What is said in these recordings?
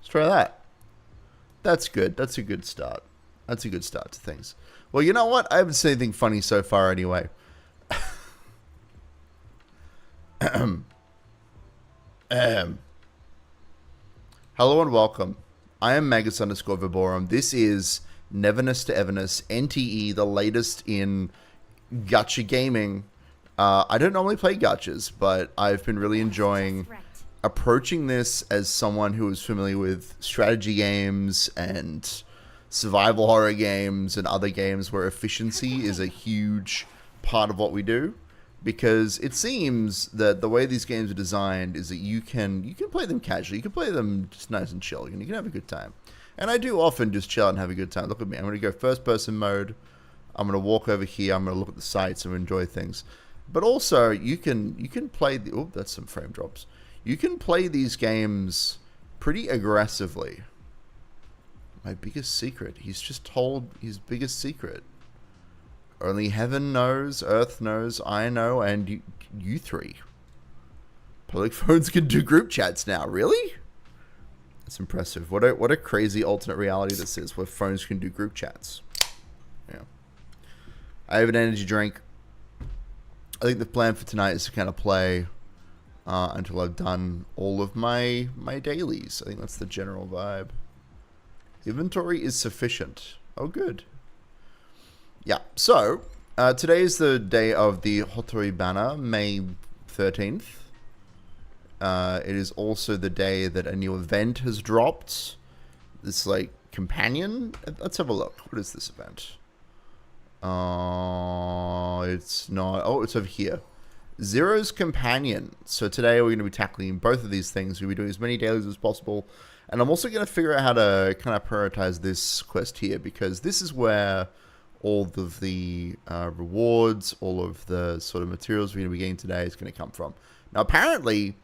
Let's try that. That's good. That's a good start. That's a good start to things. Well, you know what? I haven't seen anything funny so far anyway. Hello and welcome. I am Magus_Verborum. This is Neverness to Everness, NTE, the latest in gacha gaming. I don't normally play gachas, but I've been really enjoying approaching this as someone who is familiar with strategy games and survival horror games and other games where efficiency is a huge part of what we do. Because it seems that the way these games are designed is that you can play them casually. You can play them just nice and chill. And you can have a good time. And I do often just chill and have a good time. Look at me. I'm going to go first person mode. I'm going to walk over here. I'm going to look at the sights and enjoy things. But also, you can play... Oh, that's some frame drops. You can play these games pretty aggressively. My biggest secret. He's just told his biggest secret. Only heaven knows, earth knows, I know, and you three. Public phones can do group chats now. Really? That's impressive. What a crazy alternate reality this is, where phones can do group chats. Yeah. I have an energy drink. I think the plan for tonight is to kind of play until I've done all of my dailies. I think that's the general vibe. Inventory is sufficient. Oh, good. Yeah, so today is the day of the Hotori banner, May 13th. It is also the day that a new event has dropped. This, like, companion. Let's have a look. What is this event? It's not... Oh, it's over here. Zero's Companion. So today we're going to be tackling both of these things. We'll be doing as many dailies as possible. And I'm also going to figure out how to kind of prioritize this quest here, because this is where all of the rewards, all of the sort of materials we're going to be getting today is going to come from. Now, apparently,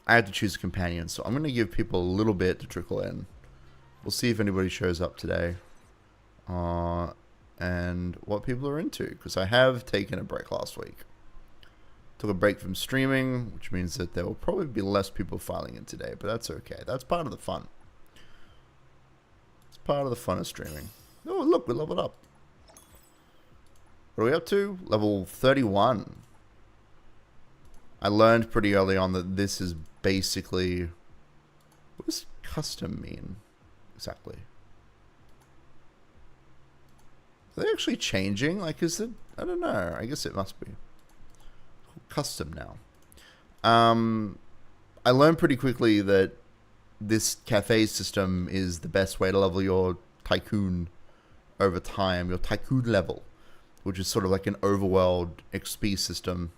I have to choose a companion, so I'm going to give people a little bit to trickle in. We'll see if anybody shows up today. And what people are into, because I have taken a break last week. Took a break from streaming, which means that there will probably be less people filing in today, but that's okay. That's part of the fun. It's part of the fun of streaming. Oh, look, we leveled up. What are we up to? Level 31. I learned pretty early on that this is basically... What does custom mean? Exactly. Are they actually changing? Like, is it... I don't know. I guess it must be. Custom now. I learned pretty quickly that this cafe system is the best way to level your tycoon over time. Your tycoon level. which is sort of like an overworld XP system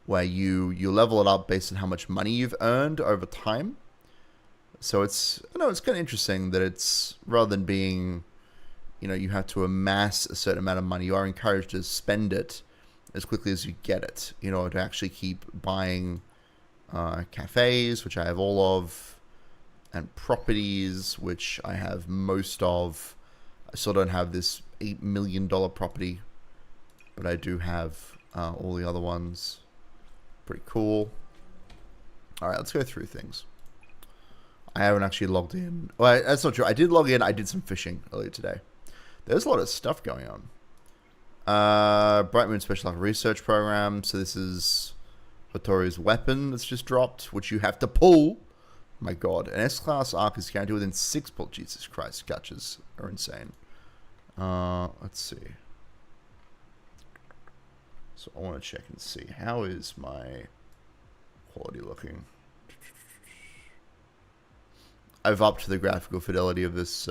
where you level it up based on how much money you've earned over time. So it's kind of interesting that it's, rather than being, you have to amass a certain amount of money, you are encouraged to spend it as quickly as you get it in order to actually keep buying cafes, which I have all of, and properties, which I have most of. I still don't have this $8 million property, but I do have all the other ones. Pretty cool. All right, let's go through things. I haven't actually logged in. Well, that's not true. I did log in. I did some fishing earlier today. There's a lot of stuff going on. Bright Moon Special Research Program. So this is Hotori's weapon that's just dropped, which you have to pull. My God. An S-Class Arc is guaranteed within 6 pull. Jesus Christ. Gachas are insane. Let's see. So I want to check and see. How is my quality looking? I've upped the graphical fidelity of this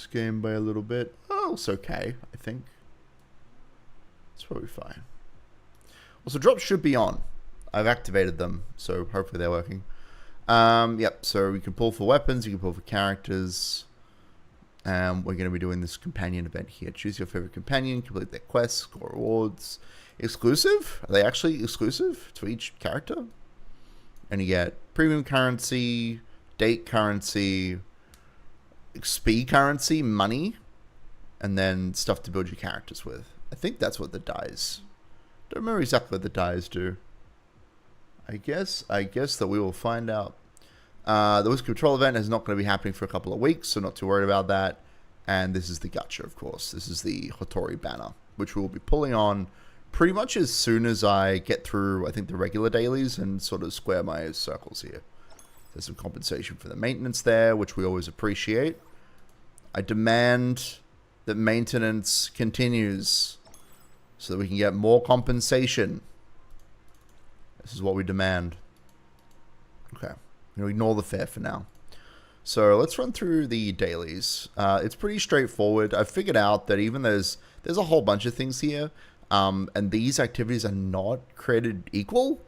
game by a little bit. Oh, it's okay, I think. It's probably fine. Well, so drops should be on. I've activated them, so hopefully they're working. Yep, so you can pull for weapons, you can pull for characters. We're going to be doing this companion event here. Choose your favorite companion, complete their quests, score rewards. Exclusive? Are they actually exclusive to each character? And you get premium currency, date currency, XP currency, money, and then stuff to build your characters with. I think that's what the dies. Don't remember exactly what the dies do. I guess that we will find out. The Whisk Control event is not going to be happening for a couple of weeks, so not too worried about that. And this is the gacha, of course. This is the Hotori banner, which we will be pulling on pretty much as soon as I get through, I think, the regular dailies and sort of square my circles here. There's some compensation for the maintenance there, which we always appreciate. I demand that maintenance continues so that we can get more compensation. This is what we demand. Okay. I'm going to ignore the fair for now. So let's run through the dailies. It's pretty straightforward. I've figured out that even there's a whole bunch of things here, and these activities are not created equal.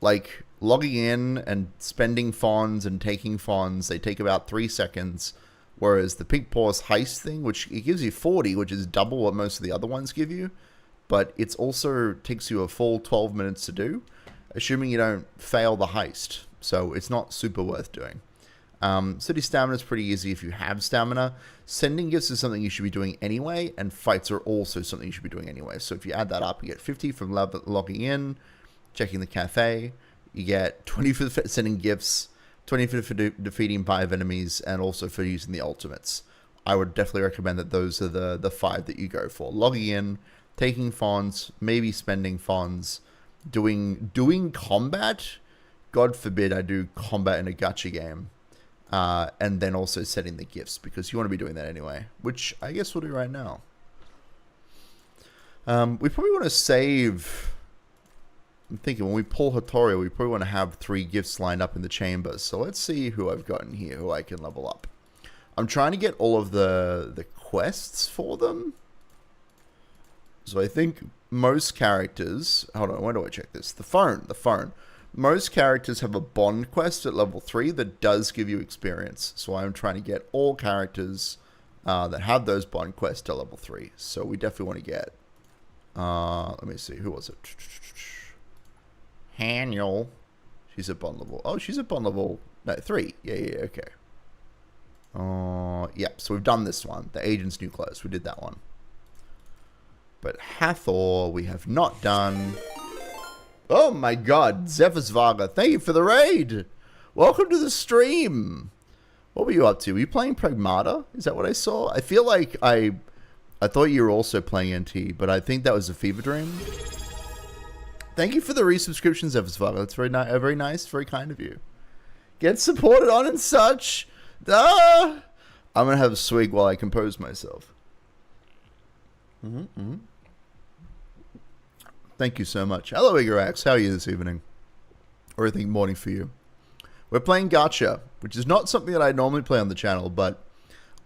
Like logging in and spending funds and taking funds, they take about 3 seconds, whereas the Pink Paws heist thing, which it gives you 40, which is double what most of the other ones give you, but it's also takes you a full 12 minutes to do, assuming you don't fail the heist. So it's not super worth doing. City Stamina is pretty easy if you have stamina. Sending gifts is something you should be doing anyway, and fights are also something you should be doing anyway. So if you add that up, you get 50 from logging in, checking the cafe. You get 20 for sending gifts, 20 for defeating 5 enemies, and also for using the ultimates. I would definitely recommend that those are the 5 that you go for. Logging in, taking funds, maybe spending funds, doing combat. God forbid I do combat in a gacha game. And then also setting the gifts, because you want to be doing that anyway, which I guess we'll do right now. We probably want to save... I'm thinking when we pull Hotori, we probably want to have 3 gifts lined up in the chamber. So let's see who I've gotten here, who I can level up. I'm trying to get all of the quests for them. So I think most characters... Hold on, where do I check this? The phone. Most characters have a bond quest at level 3 that does give you experience. So I'm trying to get all characters that have those bond quests to level 3. So we definitely want to get... let me see, who was it? Haniel. She's at bond level... Oh, she's at bond level... No, 3. Yeah, okay. Yeah, so we've done this one. The Agent's New Clothes. We did that one. But Hathor, we have not done... Oh my God, Zephyrsvaga, thank you for the raid. Welcome to the stream. What were you up to? Were you playing Pragmata? Is that what I saw? I feel like I thought you were also playing NTE, but I think that was a fever dream. Thank you for the resubscription, Zephyrsvaga. That's very nice, very kind of you. Get supported on and such. I'm going to have a swig while I compose myself. Thank you so much. Hello, Igarax. How are you this evening? Or I think morning for you. We're playing gacha, which is not something that I normally play on the channel, but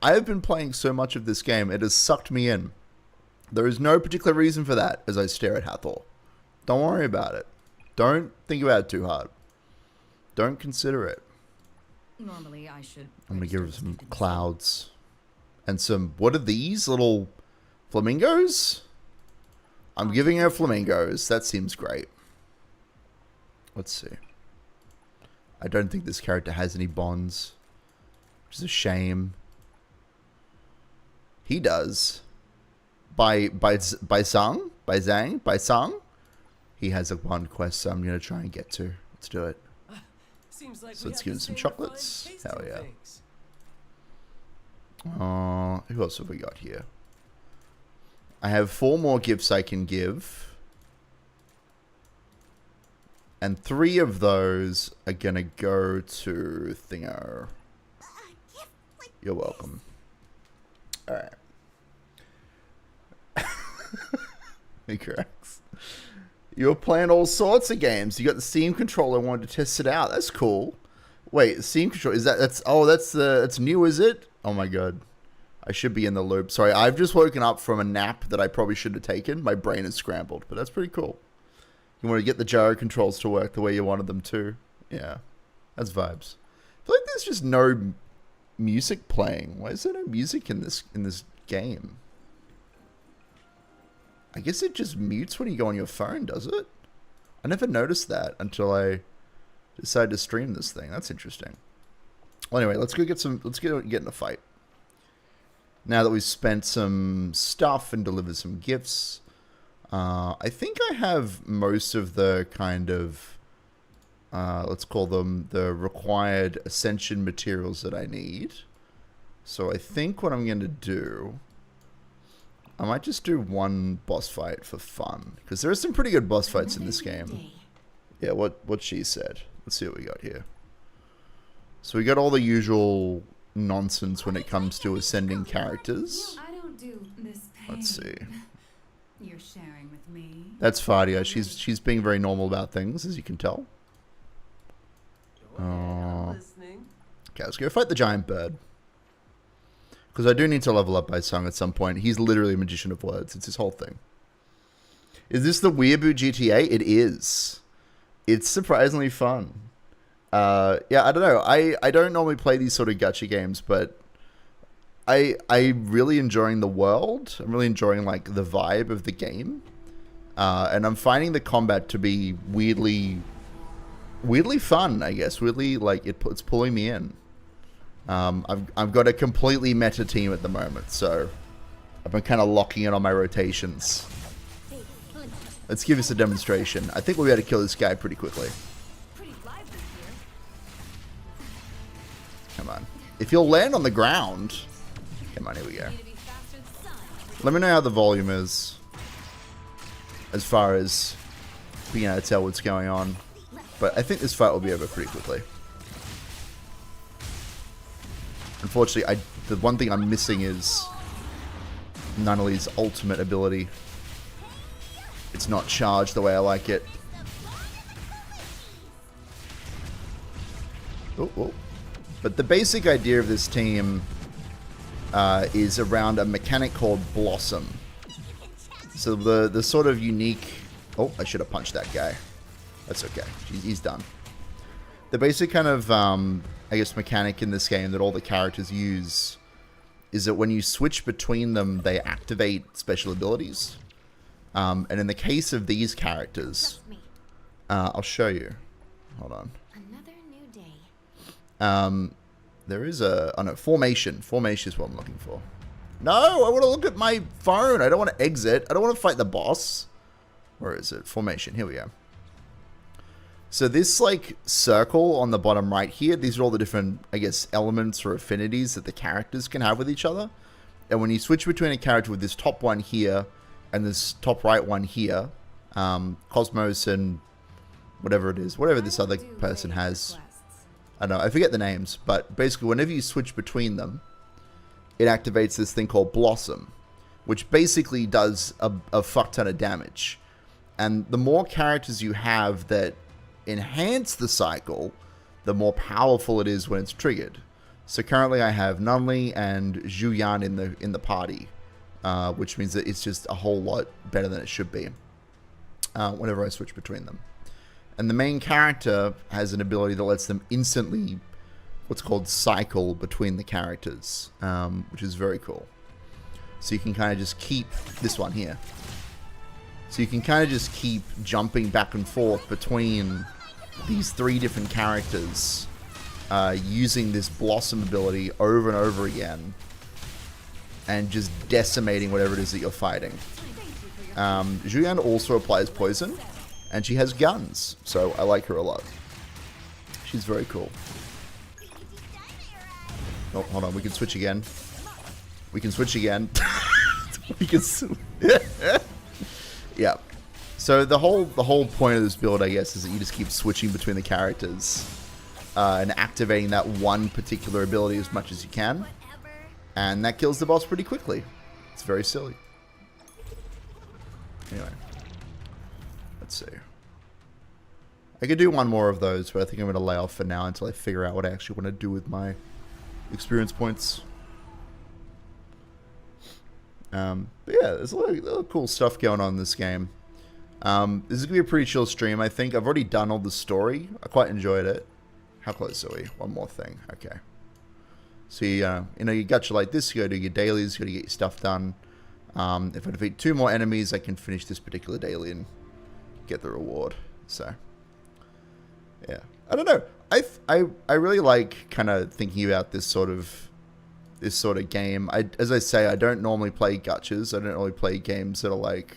I have been playing so much of this game, it has sucked me in. There is no particular reason for that as I stare at Hathor. Don't worry about it. Don't think about it too hard. Don't consider it. Normally, I should. I'm going to give her some clouds. And some... What are these? Little flamingos? I'm giving her flamingos. That seems great. Let's see. I don't think this character has any bonds. Which is a shame. He does. By Zhang? By Zhang? By Sang? He has a one quest, so I'm going to try and get to. Let's do it. Like so let's give him some chocolates. Hell yeah. Who else have we got here? I have 4 more gifts I can give. And 3 of those are going to go to Thingo. You're welcome. Alright. He corrects. You're playing all sorts of games. You got the Steam controller. I wanted to test it out. That's cool. Wait, Steam controller, is that's new, is it? Oh my god. I should be in the loop. Sorry, I've just woken up from a nap that I probably should have taken. My brain is scrambled, but that's pretty cool. You want to get the gyro controls to work the way you wanted them to. Yeah, that's vibes. I feel like there's just no music playing. Why is there no music in this game? I guess it just mutes when you go on your phone, does it? I never noticed that until I decided to stream this thing. That's interesting. Well, anyway, let's go get some. Let's get in a fight. Now that we've spent some stuff and delivered some gifts, I think I have most of the kind of let's call them the required ascension materials that I need. So I think what I'm going to do, I might just do one boss fight for fun, because there are some pretty good boss fights in this game. Yeah, what she said. Let's see what we got here. So we got all the usual nonsense when it comes to ascending characters. I don't do this pain. Let's see. You're sharing with me. That's Fadia. She's being very normal about things, as you can tell. Okay, let's go fight the giant bird. Because I do need to level up by Sung at some point. He's literally a magician of words. It's his whole thing. Is this the Weeaboo GTA? It is. It's surprisingly fun. Yeah, I don't know. I don't normally play these sort of gacha games, but I'm really enjoying the world. I'm really enjoying like the vibe of the game. And I'm finding the combat to be weirdly fun, I guess. Weirdly, like it's pulling me in. I've got a completely meta team at the moment, so I've been kind of locking in on my rotations. Let's give us a demonstration. I think we'll be able to kill this guy pretty quickly. Come on. If you'll land on the ground... Come on, here we go. Let me know how the volume is, as far as being able to tell what's going on. But I think this fight will be over pretty quickly. Unfortunately, the one thing I'm missing is Nunnally's ultimate ability. It's not charged the way I like it. Oh. But the basic idea of this team is around a mechanic called Blossom. So the sort of unique... Oh, I should have punched that guy. That's okay. He's done. The basic kind of, I guess, mechanic in this game that all the characters use is that when you switch between them, they activate special abilities. And in the case of these characters, I'll show you. Hold on. Another new day. There is a... Oh no, formation. Formation is what I'm looking for. No, I want to look at my phone. I don't want to exit. I don't want to fight the boss. Where is it? Formation. Here we go. So this, like, circle on the bottom right here, these are all the different, I guess, elements or affinities that the characters can have with each other. And when you switch between a character with this top one here and this top right one here, Cosmos and whatever it is, whatever this other person has... I don't know, I forget the names, but basically whenever you switch between them, it activates this thing called Blossom, which basically does a fuck ton of damage. And the more characters you have that enhance the cycle, the more powerful it is when it's triggered. So currently I have Nunli and Zhu Yan in the party, which means that it's just a whole lot better than it should be whenever I switch between them. And the main character has an ability that lets them instantly, what's called cycle between the characters, which is very cool. So you can kind of just keep this one here. So you can kind of just keep jumping back and forth between these 3 different characters using this Blossom ability over and over again and just decimating whatever it is that you're fighting. Julian also applies poison and she has guns, so I like her a lot. She's very cool. Oh, hold on, we can switch again. We can switch again. We can yeah. So the whole point of this build, I guess, is that you just keep switching between the characters and activating that one particular ability as much as you can, and that kills the boss pretty quickly. It's very silly. Anyway, let's see. I could do one more of those, but I think I'm going to lay off for now until I figure out what I actually want to do with my experience points. But yeah, there's a lot of cool stuff going on in this game. This is going to be a pretty chill stream, I think. I've already done all the story. I quite enjoyed it. How close are we? One more thing. Okay. So, you gacha like this, you gotta do your dailies, you gotta get your stuff done. If I defeat 2 more enemies, I can finish this particular daily and get the reward. So, yeah. I don't know. I really like kind of thinking about this sort of game. As I say, I don't normally play gachas. I don't normally play games that are like,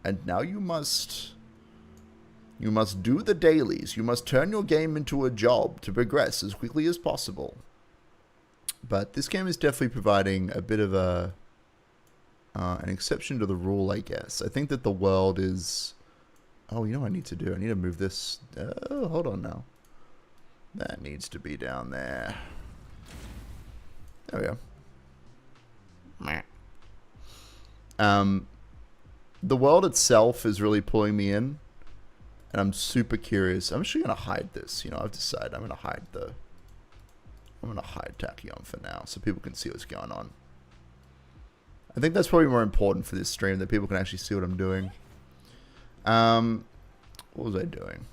and now you must do the dailies. You must turn your game into a job to progress as quickly as possible. But this game is definitely providing a bit of an exception to the rule, I guess. I think that the world is... Oh, you know what I need to do? I need to move this... Oh, hold on now. That needs to be down there. There we go. The world itself is really pulling me in. And I'm super curious. I'm actually going to hide this. I've decided I'm going to hide Tachyon for now so people can see what's going on. I think that's probably more important for this stream, that people can actually see what I'm doing. What was I doing?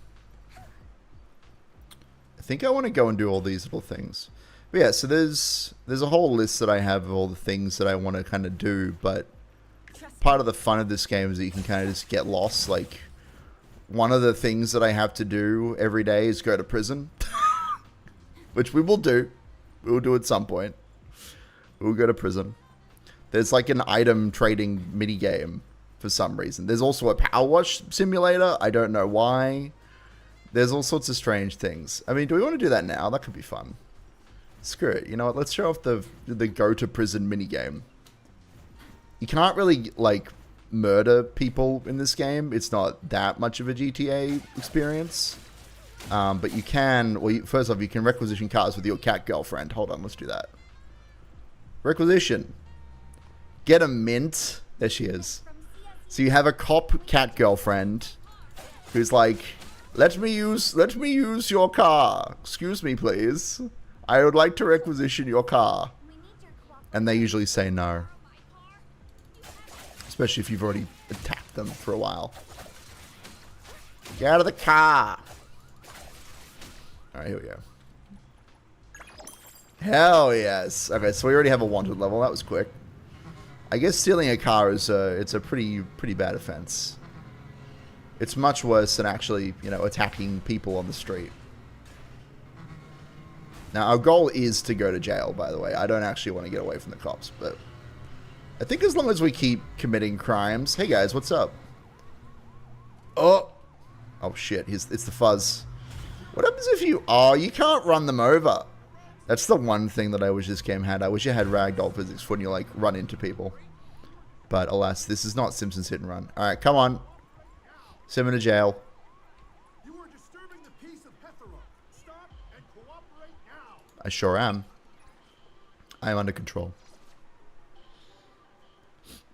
I think I want to go and do all these little things. But yeah, so there's a whole list that I have of all the things that I want to kind of do, but part of the fun of this game is that you can kind of just get lost. Like, one of the things that I have to do every day is go to prison, which we will do. We will do at some point. We will go to prison. There's like an item trading mini game for some reason. There's also a power wash simulator. I don't know why. There's all sorts of strange things. I mean, do we want to do that now? That could be fun. Screw it. You know what? Let's show off the go to prison mini game. You can't really like murder people in this game. It's not that much of a GTA experience. But you can, well, first off, you can requisition cars with your cat girlfriend. Hold on, let's do that. Requisition. Get a mint. There she is. So you have a cop cat girlfriend who's like, let me use your car. Excuse me, please. I would like to requisition your car. And they usually say no. Especially if you've already attacked them for a while. Get out of the car. Alright, here we go. Hell yes. Okay, so we already have a wanted level. That was quick. I guess stealing a car is it's a pretty bad offense. It's much worse than actually, attacking people on the street. Now, our goal is to go to jail, by the way. I don't actually want to get away from the cops, but I think as long as we keep committing crimes... Hey, guys, what's up? Oh! Oh, shit. It's the fuzz. What happens if you... Oh, you can't run them over. That's the one thing that I wish this game had. I wish it had ragdoll physics when you, run into people. But, alas, this is not Simpsons Hit and Run. Alright, come on. Send me to jail. You are disturbing the peace of Hotori. Stop and cooperate now. I sure am. I am under control.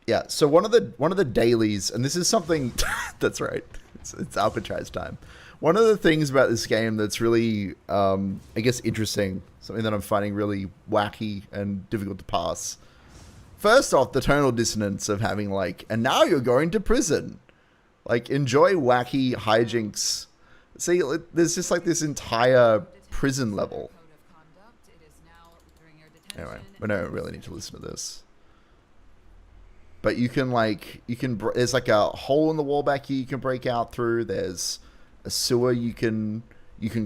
Yeah, so one of the dailies, and this is something... That's right. It's Alcatraz time. One of the things about this game that's really, I guess, interesting, something that I'm finding really wacky and difficult to pass. First off, the tonal dissonance of having like, and now you're going to prison. Like, enjoy wacky hijinks. See, there's just like this entire prison level. Anyway, we don't really need to listen to this. But you can there's like a hole in the wall back here you can break out through. There's a sewer you can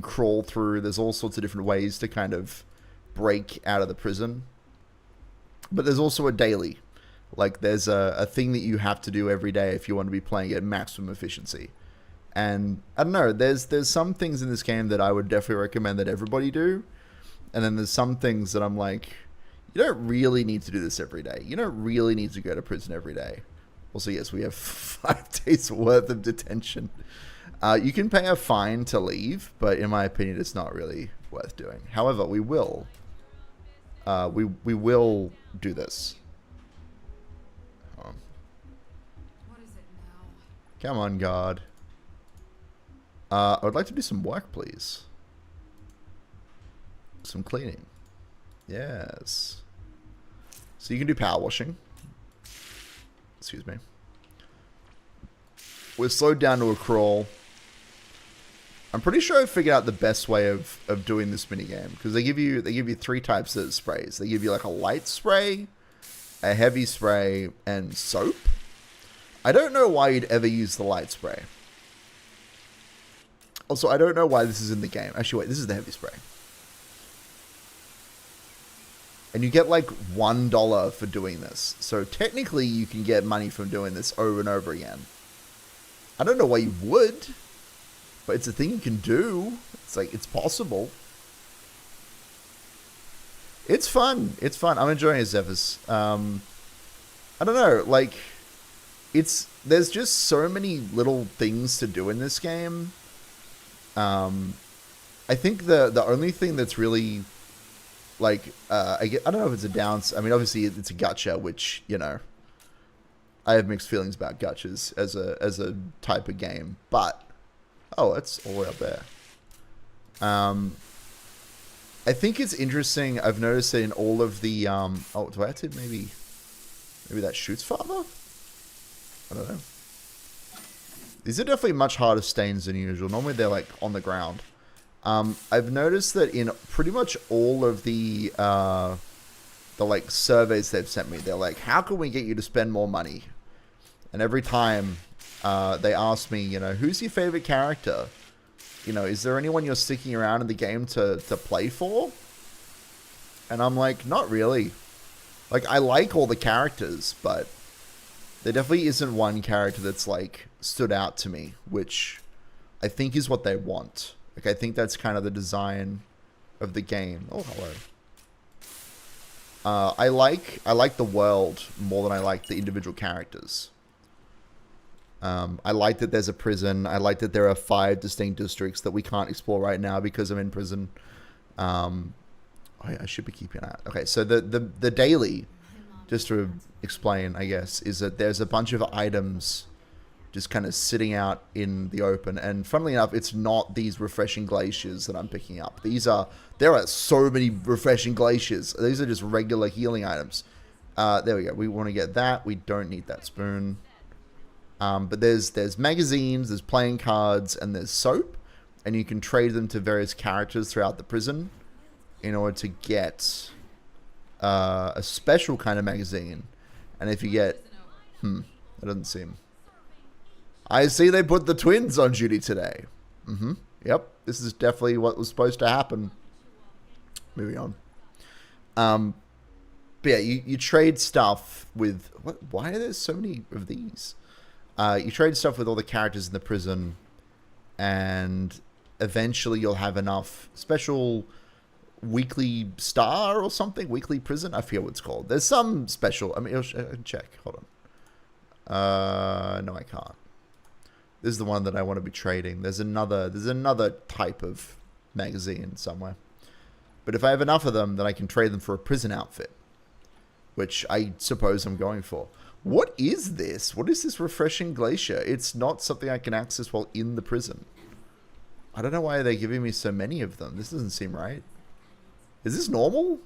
crawl through. There's all sorts of different ways to kind of break out of the prison. But there's also a daily. Like, there's a thing that you have to do every day if you want to be playing at maximum efficiency. And I don't know, there's some things in this game that I would definitely recommend that everybody do. And then there's some things that I'm like, you don't really need to do this every day. You don't really need to go to prison every day. Also, yes, we have 5 days worth of detention. You can pay a fine to leave, but in my opinion, it's not really worth doing. However, we will do this. What is it now? Come on, God. I would like to do some work, please. Some cleaning. Yes. So you can do power washing. Excuse me. We're slowed down to a crawl. I'm pretty sure I figured out the best way of doing this minigame, because they give you 3 types of sprays. They give you like a light spray, a heavy spray, and soap. I don't know why you'd ever use the light spray. Also, I don't know why this is in the game. Actually, wait, this is the heavy spray. And you get like $1 for doing this. So technically you can get money from doing this over and over again. I don't know why you would, but it's a thing you can do. It's like, it's possible. It's fun. It's fun. I'm enjoying it, Zephyrus. I don't know, like, there's just so many little things to do in this game. I think the only thing that's really, like, I don't know if it's a downs. I mean, obviously it's a gacha, which, you know, I have mixed feelings about gachas as a type of game. But it's all the way up there. I think it's interesting. I've noticed that in all of the do I have to maybe that shoots farther? I don't know. These are definitely much harder stains than usual. Normally they're like on the ground. I've noticed that in pretty much all of the like surveys they've sent me, they're like, how can we get you to spend more money? And every time they ask me, you know, who's your favorite character? You know, is there anyone you're sticking around in the game to play for? And I'm like, not really. Like, I like all the characters, but there definitely isn't one character that's like stood out to me, which I think is what they want. Like, I think that's kind of the design of the game. Oh, hello. I like the world more than I like the individual characters. I like that there's a prison. I like that there are 5 distinct districts that we can't explore right now because I'm in prison. I should be keeping that. Okay, so the daily, just to explain, I guess, is that there's a bunch of items just kind of sitting out in the open. And funnily enough, it's not these refreshing glaciers that I'm picking up. There are so many refreshing glaciers. These are just regular healing items. There we go. We want to get that. We don't need that spoon. But there's magazines, there's playing cards, and there's soap. And you can trade them to various characters throughout the prison in order to get a special kind of magazine. And if you get... that doesn't seem... I see they put the twins on duty today. Yep, this is definitely what was supposed to happen. Moving on. But yeah, you trade stuff with... Why are there so many of these? You trade stuff with all the characters in the prison, and eventually you'll have enough special weekly star or something, weekly prison. I forget what it's called. There's some special. I mean, I can check. Hold on. No, I can't. This is the one that I want to be trading. There's another type of magazine somewhere. But if I have enough of them, then I can trade them for a prison outfit, which I suppose I'm going for. What is this? What is this refreshing glacier? It's not something I can access while in the prison. I don't know why they're giving me so many of them. This doesn't seem right. Is this normal?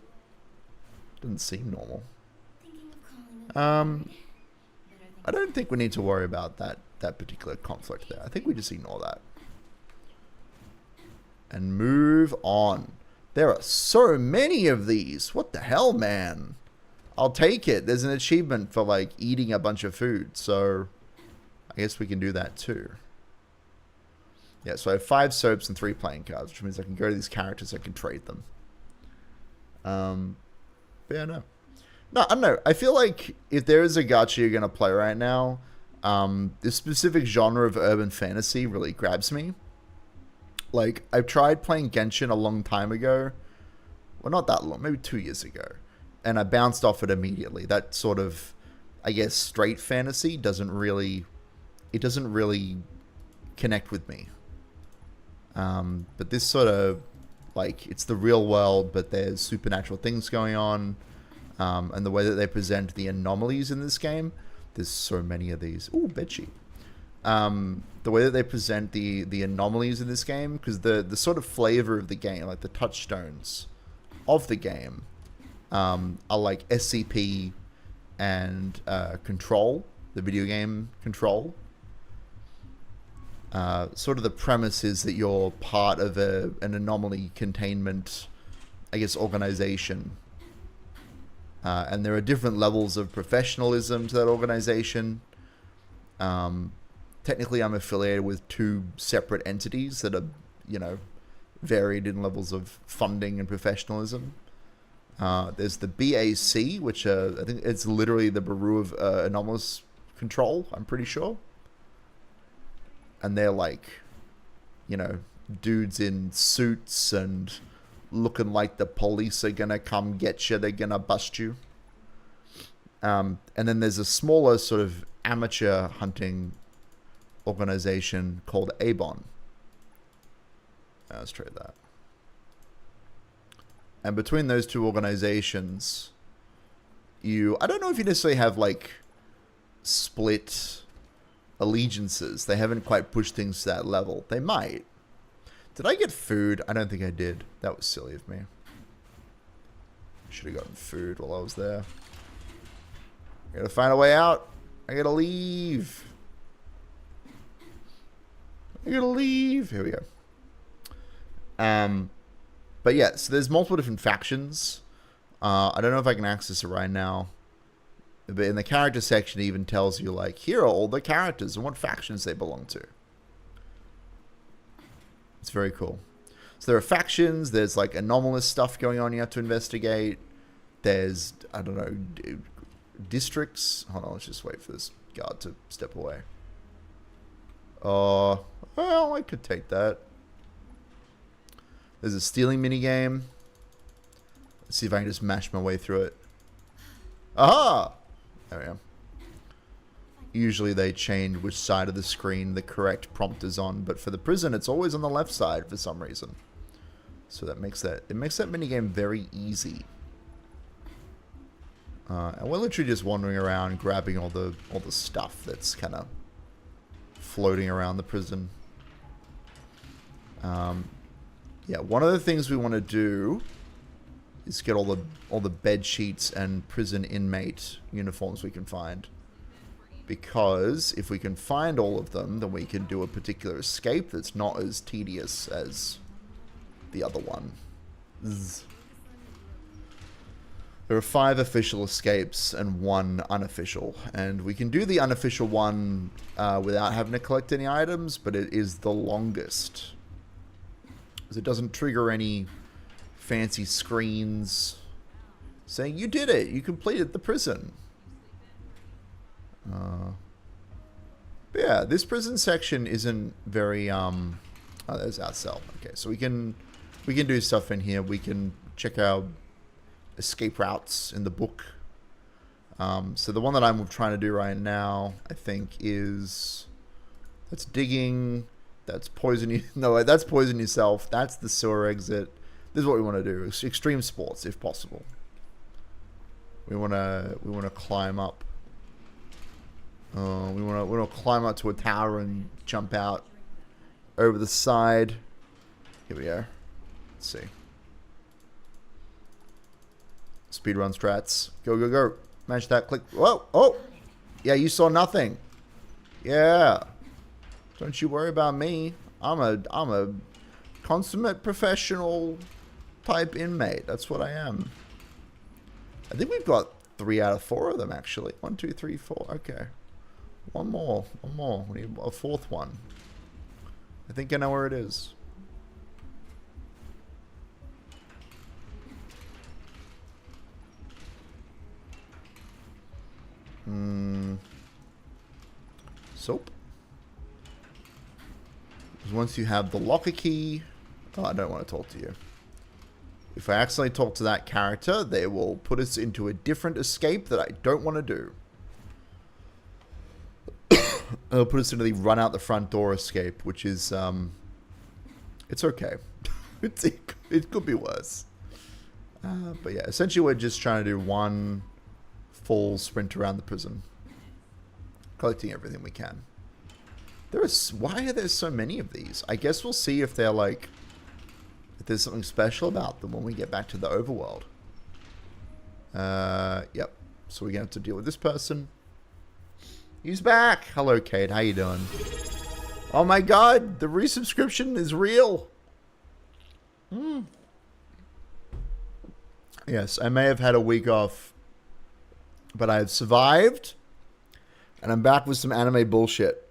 Doesn't seem normal. I don't think we need to worry about that particular conflict there. I think we just ignore that. And move on. There are so many of these. What the hell, man? I'll take it. There's an achievement for, like, eating a bunch of food. So, I guess we can do that too. Yeah, so I have 5 soaps and 3 playing cards, which means I can go to these characters, I can trade them. But yeah, no. No, I don't know. I feel like if there is a gacha you're going to play right now, this specific genre of urban fantasy really grabs me. Like, I've tried playing Genshin a long time ago. Well, not that long, maybe 2 years ago. And I bounced off it immediately. That sort of, I guess, straight fantasy doesn't really connect with me. But this sort of, like, it's the real world, but there's supernatural things going on. And the way that they present the anomalies in this game, there's so many of these. Ooh, bedsheet. The way that they present the anomalies in this game, because the sort of flavor of the game, like the touchstones of the game, are like SCP and Control, the video game Control. Sort of the premise is that you're part of an anomaly containment, I guess, organization. And there are different levels of professionalism to that organization. Technically, I'm affiliated with 2 separate entities that are, you know, varied in levels of funding and professionalism. There's the BAC, which I think it's literally the Bureau of Anomalous Control, I'm pretty sure. And they're like, you know, dudes in suits and looking like the police are gonna come get you, they're gonna bust you. And then there's a smaller sort of amateur hunting organization called Avon. Let's try that. And between those 2 organizations, I don't know if you necessarily have, like, split allegiances. They haven't quite pushed things to that level. They might. Did I get food? I don't think I did. That was silly of me. Should have gotten food while I was there. I gotta find a way out. I gotta leave. I gotta leave. Here we go. But yeah, so there's multiple different factions. I don't know if I can access it right now. But in the character section, it even tells you, like, here are all the characters and what factions they belong to. It's very cool. So there are factions. There's, like, anomalous stuff going on you have to investigate. There's, I don't know, districts. Hold on, let's just wait for this guard to step away. Well, I could take that. There's a stealing minigame. Let's see if I can just mash my way through it. Aha! There we go. Usually they change which side of the screen the correct prompt is on, but for the prison, it's always on the left side for some reason. So that makes that minigame very easy. And we're literally just wandering around, grabbing all the stuff that's kind of floating around the prison. Yeah, one of the things we want to do is get all the bed sheets and prison inmate uniforms we can find. Because if we can find all of them, then we can do a particular escape that's not as tedious as the other one. Zzz. There are 5 official escapes and 1 unofficial. And we can do the unofficial one without having to collect any items, but it is the longest. Because it doesn't trigger any fancy screens saying, you did it, you completed the prison. But yeah, this prison section isn't very, oh, there's our cell. Okay, so we can do stuff in here. We can check our escape routes in the book. So the one that I'm trying to do right now, I think, is that's digging, that's poison you. No, that's poison yourself. That's the sewer exit. This is what we want to do. Extreme sports, if possible. We want to climb up We want to climb up to a tower and jump out over the side. Here we go. Let's see. Speedrun strats. Go, go, go. Match that. Click. Whoa. Oh. Yeah, you saw nothing. Yeah. Don't you worry about me. I'm a consummate professional type inmate. That's what I am. I think we've got 3 out of 4 of them, actually. 1, 2, 3, 4. Okay. One more. One more. We need a 4th one. I think I know where it is. Soap. Because once you have the locker key... Oh, I don't want to talk to you. If I accidentally talk to that character, they will put us into a different escape that I don't want to do. They'll put us into the run out the front door escape, which is, it's okay. It could be worse. But yeah, essentially we're just trying to do one full sprint around the prison. Collecting everything we can. Why are there so many of these? I guess we'll see if they're like... If there's something special about them when we get back to the overworld. Yep. So we're going to have to deal with this person. He's back! Hello, Kate. How you doing? Oh my god! The resubscription is real! Yes, I may have had a week off. But I have survived. And I'm back with some anime bullshit.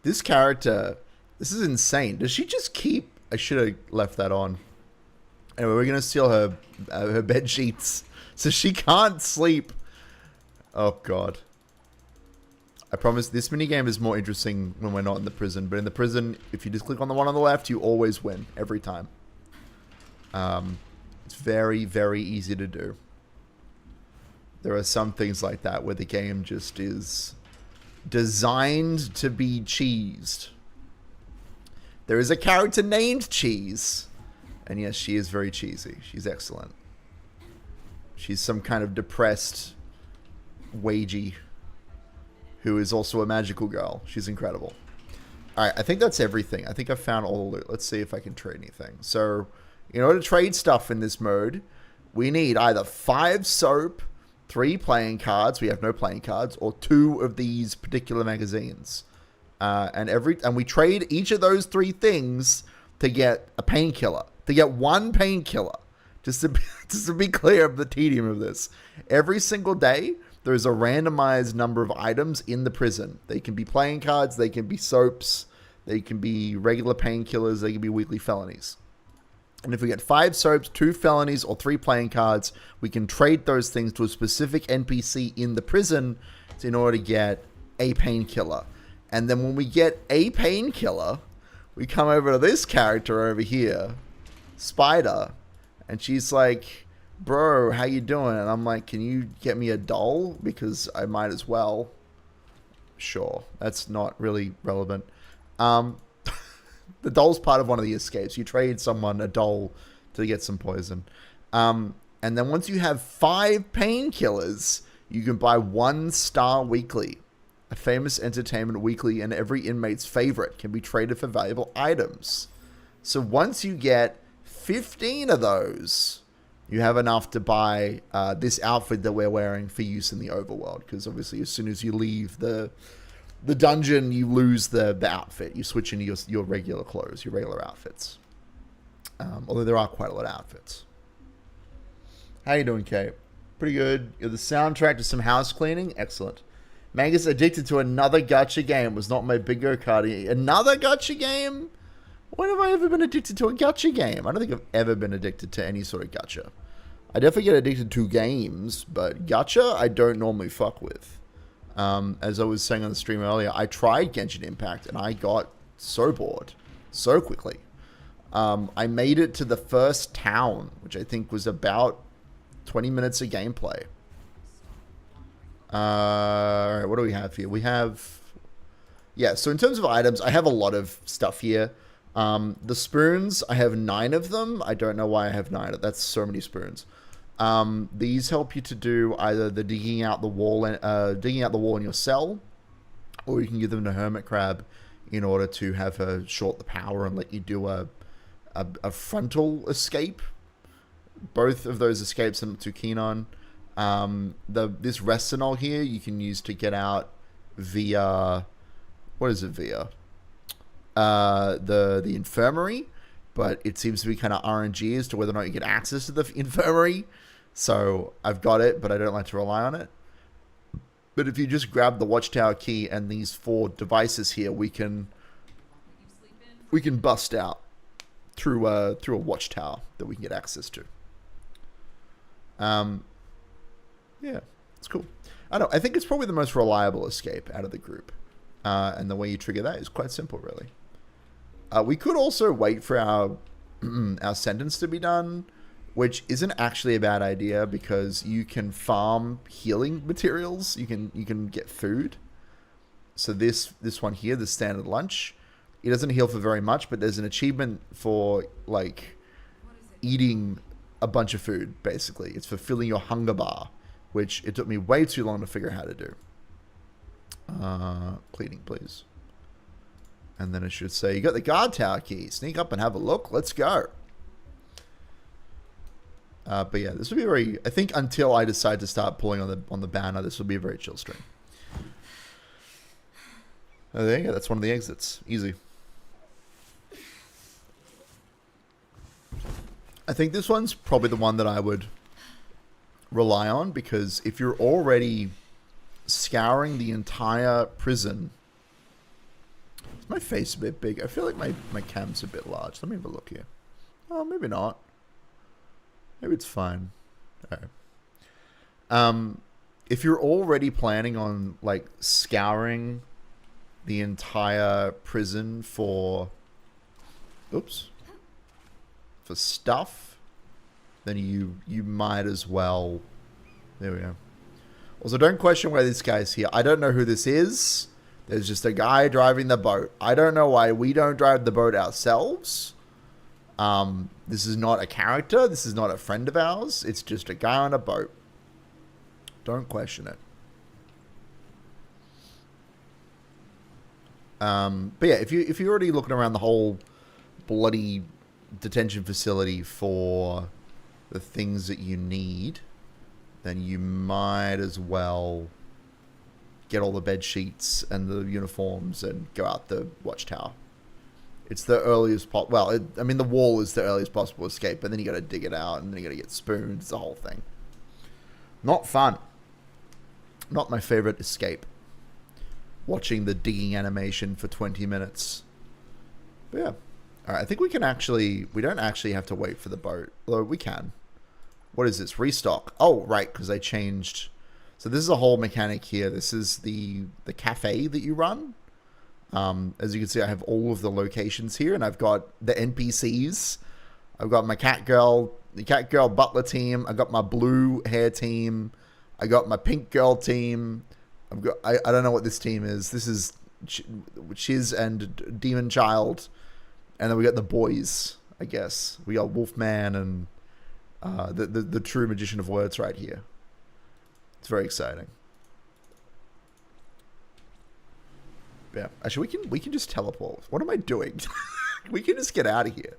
This character... This is insane. Does she just keep... I should have left that on. Anyway, we're going to steal her bed sheets. So she can't sleep. Oh, God. I promise this minigame is more interesting when we're not in the prison. But in the prison, if you just click on the one on the left, you always win. Every time. It's very, very easy to do. There are some things like that where the game just is designed to be cheesed. There is a character named Cheese. And yes, she is very cheesy. She's excellent. She's some kind of depressed wagey who is also a magical girl. She's incredible. Alright, I think that's everything. I think I've found all the loot. Let's see if I can trade anything. So, in order to trade stuff in this mode, we need either 5 soap, 3 playing cards, we have no playing cards, or 2 of these particular magazines. And we trade each of those 3 things to get a painkiller. To get 1 painkiller. Just to be clear of the tedium of this. Every single day, there's a randomized number of items in the prison. They can be playing cards, they can be soaps, they can be regular painkillers, they can be weekly felonies. And if we get 5 soaps, 2 felonies, or 3 playing cards, we can trade those things to a specific NPC in the prison in order to get a painkiller. And then when we get a painkiller, we come over to this character over here, Spider, and she's like, bro, how you doing? And I'm like, can you get me a doll? Because I might as well. Sure, that's not really relevant. The doll's part of one of the escapes. You trade someone a doll to get some poison. And then once you have 5 painkillers, you can buy 1 Star Weekly. A famous entertainment weekly and every inmate's favorite can be traded for valuable items. So once you get 15 of those, you have enough to buy this outfit that we're wearing for use in the overworld. Because obviously as soon as you leave the dungeon, you lose the outfit. You switch into your regular clothes, your regular outfits. Although there are quite a lot of outfits. How you doing, Kate? Pretty good. You're the soundtrack to some house cleaning? Excellent. Magus addicted to another gacha game. Was not my big go karting. Another gacha game? When have I ever been addicted to a gacha game? I don't think I've ever been addicted to any sort of gacha. I definitely get addicted to games, but gacha I don't normally fuck with. As I was saying on the stream earlier, I tried Genshin Impact and I got so bored so quickly. I made it to the first town, which I think was about 20 minutes of gameplay. Alright, what do we have here? We have... Yeah, so in terms of items, I have a lot of stuff here. The spoons, I have 9 of them. I don't know why I have 9. That's so many spoons. These help you to do either the digging out the wall in your cell, or you can give them to Hermit Crab in order to have her short the power and let you do a frontal escape. Both of those escapes I'm not too keen on. This Resinol here you can use to get out via, what is it via? The infirmary, but it seems to be kind of RNG as to whether or not you get access to the infirmary. So I've got it, but I don't like to rely on it. But if you just grab the watchtower key and these 4 devices here, we can bust out through a watchtower that we can get access to. Yeah, it's cool. I think it's probably the most reliable escape out of the group. And the way you trigger that is quite simple, really. We could also wait for our our sentence to be done, which isn't actually a bad idea because you can farm healing materials. You can get food. So this one here, the standard lunch, it doesn't heal for very much, but there's an achievement for like eating a bunch of food. Basically, it's for filling your hunger bar, which it took me way too long to figure out how to do. Cleaning, please. And then it should say, you got the guard tower key. Sneak up and have a look. Let's go. But yeah, this will be very, I think until I decide to start pulling on the banner, this will be a very chill stream. Oh, there you go. That's one of the exits. Easy. I think this one's probably the one that I would rely on, because if you're already scouring the entire prison... Is my face a bit big? I feel like my cam's a bit large. Let me have a look here. Oh, maybe not. Maybe it's fine. Okay. If you're already planning on like scouring the entire prison for stuff, then you might as well. There we go. Also, don't question why this guy's here. I don't know who this is. There's just a guy driving the boat. I don't know why we don't drive the boat ourselves. This is not a character. This is not a friend of ours. It's just a guy on a boat. Don't question it. But yeah, if you're already looking around the whole bloody detention facility for the things that you need, then you might as well get all the bed sheets and the uniforms and go out the watchtower. It's the earliest I mean, the wall is the earliest possible escape, but then you got to dig it out, and then you got to get spoons. It's the whole thing. Not fun. Not my favorite escape. Watching the digging animation for 20 minutes. But yeah. Alright, I think we can actually... We don't actually have to wait for the boat. Although we can. What is this? Restock. Oh, right, because they changed... So this is a whole mechanic here. This is the cafe that you run. As you can see, I have all of the locations here, and I've got the NPCs. I've got my the cat girl butler team. I've got my blue hair team. I got my pink girl team. I don't know what this team is. This is Chiz and Demon Child. And then we got the boys, I guess. We got Wolfman and the true magician of words right here. It's very exciting. Yeah, actually, we can just teleport. What am I doing? We can just get out of here.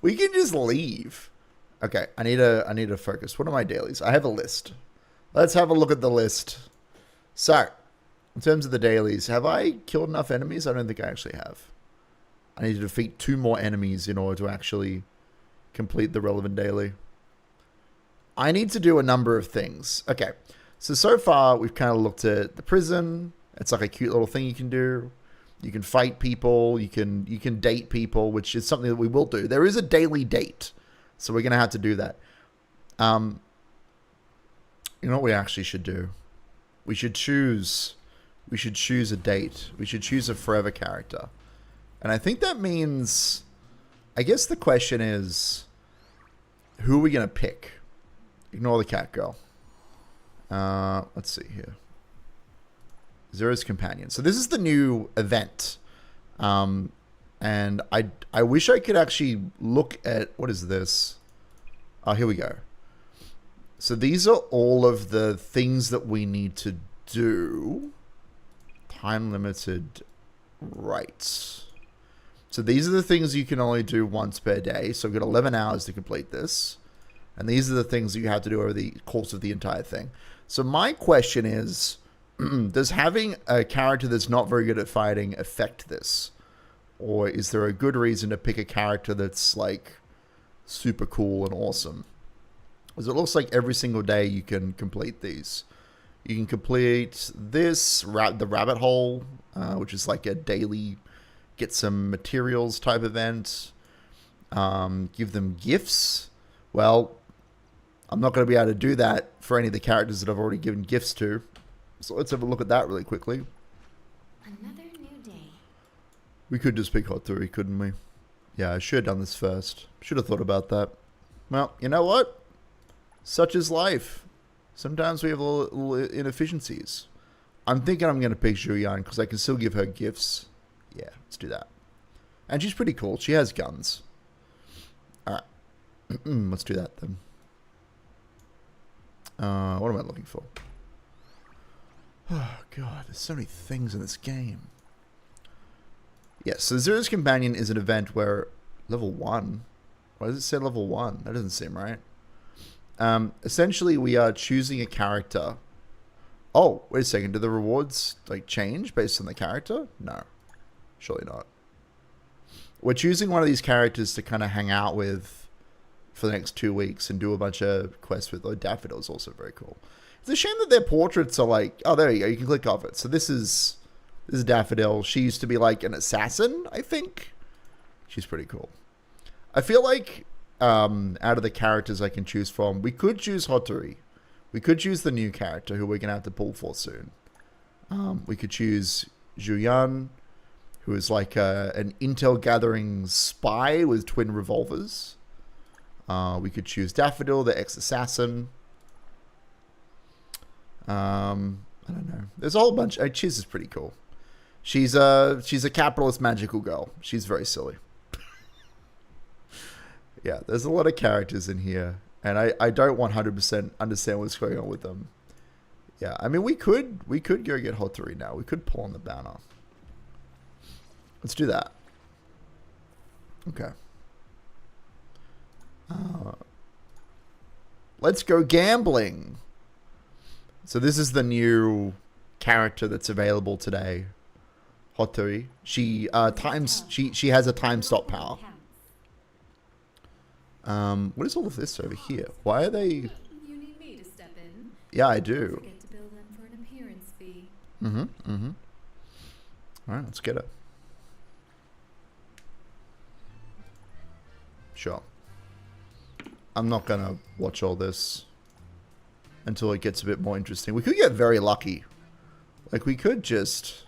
We can just leave. Okay, I need to focus. What are my dailies? I have a list. Let's have a look at the list. So, in terms of the dailies, have I killed enough enemies? I don't think I actually have. I need to defeat 2 more enemies in order to actually complete the relevant daily. I need to do a number of things. Okay, so far we've kind of looked at the prison. It's like a cute little thing you can do. You can fight people. You can date people, which is something that we will do. There is a daily date, so we're going to have to do that. You know what we actually should do? We should choose a date. We should choose a forever character. And I think that means... I guess the question is... Who are we going to pick? Ignore the cat girl. Let's see here. Zero's companion. So this is the new event. And I wish I could actually look at... What is this? Oh, here we go. So these are all of the things that we need to do. Time limited. Right. So these are the things you can only do once per day. So I've got 11 hours to complete this. And these are the things that you have to do over the course of the entire thing. So my question is, does having a character that's not very good at fighting affect this? Or is there a good reason to pick a character that's like super cool and awesome? Because it looks like every single day you can complete these. You can complete this, the rabbit hole, which is like a daily get some materials type event. Give them gifts. Well, I'm not going to be able to do that for any of the characters that I've already given gifts to. So let's have a look at that really quickly. Another new day. We could just pick Hotori, couldn't we? Yeah, I should have done this first. Should have thought about that. Well, you know what? Such is life. Sometimes we have little inefficiencies. I'm thinking I'm going to pick Zhuyan because I can still give her gifts. Yeah, let's do that. And she's pretty cool. She has guns. Alright. Let's do that then. What am I looking for? Oh, God. There's so many things in this game. Yes, so Zero's Companion is an event where... Level 1? Why does it say level 1? That doesn't seem right. Essentially, we are choosing a character. Oh, wait a second. Do the rewards like change based on the character? No. Surely not. We're choosing one of these characters to kind of hang out with for the next 2 weeks and do a bunch of quests with. Oh, Daffodil is also very cool. It's a shame that their portraits are like... Oh, there you go. You can click off it. So this is Daffodil. She used to be like an assassin, I think. She's pretty cool. I feel like... out of the characters I can choose from, we could choose Hotori. We could choose the new character who we're going to have to pull for soon. We could choose Zhuyan, who is like an intel gathering spy with twin revolvers. We could choose Daffodil, the ex-assassin. I don't know. There's a whole bunch. Chiz is pretty cool. She's a capitalist magical girl. She's very silly. Yeah, there's a lot of characters in here, and I don't 100% understand what's going on with them. Yeah, I mean, we could go get Hotori now. We could pull on the banner. Let's do that. Okay. Let's go gambling. So this is the new character that's available today. Hotori. She has a time stop power. What is all of this over here? Why are they... You need me to step in? Yeah, I Don't do. forget to bill them for an appearance fee. Alright, let's get it. Sure. I'm not gonna watch all this until it gets a bit more interesting. We could get very lucky. Like, we could just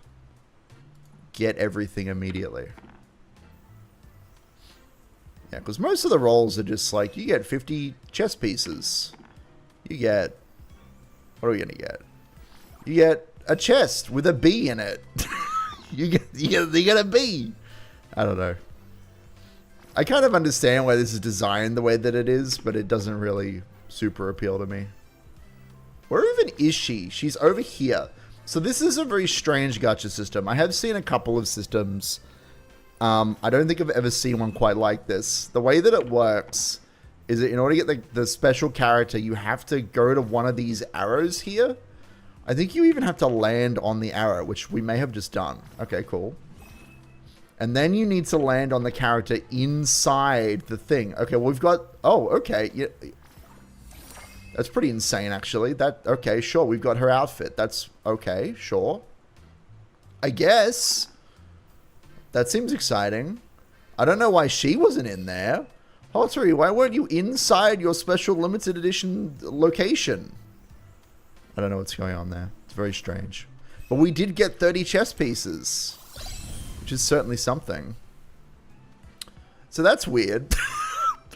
get everything immediately. Yeah, because most of the rolls are just like, you get 50 chess pieces. You get... What are we going to get? You get a chest with a B in it. you get a B. I don't know. I kind of understand why this is designed the way that it is, but it doesn't really super appeal to me. Where even is she? She's over here. So this is a very strange gacha system. I have seen a couple of systems... I don't think I've ever seen one quite like this. The way that it works is that in order to get the special character, you have to go to one of these arrows here. I think you even have to land on the arrow, which we may have just done. Okay, cool. And then you need to land on the character inside the thing. Okay, well, we've got... Oh, okay. Yeah. That's pretty insane, actually. Okay, sure. We've got her outfit. That's okay, sure. I guess... That seems exciting. I don't know why she wasn't in there. Hotori, why weren't you inside your special limited edition location? I don't know what's going on there. It's very strange. But we did get 30 chess pieces, which is certainly something. So that's weird.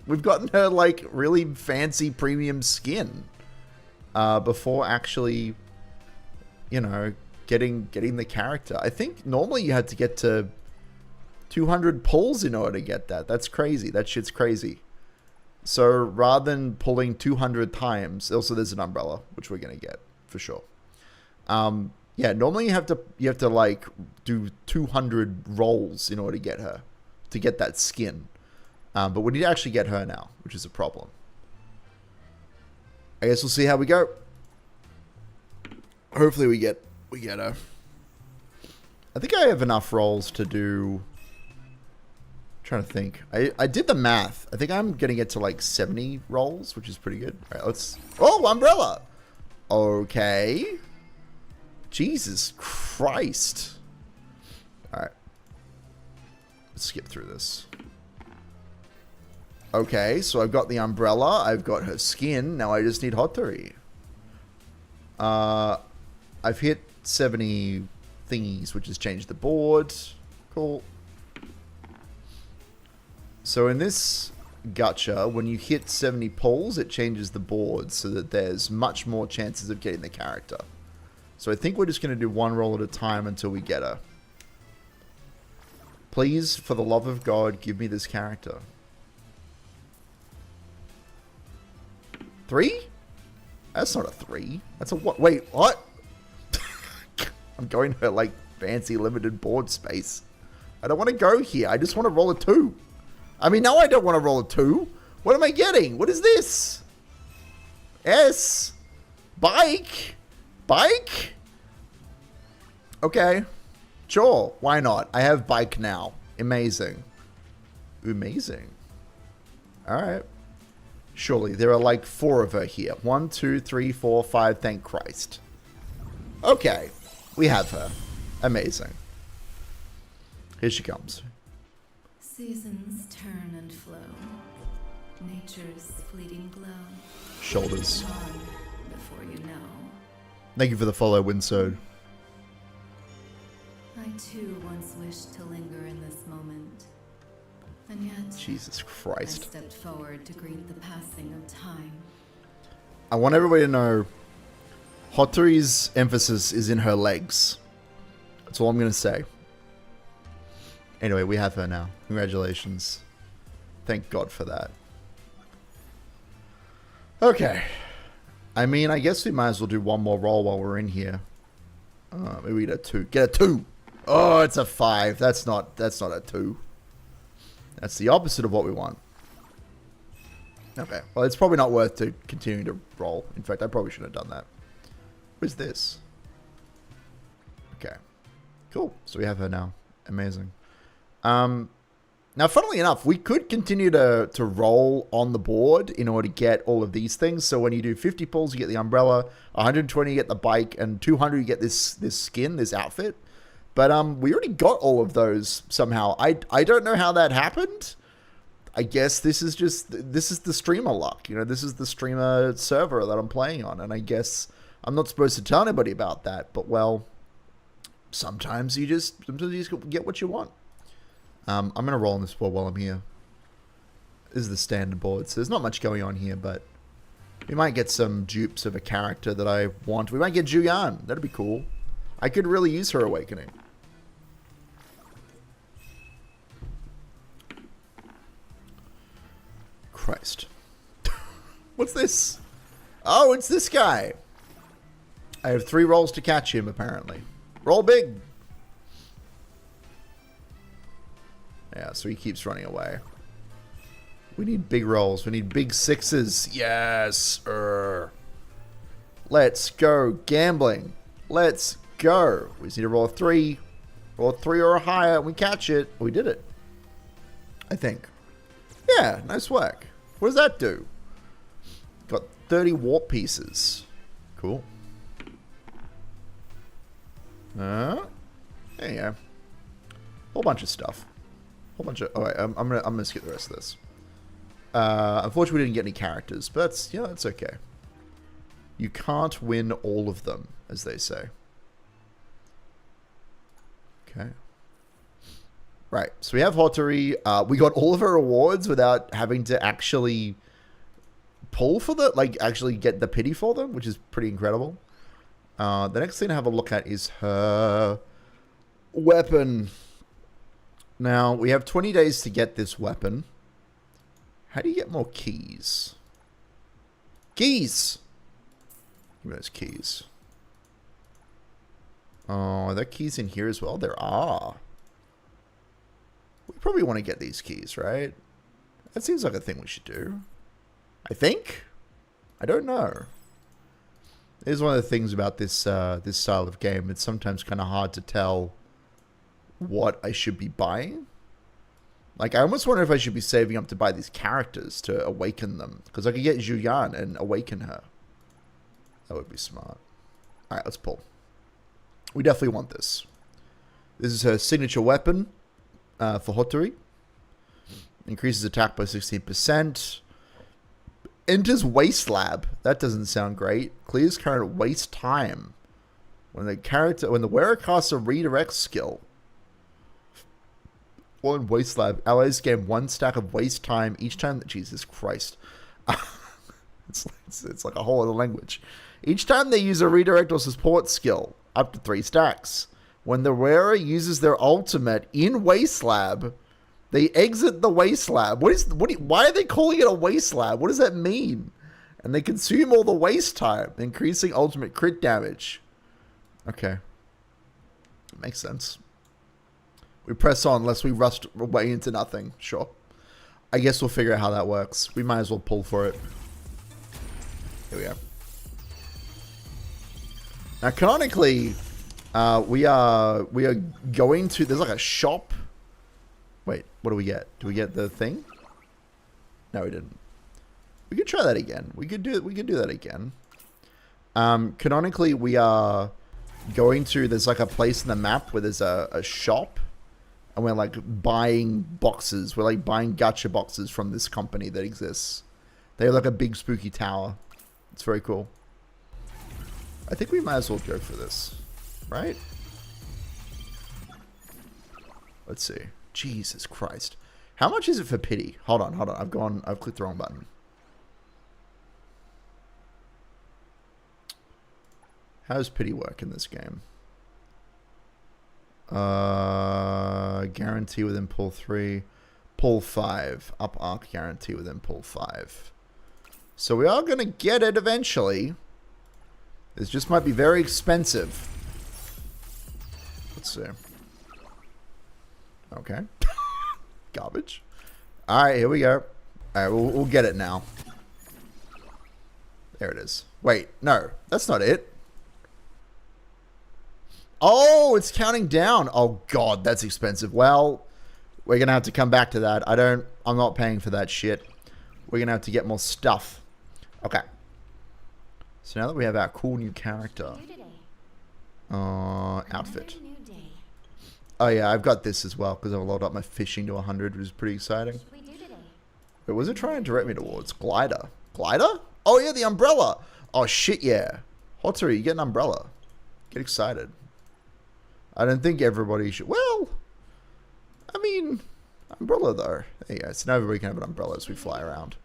We've gotten her, like, really fancy premium skin before actually, you know, getting the character. I think normally you had to get to 200 pulls in order to get that. That's crazy. That shit's crazy. So rather than pulling 200 times, also there's an umbrella, which we're going to get for sure. Yeah, normally you have to like do 200 rolls in order to get her, to get that skin. But we need to actually get her now, which is a problem. I guess we'll see how we go. Hopefully we get her. I think I have enough rolls to do. Trying to think. I did the math. I think I'm gonna get to like 70 rolls, which is pretty good. All right, let's. Oh, umbrella. Okay. Jesus Christ. All right. Let's skip through this. Okay, so I've got the umbrella. I've got her skin. Now I just need Hotori. I've hit 70 thingies, which has changed the board. Cool. So in this gacha, when you hit 70 pulls, it changes the board so that there's much more chances of getting the character. So I think we're just going to do one roll at a time until we get her. Please, for the love of God, give me this character. 3? That's not a 3. That's a what? Wait, what? I'm going to like fancy limited board space. I don't want to go here. I just want to roll a 2. I mean, no, I don't want to roll a 2. What am I getting? What is this? S. Bike. Bike? Okay. Sure. Why not? I have bike now. Amazing. Amazing. Alright. Surely there are like 4 of her here. 1, 2, 3, 4, 5. Thank Christ. Okay. We have her. Amazing. Here she comes. Seasons turn and flow. Nature's fleeting glow. Shoulders. Gone before you know. Thank you for the follow, Winsode. I too once wished to linger in this moment. And yet, Jesus I Christ. stepped forward to greet the passing of time. I want everybody to know Hotori's emphasis is in her legs. That's all I'm going to say. Anyway, we have her now. Congratulations. Thank God for that. Okay. I mean, I guess we might as well do one more roll while we're in here. Maybe we get a 2. Get a 2! Oh, it's a 5. That's not a 2. That's the opposite of what we want. Okay. Well, it's probably not worth to continuing to roll. In fact, I probably shouldn't have done that. What is this? Okay. Cool. So we have her now. Amazing. Now, funnily enough, we could continue to roll on the board in order to get all of these things. So when you do 50 pulls, you get the umbrella. 120, you get the bike. And 200, you get this skin, this outfit. But we already got all of those somehow. I don't know how that happened. I guess this is the streamer luck. You know, this is the streamer server that I'm playing on. And I guess I'm not supposed to tell anybody about that. But, well, sometimes you just get what you want. I'm going to roll on this board while I'm here. This is the standard board, so there's not much going on here, but we might get some dupes of a character that I want. We might get Juyan. That'd be cool. I could really use her awakening. Christ. What's this? Oh, it's this guy. I have 3 rolls to catch him, apparently. Roll big. Yeah, so he keeps running away. We need big rolls. We need big 6s. Yes. Let's go. Gambling. Let's go. We just need to roll a 3. Roll a 3 or a higher. We catch it. We did it. I think. Yeah, nice work. What does that do? Got 30 warp pieces. Cool. There you go. Whole bunch of stuff. Whole bunch of. Alright, I'm gonna skip the rest of this. Unfortunately, we didn't get any characters, but that's okay. You can't win all of them, as they say. Okay. Right, so we have Hotori. We got all of her rewards without having to actually pull for the, actually get the pity for them, which is pretty incredible. The next thing to have a look at is her weapon. Now, we have 20 days to get this weapon. How do you get more keys? Keys! Give me those keys. Oh, are there keys in here as well? There are. We probably want to get these keys, right? That seems like a thing we should do. I think? I don't know. Here's one of the things about this this style of game. It's sometimes kind of hard to tell what I should be buying. Like, I almost wonder if I should be saving up to buy these characters to awaken them. Because I could get Julian and awaken her. That would be smart. Alright, let's pull. We definitely want this. This is her signature weapon for Hotori. Increases attack by 16%. Enters Waste Lab. That doesn't sound great. Clears current waste time. When the wearer casts a redirect skill. While in Waste Lab, allies gain 1 stack of waste time each time. Jesus Christ. It's like a whole other language. Each time they use a redirect or support skill, up to 3 stacks. When the wearer uses their ultimate in Waste Lab, they exit the Waste Lab. Why are they calling it a Waste Lab? What does that mean? And they consume all the waste time, increasing ultimate crit damage. Okay. Makes sense. We press on lest we rust away into nothing. Sure. I guess we'll figure out how that works. We might as well pull for it. Here we go. Now, canonically, we are going to... There's like a shop. Wait, what do we get? Do we get the thing? No, we didn't. We could try that again. We could do that again. Canonically, we are going to... There's like a place in the map where there's a shop. And we're like buying boxes. We're like buying gacha boxes from this company that exists. They have like a big spooky tower. It's very cool. I think we might as well go for this. Right? Let's see. Jesus Christ. How much is it for pity? Hold on. I've clicked the wrong button. How does pity work in this game? Guarantee within pull 3. Pull 5. Up arc guarantee within pull 5. So we are going to get it eventually. This just might be very expensive. Let's see. Okay. Garbage. Alright, here we go. Alright, we'll get it now. There it is. Wait, no. That's not it. Oh, it's counting down. Oh, God, that's expensive. Well, we're going to have to come back to that. I'm not paying for that shit. We're going to have to get more stuff. Okay. So now that we have our cool new character. Outfit. Oh, yeah, I've got this as well because I've loaded up my fishing to 100, which is pretty exciting. Wait, was it trying to direct me towards? Glider. Glider? Oh, yeah, the umbrella. Oh, shit, yeah. Hotori, you get an umbrella. Get excited. I don't think everybody should. Well, I mean, umbrella though. There you go. So now everybody can have an umbrella as we fly around.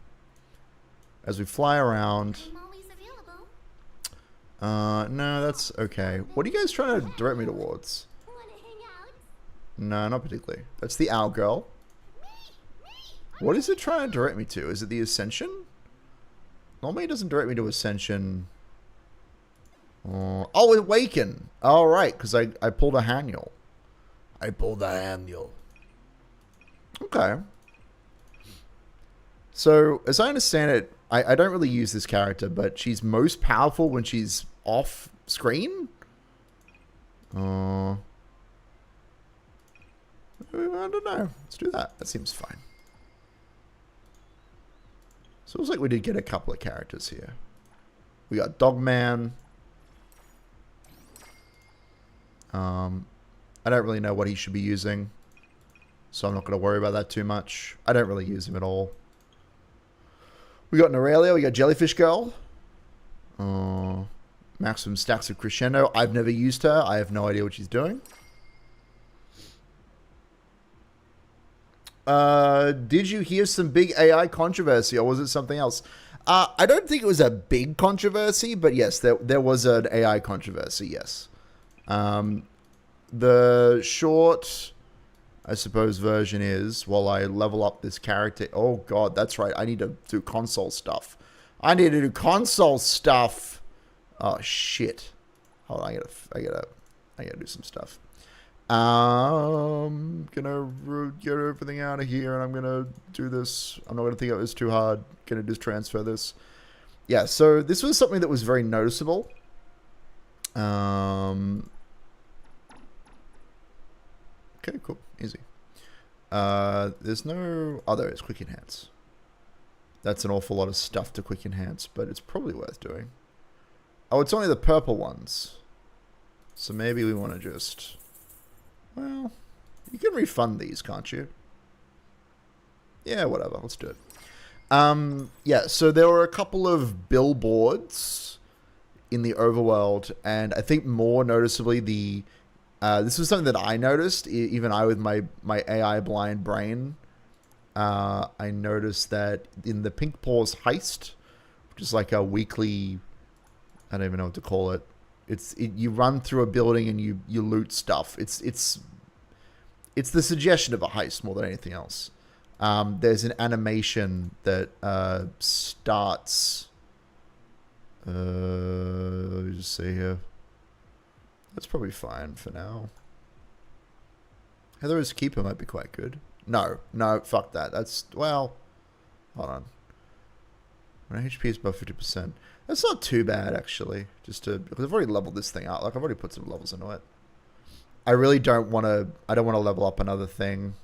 As we fly around. No, that's okay. What are you guys trying to direct me towards? No, not particularly. That's the owl girl. What is it trying to direct me to? Is it the Ascension? Normally it doesn't direct me to Ascension. Oh, Awaken. All right, because I pulled a Haniel. Okay. So, as I understand it, I don't really use this character, but she's most powerful when she's off screen? I don't know. Let's do that. That seems fine. So it looks like we did get a couple of characters here. We got Dogman. I don't really know what he should be using, so I'm not going to worry about that too much. I don't really use him at all. We got Norelia, we got Jellyfish Girl. Maximum stacks of Crescendo. I've never used her. I have no idea what she's doing. Did you hear some big AI controversy, or was it something else? I don't think it was a big controversy, but yes, there was an AI controversy, yes. The short, I suppose, version is, while I level up this character... Oh, God, that's right. I need to do console stuff. I need to do console stuff. Oh, shit. Hold on, I I gotta do some stuff. Gonna get everything out of here, and I'm gonna do this. I'm not gonna think it was too hard. Gonna just transfer this. Yeah, so this was something that was very noticeable. Okay, cool, easy. There's no... Oh, there is quick enhance. That's an awful lot of stuff to quick enhance, but it's probably worth doing. Oh, it's only the purple ones. So maybe we want to just... Well, you can refund these, can't you? Yeah, whatever. Let's do it. Yeah, so there were a couple of billboards in the overworld, and I think more noticeably the... this was something that I noticed, even I with my AI blind brain. I noticed that in the Pink Paws heist, which is like a weekly... I don't even know what to call it. You run through a building and you loot stuff. It's the suggestion of a heist more than anything else. There's an animation that starts. Let me just see here. That's probably fine for now. Heather's Keeper might be quite good. No, fuck that. That's, well, hold on. When HP is above 50%. That's not too bad, actually. Because I've already leveled this thing out. Like, I've already put some levels into it. I really don't want to... I don't want to level up another thing.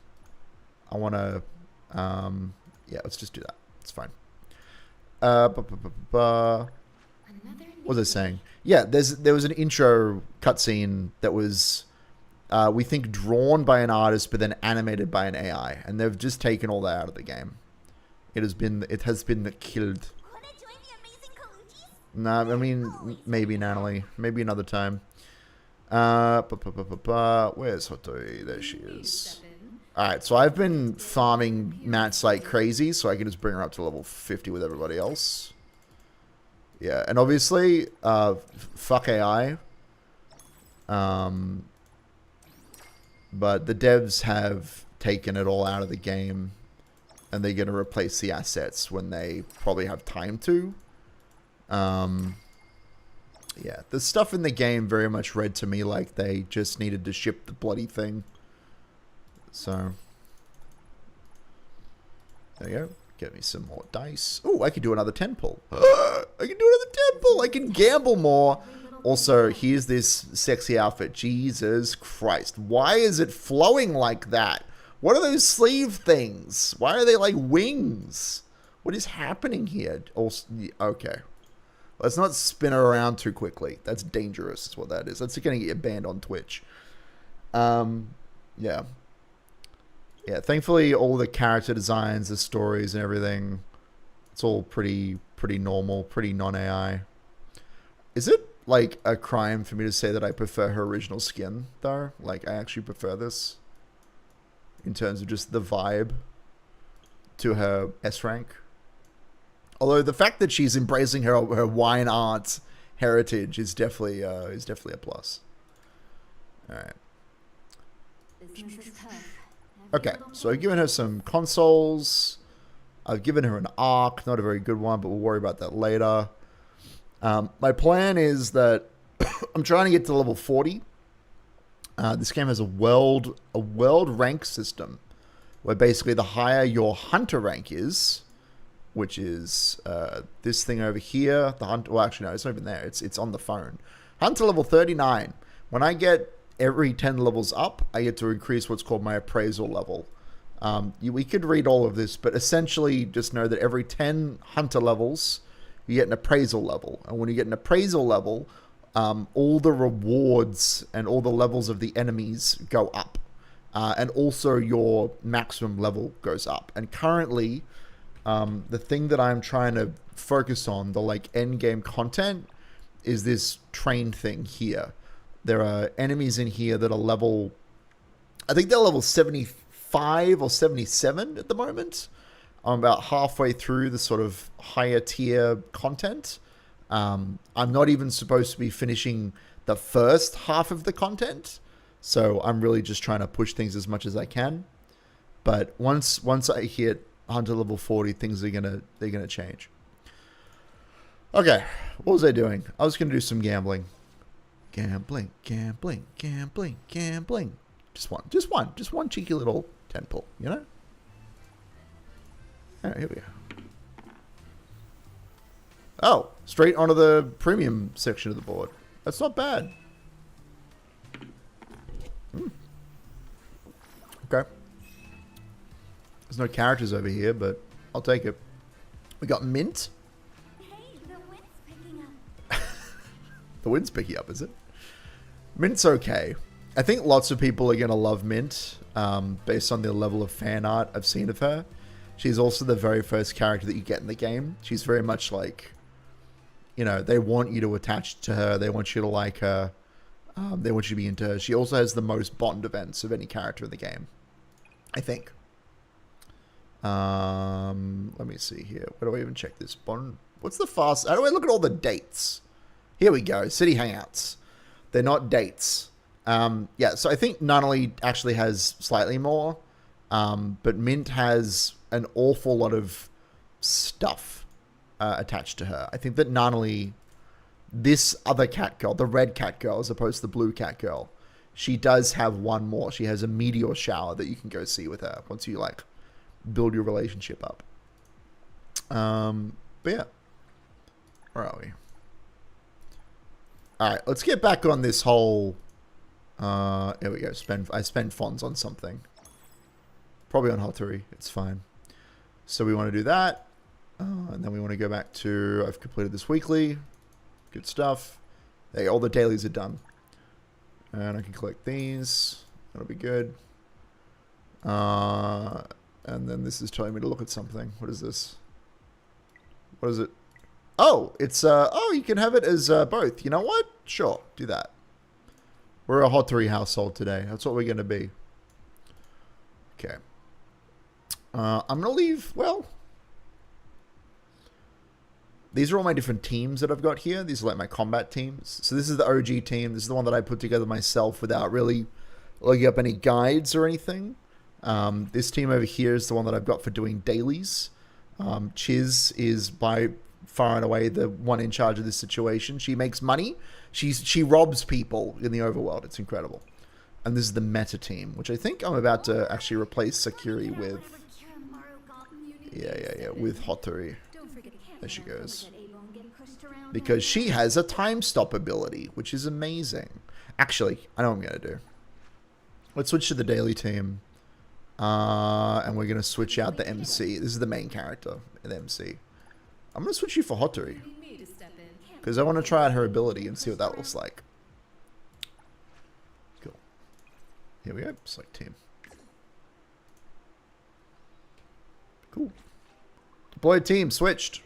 I want to... yeah, let's just do that. It's fine. What was I saying? Yeah, there was an intro cutscene that was... we think drawn by an artist, but then animated by an AI. And they've just taken all that out of the game. It has been killed. No, I mean, maybe, Natalie. Maybe another time. Where's Hotori? There she is. Alright, so I've been farming mats like crazy, so I can just bring her up to level 50 with everybody else. Yeah, and obviously, fuck AI. But the devs have taken it all out of the game, and they're going to replace the assets when they probably have time to. Yeah, the stuff in the game very much read to me like they just needed to ship the bloody thing. So, there you go. Get me some more dice. Oh, I could do another 10 pull. I can do another 10 pull. I can gamble more. Also, here's this sexy outfit. Jesus Christ. Why is it flowing like that? What are those sleeve things? Why are they like wings? What is happening here? Also, okay. Let's not spin her around too quickly. That's dangerous, is what that is. That's going to get you banned on Twitch. Yeah. Yeah, thankfully, all the character designs, the stories, and everything, it's all pretty normal, pretty non-AI. Is it, like, a crime for me to say that I prefer her original skin, though? Like, I actually prefer this in terms of just the vibe to her S rank. Although the fact that she's embracing her wine art heritage is definitely a plus. All right. Okay, so I've given her some consoles. I've given her an arc, not a very good one, but we'll worry about that later. My plan is that I'm trying to get to level 40. This game has a world rank system, where basically the higher your hunter rank is, which is this thing over here. The hunter. Well, actually, no, it's not even there. It's on the phone. Hunter level 39. When I get every 10 levels up, I get to increase what's called my appraisal level. We could read all of this, but essentially just know that every 10 hunter levels, you get an appraisal level. And when you get an appraisal level, all the rewards and all the levels of the enemies go up. And also your maximum level goes up. And currently, the thing that I'm trying to focus on, the like end game content, is this train thing here. There are enemies in here that are level, I think they're level 75 or 77 at the moment. I'm about halfway through the sort of higher tier content. I'm not even supposed to be finishing the first half of the content. So I'm really just trying to push things as much as I can. But once I hit Hunter level 40, things are they're gonna change. Okay, what was I doing? I was gonna do some gambling. Gambling, gambling, gambling, gambling. Just one cheeky little 10 pull, you know? Alright, here we go. Oh, straight onto the premium section of the board. That's not bad. Okay. There's no characters over here, but I'll take it. We got Mint. Hey, the wind's picking up. The wind's picking up, is it? Mint's okay. I think lots of people are going to love Mint based on the level of fan art I've seen of her. She's also the very first character that you get in the game. She's very much like, you know, they want you to attach to her. They want you to like her. They want you to be into her. She also has the most Bond events of any character in the game, I think. Let me see here. Where do I even check this? Bond. What's the fast? How do I look at all the dates? Here we go. City Hangouts. They're not dates. Yeah, so I think Nunnally actually has slightly more. But Mint has an awful lot of stuff attached to her. I think that Nunnally, this other cat girl, the red cat girl as opposed to the blue cat girl, she does have one more. She has a meteor shower that you can go see with her once you like build your relationship up. But yeah. Where are we? Alright, let's get back on this whole... here we go. I spend funds on something. Probably on Hotori. It's fine. So we want to do that. And then we want to go back to... I've completed this weekly. Good stuff. Hey, all the dailies are done. And I can collect these. That'll be good. And then this is telling me to look at something. What is this? What is it? Oh, it's... oh, you can have it as both. You know what? Sure, do that. We're a Hotori household today. That's what we're going to be. Okay. I'm going to leave... Well... These are all my different teams that I've got here. These are like my combat teams. So this is the OG team. This is the one that I put together myself without really looking up any guides or anything. This team over here is the one that I've got for doing dailies. Chiz is by far and away the one in charge of this situation. She makes money. She robs people in the overworld. It's incredible. And this is the meta team, which I think I'm about to actually replace Sakuri with. Yeah, with Hotori. There she goes. Because she has a time stop ability, which is amazing. Actually, I know what I'm going to do. Let's switch to the daily team. And we're going to switch out the MC. This is the main character, the MC. I'm going to switch you for Hotori. Because I want to try out her ability and see what that looks like. Cool. Here we go. Select team. Cool. Deployed team. Switched.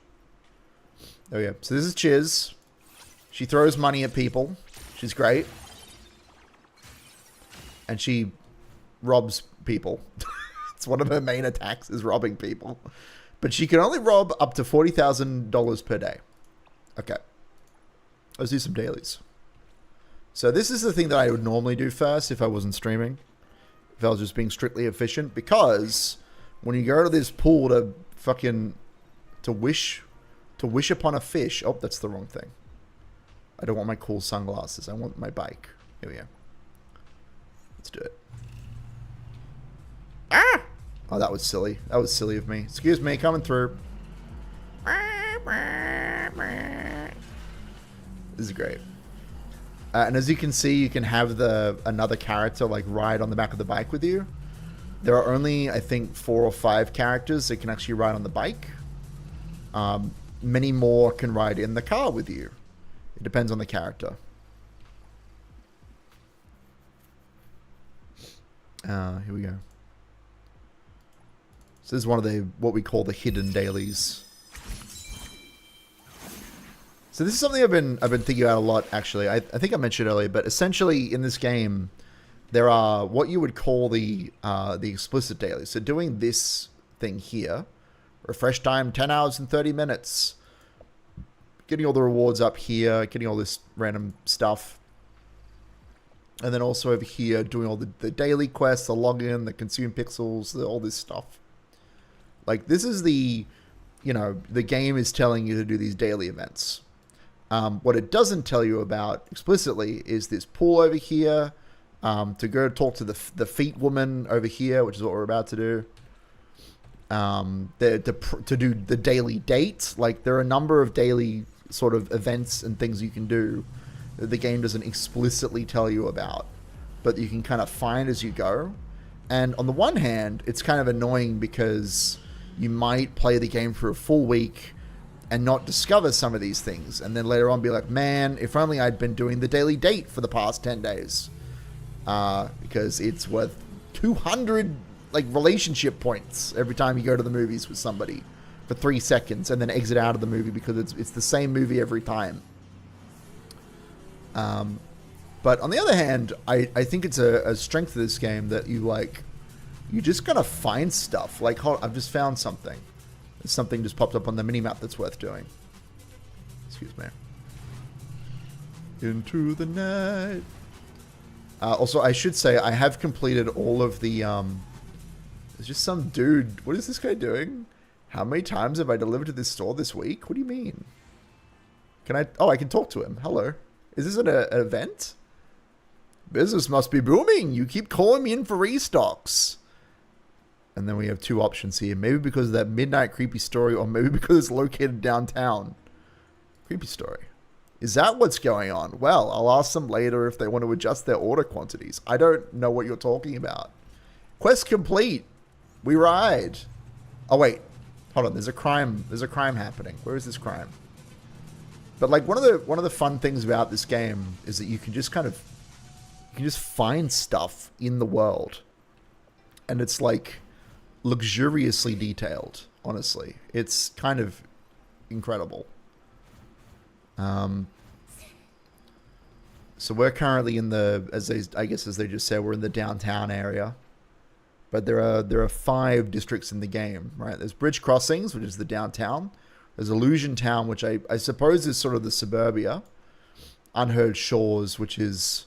There we go. So this is Chiz. She throws money at people. She's great. And she robs people. It's one of her main attacks is robbing people. But she can only rob up to $40,000 per day. Okay. Let's do some dailies. So this is the thing that I would normally do first if I wasn't streaming. If I was just being strictly efficient. Because when you go to this pool to fucking... To wish upon a fish. Oh, that's the wrong thing. I don't want my cool sunglasses. I want my bike. Here we go. Let's do it. Ah! Oh, that was silly. That was silly of me. Excuse me, coming through. This is great. And as you can see, you can have another character like ride on the back of the bike with you. There are only, I think, 4 or 5 characters that can actually ride on the bike. Many more can ride in the car with you. It depends on the character. Here we go. So this is one of what we call the hidden dailies. So this is something I've been thinking about a lot, actually. I think I mentioned earlier, but essentially in this game, there are what you would call the explicit dailies. So doing this thing here, refresh time 10 hours and 30 minutes, getting all the rewards up here, getting all this random stuff. And then also over here, doing all the daily quests, the login, the consume pixels, all this stuff. Like, this is the game is telling you to do these daily events. What it doesn't tell you about explicitly is this pool over here, to go talk to the feet woman over here, which is what we're about to do. To do the daily date. Like, there are a number of daily sort of events and things you can do that the game doesn't explicitly tell you about, but you can kind of find as you go. And on the one hand, it's kind of annoying because you might play the game for a full week and not discover some of these things, and then later on be like, man, if only I'd been doing the daily date for the past 10 days. Because it's worth 200 like relationship points every time you go to the movies with somebody for 3 seconds and then exit out of the movie because it's the same movie every time. But on the other hand, I think it's a strength of this game that you just gotta find stuff. Like, I've just found something. Something just popped up on the minimap that's worth doing. Excuse me. Into the night. Also, I should say, I have completed all of the, there's just some dude. What is this guy doing? How many times have I delivered to this store this week? What do you mean? Can I? Oh, I can talk to him. Hello. Is this an event? Business must be booming. You keep calling me in for restocks. And then we have two options here. Maybe because of that midnight creepy story, or maybe because it's located downtown. Creepy story. Is that what's going on? Well, I'll ask them later if they want to adjust their order quantities. I don't know what you're talking about. Quest complete. We ride. Oh, wait. Hold on. There's a crime. There's a crime happening. Where is this crime? But like one of the fun things about this game is that you can just find stuff in the world. And it's like luxuriously detailed, honestly. It's kind of incredible. So we're currently in the, as they just said, we're in the downtown area. But there are 5 districts in the game, right? There's Bridge Crossings, which is the downtown. There's Illusion Town, which I suppose is sort of the suburbia. Unheard Shores, which is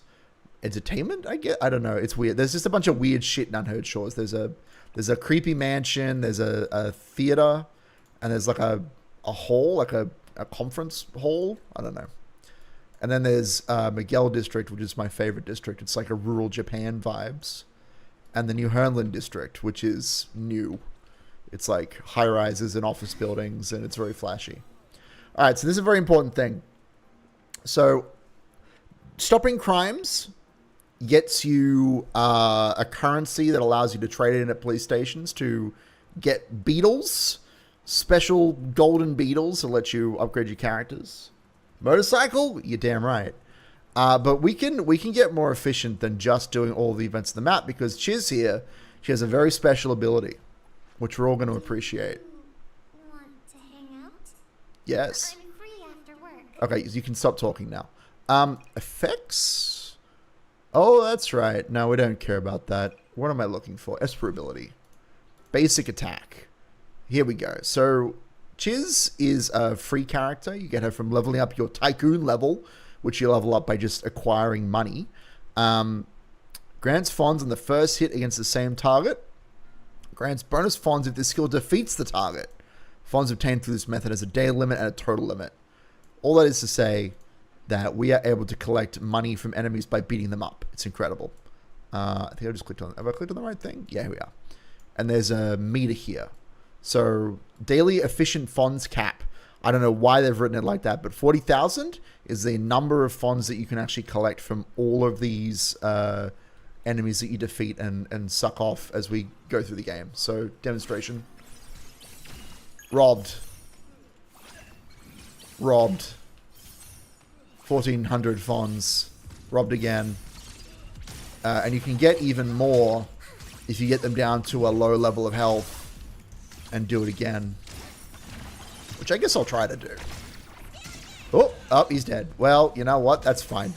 entertainment, I guess. I don't know. It's weird. There's just a bunch of weird shit in Unheard Shores. There's a creepy mansion. There's a theater, and there's like a hall, like a conference hall. I don't know. And then there's Miguel District, which is my favorite district. It's like a rural Japan vibes. And the New Hernland District, which is new. It's like high-rises and office buildings, and it's very flashy. All right, so this is a very important thing. So, stopping crimes gets you a currency that allows you to trade it in at police stations to get beetles, special golden beetles to let you upgrade your characters. Motorcycle? You're damn right. But we can get more efficient than just doing all the events of the map, because Chiz here, she has a very special ability, which we're all going to appreciate. Want to hang out? Yes. I'm free after work. Okay, you can stop talking now. Effects? Oh, that's right. No, we don't care about that. What am I looking for? Esper ability. Basic attack. Here we go. So, Chiz is a free character. You get her from leveling up your Tycoon level, which you level up by just acquiring money. Grants Fonds on the first hit against the same target. Grants bonus Fonds if this skill defeats the target. Fonds obtained through this method has a day limit and a total limit. All that is to say that we are able to collect money from enemies by beating them up. It's incredible. I think I just clicked on... Have I clicked on the right thing? Yeah, here we are. And there's a meter here. So, daily efficient Fonds cap. I don't know why they've written it like that, but 40,000 is the number of Fonds that you can actually collect from all of these enemies that you defeat and suck off as we go through the game. So, demonstration. Robbed. 1,400 Fonds. Robbed again. And you can get even more if you get them down to a low level of health and do it again. Which I guess I'll try to do. Oh, he's dead. Well, you know what? That's fine.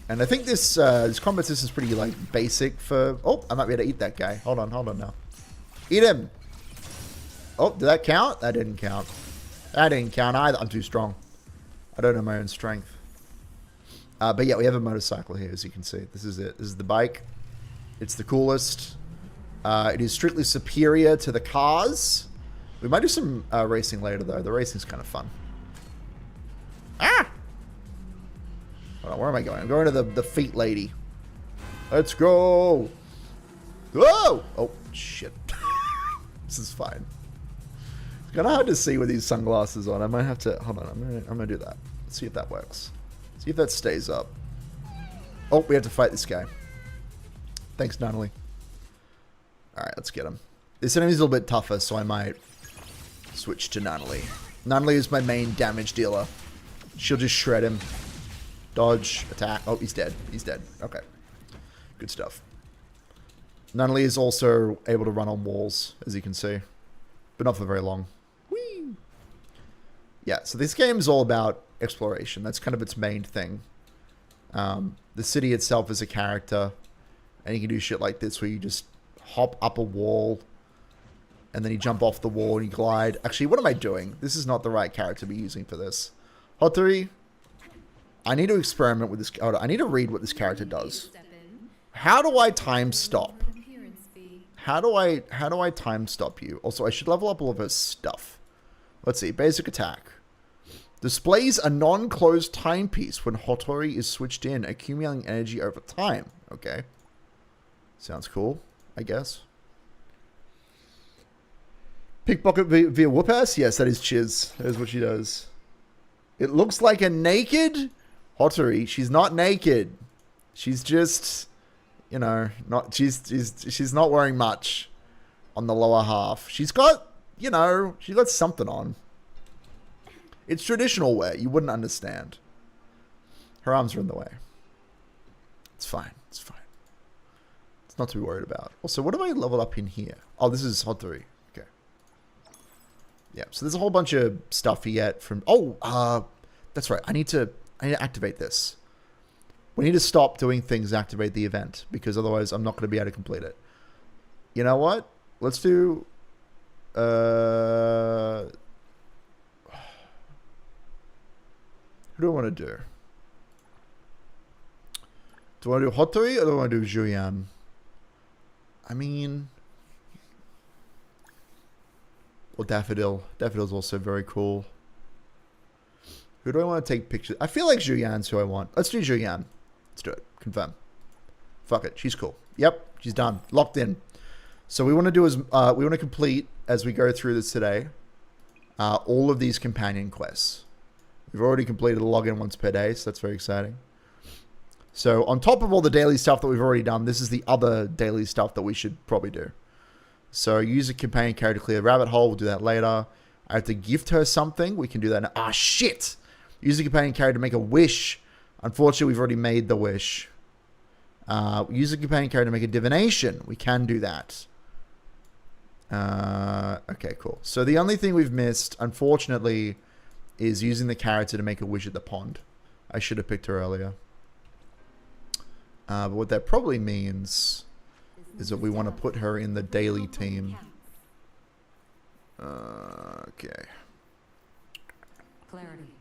And I think this combat system is pretty, like, basic for... Oh, I might be able to eat that guy. Hold on now. Eat him! Oh, did that count? That didn't count. That didn't count either. I'm too strong. I don't know my own strength. But yeah, we have a motorcycle here, as you can see. This is it. This is the bike. It's the coolest. It is strictly superior to the cars. We might do some racing later, though. The racing's kind of fun. Hold on, where am I going? I'm going to the feet lady. Let's go. Whoa! Oh, shit. This is fine. It's kind of hard to see with these sunglasses on. I might have to... Hold on, I'm gonna do that. Let's see if that works. See if that stays up. Oh, we have to fight this guy. Thanks, Nunnally. Alright, let's get him. This enemy's a little bit tougher, so I might switch to Nunnally. Nunnally is my main damage dealer. She'll just shred him. Dodge, attack. Oh, he's dead. He's dead. Okay. Good stuff. Nunnally is also able to run on walls, as you can see. But not for very long. Whee! Yeah, so this game is all about exploration. That's kind of its main thing. The city itself is a character. And you can do shit like this where you just hop up a wall. And then you jump off the wall and you glide. Actually, what am I doing? This is not the right character to be using for this. Hotori. I need to experiment with this. Oh, I need to read what this character does. How do I time stop? How do I time stop you? Also, I should level up all of her stuff. Let's see. Basic attack. Displays a non-closed timepiece when Hotori is switched in, accumulating energy over time. Okay. Sounds cool, I guess. Pickpocket via whoop-ass? Yes, that is Chiz. That is what she does. It looks like a naked Hotori. She's not naked. She's just... You know, not she's not wearing much on the lower half. She's got, you know, she's got something on. It's traditional wear. You wouldn't understand. Her arms are in the way. It's fine. It's fine. It's not to be worried about. Also, what have I leveled up in here? Oh, this is Hotori. Okay. Yeah, so there's a whole bunch of stuff you get from... Oh, that's right. I need to activate this. We need to stop doing things to activate the event, because otherwise I'm not going to be able to complete it. You know what? Let's do... Who do I want to do? Do I want to do Hotori or do I want to do Julian? I mean... Or Daffodil. Daffodil's also very cool. Who do I want to take pictures? I feel like Julian's who I want. Let's do Julian. Let's do it. Confirm. Fuck it. She's cool. Yep. She's done. Locked in. So we want to do we want to complete, as we go through this today, all of these companion quests. We've already completed a login once per day, so that's very exciting. So on top of all the daily stuff that we've already done, this is the other daily stuff that we should probably do. So use a companion character to clear a rabbit hole. We'll do that later. I have to gift her something. We can do that now. Ah, shit! Use a companion character to make a wish. Unfortunately, we've already made the wish. Use a companion character to make a divination. We can do that. Okay, cool. So the only thing we've missed, unfortunately, is using the character to make a wish at the pond. I should have picked her earlier. But what that probably means is that we want to put her in the daily team. Okay. Clarity.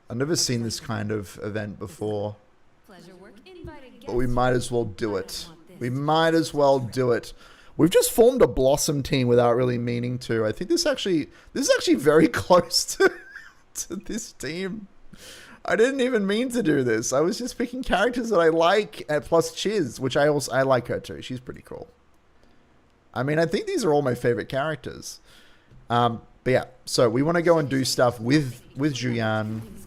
I've never seen this kind of event before. But we might as well do it. We might as well do it. We've just formed a Blossom team without really meaning to. I think this is actually very close to this team. I didn't even mean to do this. I was just picking characters that I like, plus Chiz, which I like her too. She's pretty cool. I mean, I think these are all my favorite characters. But yeah, so we want to go and do stuff with Julian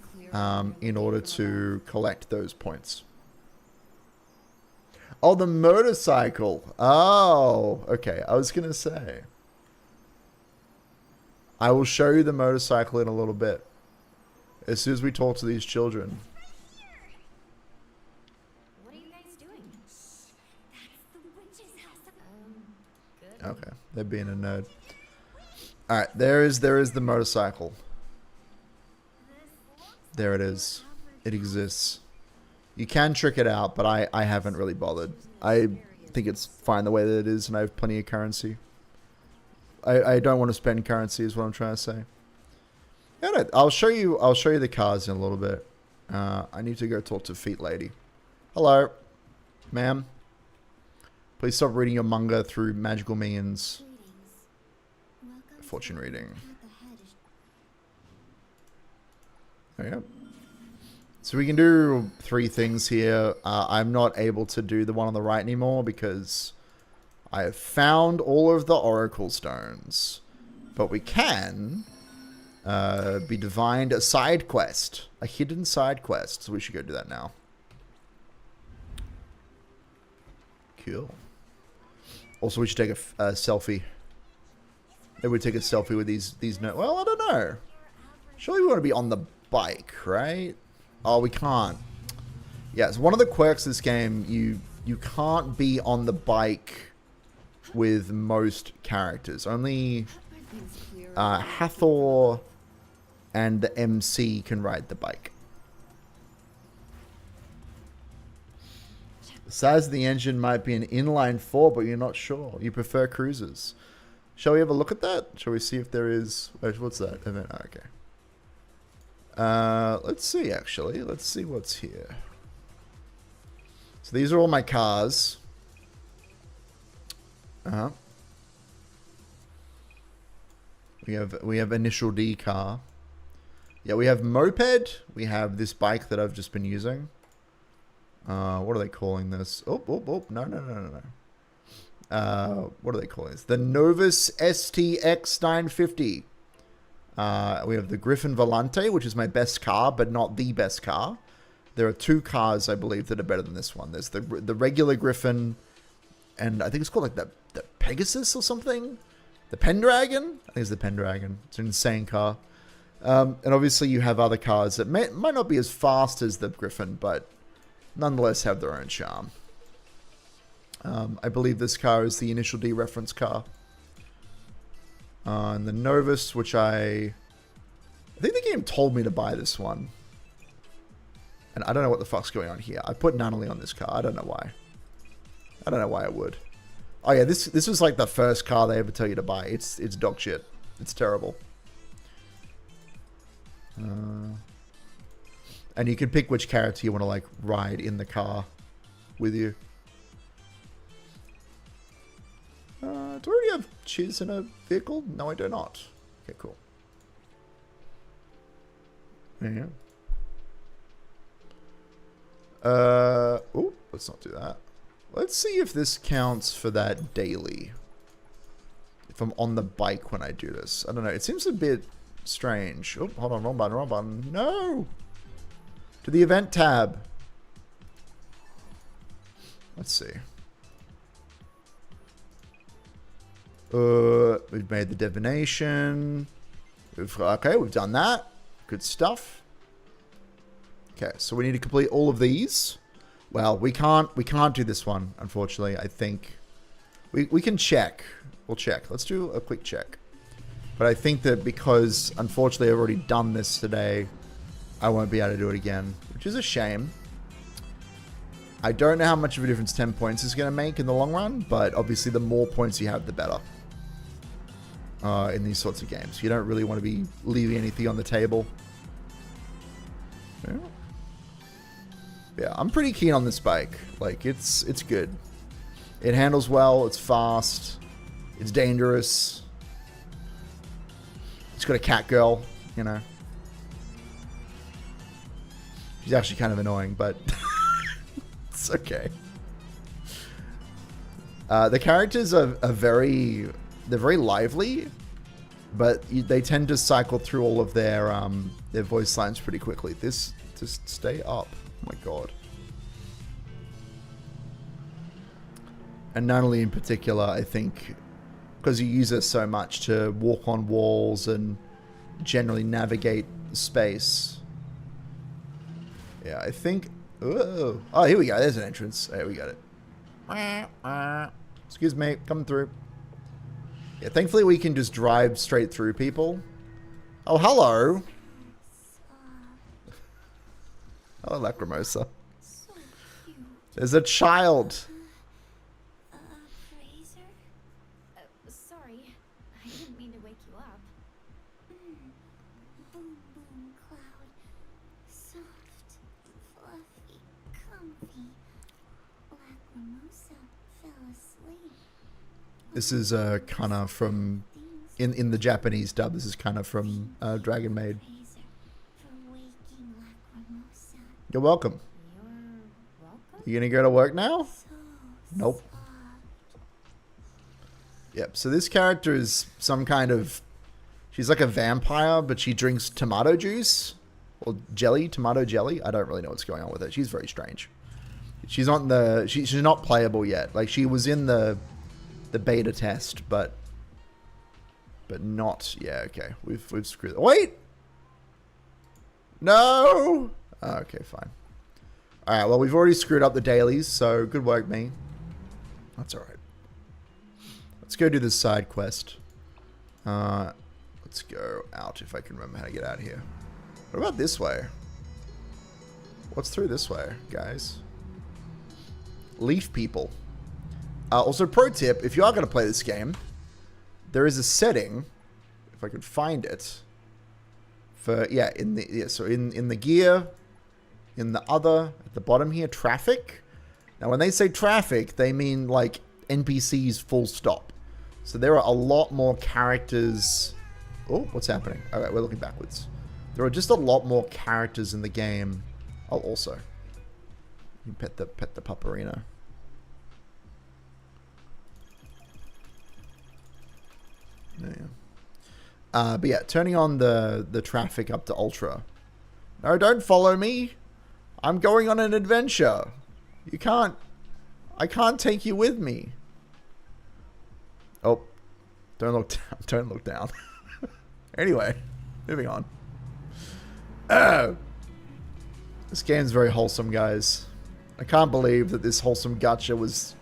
in order to collect those points. Oh, the motorcycle. Oh, okay. I was going to say. I will show you the motorcycle in a little bit. As soon as we talk to these children. What are you guys doing? That's the witch's house. Good. Okay, they're being a nerd. Alright, there is the motorcycle. There it is. It exists. You can trick it out, but I haven't really bothered. I think it's fine the way that it is, and I have plenty of currency. I don't want to spend currency is what I'm trying to say. Yeah, I'll show you the cars in a little bit. I need to go talk to Feet Lady. Hello, ma'am. Please stop reading your manga through magical means. Fortune reading. There you go. So we can do 3 things here. I'm not able to do the one on the right anymore because I have found all of the Oracle Stones. But we can be divined a side quest. A hidden side quest. So we should go do that now. Cool. Also, we should take a selfie. Maybe we take a selfie with these notes. Well, I don't know. Surely we want to be on the bike, right? Oh, we can't. Yeah, it's one of the quirks of this game. You can't be on the bike with most characters. Only Hathor and the MC can ride the bike. The size of the engine might be an inline 4, but you're not sure. You prefer cruisers. Shall we have a look at that? Shall we see if there is... What's that? Oh, okay. Let's see, actually. Let's see what's here. So these are all my cars. We have initial D car. Yeah, we have moped. We have this bike that I've just been using. What are they calling this? Oh. No. What are they calling this? The Novus STX 950. We have the Griffin Volante, which is my best car, but not the best car. There are 2 cars, I believe, that are better than this one. There's the regular Griffin, and I think it's called like the Pegasus or something. The Pendragon? I think it's the Pendragon. It's an insane car. And obviously you have other cars that might not be as fast as the Griffin, but nonetheless have their own charm. I believe this car is the Initial D reference car. And the Novus, which I think the game told me to buy this one. And I don't know what the fuck's going on here. I put Nunnally on this car. I don't know why. I don't know why I would. Oh yeah, this was like the first car they ever tell you to buy. It's dog shit. It's terrible. And you can pick which character you want to like ride in the car with you. Do I already have Chiz in a vehicle? No, I do not. Okay, cool. Yeah. Oh, let's not do that. Let's see if this counts for that daily. If I'm on the bike when I do this. I don't know. It seems a bit strange. Oh, hold on. Wrong button. No! To the event tab. Let's see. We've made the divination. We've done that. Good stuff. Okay, so we need to complete all of these. Well, we can't do this one, unfortunately. I think we can check. We'll check. Let's do a quick check. But I think that because unfortunately I've already done this today, I won't be able to do it again, which is a shame. I don't know how much of a difference 10 points is going to make in the long run, but obviously the more points you have, the better. In these sorts of games. You don't really want to be leaving anything on the table. Yeah, I'm pretty keen on this bike. Like, it's good. It handles well, it's fast, it's dangerous. It's got a cat girl, you know. She's actually kind of annoying, but it's okay. The characters are very lively, but they tend to cycle through all of their voice lines pretty quickly. Just stay up. Oh my god. And Nunnally in particular, I think, because you use her so much to walk on walls and generally navigate space. Yeah, I think... Oh, here we go. There's an entrance. There we got it. Excuse me. Coming through. Yeah, thankfully we can just drive straight through people. Oh, hello. Hello, Lacrimosa. So cute. There's a child. Fraser? Sorry. I didn't mean to wake you up. Boom, boom, cloud. Soft, fluffy, comfy. Lacrimosa fell asleep. This is Kana from... In the Japanese dub, this is Kana from Dragon Maid. Fraser, for waking Lacrimosa. You're welcome. You're welcome? You gonna go to work now? Nope. Yep, so this character is some kind of... She's like a vampire, but she drinks tomato juice. Or jelly, tomato jelly. I don't really know what's going on with it. She's very strange. She's not the... she's not playable yet. Like, she was in the beta test, but not... Yeah, okay. We've screwed it. Wait! No! Oh, okay, fine. Alright, well, we've already screwed up the dailies, so good work, me. That's alright. Let's go do this side quest. Let's go out if I can remember how to get out of here. What about this way? What's through this way, guys? Leaf people. Also, pro tip, if you are going to play this game, there is a setting, if I could find it, for, yeah, in the gear, in the other, at the bottom here, traffic. Now, when they say traffic, they mean, like, NPCs full stop. So there are a lot more characters. Oh, what's happening? All right, we're looking backwards. There are just a lot more characters in the game. Oh, also, you pet the Paparino. Yeah. But yeah, turning on the traffic up to ultra. No, don't follow me. I'm going on an adventure. You can't. I can't take you with me. Oh, don't look down. Don't look down. Anyway, moving on. This game's very wholesome, guys. I can't believe that this wholesome gacha was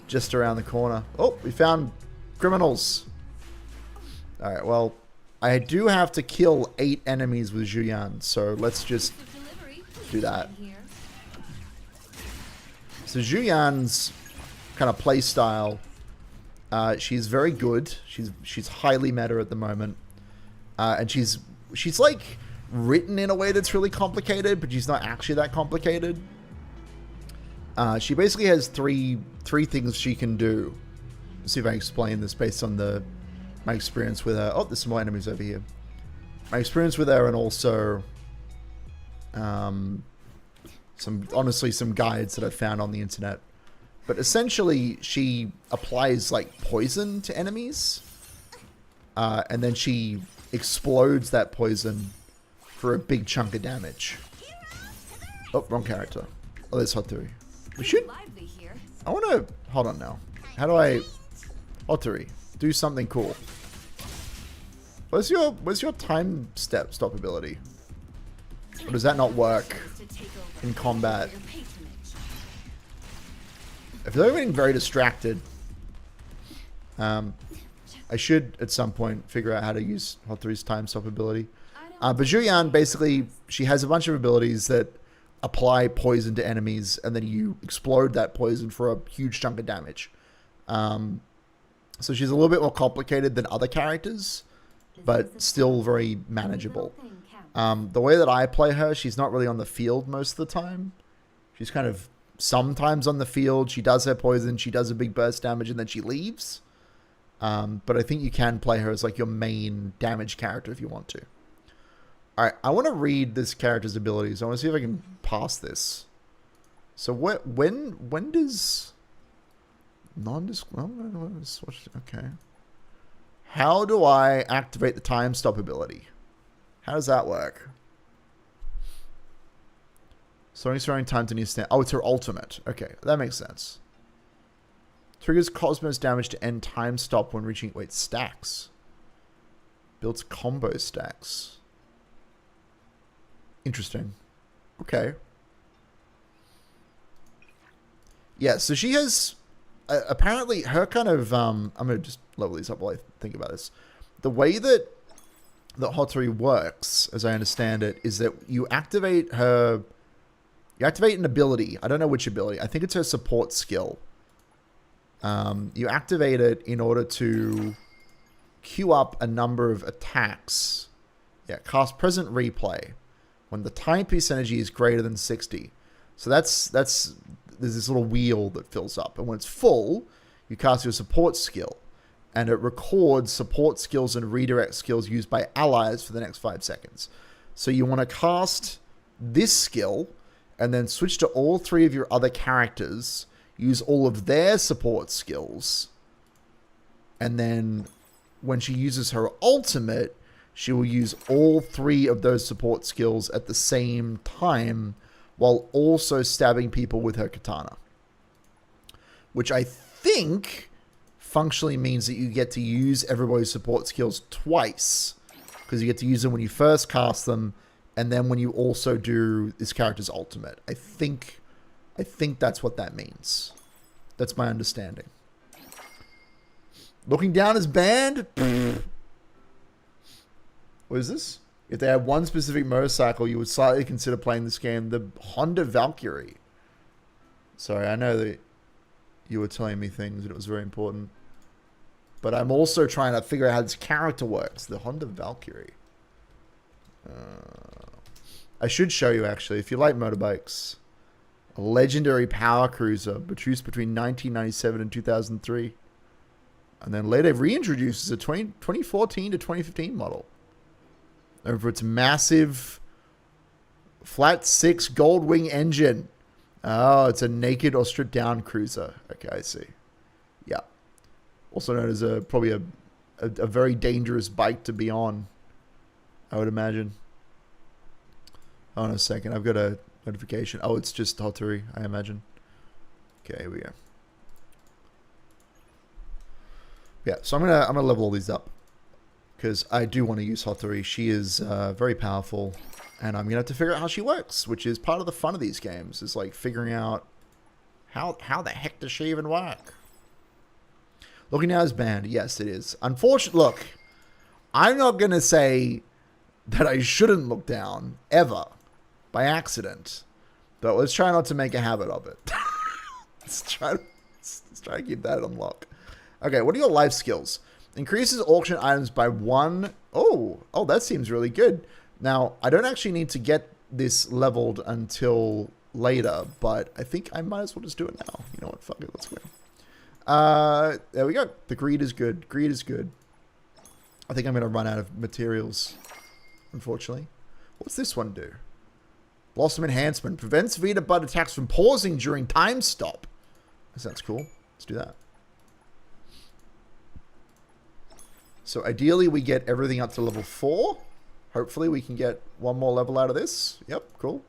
just around the corner. Oh, we found criminals. Alright, well, I do have to kill 8 enemies with Juyan, so let's just do that. So Juyan's kind of play style, she's very good. She's highly meta at the moment. And she's like written in a way that's really complicated, but she's not actually that complicated. She basically has three things she can do. Let's see if I can explain this based on my experience with her. Oh, there's some more enemies over here. My experience with her, and also some guides that I found on the internet. But essentially, she applies like poison to enemies, and then she explodes that poison for a big chunk of damage. Oh, wrong character. Oh, there's Hotori. We should... I want to... Hold on now. How do I... Hotori, do something cool. Where's your time stop ability? Or does that not work in combat? I feel like I'm getting very distracted. I should, at some point, figure out how to use Hotori's time stop ability. But Juyan, basically, she has a bunch of abilities that apply poison to enemies, and then you explode that poison for a huge chunk of damage. So she's a little bit more complicated than other characters, but still very manageable. The way that I play her, she's not really on the field most of the time. She's kind of sometimes on the field. She does her poison, she does a big burst damage, and then she leaves. But I think you can play her as like your main damage character if you want to. Alright, I want to read this character's abilities. I want to see if I can pass this. So when does... Okay. How do I activate the time stop ability? How does that work? Starting time to new stand. Oh, it's her ultimate. Okay, that makes sense. Triggers Cosmos damage to end time stop when reaching... Wait, stacks. Builds combo stacks. Interesting. Okay. Yeah, so she has... apparently, her kind of... I'm going to just level these up while I think about this. The way that Hotori works, as I understand it, is that you activate her... You activate an ability. I don't know which ability. I think it's her support skill. You activate it in order to queue up a number of attacks. Yeah, cast present replay when the timepiece energy is greater than 60. So there's this little wheel that fills up, and when it's full, you cast your support skill, and it records support skills and redirect skills used by allies for the next 5 seconds. So you want to cast this skill, and then switch to all 3 of your other characters, use all of their support skills, and then when she uses her ultimate, she will use all 3 of those support skills at the same time while also stabbing people with her katana. Which I think functionally means that you get to use everybody's support skills twice. Because you get to use them when you first cast them, and then when you also do this character's ultimate. I think that's what that means. That's my understanding. Looking down is banned? What is this? If they had one specific motorcycle, you would slightly consider playing this game. The Honda Valkyrie. Sorry, I know that you were telling me things and it was very important. But I'm also trying to figure out how this character works. The Honda Valkyrie. I should show you, actually. If you like motorbikes. A legendary power cruiser produced between 1997 and 2003. And then later reintroduced as a 2014 to 2015 model. Over its massive flat 6 gold wing engine. Oh, it's a naked or stripped down cruiser. Okay, I see. Yeah. Also known as probably a very dangerous bike to be on, I would imagine. Hold on a second. I've got a notification. Oh, it's just Hotori, I imagine. Okay, here we go. Yeah, so I'm gonna level all these up because I do want to use Hotori. She is very powerful, and I'm gonna have to figure out how she works, which is part of the fun of these games. Is like figuring out how the heck does she even work. Looking now is banned. Yes, it is. Unfortunately, look, I'm not gonna say that I shouldn't look down ever by accident, but let's try not to make a habit of it. let's try to keep that on lock. Okay, what are your life skills? Increases auction items by 1. Oh, that seems really good. Now, I don't actually need to get this leveled until later, but I think I might as well just do it now. You know what? Fuck it. Let's go. There we go. The greed is good. Greed is good. I think I'm going to run out of materials, unfortunately. What's this one do? Blossom Enhancement. Prevents Vita Bud attacks from pausing during time stop. That sounds cool. Let's do that. So ideally we get everything up to level 4. Hopefully we can get one more level out of this. Yep, cool.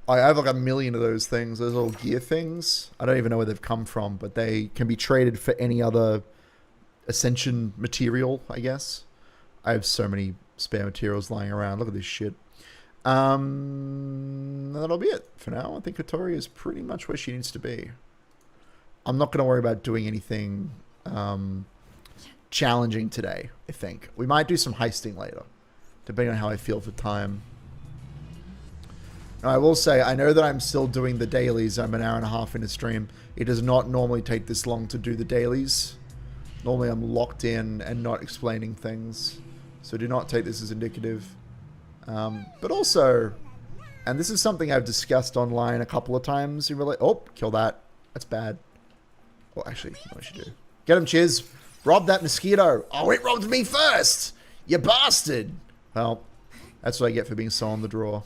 I have like a million of those things. Those little gear things. I don't even know where they've come from, but they can be traded for any other Ascension material, I guess. I have so many spare materials lying around. Look at this shit. That'll be it for now. I think Hotori is pretty much where she needs to be. I'm not going to worry about doing anything challenging today, I think. We might do some heisting later, depending on how I feel for time. Now, I will say, I know that I'm still doing the dailies. I'm an hour and a half into stream. It does not normally take this long to do the dailies. Normally I'm locked in and not explaining things. So do not take this as indicative. But also, and this is something I've discussed online a couple of times. Oh, kill that. That's bad. Oh, actually, what I should do. Get him, Chiz. Rob that mosquito. Oh, it robbed me first. You bastard. Well, that's what I get for being so on the draw.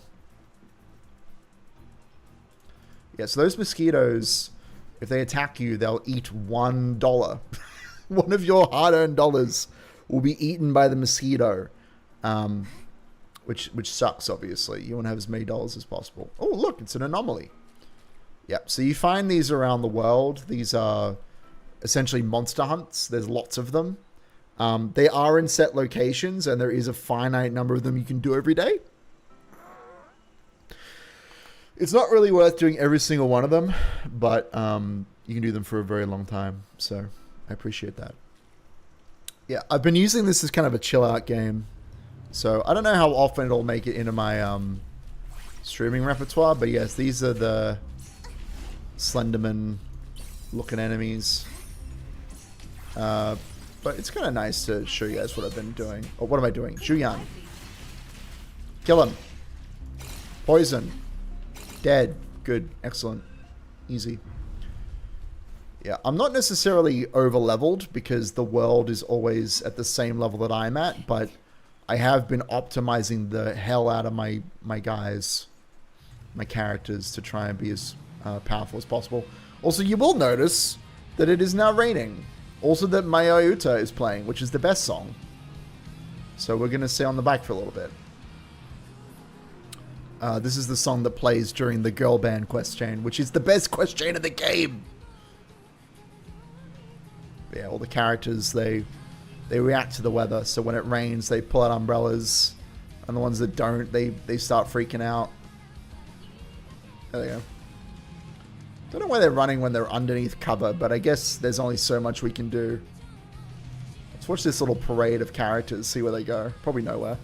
Yeah, so those mosquitoes, if they attack you, they'll eat $1. One of your hard-earned dollars will be eaten by the mosquito. Which sucks, obviously. You want to have as many dollars as possible. Oh, look, it's an anomaly. Yep, so you find these around the world. These are essentially monster hunts. There's lots of them. They are in set locations, and there is a finite number of them you can do every day. It's not really worth doing every single one of them, but you can do them for a very long time, so I appreciate that. Yeah, I've been using this as kind of a chill-out game, so I don't know how often it'll make it into my streaming repertoire, but yes, these are the Slenderman-looking enemies. But it's kind of nice to show you guys what I've been doing. Oh, what am I doing? Juyan. Kill him. Poison. Dead. Good. Excellent. Easy. Yeah, I'm not necessarily over-leveled because the world is always at the same level that I'm at, but I have been optimizing the hell out of my guys. my characters to try and be as powerful as possible. Also, you will notice that it is now raining. Also that Mayuta is playing, which is the best song. So we're going to stay on the bike for a little bit. This is the song that plays during the girl band quest chain, which is the best quest chain in the game. Yeah, all the characters, they react to the weather. So when it rains, they pull out umbrellas. And the ones that don't, they start freaking out. There they go. Don't know why they're running when they're underneath cover, but I guess there's only so much we can do. Let's watch this little parade of characters, see where they go. Probably nowhere.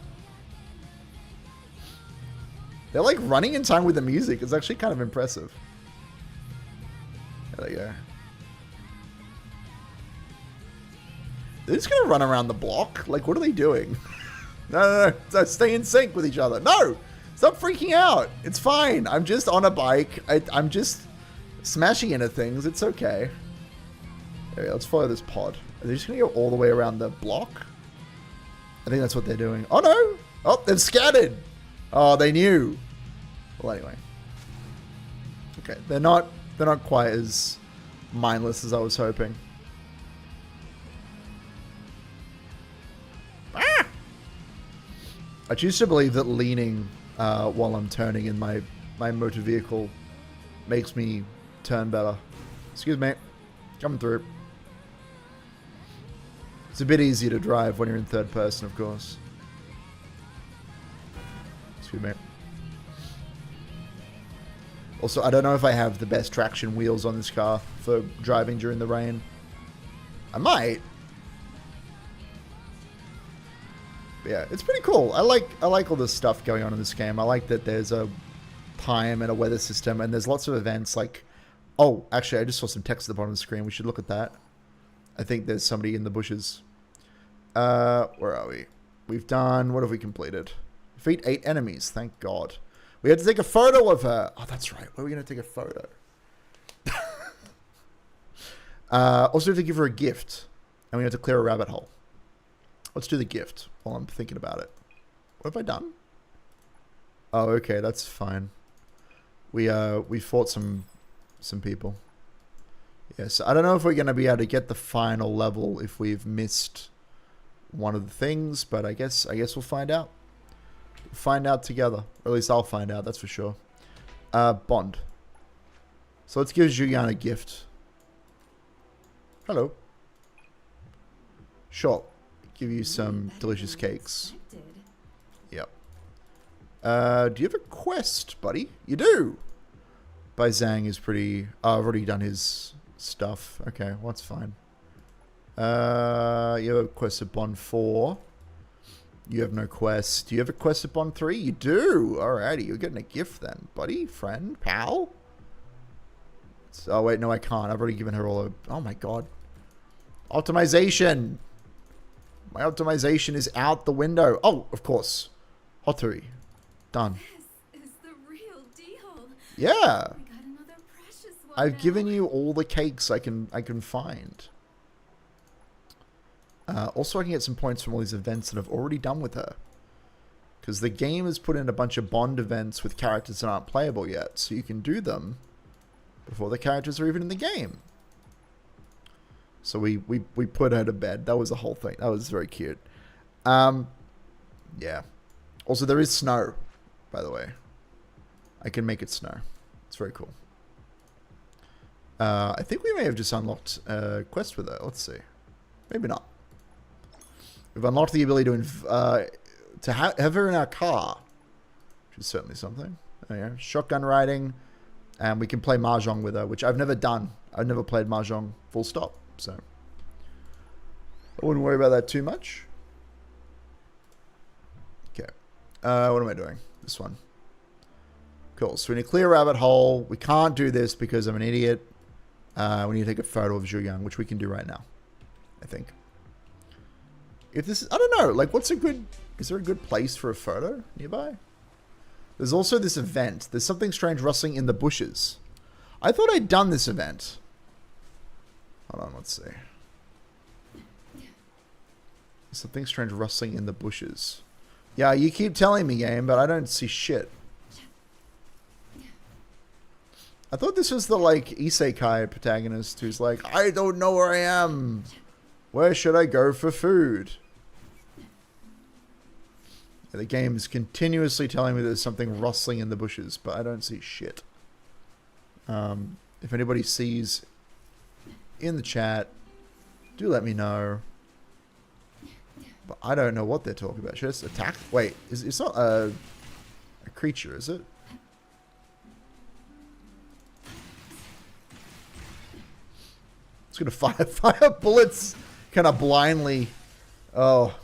They're like running in time with the music. It's actually kind of impressive. There they go. They're just gonna run around the block? Like, what are they doing? No, stay in sync with each other. No! Stop freaking out! It's fine. I'm just on a bike. I'm just smashing into things. It's okay. Okay, let's follow this pod. Are they just gonna go all the way around the block? I think that's what they're doing. Oh no! Oh, they've scattered! Oh, they knew. Well, anyway. Okay, they're not quite as mindless as I was hoping. Ah! I choose to believe that leaning while I'm turning in my motor vehicle makes me turn better. Excuse me. Coming through. It's a bit easier to drive when you're in third person, of course. Excuse me. Also, I don't know if I have the best traction wheels on this car for driving during the rain. I might. But yeah, it's pretty cool. I like all this stuff going on in this game. I like that there's a time and a weather system, and there's lots of events like... Oh, actually, I just saw some text at the bottom of the screen. We should look at that. I think there's somebody in the bushes. Where are we? We've done... What have we completed? Defeat 8 enemies. Thank God. We had to take a photo of her. Oh, that's right. Where are we going to take a photo? Also, we have to give her a gift. And we have to clear a rabbit hole. Let's do the gift while I'm thinking about it. What have I done? Oh, okay. That's fine. We fought some people. Yes, I don't know if we're going to be able to get the final level if we've missed one of the things, but I guess we'll find out. We'll find out together. Or at least I'll find out, that's for sure. Bond. So let's give Julian a gift. Hello. Sure. Give you some delicious cakes. Yep. Do you have a quest, buddy? You do! By Zhang is pretty... Oh, I've already done his stuff. Okay, well, that's fine. You have a quest at Bond 4. You have no quest. Do you have a quest at Bond 3? You do! Alrighty, you're getting a gift then, buddy, friend, pal. Oh, wait, no, I can't. I've already given her all a... Oh, my God. Optimization! My optimization is out the window. Oh, of course. Hotori. Done. This is the real deal. Yeah. We got another precious one. I've now. given you all the cakes I can find. Also, I can get some points from all these events that I've already done with her. Because the game has put in a bunch of Bond events with characters that aren't playable yet. So you can do them before the characters are even in the game. So we put her to bed. That was the whole thing. That was very cute. Yeah. Also, there is snow, by the way. I can make it snow. It's very cool. I think we may have just unlocked a quest with her. Let's see. Maybe not. We've unlocked the ability to have her in our car, which is certainly something. Oh, yeah. Shotgun riding, and we can play Mahjong with her, which I've never done. I've never played Mahjong full stop, so I wouldn't worry about that too much. Okay. What am I doing? This one. Cool. So we need to clear a rabbit hole. We can't do this because I'm an idiot. We need to take a photo of Zhu Yang, which we can do right now, I think. If this is, I don't know, like what's a good, is there a good place for a photo nearby? There's also this event. There's something strange rustling in the bushes. I thought I'd done this event. Hold on, let's see. Something strange rustling in the bushes. Yeah, you keep telling me, game, but I don't see shit. I thought this was the, like, isekai protagonist who's like, I don't know where I am. Where should I go for food? Yeah, the game is continuously telling me there's something rustling in the bushes, but I don't see shit. If anybody sees in the chat, do let me know. But I don't know what they're talking about. Should I just attack? Wait, it's not a creature, is it? It's gonna fire bullets kind of blindly. Oh.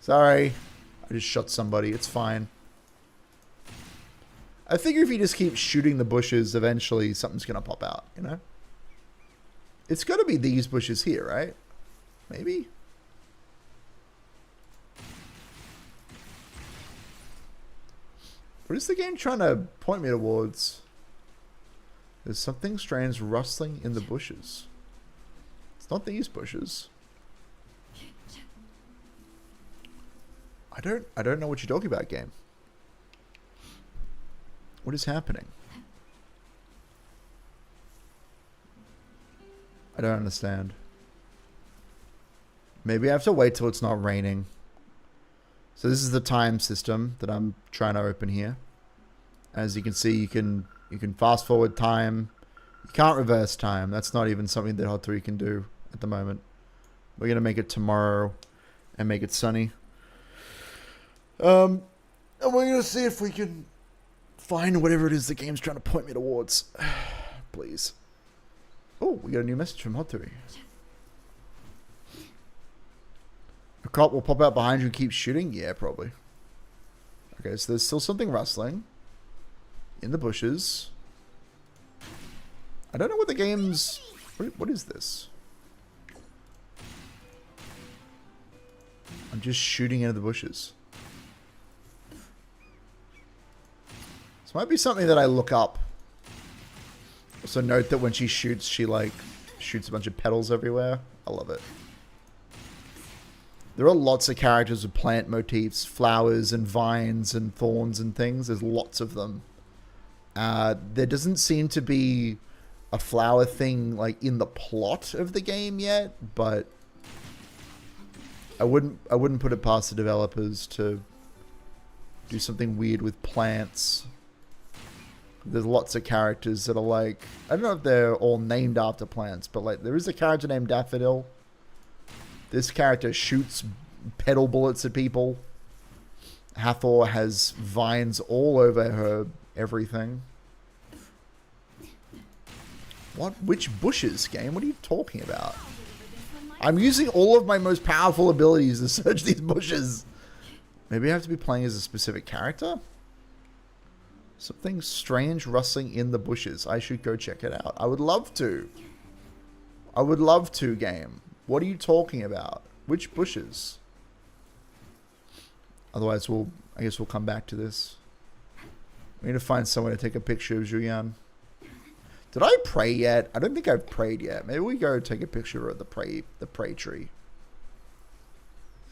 Sorry. I just shot somebody. It's fine. I figure if you just keep shooting the bushes, eventually something's gonna pop out, you know? It's gotta be these bushes here, right? Maybe? What is the game trying to point me towards? There's something strange rustling in the bushes. It's not these bushes. I don't know what you're talking about, game. What is happening? I don't understand. Maybe I have to wait till it's not raining. So this is the time system that I'm trying to open here. As you can see, you can fast forward time. You can't reverse time. That's not even something that Hotori can do at the moment. We're going to make it tomorrow and make it sunny. And we're going to see if we can find whatever it is the game's trying to point me towards. Please. Oh, we got a new message from Hotori. A cop will pop out behind you and keep shooting? Yeah, probably. Okay, so there's still something rustling in the bushes. I don't know what the game's... What is this? I'm just shooting into the bushes. This might be something that I look up. Also note that when she shoots, she like shoots a bunch of petals everywhere. I love it. There are lots of characters with plant motifs, flowers and vines and thorns and things. There's lots of them. There doesn't seem to be a flower thing like in the plot of the game yet, but I wouldn't put it past the developers to do something weird with plants. There's lots of characters that are like, I don't know if they're all named after plants, but like there is a character named Daffodil. This character shoots petal bullets at people. Hathor has vines all over her everything. What? Which bushes, game? What are you talking about? I'm using all of my most powerful abilities to search these bushes. Maybe I have to be playing as a specific character? Something strange rustling in the bushes. I should go check it out. I would love to. I would love to, game. What are you talking about? Which bushes? Otherwise, I guess we'll come back to this. We need to find someone to take a picture of Julian. Did I pray yet? I don't think I've prayed yet. Maybe we go take a picture of the pray tree.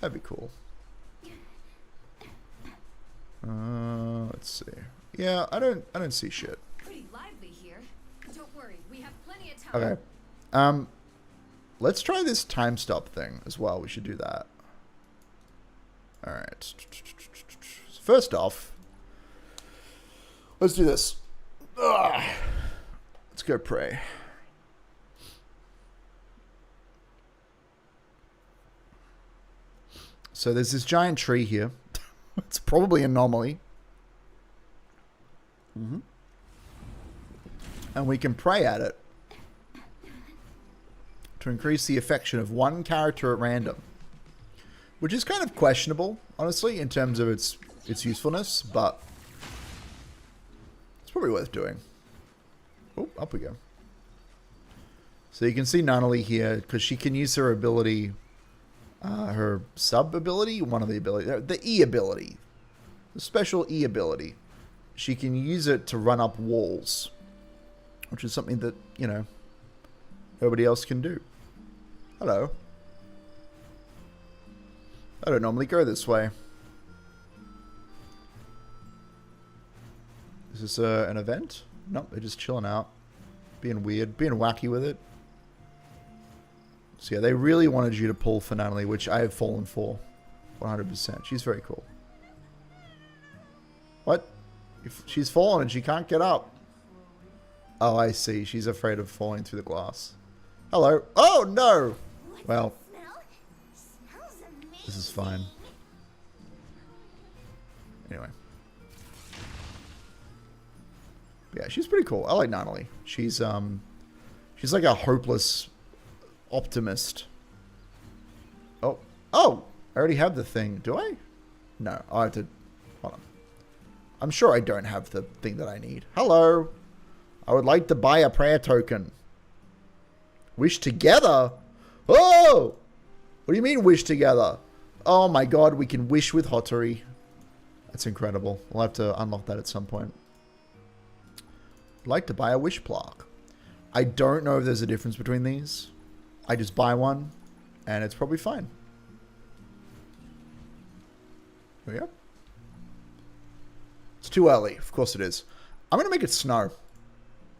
That'd be cool. Let's see. Yeah, I don't see shit. Pretty lively here. Don't worry, we have plenty of time. Okay. Let's try this time stop thing as well. We should do that. All right. First off, let's do this. Ugh. Let's go pray. So there's this giant tree here. It's probably an anomaly. And we can pray at it to increase the affection of one character at random. Which is kind of questionable, honestly, in terms of its usefulness, but it's probably worth doing. Oh, up we go. So you can see Nunnally here, because she can use her ability, her sub-ability, one of the abilities, the E ability, the special E ability. She can use it to run up walls, which is something that, you know, nobody else can do. Hello. I don't normally go this way. Is this an event? Nope, they're just chilling out. Being weird. Being wacky with it. So yeah, they really wanted you to pull for Natalie, which I have fallen for. 100%. She's very cool. What? If she's fallen and she can't get up. Oh, I see. She's afraid of falling through the glass. Hello. Oh, no! Well, this is fine. Anyway. Yeah, she's pretty cool. I like Natalie. She's like a hopeless optimist. Oh. Oh! I already have the thing. Do I? No. I have to... Hold on. I'm sure I don't have the thing that I need. Hello! I would like to buy a prayer token. Wish together? Oh! What do you mean wish together? Oh my god, we can wish with Hotori. That's incredible. We'll have to unlock that at some point. I'd like to buy a wish plaque. I don't know if there's a difference between these. I just buy one, and it's probably fine. There we go. It's too early. Of course it is. I'm going to make it snow.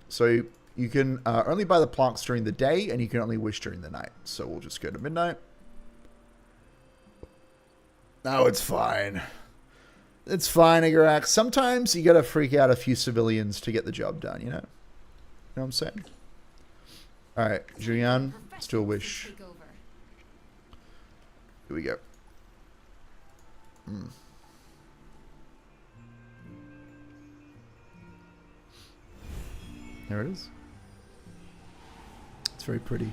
So you can only buy the plaques during the day, and you can only wish during the night. So we'll just go to midnight. No, it's fine. It's fine, Igarak. Sometimes you got to freak out a few civilians to get the job done, you know? You know what I'm saying? Alright, Julian, let's do a wish. Here we go. There it is. It's very pretty.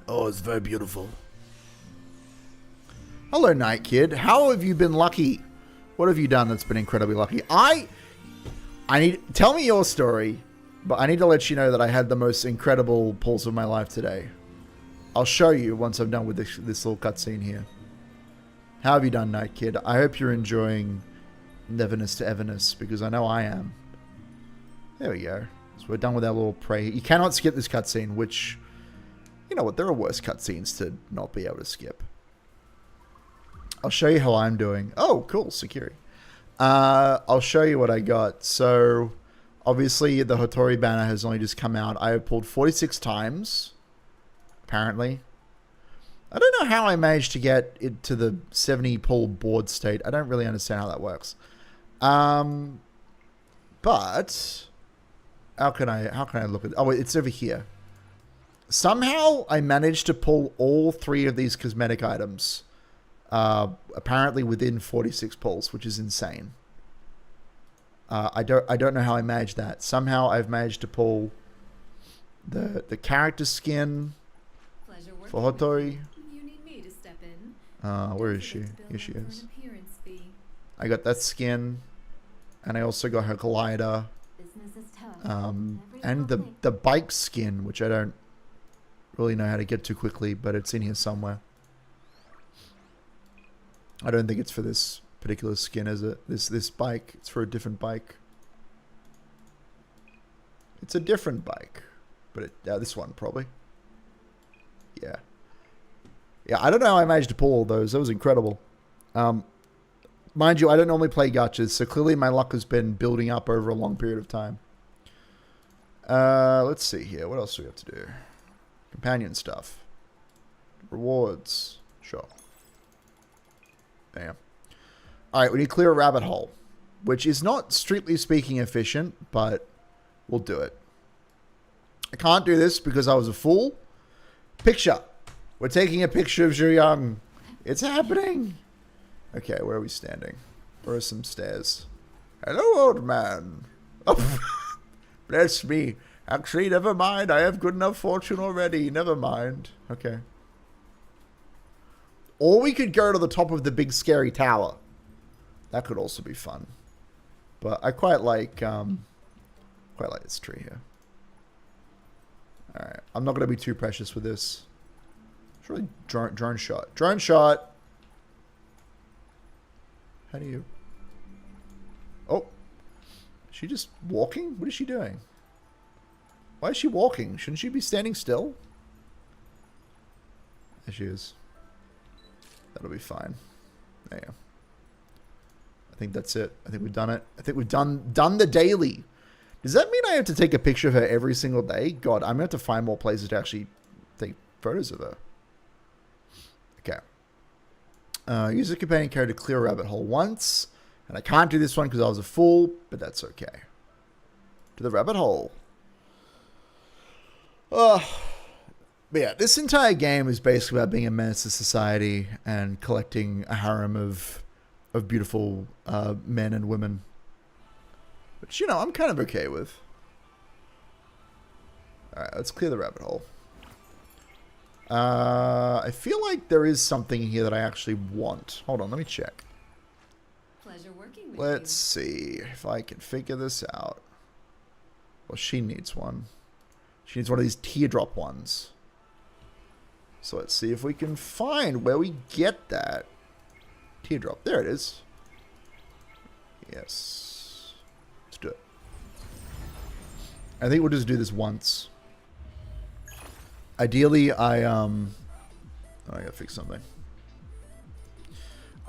Oh, it's very beautiful. Hello, Night Kid. How have you been lucky? What have you done that's been incredibly lucky? I need... Tell me your story, but I need to let you know that I had the most incredible pulls of my life today. I'll show you once I'm done with this little cutscene here. How have you done, Night Kid? I hope you're enjoying Neverness to Everness, because I know I am. There we go. So we're done with our little pray. You cannot skip this cutscene, which... You know what? There are worse cutscenes to not be able to skip. I'll show you how I'm doing. Oh, cool. Security. I'll show you what I got. So, obviously, the Hotori banner has only just come out. I have pulled 46 times, apparently. I don't know how I managed to get it to the 70 pull board state. I don't really understand how that works. But how can I look at it? Oh, it's over here. Somehow I managed to pull all 3 of these cosmetic items. Apparently within 46 pulls, which is insane. I don't know how I managed that. Somehow I've managed to pull the character skin for Hotori. You need me to step in. Where is she? Here she is. I got that skin, and I also got her glider, and the bike skin, which I don't really know how to get to quickly, but it's in here somewhere. I don't think it's for this particular skin, is it? This bike. It's for a different bike. It's a different bike. But this one, probably. Yeah. Yeah, I don't know how I managed to pull all those. That was incredible. Mind you, I don't normally play gachas, so clearly my luck has been building up over a long period of time. Let's see here. What else do we have to do? Companion stuff. Rewards. Sure. Damn. Alright, we need to clear a rabbit hole. Which is not, strictly speaking, efficient, but we'll do it. I can't do this because I was a fool. Picture. We're taking a picture of Zhu Yang. It's happening. Okay, where are we standing? Where are some stairs? Hello, old man. Oh, bless me. Actually, never mind. I have good enough fortune already. Never mind. Okay. Or we could go to the top of the big scary tower. That could also be fun. But I quite like this tree here. Alright. I'm not going to be too precious with this. It's really drone shot. Drone shot! How do you... Oh. Is she just walking? What is she doing? Why is she walking? Shouldn't she be standing still? There she is. That'll be fine. There you go. I think that's it. I think we've done it. I think we've done the daily. Does that mean I have to take a picture of her every single day? God, I'm going to have to find more places to actually take photos of her. Okay. Use a companion character to clear a rabbit hole once. And I can't do this one because I was a fool, but that's okay. To the rabbit hole. But yeah, this entire game is basically about being a menace to society and collecting a harem of beautiful men and women. Which, you know, I'm kind of okay with. Alright, let's clear the rabbit hole. I feel like there is something here that I actually want. Hold on, let me check. Pleasure working with Let's see if I can figure this out. Well, she needs one. She needs one of these teardrop ones. So let's see if we can find where we get that. Teardrop. There it is. Yes. Let's do it. I think we'll just do this once. Ideally, I gotta fix something.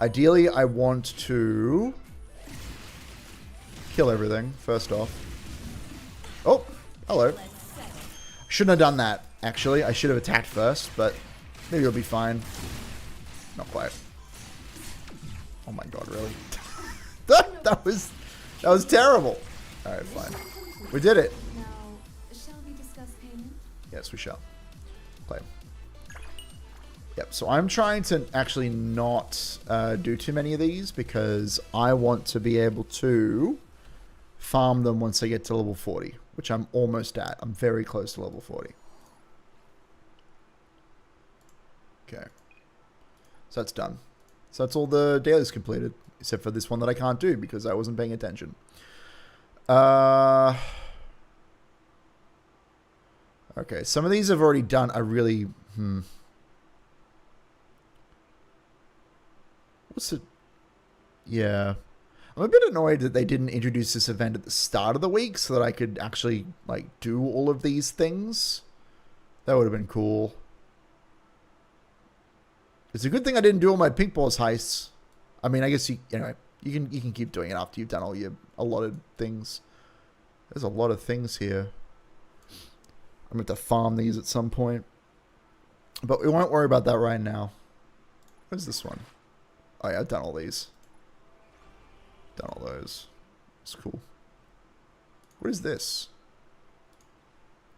Ideally, I want to kill everything, first off. Oh, hello. Shouldn't have done that, actually. I should have attacked first, but maybe it'll be fine. Not quite. Oh my god, really? that was terrible. Alright, fine. We did it. Now, shall we discuss payment? Yes, we shall. Play. Yep, so I'm trying to actually not do too many of these because I want to be able to farm them once I get to level 40, which I'm almost at. I'm very close to level 40. Okay. So that's done. So that's all the dailies completed, except for this one that I can't do because I wasn't paying attention. Okay, some of these I've already done. I really... What's it? Yeah. I'm a bit annoyed that they didn't introduce this event at the start of the week so that I could actually, like, do all of these things. That would have been cool. It's a good thing I didn't do all my pink balls heists. I mean, I guess you can keep doing it after you've done all your allotted things. There's a lot of things here. I'm going to have to farm these at some point. But we won't worry about that right now. Where's this one? Oh yeah, I've done all these. Done all those. It's cool. What is this?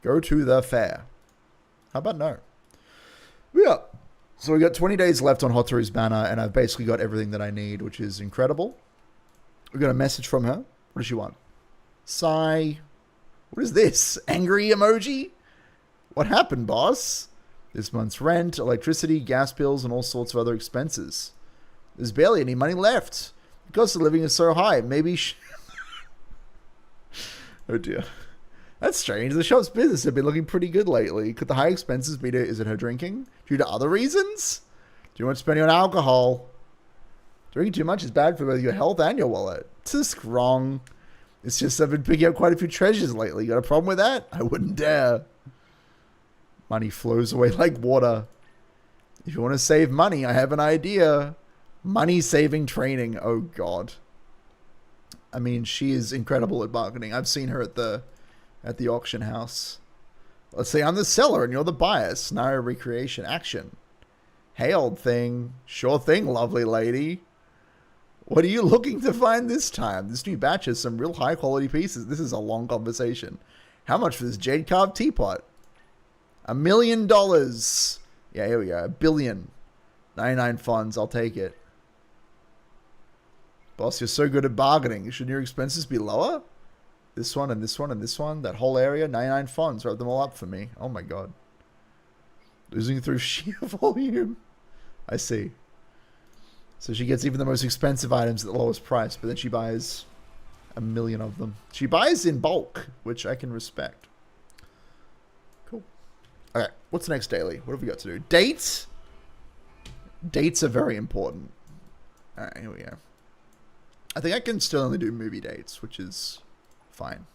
Go to the fair. How about no? Yeah. So we got 20 days left on Hotori's banner, and I've basically got everything that I need, which is incredible. We got a message from her. What does she want? Sigh. What is this? Angry emoji? What happened, boss? This month's rent, electricity, gas bills, and all sorts of other expenses. There's barely any money left. The cost of living is so high. Maybe oh dear. That's strange. The shop's business have been looking pretty good lately. Could the high expenses be to... Is it her drinking? Due to other reasons? Do you want to spend on alcohol? Drinking too much is bad for both your health and your wallet. It's just wrong. It's just I've been picking up quite a few treasures lately. You got a problem with that? I wouldn't dare. Money flows away like water. If you want to save money, I have an idea. Money saving training. Oh god. I mean, she is incredible at bargaining. I've seen her at the auction house. Let's say I'm the seller and you're the buyer. Scenario recreation action. Hey, old thing. Sure thing, lovely lady. What are you looking to find this time? This new batch has some real high quality pieces. This is a long conversation. How much for this jade carved teapot? $1 million. Yeah, here we go. $1 billion. 99 funds. I'll take it. Boss, you're so good at bargaining. Shouldn't your expenses be lower? This one and this one and this one. That whole area. 99 funds. Write them all up for me. Oh my god. Losing through sheer volume. I see. So she gets even the most expensive items at the lowest price, but then she buys 1 million of them. She buys in bulk, which I can respect. Cool. Okay, what's the next daily? What have we got to do? Dates? Dates are very important. Alright, here we go. I think I can still only do movie dates, which is fine.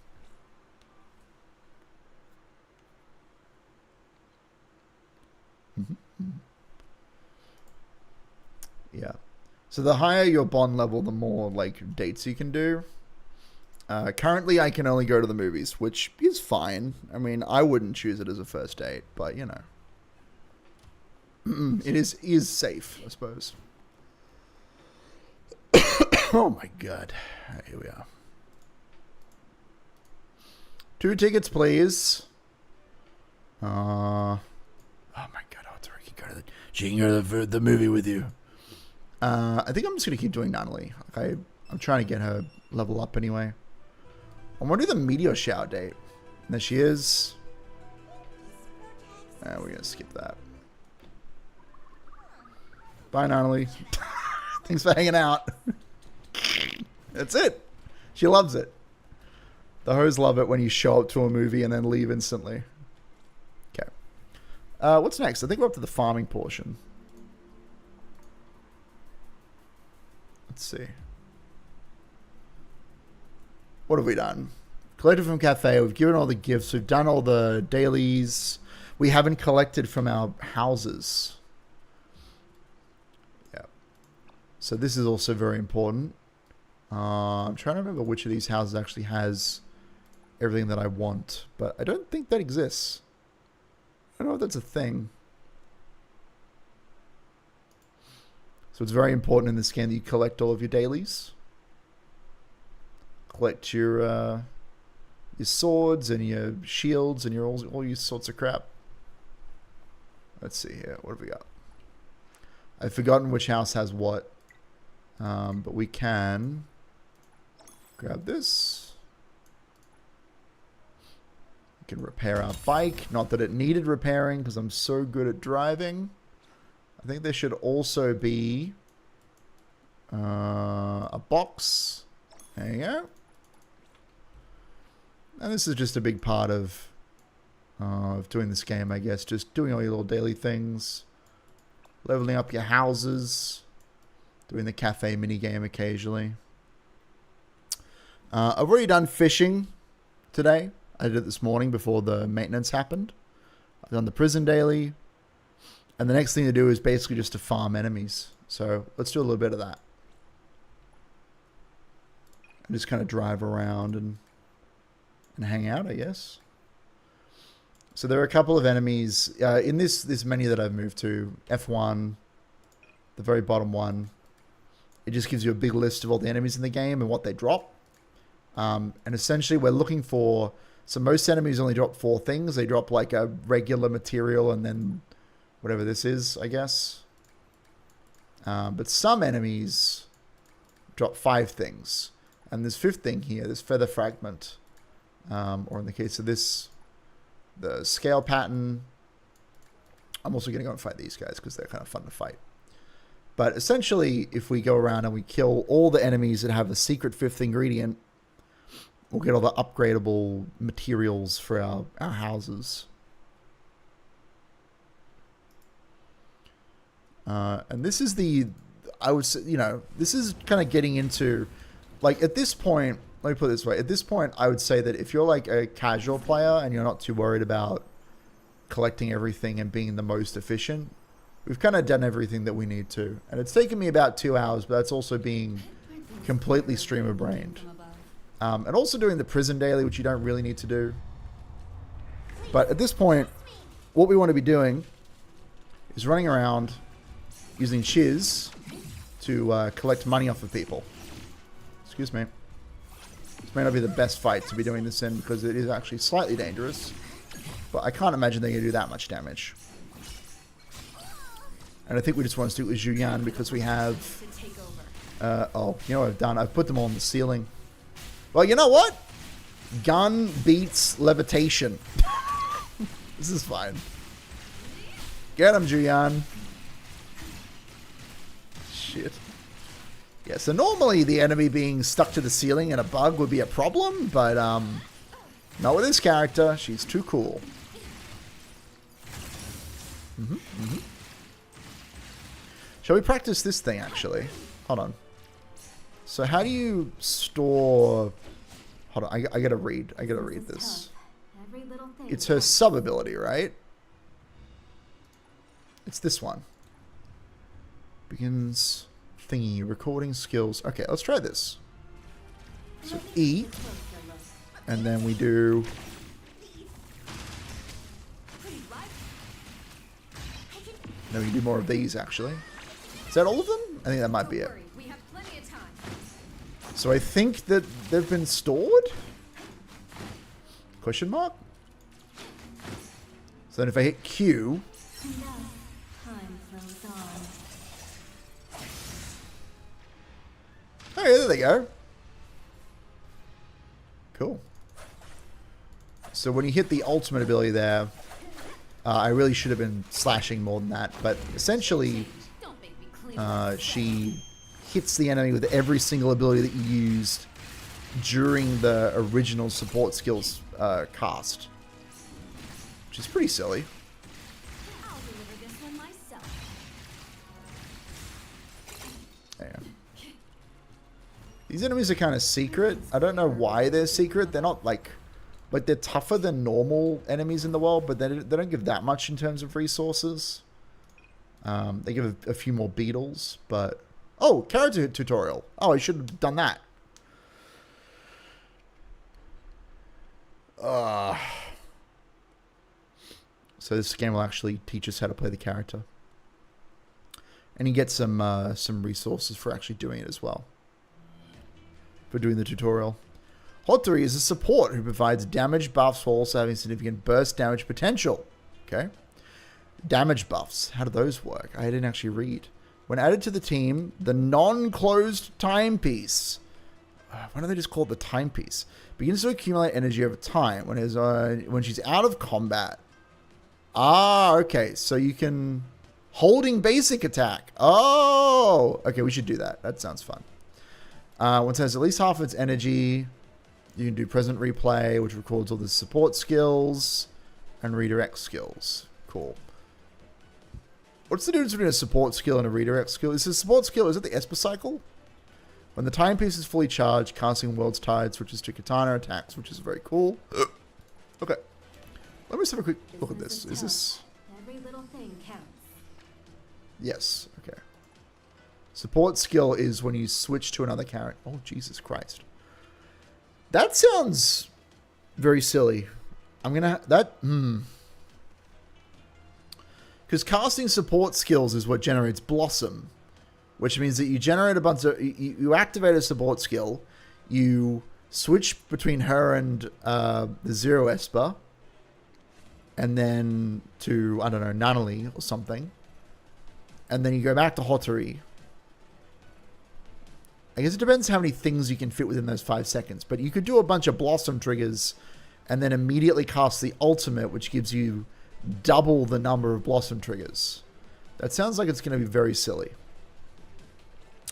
Yeah. So the higher your bond level, the more like dates you can do. Currently, I can only go to the movies, which is fine. I mean, I wouldn't choose it as a first date, but you know, it is safe, I suppose. Oh my god! Right, here we are. 2 tickets, please. Oh my god! Hotori can go to she can go to the movie with you. I think I'm just gonna keep doing Natalie. Okay, I'm trying to get her level up anyway. I want to do the meteor shower date. There she is. We're going to skip that. Bye, Natalie. Thanks for hanging out. That's it. She loves it. The hoes love it when you show up to a movie and then leave instantly. Okay. What's next? I think we're up to the farming portion. Let's see. What have we done? Collected from cafe. We've given all the gifts. We've done all the dailies. We haven't collected from our houses. Yeah. So this is also very important. I'm trying to remember which of these houses actually has everything that I want, but I don't think that exists. I don't know if that's a thing. So it's very important in this game that you collect all of your dailies. Collect your swords and your shields and your all your sorts of crap. Let's see here. What have we got? I've forgotten which house has what. But we can grab this. We can repair our bike. Not that it needed repairing because I'm so good at driving. I think there should also be a box. There you go. And this is just a big part of doing this game, I guess. Just doing all your little daily things. Leveling up your houses. Doing the cafe minigame occasionally. I've already done fishing today. I did it this morning before the maintenance happened. I've done the prison daily. And the next thing to do is basically just to farm enemies. So let's do a little bit of that. And just kind of drive around and hang out, I guess. So there are a couple of enemies in this menu that I've moved to. F1, the very bottom one. It just gives you a big list of all the enemies in the game and what they drop. And essentially we're looking for... So most enemies only drop 4 things. They drop like a regular material and then whatever this is, I guess. But some enemies drop 5 things. And this 5th thing here, this feather fragment... or in the case of this, the scale pattern. I'm also going to go and fight these guys because they're kind of fun to fight. But essentially, if we go around and we kill all the enemies that have a secret 5th ingredient, we'll get all the upgradable materials for our houses. And this is I would say, this is kind of getting into, like at this point, let me put it this way. At this point, I would say that if you're like a casual player and you're not too worried about collecting everything and being the most efficient, we've kind of done everything that we need to. And it's taken me about 2 hours, but that's also being completely streamer-brained. And also doing the prison daily, which you don't really need to do. But at this point, what we want to be doing is running around using shiz to collect money off of people. Excuse me. This may not be the best fight to be doing this in because it is actually slightly dangerous. But I can't imagine they're going to do that much damage. And I think we just want to do it with Zhu Yan because we have... oh, you know what I've done? I've put them all on the ceiling. Well, you know what? Gun beats levitation. This is fine. Get him, Zhu Yan. Shit. Yeah, so normally the enemy being stuck to the ceiling and a bug would be a problem, but not with this character. She's too cool. Shall we practice this thing, actually? Hold on. So how do you store... Hold on, I gotta read. I gotta read this. It's her sub ability, right? It's this one. Begins... thingy, recording skills. Okay, let's try this. So E. And then we do... No, we do more of these, actually. Is that all of them? I think that might be it. We have plenty of time. So I think that they've been stored? Question mark? So then if I hit Q... Time flows on. Oh, yeah, there they go. Cool. So when you hit the ultimate ability there, I really should have been slashing more than that, but essentially, Don't make me clean. she hits the enemy with every single ability that you used during the original support skills cast, which is pretty silly. I'll deliver this one myself. Yeah. These enemies are kind of secret. I don't know why they're secret. They're not like they're tougher than normal enemies in the world, but they don't give that much in terms of resources. They give a few more beetles, but... Oh, character tutorial. Oh, I should have done that. So this game will actually teach us how to play the character. And you get some resources for actually doing it as well. For doing the tutorial. Hotori is a support who provides damage buffs while also having significant burst damage potential. Okay. Damage buffs. How do those work? I didn't actually read. When added to the team, the non-closed timepiece. Why don't they just call it the timepiece? Begins to accumulate energy over time when she's out of combat. Ah, okay. So you can... Holding basic attack. Oh! Okay, we should do that. That sounds fun. Once it has at least half of its energy... You can do present replay, which records all the support skills and redirect skills. Cool. What's the difference between a support skill and a redirect skill? Is a support skill, is it the Esper cycle? When the timepiece is fully charged, casting World's Tide switches to katana attacks, which is very cool. Okay. Let me just have a quick look at this. Is this... Every little thing counts. Yes. Okay. Support skill is when you switch to another character. Oh, Jesus Christ. That sounds very silly. I'm gonna... Because casting support skills is what generates Blossom. Which means that you generate a bunch of... You activate a support skill. You switch between her and the Zero Esper. And then to, I don't know, Nanali or something. And then you go back to Hotori. I guess it depends how many things you can fit within those 5 seconds. But you could do a bunch of Blossom triggers and then immediately cast the ultimate, which gives you double the number of Blossom triggers. That sounds like it's going to be very silly.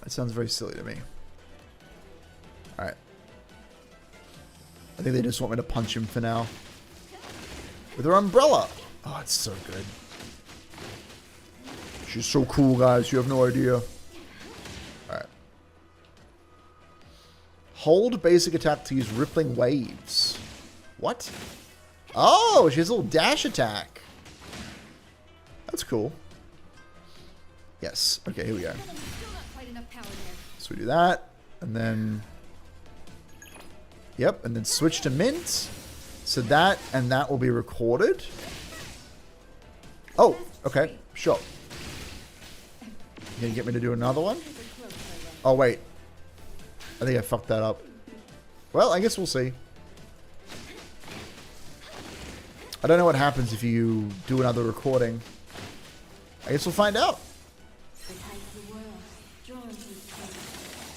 That sounds very silly to me. Alright. I think they just want me to punch him for now. With her umbrella. Oh, it's so good. She's so cool, guys. You have no idea. Alright. Hold basic attack to use rippling waves. What? Oh, she has a little dash attack. That's cool. Yes. Okay, here we go. So we do that. And then... Yep, and then switch to mint. So that and that will be recorded. Oh, okay. Sure. You gonna get me to do another one? Oh, wait. I think I fucked that up. Well, I guess we'll see. I don't know what happens if you do another recording. I guess we'll find out.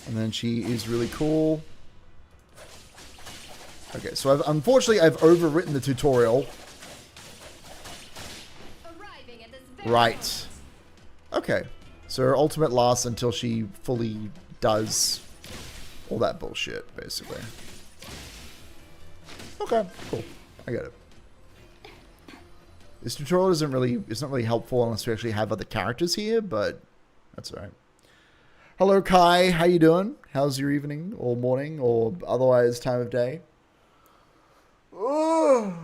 And then she is really cool. Okay, so unfortunately I've overwritten the tutorial. Right. Okay. So her ultimate lasts until she fully does all that bullshit, basically. Okay, cool. I get it. This tutorial isn't really helpful unless we actually have other characters here, but that's alright. Hello Kai, how you doing? How's your evening or morning or otherwise time of day? Oh,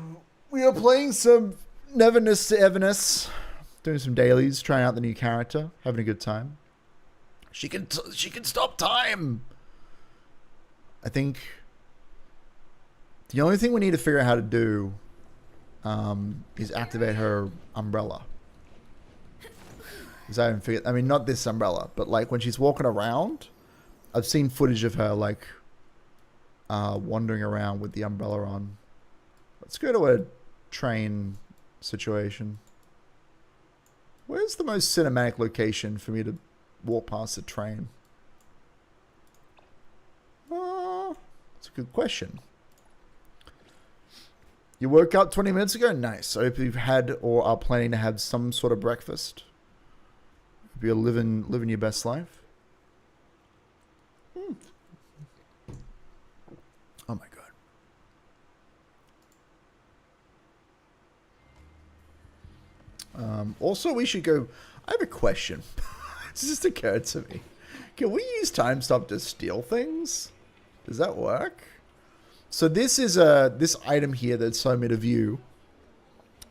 we are playing some Neverness to Everness. Doing some dailies, trying out the new character, having a good time. She can stop time. I think The only thing we need to figure out how to do is activate her umbrella. Because I haven't figured... I mean, not this umbrella, but like when she's walking around, I've seen footage of her like wandering around with the umbrella on. Let's go to a train situation. Where's the most cinematic location for me to walk past a train? That's a good question. You woke up 20 minutes ago? Nice. I hope you've had or are planning to have some sort of breakfast. Hope you're living your best life. Oh my god. Also, we should go... I have a question. This just occurred to me. Can we use time stop to steal things? Does that work? So this is this item here that's shown me to view.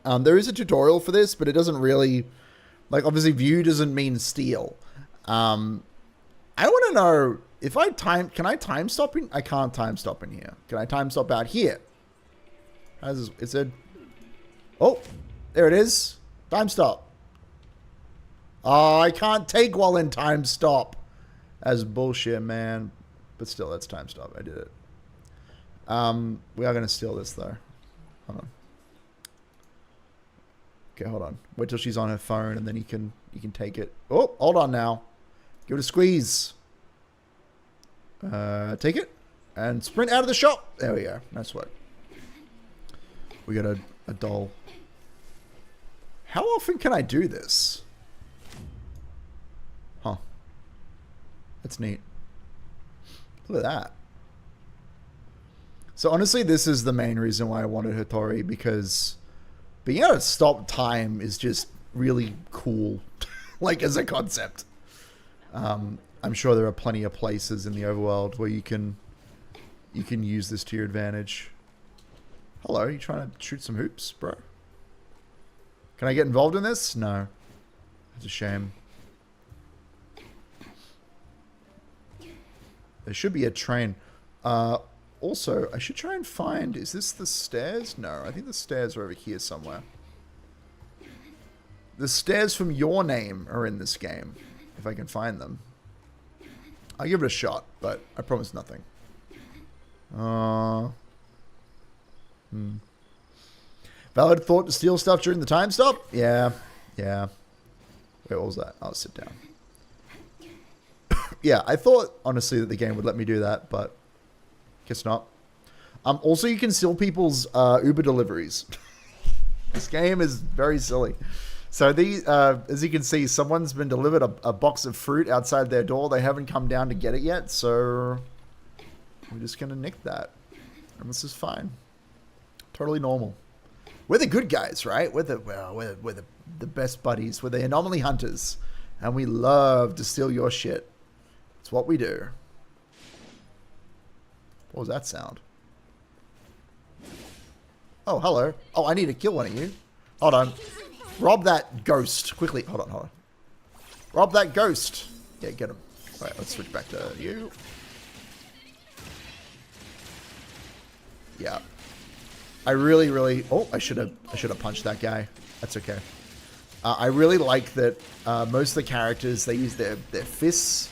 There is a tutorial for this, but it doesn't really... Like, obviously, view doesn't mean steal. I want to know if I time... Can I time stop in... I can't time stop in here. Can I time stop out here? How's this? It said... Oh, there it is. Time stop. Oh, I can't take while in time stop. That's bullshit, man. But still, that's time stop. I did it. We are going to steal this, though. Hold on. Okay, hold on. Wait till she's on her phone, and then you can take it. Oh, hold on now. Give it a squeeze. Take it. And sprint out of the shop. There we go. That's what. We got a doll. How often can I do this? Huh. That's neat. Look at that. So honestly, this is the main reason why I wanted Hotori, because being able to stop time is just really cool, like as a concept. I'm sure there are plenty of places in the overworld where you can use this to your advantage. Hello, you trying to shoot some hoops, bro? Can I get involved in this? No. That's a shame. There should be a train. Also, I should try and find... Is this the stairs? No, I think the stairs are over here somewhere. The stairs from Your Name are in this game, if I can find them. I'll give it a shot, but I promise nothing. Valid thought to steal stuff during the time stop? Yeah. Yeah. Wait, what was that? I'll sit down. Yeah, I thought, honestly, that the game would let me do that, but guess not. Also, you can steal people's Uber deliveries. This game is very silly. So, these, as you can see, someone's been delivered a box of fruit outside their door. They haven't come down to get it yet, so we're just going to nick that. And this is fine. Totally normal. We're the good guys, right? We're the best buddies. We're the anomaly hunters. And we love to steal your shit. It's what we do. What was that sound? Oh, hello. Oh, I need to kill one of you. Hold on. Rob that ghost. Quickly. Hold on. Rob that ghost. Yeah, get him. All right, let's switch back to you. Yeah. I really... Oh, I should have punched that guy. That's okay. I really like that most of the characters, they use their fists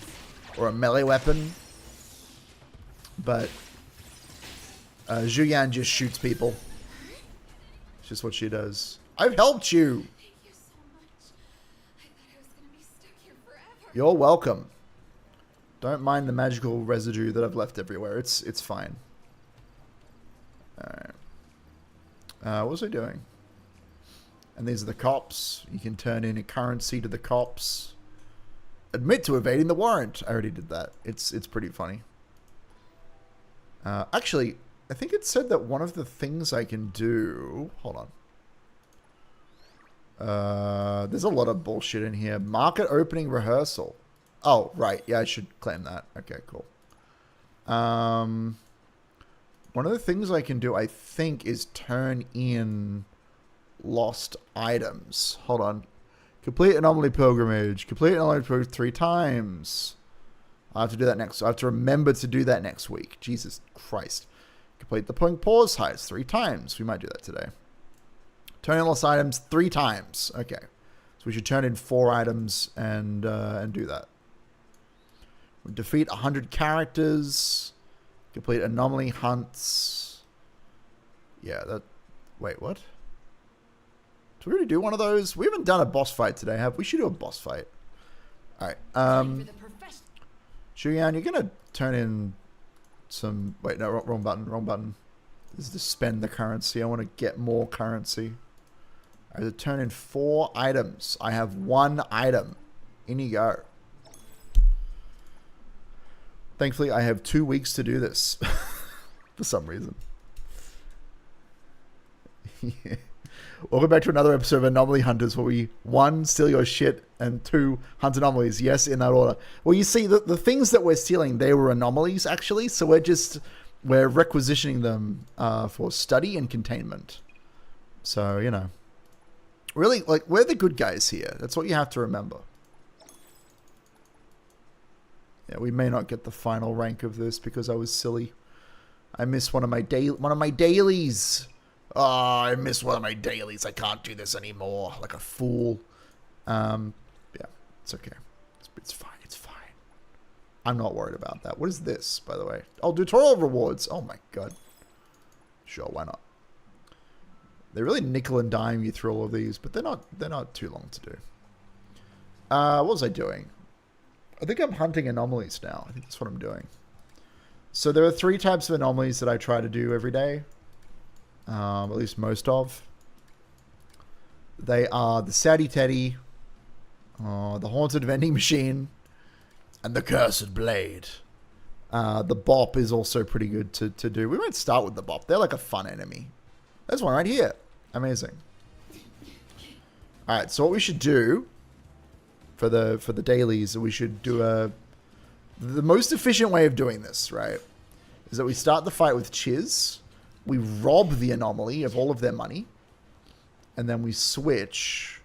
or a melee weapon. But Zhuyan just shoots people. It's just what she does. I've helped you. Thank you so much. I thought I was gonna be stuck here forever. You're welcome. Don't mind the magical residue that I've left everywhere. It's fine. Alright. What was I doing? And these are the cops. You can turn in a currency to the cops. Admit to evading the warrant. I already did that. It's pretty funny. Actually, I think it said that one of the things I can do... Hold on. There's a lot of bullshit in here. Market opening rehearsal. Oh, right. Yeah, I should claim that. Okay, cool. One of the things I can do, I think, is turn in lost items. Hold on. Complete anomaly pilgrimage. Complete anomaly pilgrimage 3 times. I have to do that next. I have to remember to do that next week. Jesus Christ. Complete the point pause heist 3 times. We might do that today. Turn in lost items 3 times. Okay. So we should turn in 4 items and do that. We defeat 100 characters. Complete anomaly hunts. Yeah, that... Wait, what? Did we already do one of those? We haven't done a boss fight today, have we? We should do a boss fight. Alright. Shuyan, you're going to turn in some... Wait, no, wrong button, wrong button. This is to spend the currency. I want to get more currency. I have to turn in 4 items. I have 1 item. In you go. Thankfully, I have 2 weeks to do this. For some reason. Yeah. Welcome back to another episode of Anomaly Hunters, where we 1, steal your shit, and 2, hunt anomalies. Yes, in that order. Well, you see, the things that we're stealing, they were anomalies, actually. So we're requisitioning them for study and containment. So, you know. Really, like, we're the good guys here. That's what you have to remember. Yeah, we may not get the final rank of this because I was silly. I missed one of my dailies. Oh, I missed one of my dailies. I can't do this anymore. Like a fool. Yeah, it's okay. It's fine. It's fine. I'm not worried about that. What is this, by the way? Oh, tutorial rewards. Oh my god. Sure, why not? They really nickel and dime you through all of these, but they're not too long to do. What was I doing? I think I'm hunting anomalies now. I think that's what I'm doing. So there are 3 types of anomalies that I try to do every day. At least most of. They are the Saddy Teddy, the Haunted Vending Machine, and the Cursed Blade. The Bop is also pretty good to do. We might start with the Bop. They're like a fun enemy. There's one right here. Amazing. Alright, so what we should do for the dailies, we should do the most efficient way of doing this, right? Is that we start the fight with Chiz. We rob the anomaly of all of their money. And then we switch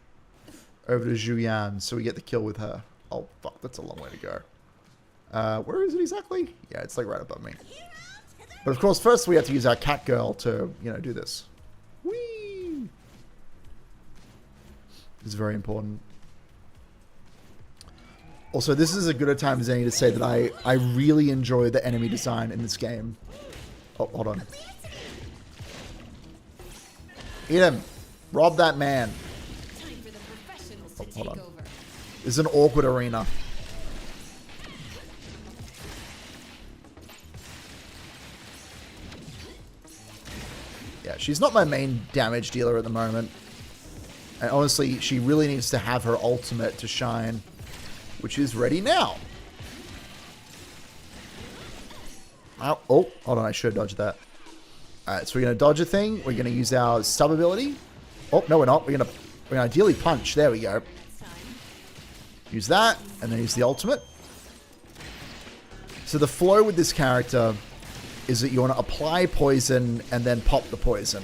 over to Zhuyan so we get the kill with her. Oh, fuck. That's a long way to go. Where is it exactly? Yeah, it's like right above me. But of course, first we have to use our cat girl to, you know, do this. Whee! This is very important. Also, this is as good a time as any to say that I really enjoy the enemy design in this game. Oh, hold on. Eat him. Rob that man. Oh, hold on. This is an awkward arena. Yeah, she's not my main damage dealer at the moment. And honestly, she really needs to have her ultimate to shine, which is ready now. Oh, hold on. I should have dodged that. Alright, so we're going to dodge a thing. We're going to use our sub ability. Oh, no, we're not. We're going to ideally punch. There we go. Use that, and then use the ultimate. So the flow with this character is that you want to apply poison and then pop the poison.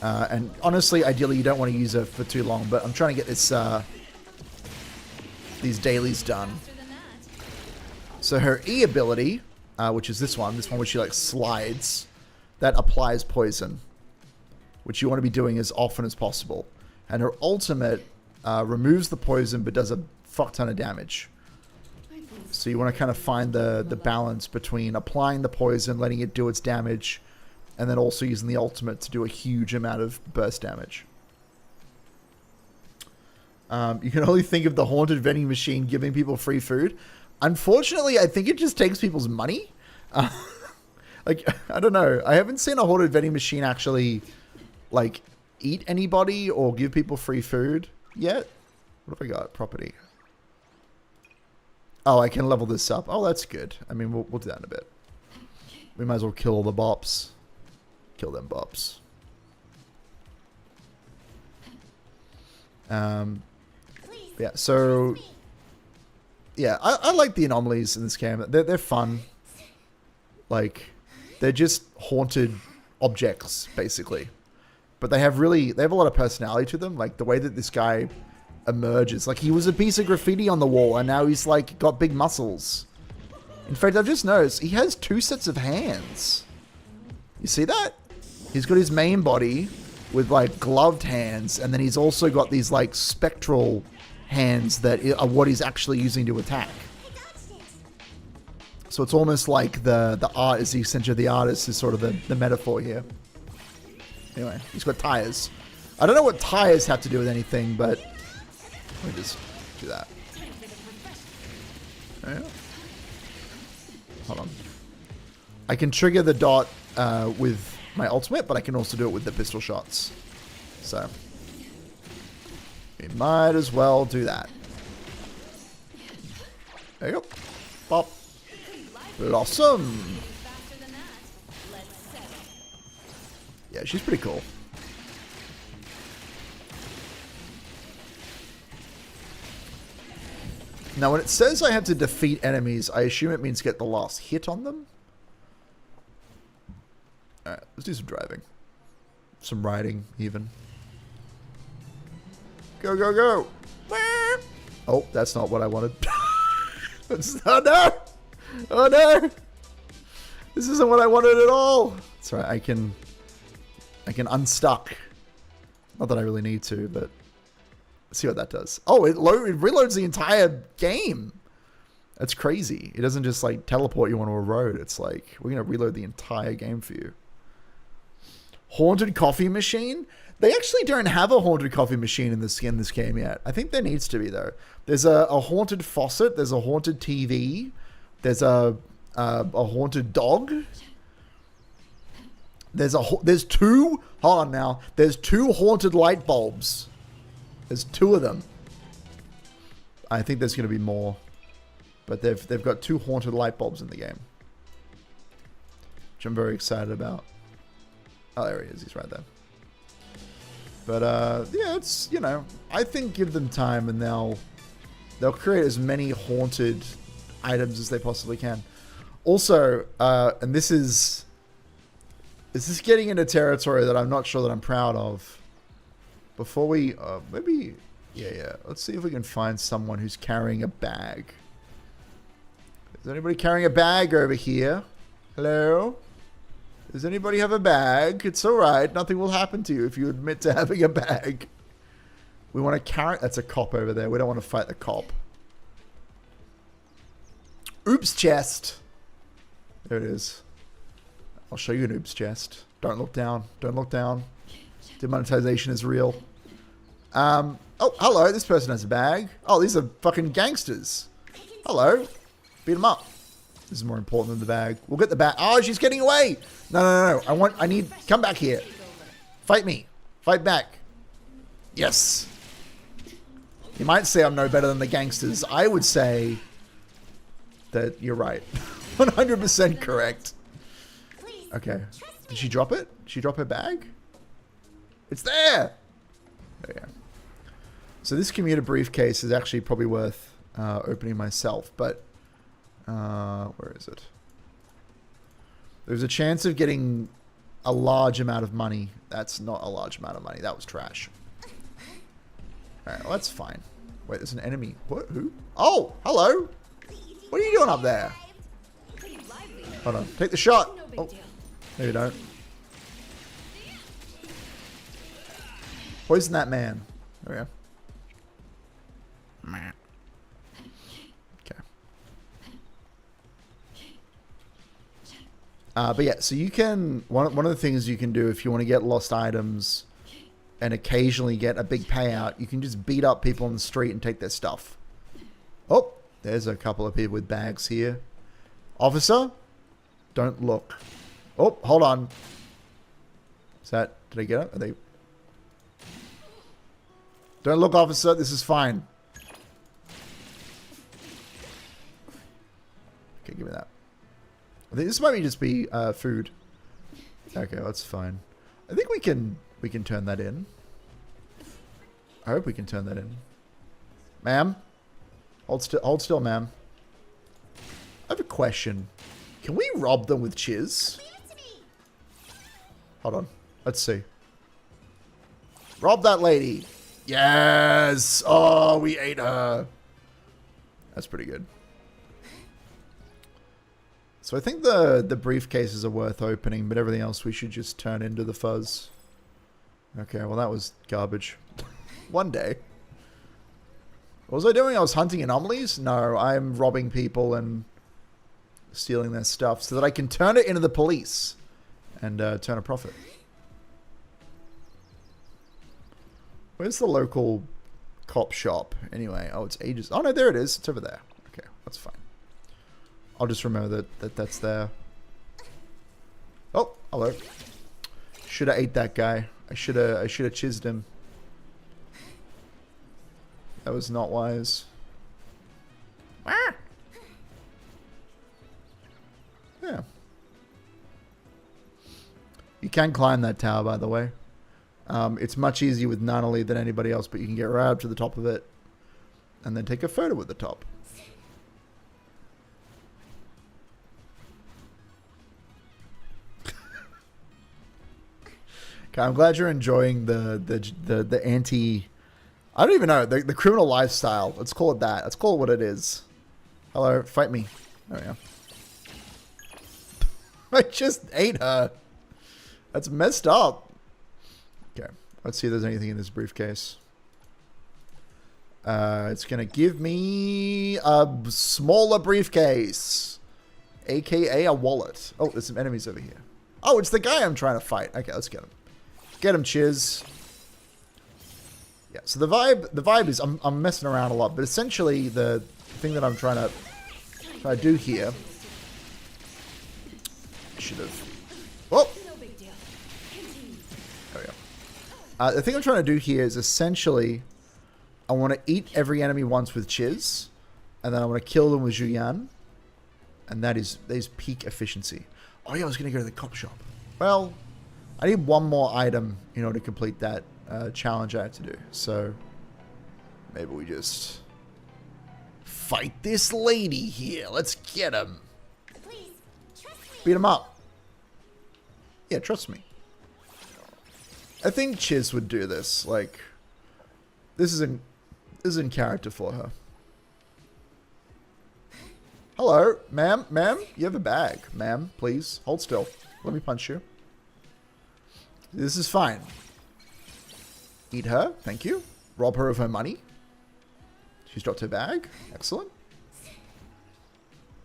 And honestly, ideally, you don't want to use her for too long, but I'm trying to get this these dailies done. So her E ability, which is this one where she like slides, that applies poison, which you want to be doing as often as possible. And her ultimate removes the poison but does a fuck ton of damage. So you want to kind of find the balance between applying the poison, letting it do its damage, and then also using the ultimate to do a huge amount of burst damage. You can only think of the Haunted Vending Machine giving people free food. Unfortunately, I think it just takes people's money. Like, I don't know. I haven't seen a Haunted Vending Machine actually, like, eat anybody or give people free food yet. What have I got? Property. Oh, I can level this up. Oh, that's good. I mean, we'll do that in a bit. We might as well kill all the bops. Kill them bops. Yeah, so... Yeah, I like the anomalies in this game. They're fun. Like, they're just haunted objects, basically. But they have a lot of personality to them. Like, the way that this guy emerges. Like, he was a piece of graffiti on the wall, and now he's, like, got big muscles. In fact, I've just noticed he has 2 sets of hands. You see that? He's got his main body with like gloved hands, and then he's also got these like spectral hands that are what he's actually using to attack. So it's almost like the art is the essential of the artist is sort of the metaphor here. Anyway, he's got tires. I don't know what tires have to do with anything, but let me just do that. Yeah. Hold on. I can trigger the dot with my ultimate, but I can also do it with the pistol shots. So we might as well do that. There you go. Pop. Blossom. Yeah, she's pretty cool. Now, when it says I have to defeat enemies, I assume it means get the last hit on them. Alright, let's do some driving. Some riding, even. Go, go, go! Oh, that's not what I wanted. Oh, no! Oh, no! This isn't what I wanted at all! That's right, I can unstuck. Not that I really need to, but... Let's see what that does. Oh, it reloads the entire game. That's crazy. It doesn't just like teleport you onto a road. It's like, we're going to reload the entire game for you. Haunted coffee machine? They actually don't have a haunted coffee machine in this game yet. I think there needs to be, though. There's a haunted faucet. There's a haunted TV. There's a haunted dog. There's 2... Hold on now. There's 2 haunted light bulbs. There's 2 of them. I think there's going to be more. But they've got 2 haunted light bulbs in the game. Which I'm very excited about. Oh, there he is. He's right there. But, yeah, it's, you know, I think give them time and they'll create as many haunted items as they possibly can. Also, and this is getting into territory that I'm not sure that I'm proud of. Before we, maybe, yeah. Let's see if we can find someone who's carrying a bag. Is anybody carrying a bag over here? Hello? Does anybody have a bag? It's alright. Nothing will happen to you if you admit to having a bag. We want to carry... That's a cop over there. We don't want to fight the cop. Oops chest. There it is. I'll show you an oops chest. Don't look down. Don't look down. Demonetization is real. Oh, hello. This person has a bag. Oh, these are fucking gangsters. Hello. Beat them up. This is more important than the bag. We'll get the bag. Oh, she's getting away. No. I need... Come back here. Fight me. Fight back. Yes. You might say I'm no better than the gangsters. I would say that you're right. 100% correct. Okay. Did she drop it? Did she drop her bag? It's there! Oh, yeah. So this commuter briefcase is actually probably worth opening myself, but... where is it? There's a chance of getting a large amount of money. That's not a large amount of money. That was trash. Alright, well that's fine. Wait, there's an enemy. What? Who? Oh! Hello! What are you doing up there? Hold on. Take the shot! Oh. No, you don't. Poison that man. There we go. Okay. But yeah, so you can... One of the things you can do if you want to get lost items and occasionally get a big payout, you can just beat up people on the street and take their stuff. Oh, there's a couple of people with bags here. Officer, don't look. Oh, hold on. Is that... Did I get it? Are they... Don't look, officer. This is fine. Okay, give me that. I think this might just be food. Okay, that's fine. I think we can turn that in. I hope we can turn that in. Ma'am? Hold still, ma'am. I have a question. Can we rob them with chiz? Hold on. Let's see. Rob that lady. Yes! Oh, we ate her. That's pretty good. So I think the briefcases are worth opening, but everything else we should just turn into the fuzz. Okay, well that was garbage. One day. What was I doing? I was hunting anomalies? No, I'm robbing people and stealing their stuff so that I can turn it into the police and turn a profit. Where's the local cop shop anyway? Oh, it's ages. Oh no, there it is. It's over there. Okay, that's fine. I'll just remember that's there. Oh, hello. Should have ate that guy. I should have chizzed him. That was not wise. Ah! Yeah. You can climb that tower, by the way. It's much easier with Nunnally than anybody else, but you can get right up to the top of it and then take a photo at the top. Okay, I'm glad you're enjoying the anti... I don't even know. The criminal lifestyle. Let's call it that. Let's call it what it is. Hello, fight me. There we go. I just ate her. That's messed up. Okay, let's see if there's anything in this briefcase. It's going to give me a smaller briefcase. AKA a wallet. Oh, there's some enemies over here. Oh, it's the guy I'm trying to fight. Okay, let's get him. Get him, Chiz. Yeah, so the vibe is I'm messing around a lot, but essentially the thing that I'm trying to do here. Should have. Oh. There we go. The thing I'm trying to do here is essentially, I want to eat every enemy once with Chiz, and then I want to kill them with Juyan, and that is peak efficiency. Oh yeah, I was gonna go to the cop shop. Well, I need one more item in order to complete that challenge I have to do. So maybe we just fight this lady here. Let's get him. Please, trust me. Beat him up. Yeah, trust me. I think Chiz would do this. Like, this is in character for her. Hello, ma'am, you have a bag. Ma'am, please, hold still. Let me punch you. This is fine. Eat her, thank you. Rob her of her money. She's dropped her bag. Excellent.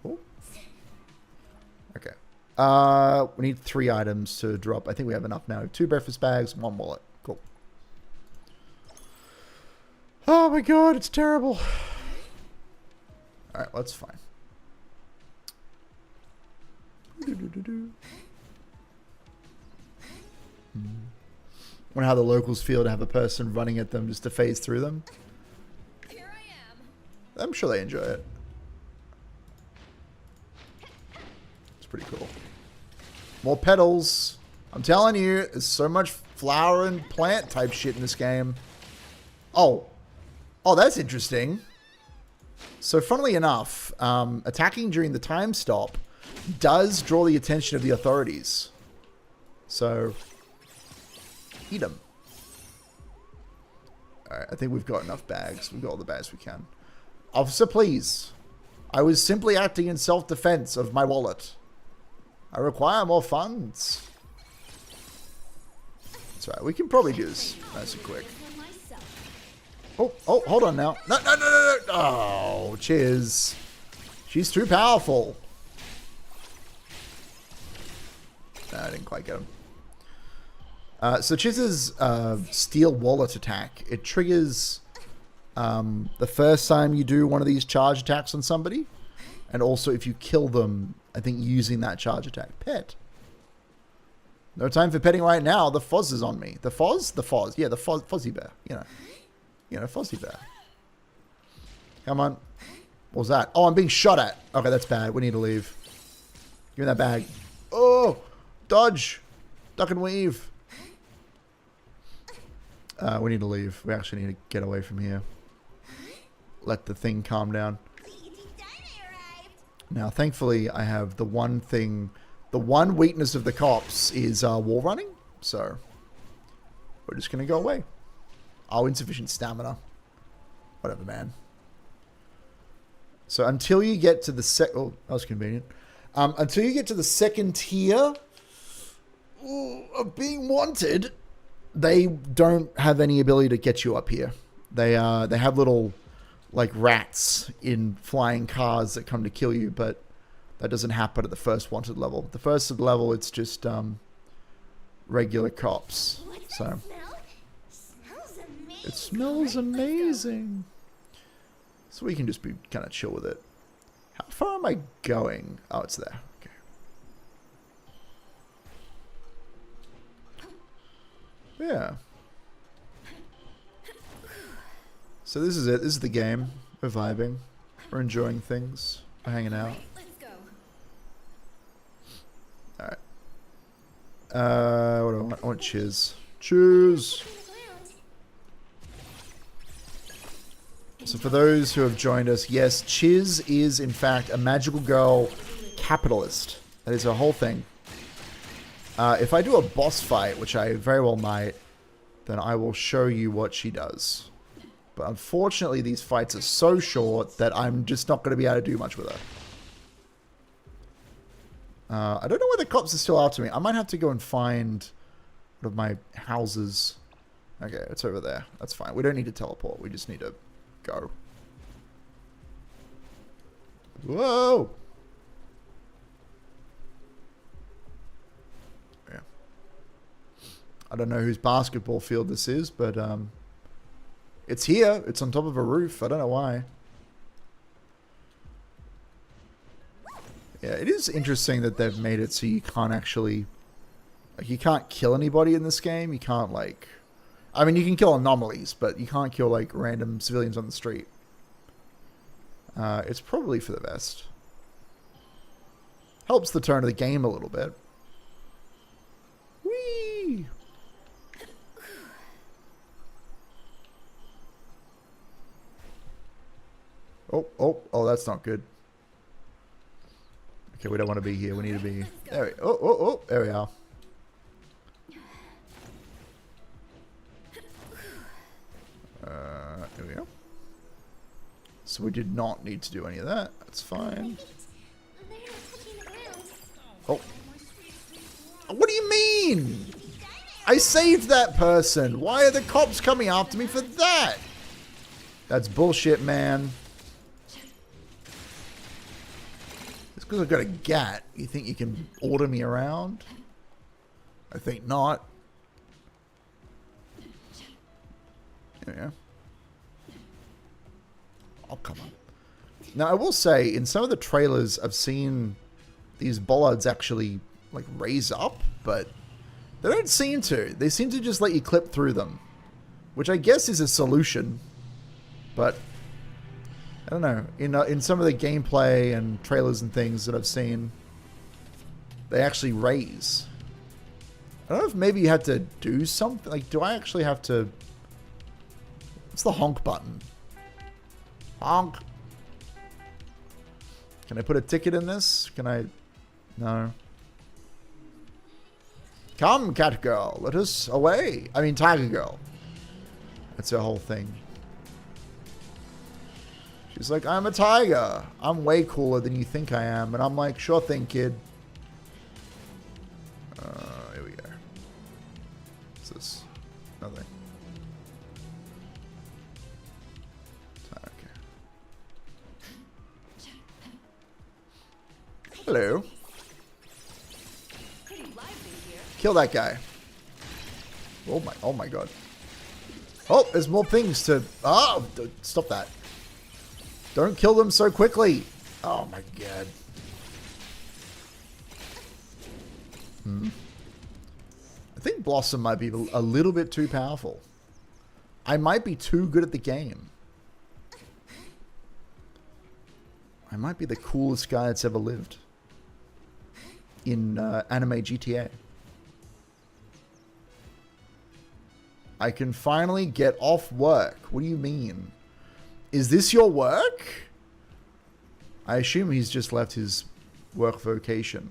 Cool. Okay. We need 3 items to drop. I think we have enough now. 2 breakfast bags, 1 wallet. Cool. Oh my god, it's terrible. Alright, well, that's fine. Wonder how the locals feel to have a person running at them just to phase through them. Here I am. I'm sure they enjoy it. It's pretty cool. More petals. I'm telling you, there's so much flower and plant type shit in this game. Oh. Oh, that's interesting. So funnily enough, attacking during the time stop does draw the attention of the authorities. So, eat them. Alright, I think we've got enough bags. We've got all the bags we can. Officer, please. I was simply acting in self-defense of my wallet. I require more funds. That's right, we can probably do this nice and quick. Oh, hold on now. No. Oh, cheers. She's too powerful. No, I didn't quite get him. So Chiz's steel wallet attack, it triggers the first time you do one of these charge attacks on somebody, and also if you kill them, I think using that charge attack. Pet. No time for petting right now. The Foz is on me. The Foz? The Foz. Yeah, the Fozzie Bear. You know, Fozzie Bear. Come on. What was that? Oh, I'm being shot at. Okay, that's bad. We need to leave. Give me that bag. Oh! Dodge! Duck and weave. We need to leave. We actually need to get away from here. Let the thing calm down. Now, thankfully, I have the one thing... The one weakness of the cops is wall running. So, we're just going to go away. Oh, insufficient stamina. Whatever, man. So, until you get to the oh, that was convenient. Until you get to the second tier of being wanted, they don't have any ability to get you up here. They have little like rats in flying cars that come to kill you, but that doesn't happen at the first wanted level. The first level, it's just regular cops. What's So that smell? Smells amazing. it smells Alright, let's go. amazing. So we can just be kind of chill with it. How far am I going? Oh, it's there. Okay. Yeah. So this is it. This is the game. We're vibing. We're enjoying things. We're hanging out. Let's go. Alright. What do I want? I want cheers. Cheers! On the ground. So for those who have joined us, yes, Chiz is in fact a magical girl capitalist. That is her whole thing. If I do a boss fight, which I very well might, then I will show you what she does. But unfortunately, these fights are so short that I'm just not going to be able to do much with her. I don't know where the cops are still after me. I might have to go and find one of my houses. Okay, it's over there. That's fine. We don't need to teleport. We just need to go. Whoa! Yeah. I don't know whose basketball field this is, but it's here. It's on top of a roof. I don't know why. Yeah, it is interesting that they've made it so you can't actually... Like, you can't kill anybody in this game. You can't, like... I mean, you can kill anomalies, but you can't kill, like, random civilians on the street. It's probably for the best. Helps the tone of the game a little bit. Whee! Oh, that's not good. Okay, we don't want to be here. We need to be... There we... Oh, there we are. There we go. So we did not need to do any of that. That's fine. They're not touching the ground. Oh. What do you mean? I saved that person. Why are the cops coming after me for that? That's bullshit, man. Just because I've got a gat, you think you can order me around? I think not. There we go. Oh, come on. Now, I will say, in some of the trailers, I've seen these bollards actually, like, raise up, but they don't seem to. They seem to just let you clip through them, which I guess is a solution, but I don't know. In some of the gameplay and trailers and things that I've seen, they actually raise. I don't know if maybe you had to do something. Like, do I actually have to... What's the honk button? Honk. Can I put a ticket in this? Can I... No. Come, cat girl. Let us away. I mean, tiger girl. That's her whole thing. She's like, I'm a tiger. I'm way cooler than you think I am. And I'm like, sure thing, kid. Here we go. What's this? Nothing. Hello. Kill that guy. Oh my god. Oh, there's more things to... Oh, stop that. Don't kill them so quickly. Oh my god. I think Blossom might be a little bit too powerful. I might be too good at the game. I might be the coolest guy that's ever lived. In anime GTA. I can finally get off work. What do you mean? Is this your work? I assume he's just left his work location.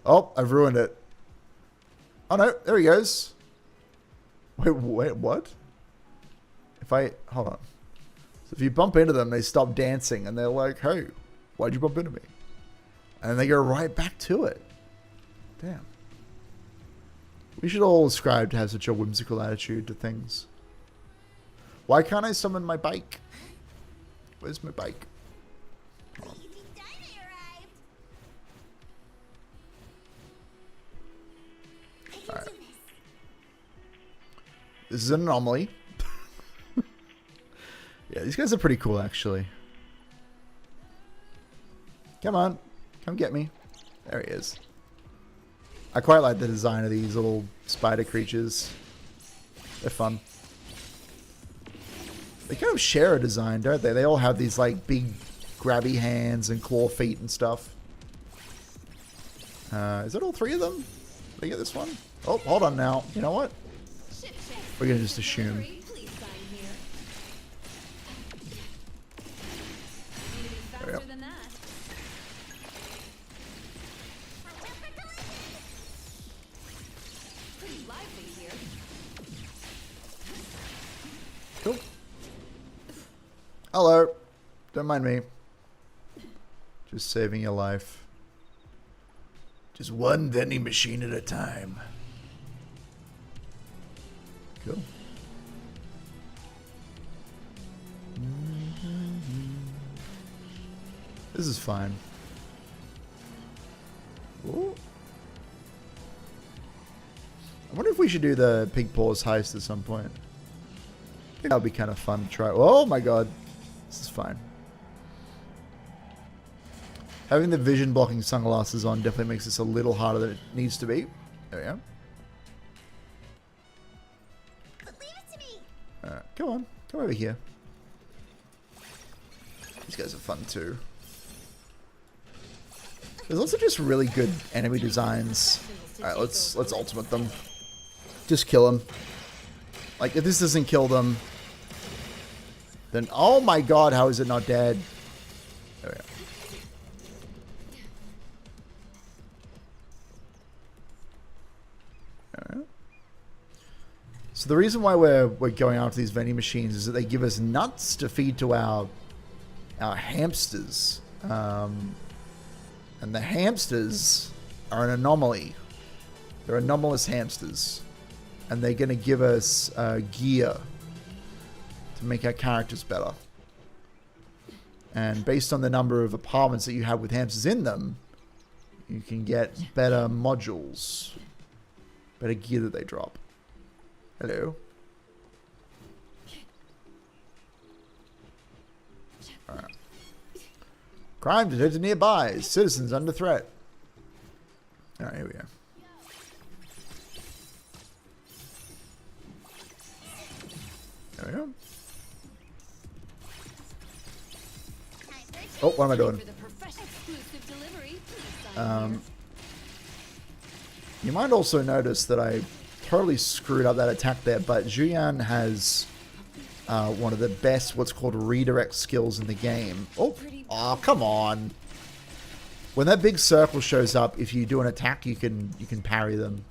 Oh, I've ruined it. Oh no, there he goes. Wait, what? If I... Hold on. So if you bump into them, they stop dancing and they're like, hey, why'd you bump into me? And then they go right back to it. Damn. We should all ascribe to have such a whimsical attitude to things. Why can't I summon my bike? Where's my bike? Easy done arrived. I can Alright. do this. This is an anomaly. Yeah, these guys are pretty cool, actually. Come on. Come get me. There he is. I quite like the design of these little spider creatures. They're fun. They kind of share a design, don't they? They all have these, like, big grabby hands and claw feet and stuff. Is that all three of them? Did I get this one? Oh, hold on now. You know what? We're going to just assume. Please sign here. There we go. Faster than that. Pretty lively here. Cool. Hello. Don't mind me. Just saving your life. Just one vending machine at a time. Cool. This is fine. Ooh. I wonder if we should do the Pig Paws heist at some point. I think that would be kind of fun to try. Oh my god. This is fine. Having the vision blocking sunglasses on definitely makes this a little harder than it needs to be. There we go. But leave it to me. Alright, come on. Come over here. These guys are fun too. There's also just really good enemy designs. Alright, let's ultimate them. Just kill them. Like, if this doesn't kill them, then oh my god, how is it not dead? There we go. Alright. So the reason why we're going after these vending machines is that they give us nuts to feed to our hamsters. And the hamsters are an anomaly. They're anomalous hamsters. And they're going to give us gear to make our characters better. And based on the number of apartments that you have with hamsters in them, you can get better modules. Better gear that they drop. Hello. Alright. Crime detected nearby. Citizens under threat. Alright, here we go. There we go. Oh, what am I doing? For the exclusive delivery, please sign You might also notice that I totally screwed up that attack there, but Juyan has one of the best what's called redirect skills in the game. Oh, come on. When that big circle shows up, if you do an attack, you can parry them.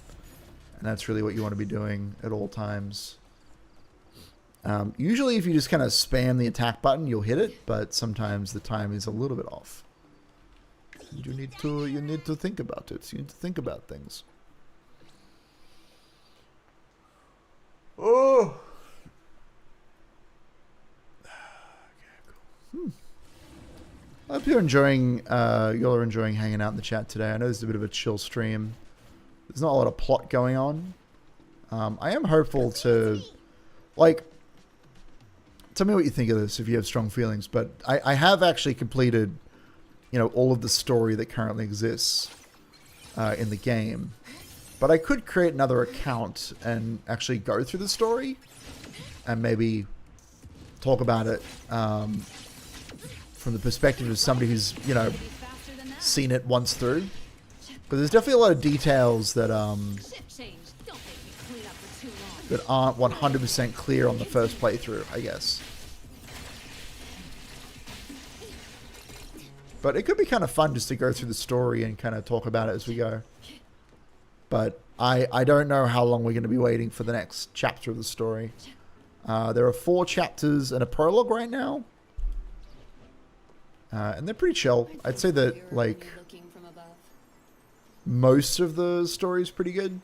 And that's really what you want to be doing at all times. Usually if you just kind of spam the attack button, you'll hit it, but sometimes the time is a little bit off. You need to think about it. You need to think about things. Oh. Okay, cool. I hope you're enjoying. Y'all are enjoying hanging out in the chat today. I know this is a bit of a chill stream. There's not a lot of plot going on. I am hopeful to, like. Tell me what you think of this if you have strong feelings. But I have actually completed, all of the story that currently exists in the game. But I could create another account and actually go through the story and maybe talk about it from the perspective of somebody who's, seen it once through. Because there's definitely a lot of details that that aren't 100% clear on the first playthrough, I guess. But it could be kind of fun just to go through the story and kind of talk about it as we go. But I don't know how long we're going to be waiting for the next chapter of the story. There are 4 chapters and a prologue right now. And they're pretty chill. I'd say that, like, looking from most of the story is pretty good.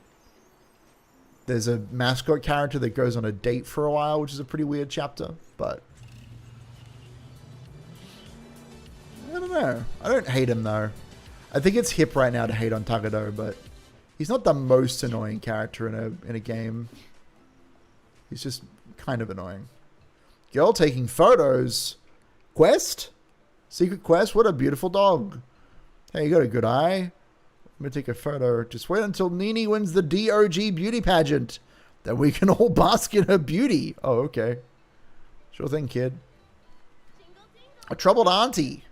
There's a mascot character that goes on a date for a while, which is a pretty weird chapter, but I don't know. I don't hate him though. I think it's hip right now to hate on Tagado, but he's not the most annoying character in a game. He's just kind of annoying. Girl taking photos. Quest? Secret quest? What a beautiful dog. Hey, you got a good eye. I'm going to take a photo. Just wait until Nini wins the DOG beauty pageant. Then we can all bask in her beauty. Oh, okay. Sure thing, kid. A troubled auntie.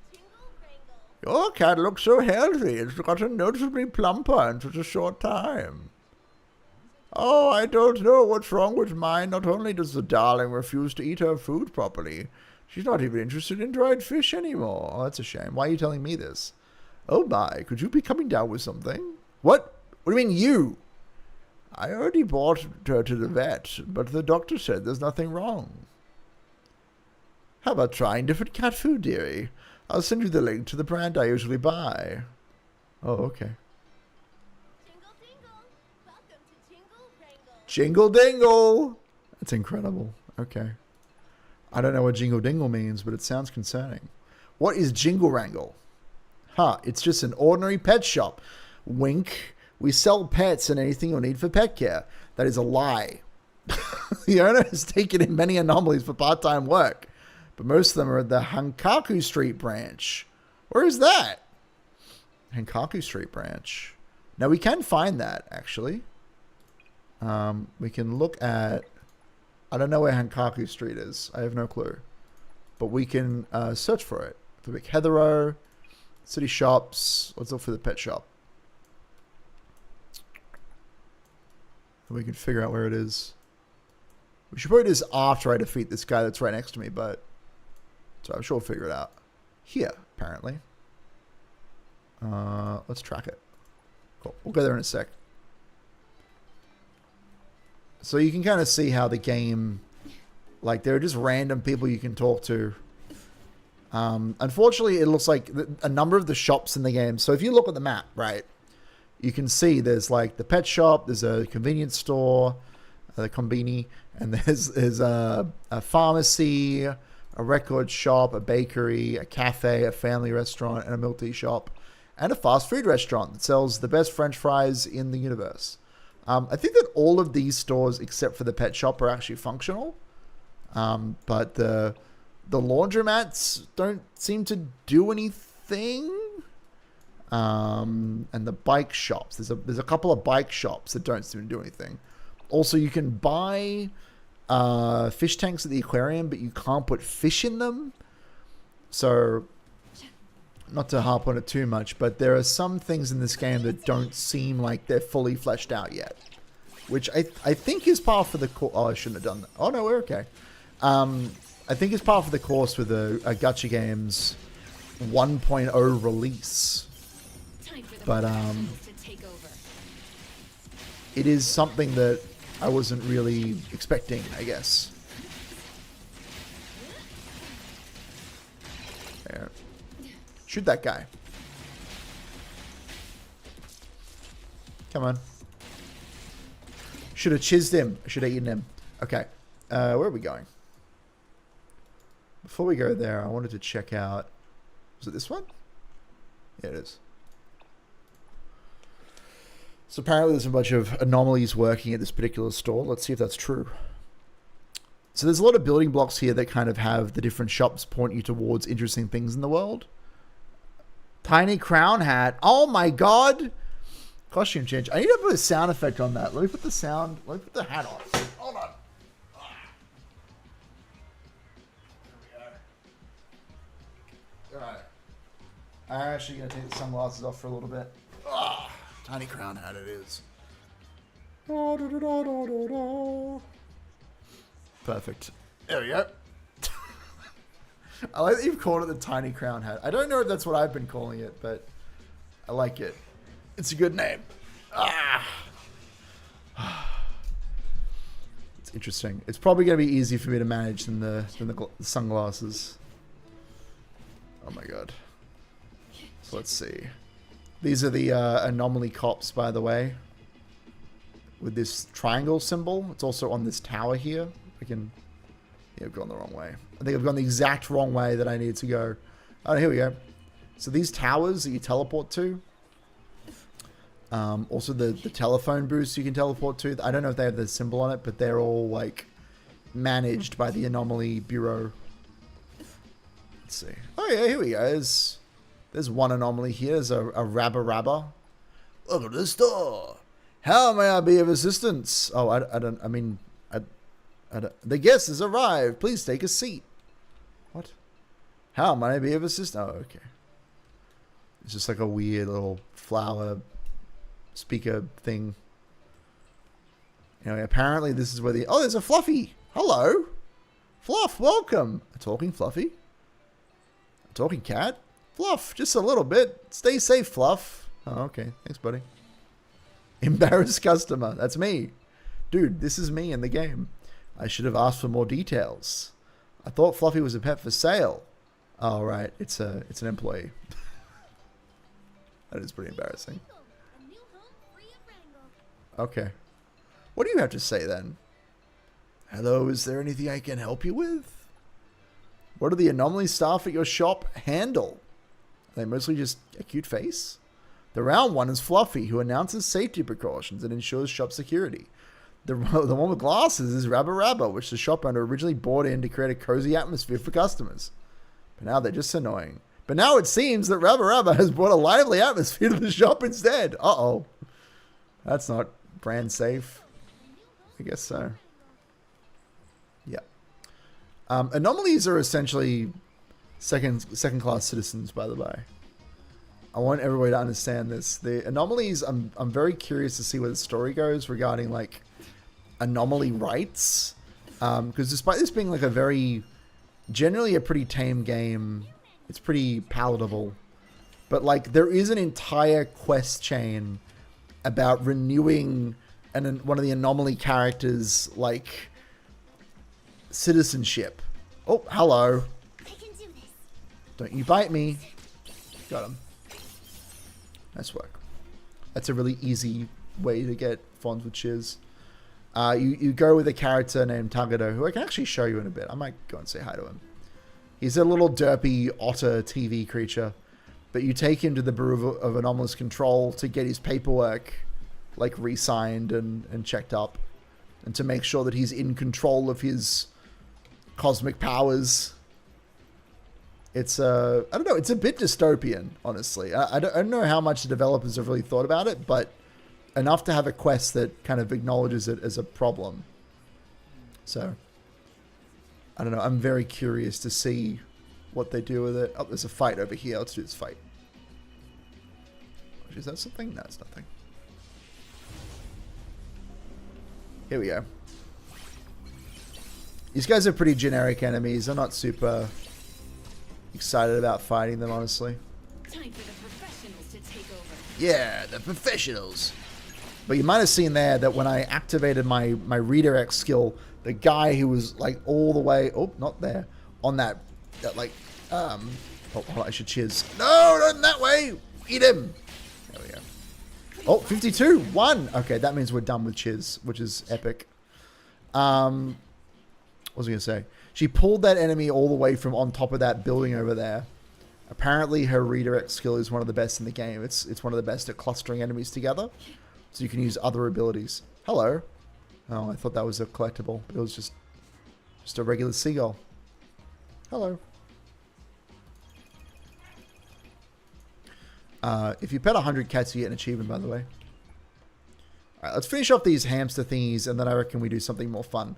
Your cat looks so healthy. It's gotten noticeably plumper in such a short time. Oh, I don't know what's wrong with mine. Not only does the darling refuse to eat her food properly, she's not even interested in dried fish anymore. Oh, that's a shame. Why are you telling me this? Oh my, could you be coming down with something? What? What do you mean you? I already brought her to the vet, but the doctor said there's nothing wrong. How about trying different cat food, dearie? I'll send you the link to the brand I usually buy. Oh, okay. Jingle dingle. Welcome to Jingle Wrangle. Jingle dingle! That's incredible. Okay. I don't know what jingle dingle means, but it sounds concerning. What is jingle wrangle? Huh, it's just an ordinary pet shop. Wink. We sell pets and anything you'll need for pet care. That is a lie. The owner has taken in many anomalies for part-time work, but most of them are at the Hankaku Street branch. Where is that? Hankaku Street branch. Now we can find that, actually. We can look at... I don't know where Hankaku Street is. I have no clue. But we can search for it. The big Heathero, city shops. Let's look for the pet shop. And we can figure out where it is. We should probably do this after I defeat this guy that's right next to me, but... So I'm sure we'll figure it out. Here, apparently. Let's track it. Cool. We'll go there in a sec. So you can kind of see how the game... Like, there are just random people you can talk to. Unfortunately, it looks like a number of the shops in the game... So if you look at the map, right... You can see there's like the pet shop, there's a convenience store, the Combini, and there's a pharmacy, a record shop, a bakery, a cafe, a family restaurant, and a milk tea shop, and a fast food restaurant that sells the best French fries in the universe. I think that all of these stores, except for the pet shop, are actually functional. But the laundromats don't seem to do anything. And the bike shops. There's a couple of bike shops that don't seem to do anything. Also, you can buy fish tanks at the aquarium, but you can't put fish in them. So, not to harp on it too much, but there are some things in this game that don't seem like they're fully fleshed out yet. Which I think is par for the course. Oh, I shouldn't have done that. Oh, no, we're okay. I think it's par for the course with a Gacha Games 1.0 release. But it is something that I wasn't really expecting, I guess. There. Shoot that guy. Come on. Should have chizzed him. Should have eaten him. Okay. Where are we going? Before we go there, I wanted to check out... Was it this one? Yeah, it is. So apparently there's a bunch of anomalies working at this particular store. Let's see if that's true. So there's a lot of building blocks here that kind of have the different shops point you towards interesting things in the world. Tiny crown hat. Oh my god! Costume change. I need to put a sound effect on that. Let me put the hat on. Hold on. There we go. Alright. I'm actually going to take the sunglasses off for a little bit. Tiny crown hat it is. Perfect. There we go. I like that you've called it the tiny crown hat. I don't know if that's what I've been calling it, but I like it. It's a good name. It's interesting. It's probably going to be easier for me to manage than the sunglasses. Oh my god. So let's see. These are the anomaly cops, by the way. With this triangle symbol. It's also on this tower here. I can... Yeah, I've gone the wrong way. I think I've gone the exact wrong way that I need to go. Oh, here we go. So these towers that you teleport to. Also the telephone booths you can teleport to. I don't know if they have the symbol on it, but they're all like managed by the Anomaly Bureau. Let's see. Oh yeah, here we go. There's one anomaly here. There's a Rabba Rabba. Welcome to the store. How may I be of assistance? Oh, I don't. The guest has arrived. Please take a seat. What? How may I be of assistance? Oh, okay. It's just like a weird little flower speaker thing. Anyway, apparently this is where the... Oh, there's a Fluffy. Hello. Fluff, welcome. A talking Fluffy. A talking cat. Fluff, just a little bit. Stay safe, Fluff. Oh, okay. Thanks, buddy. Embarrassed customer. That's me. Dude, this is me in the game. I should have asked for more details. I thought Fluffy was a pet for sale. Oh, right. It's an employee. That is pretty embarrassing. Okay. What do you have to say then? Hello, is there anything I can help you with? What do the anomaly staff at your shop handle? Are they mostly just a cute face? The round one is Fluffy, who announces safety precautions and ensures shop security. The one with glasses is Rabba Rabba, which the shop owner originally bought in to create a cozy atmosphere for customers. But now they're just annoying. But now it seems that Rabba Rabba has brought a lively atmosphere to the shop instead. Uh-oh. That's not brand safe. I guess so. Yeah. Anomalies are essentially second-class citizens, by the way. I want everybody to understand this. The anomalies, I'm very curious to see where the story goes regarding, like, anomaly rights. Because despite this being, like, generally a pretty tame game, it's pretty palatable. But, like, there is an entire quest chain about renewing one of the anomaly characters, like, citizenship. Oh, hello. I can do this. Don't you bite me. Got him. Nice work. That's a really easy way to get fond with Chiz. You go with a character named Tagado, who I can actually show you in a bit. I might go and say hi to him. He's a little derpy otter TV creature. But you take him to the Bureau of Anomalous Control to get his paperwork, like, re-signed and checked up. And to make sure that he's in control of his cosmic powers. It's I don't know, it's a bit dystopian, honestly. I don't know how much the developers have really thought about it, but enough to have a quest that kind of acknowledges it as a problem. So, I don't know, I'm very curious to see what they do with it. Oh, there's a fight over here. Let's do this fight. Is that something? No, it's nothing. Here we go. These guys are pretty generic enemies. I'm not super excited about fighting them, honestly. Time for the professionals to take over. Yeah, the professionals. But you might have seen there that when I activated my redirect skill, the guy who was like all the way, oh, not there, on that like, oh, I should cheers. No, not in that way. Eat him. There we go. Oh, 52, 1. Okay, that means we're done with Chiz, which is epic. What was I going to say? She pulled that enemy all the way from on top of that building over there. Apparently her redirect skill is one of the best in the game. It's one of the best at clustering enemies together. So you can use other abilities. Hello. Oh, I thought that was a collectible. It was just a regular seagull. Hello. If you pet 100 cats, you get an achievement, by the way. Alright, let's finish off these hamster thingies, and then I reckon we do something more fun.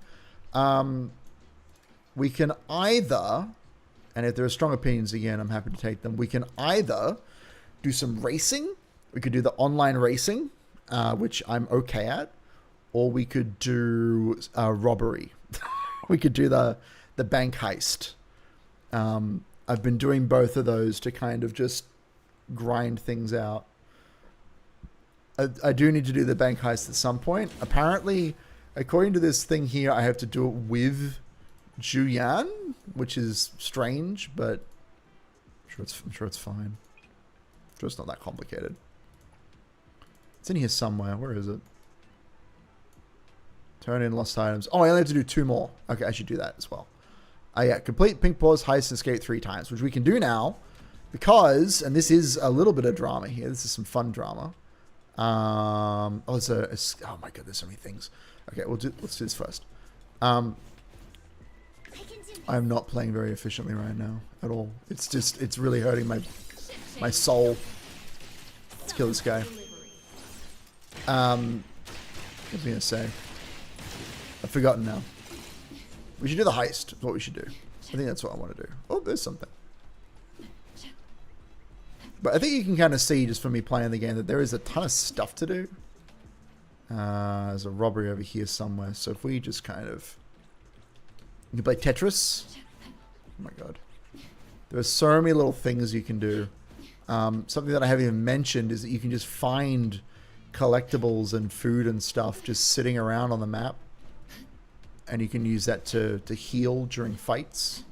We can either, and if there are strong opinions again, I'm happy to take them. We can either do some racing. We could do the online racing, which I'm okay at. Or we could do robbery. We could do the bank heist. I've been doing both of those to kind of just grind things out. I do need to do the bank heist at some point. Apparently, according to this thing here, I have to do it with Juyan, which is strange, but I'm sure it's fine. I'm sure it's not that complicated. It's in here somewhere. Where is it? Turn in lost items. Oh, I only have to do 2 more. Okay, I should do that as well. Yeah, complete Pink Paws heist and escape 3 times, which we can do now because, and this is a little bit of drama here. This is some fun drama. Oh, oh my god, there's so many things. Okay, let's do this first. I'm not playing very efficiently right now at all. It's really hurting my soul. Let's kill this guy. What was I gonna say? I've forgotten now. We should do the heist. Is what we should do. I think that's what I want to do. Oh, there's something. But I think you can kind of see just from me playing the game that there is a ton of stuff to do. There's a robbery over here somewhere. So if we just kind of... You can play Tetris. Oh my god. There are so many little things you can do. Something that I haven't even mentioned is that you can just find collectibles and food and stuff just sitting around on the map. And you can use that to heal during fights.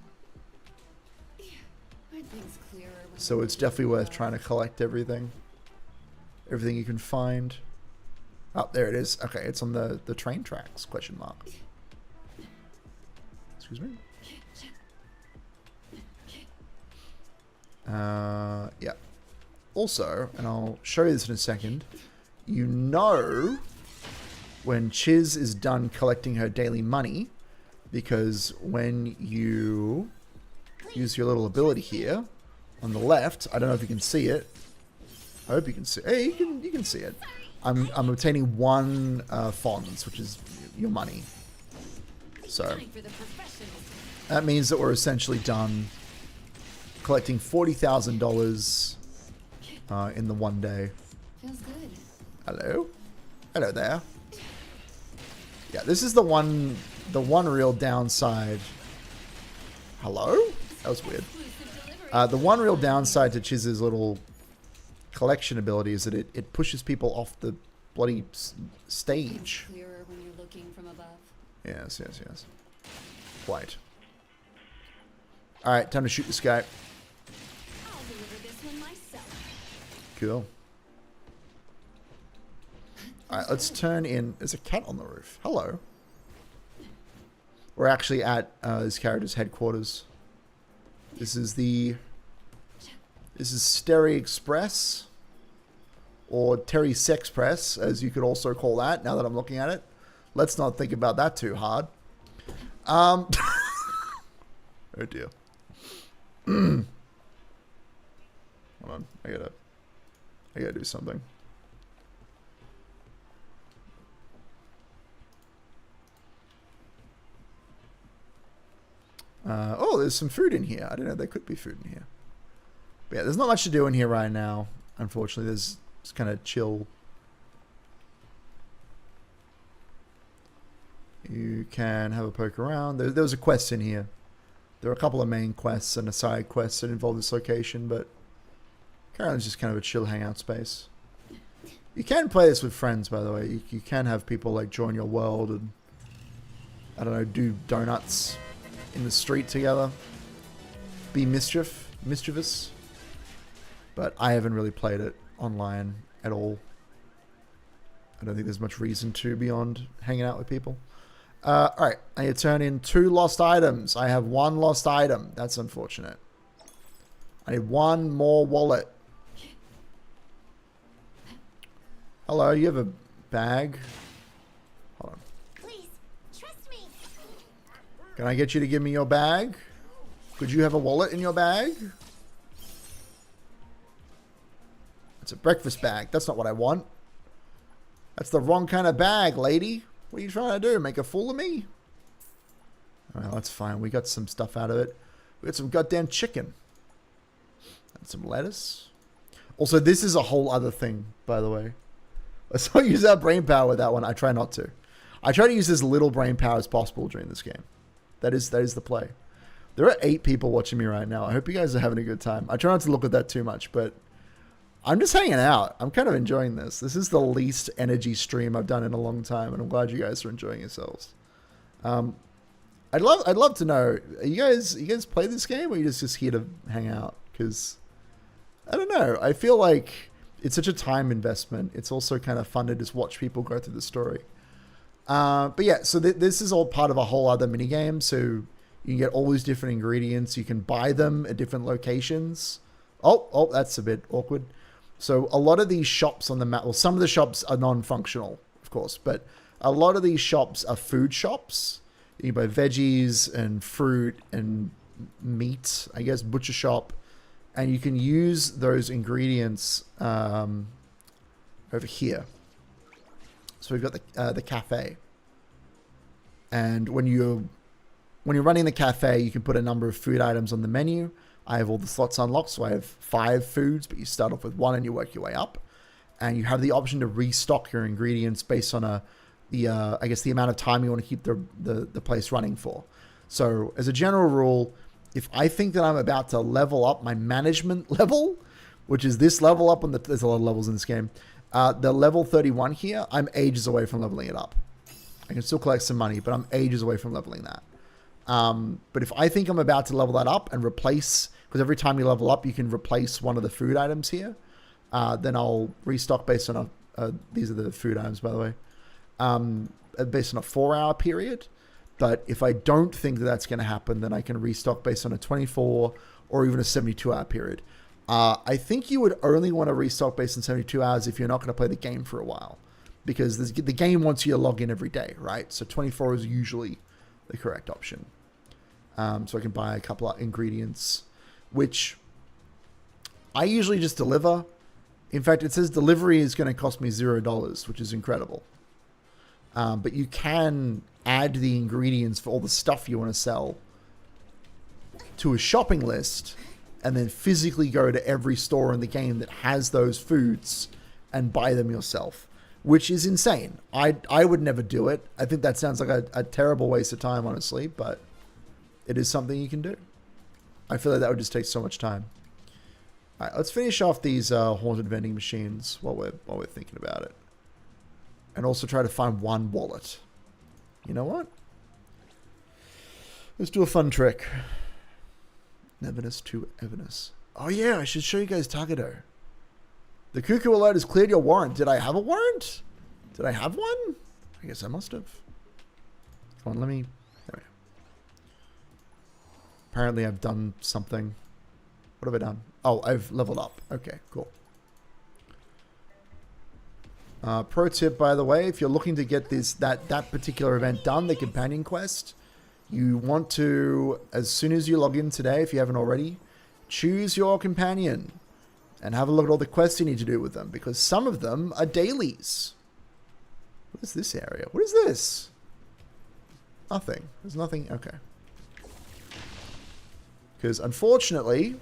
So it's definitely worth trying to collect everything. Everything you can find. Oh, there it is. Okay, it's on the train tracks, question mark. Excuse me? Yeah. Also, and I'll show you this in a second, you know when Chiz is done collecting her daily money, because when you use your little ability here on the left, I don't know if you can see it. I hope you can see. Hey, you can see it. I'm obtaining 1 fonds, which is your money. So that means that we're essentially done collecting $40,000 in the 1 day. Feels good. Hello, hello there. Yeah, this is the one real downside. Hello? That was weird. The one real downside to Chiz's little collection ability is that it pushes people off the bloody stage. Clearer when you're looking from above. Yes. Quite. Alright, time to shoot this guy. I'll deliver this one myself. Cool. Alright, let's turn in... There's a cat on the roof. Hello. We're actually at this character's headquarters. This is Sterry Express. Or Terry Sexpress, as you could also call that, now that I'm looking at it. Let's not think about that too hard. Oh dear. Hold on, I gotta do something. Oh, there's some food in here. I didn't know there could be food in here. But yeah, there's not much to do in here right now. Unfortunately, it's kind of chill. You can have a poke around. There was a quest in here. There are a couple of main quests and a side quest that involve this location, but currently it's just kind of a chill hangout space. You can play this with friends, by the way. You can have people like join your world and, I don't know, do donuts in the street together. Be mischievous. But I haven't really played it online at all. I don't think there's much reason to beyond hanging out with people. Alright, I need to turn in 2 lost items. I have 1 lost item. That's unfortunate. I need 1 more wallet. Hello, you have a bag? Hold on. Please, trust me. Can I get you to give me your bag? Could you have a wallet in your bag? It's a breakfast bag. That's not what I want. That's the wrong kind of bag, lady. What are you trying to do? Make a fool of me? Alright, that's fine. We got some stuff out of it. We got some goddamn chicken. And some lettuce. Also, this is a whole other thing, by the way. Let's not use our brain power with that one. I try not to. I try to use as little brain power as possible during this game. That is the play. There are 8 people watching me right now. I hope you guys are having a good time. I try not to look at that too much, but I'm just hanging out. I'm kind of enjoying this. This is the least energy stream I've done in a long time, and I'm glad you guys are enjoying yourselves. I'd love to know, you guys play this game, or are you just here to hang out? Because I don't know. I feel like it's such a time investment. It's also kind of fun to just watch people go through the story. But yeah, so this is all part of a whole other mini game. So you can get all these different ingredients. You can buy them at different locations. Oh, that's a bit awkward. So a lot of these shops on the map, well, some of the shops are non-functional, of course, but a lot of these shops are food shops. You can buy veggies and fruit and meat, I guess, butcher shop. And you can use those ingredients over here. So we've got the cafe. And when you're running the cafe, you can put a number of food items on the menu. I have all the slots unlocked, so I have 5 foods, but you start off with 1 and you work your way up. And you have the option to restock your ingredients based on I guess the amount of time you want to keep the place running for. So as a general rule, if I think that I'm about to level up my management level, which is this level up there's a lot of levels in this game, the level 31 here, I'm ages away from leveling it up. I can still collect some money, but I'm ages away from leveling that. But if I think I'm about to level that up and replace, because every time you level up, you can replace one of the food items here, then I'll restock based on these are the food items, by the way, based on a 4-hour period. But if I don't think that that's going to happen, then I can restock based on a 24 or even a 72-hour period. I think you would only want to restock based on 72 hours if you're not going to play the game for a while, because the game wants you to log in every day, right? So 24 is usually the correct option. So I can buy a couple of ingredients, which I usually just deliver. In fact, it says delivery is going to cost me $0, which is incredible. But you can add the ingredients for all the stuff you want to sell to a shopping list and then physically go to every store in the game that has those foods and buy them yourself, which is insane. I would never do it. I think that sounds like a terrible waste of time, honestly, but it is something you can do. I feel like that would just take so much time. All right, let's finish off these haunted vending machines while we're thinking about it. And also try to find one wallet. You know what? Let's do a fun trick. Neverness to Everness. Oh yeah, I should show you guys Tagado. The cuckoo alert has cleared your warrant. Did I have a warrant? Did I have one? I guess I must have. Come on, let me... There we go. Apparently I've done something. What have I done? Oh, I've leveled up. Okay, cool. Pro tip, by the way, if you're looking to get that particular event done, the companion quest, you want to, as soon as you log in today, if you haven't already, choose your companion and have a look at all the quests you need to do with them, because some of them are dailies. What is this area? What is this? Nothing. There's nothing. Okay. Because unfortunately,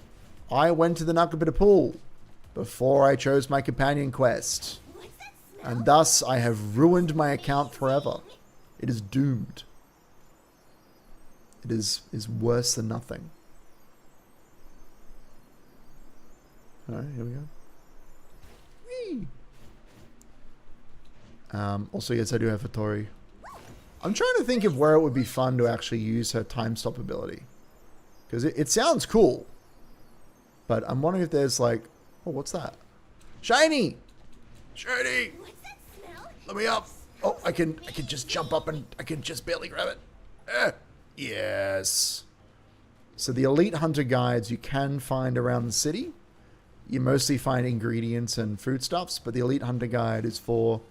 I went to the Nakabita pool before I chose my companion quest. And thus, I have ruined my account forever. It is doomed. It is worse than nothing. Alright, here we go. Whee! Also, yes, I do have Hotori. I'm trying to think of where it would be fun to actually use her time stop ability. Because it sounds cool. But I'm wondering if there's like... Oh, what's that? Shiny! Shiny! Let me up. Oh, I can just jump up and I can just barely grab it. Yes. So the Elite Hunter guides you can find around the city. You mostly find ingredients and foodstuffs, but the Elite Hunter guide is for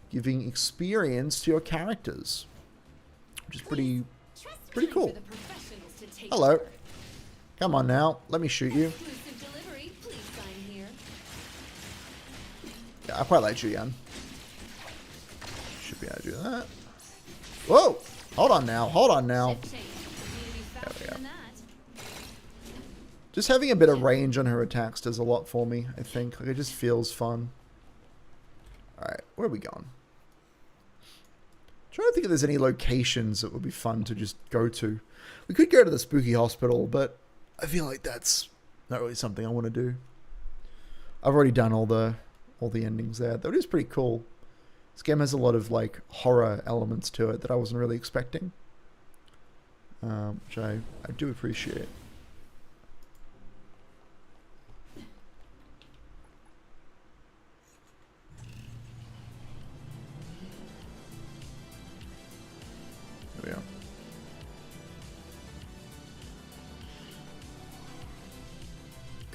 giving experience to your characters, which is pretty cool. Hello. Come on now. Let me shoot you. Yeah, I quite like Julian. Should be able to do that. Whoa! Hold on now. Hold on now. There we go. Just having a bit of range on her attacks does a lot for me, I think. Like, it just feels fun. Alright, where are we going? Trying to think if there's any locations that would be fun to just go to. We could go to the spooky hospital, but I feel like that's not really something I want to do. I've already done all the endings there. That is pretty cool. This game has a lot of like horror elements to it that I wasn't really expecting, which I do appreciate.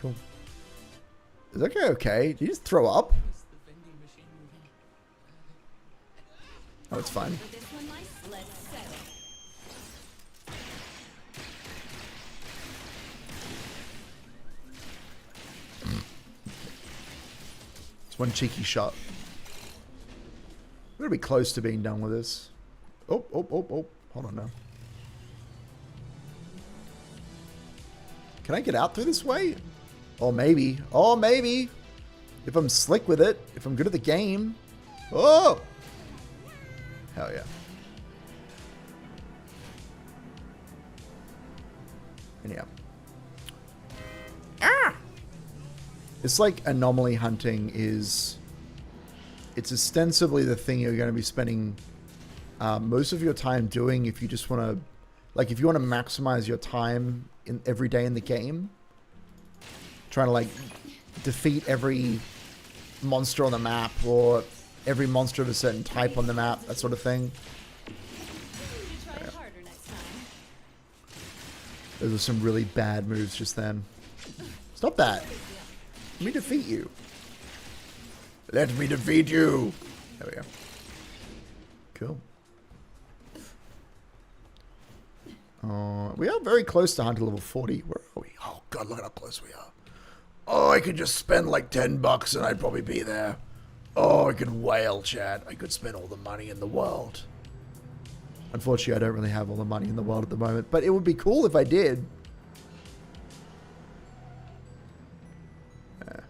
Cool. Is that guy okay? Did he just throw up? Oh, it's fine. This one, Mike. Let's settle. It's one cheeky shot. We're gonna be close to being done with this. Oh. Hold on now. Can I get out through this way? Oh, maybe. Oh, maybe. If I'm slick with it. If I'm good at the game. Oh! Hell yeah. Anyhow. Ah! It's like anomaly hunting is... It's ostensibly the thing you're going to be spending most of your time doing if you just want to... Like, if you want to maximize your time in every day in the game. Trying to, like, defeat every monster on the map or every monster of a certain type on the map, that sort of thing. Try harder next time. Those are some really bad moves just then. Stop that. Let me defeat you. Let me defeat you. There we go. Cool. We are very close to Hunter level 40. Where are we? Oh, God, look at how close we are. Oh, I could just spend like $10 and I'd probably be there. Oh, I could whale, chat. I could spend all the money in the world. Unfortunately, I don't really have all the money in the world at the moment, but it would be cool if I did. Yeah.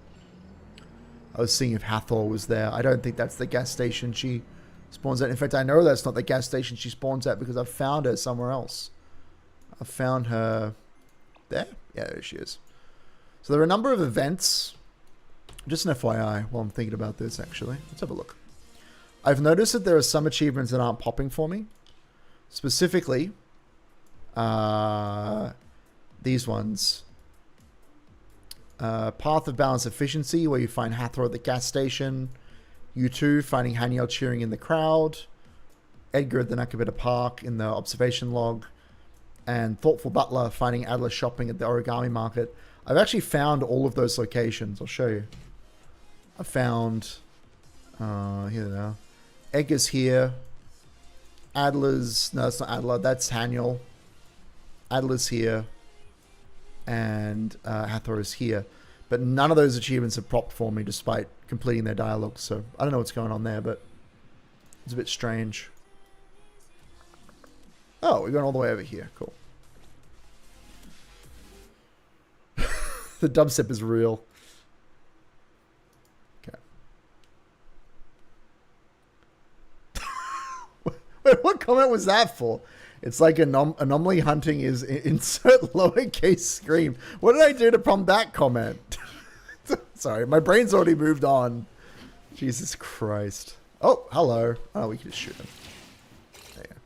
I was seeing if Hathor was there. I don't think that's the gas station she spawns at. In fact, I know that's not the gas station she spawns at because I've found her somewhere else. I found her there. Yeah, there she is. So there are a number of events. Just an FYI while I'm thinking about this, actually. Let's have a look. I've noticed that there are some achievements that aren't popping for me. Specifically, these ones. Path of Balance Efficiency, where you find Hathor at the gas station. U2, finding Haniel cheering in the crowd. Edgar at the Nakabita Park in the observation log. And Thoughtful Butler, finding Adler shopping at the origami market. I've actually found all of those locations. I'll show you. I found... here now. Edgar's here. Adler's... No, that's not Adler. That's Haniel. Adler's here. And Hathor is here. But none of those achievements have propped for me despite completing their dialogue. So I don't know what's going on there, but it's a bit strange. Oh, we're going all the way over here. Cool. The dubstep is real. Okay. Wait, what comment was that for? It's like anomaly hunting is insert lowercase scream. What did I do to prompt that comment? Sorry, my brain's already moved on. Jesus Christ. Oh, hello. Oh, we can just shoot him. There you go.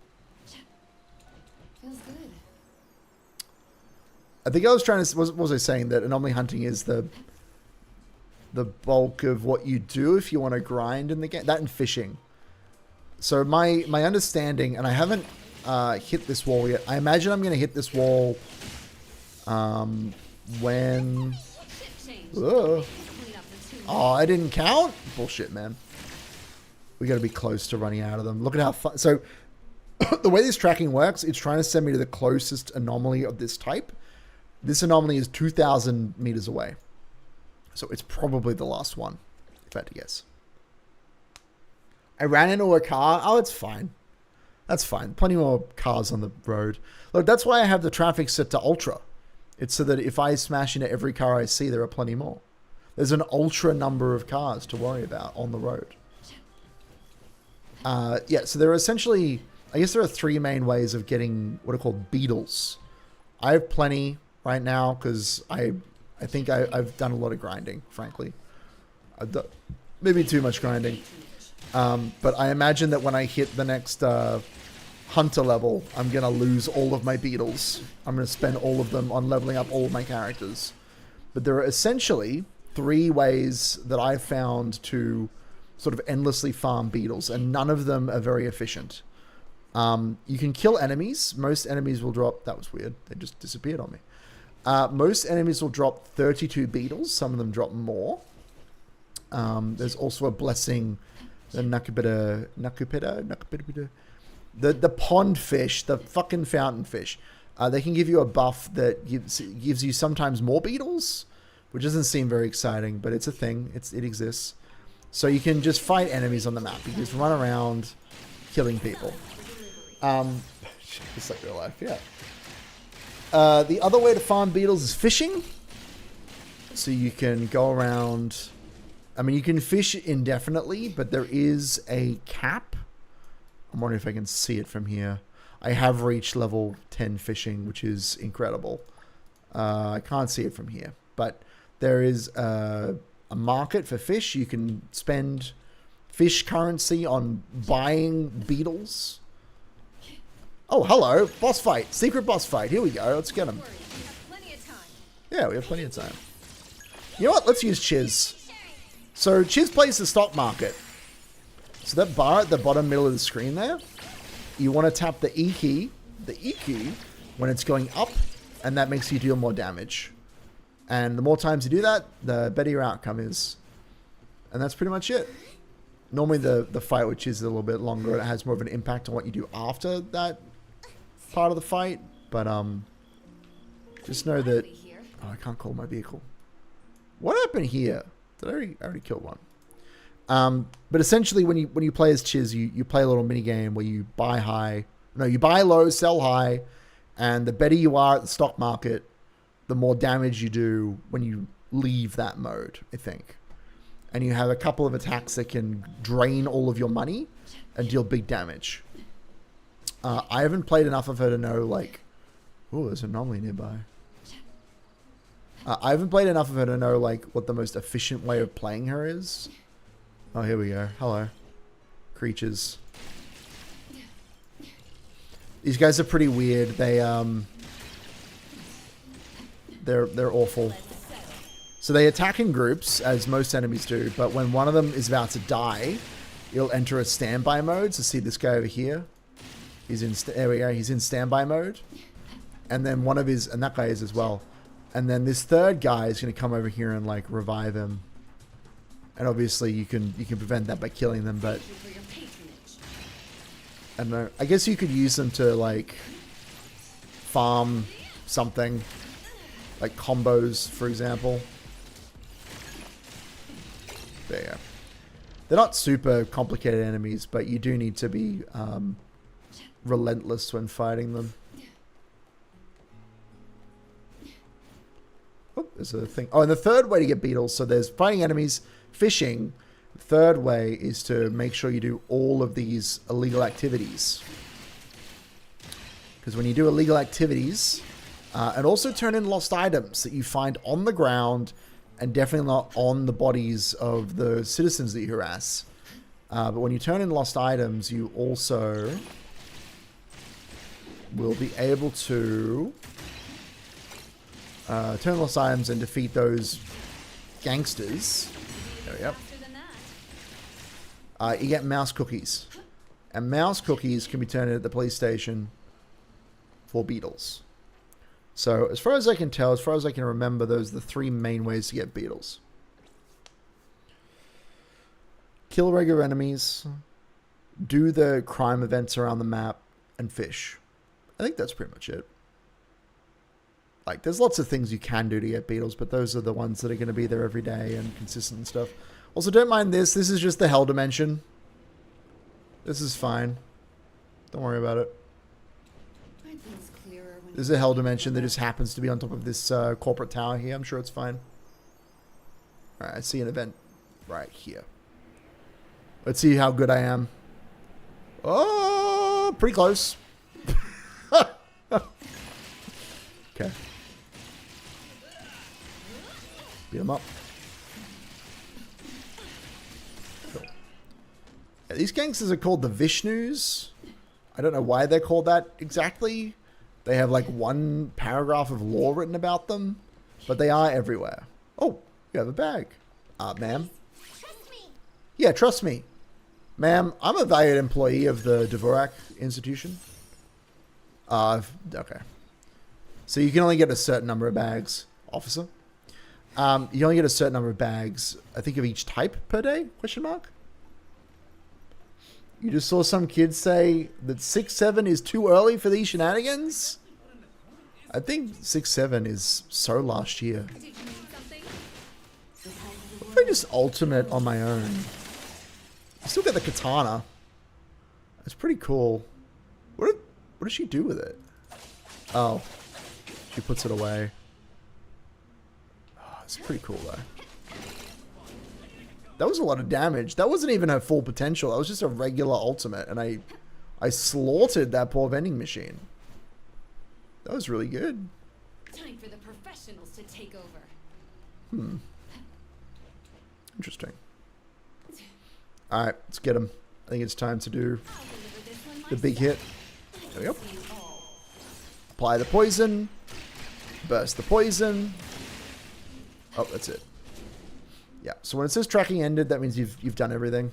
Feels good. I think I was trying to... What was I saying? That anomaly hunting is the bulk of what you do if you want to grind in the game. That and fishing. So my understanding, and I haven't hit this wall yet. I imagine I'm going to hit this wall when... Oh, I didn't count? Bullshit, man. We got to be close to running out of them. Look at how far... So, the way this tracking works, it's trying to send me to the closest anomaly of this type. This anomaly is 2,000 meters away. So, it's probably the last one, if I had to guess. I ran into a car. Oh, it's fine. That's fine. Plenty more cars on the road. Look, that's why I have the traffic set to ultra. It's so that if I smash into every car I see, there are plenty more. There's an ultra number of cars to worry about on the road. Yeah, so there are essentially... I guess there are three main ways of getting what are called beetles. I have plenty right now because I think I've done a lot of grinding, frankly. I've done maybe too much grinding. But I imagine that when I hit the next hunter level, I'm going to lose all of my beetles. I'm going to spend all of them on leveling up all of my characters. But there are essentially three ways that I've found to sort of endlessly farm beetles, and none of them are very efficient. You can kill enemies. Most enemies will drop... That was weird. They just disappeared on me. Most enemies will drop 32 beetles. Some of them drop more. There's also a blessing, the Nakupita, the pond fish, the fucking fountain fish. They can give you a buff that gives you sometimes more beetles, which doesn't seem very exciting, but it's a thing. It exists. So you can just fight enemies on the map. You just run around killing people. It's like real life, yeah. The other way to farm beetles is fishing. So you can go around. I mean, you can fish indefinitely, but there is a cap. I'm wondering if I can see it from here. I have reached level 10 fishing, which is incredible. I can't see it from here, but there is a market for fish. You can spend fish currency on buying beetles. Oh, hello. Boss fight. Secret boss fight. Here we go. Let's get him. Yeah, we have plenty of time. You know what? Let's use Chiz. So Chiz plays the stock market. So that bar at the bottom middle of the screen there, you want to tap the E key, when it's going up, and that makes you deal more damage. And the more times you do that, the better your outcome is. And that's pretty much it. Normally the fight with Chiz is a little bit longer. It has more of an impact on what you do after that part of the fight. But just know that... Oh, I can't call my vehicle. What happened here? Did I already kill one? But essentially, when you play as Chiz, you play a little mini game where you buy high. No, you buy low, sell high, and the better you are at the stock market, the more damage you do when you leave that mode, I think. And you have a couple of attacks that can drain all of your money and deal big damage. I haven't played enough of her to know, like... Oh, there's an anomaly nearby. I haven't played enough of her to know, like, what the most efficient way of playing her is. Oh, here we go. Hello. Creatures. These guys are pretty weird. They're awful. So they attack in groups, as most enemies do, but when one of them is about to die, you'll enter a standby mode. So see this guy over here? There we go. He's in standby mode. And then one of his... And that guy is as well. And then this third guy is going to come over here and, like, revive him. And obviously you can prevent that by killing them, but... I don't know. I guess you could use them to, like, farm something. Like combos, for example. There you go. They're not super complicated enemies, but you do need to be relentless when fighting them. Oh, there's a thing. Oh, and the third way to get beetles, so there's fighting enemies, fishing. The third way is to make sure you do all of these illegal activities. Because when you do illegal activities, and also turn in lost items that you find on the ground, and definitely not on the bodies of the citizens that you harass. But when you turn in lost items, you also will be able to turn lost items and defeat those gangsters. There we go. You get mouse cookies. And mouse cookies can be turned in at the police station for beetles. So, as far as I can tell, as far as I can remember, those are the three main ways to get beetles. Kill regular enemies, do the crime events around the map, and fish. I think that's pretty much it. Like, there's lots of things you can do to get beetles, but those are the ones that are going to be there every day and consistent and stuff. Also, don't mind this. This is just the hell dimension. This is fine. Don't worry about it. There's a hell dimension that just happens to be on top of this corporate tower here. I'm sure it's fine. Alright, I see an event right here. Let's see how good I am. Oh, pretty close. Okay. Beat him up. Cool. Yeah, these gangsters are called the Vishnus. I don't know why they're called that exactly. They have like one paragraph of lore written about them, but they are everywhere. Oh, you have a bag. Ma'am. Trust me. Yeah, trust me. Ma'am, I'm a valued employee of the Dvorak Institution. Okay. So you can only get a certain number of bags, officer. You only get a certain number of bags, I think, of each type per day, question mark? You just saw some kids say that 6-7 is too early for these shenanigans? I think 6-7 is so last year. Did you need something? What if I just ultimate on my own? I still get the katana. It's pretty cool. What does she do with it? Oh. She puts it away. Oh, it's pretty cool, though. That was a lot of damage. That wasn't even her full potential. That was just a regular ultimate. And I slaughtered that poor vending machine. That was really good. Time for the professionals to take over. Interesting. Alright, let's get him. I think it's time to do I'll deliver this one the big hit. There we go. myself. You all. Apply the poison. Burst the poison. Oh, that's it. Yeah, so when it says tracking ended, that means you've done everything.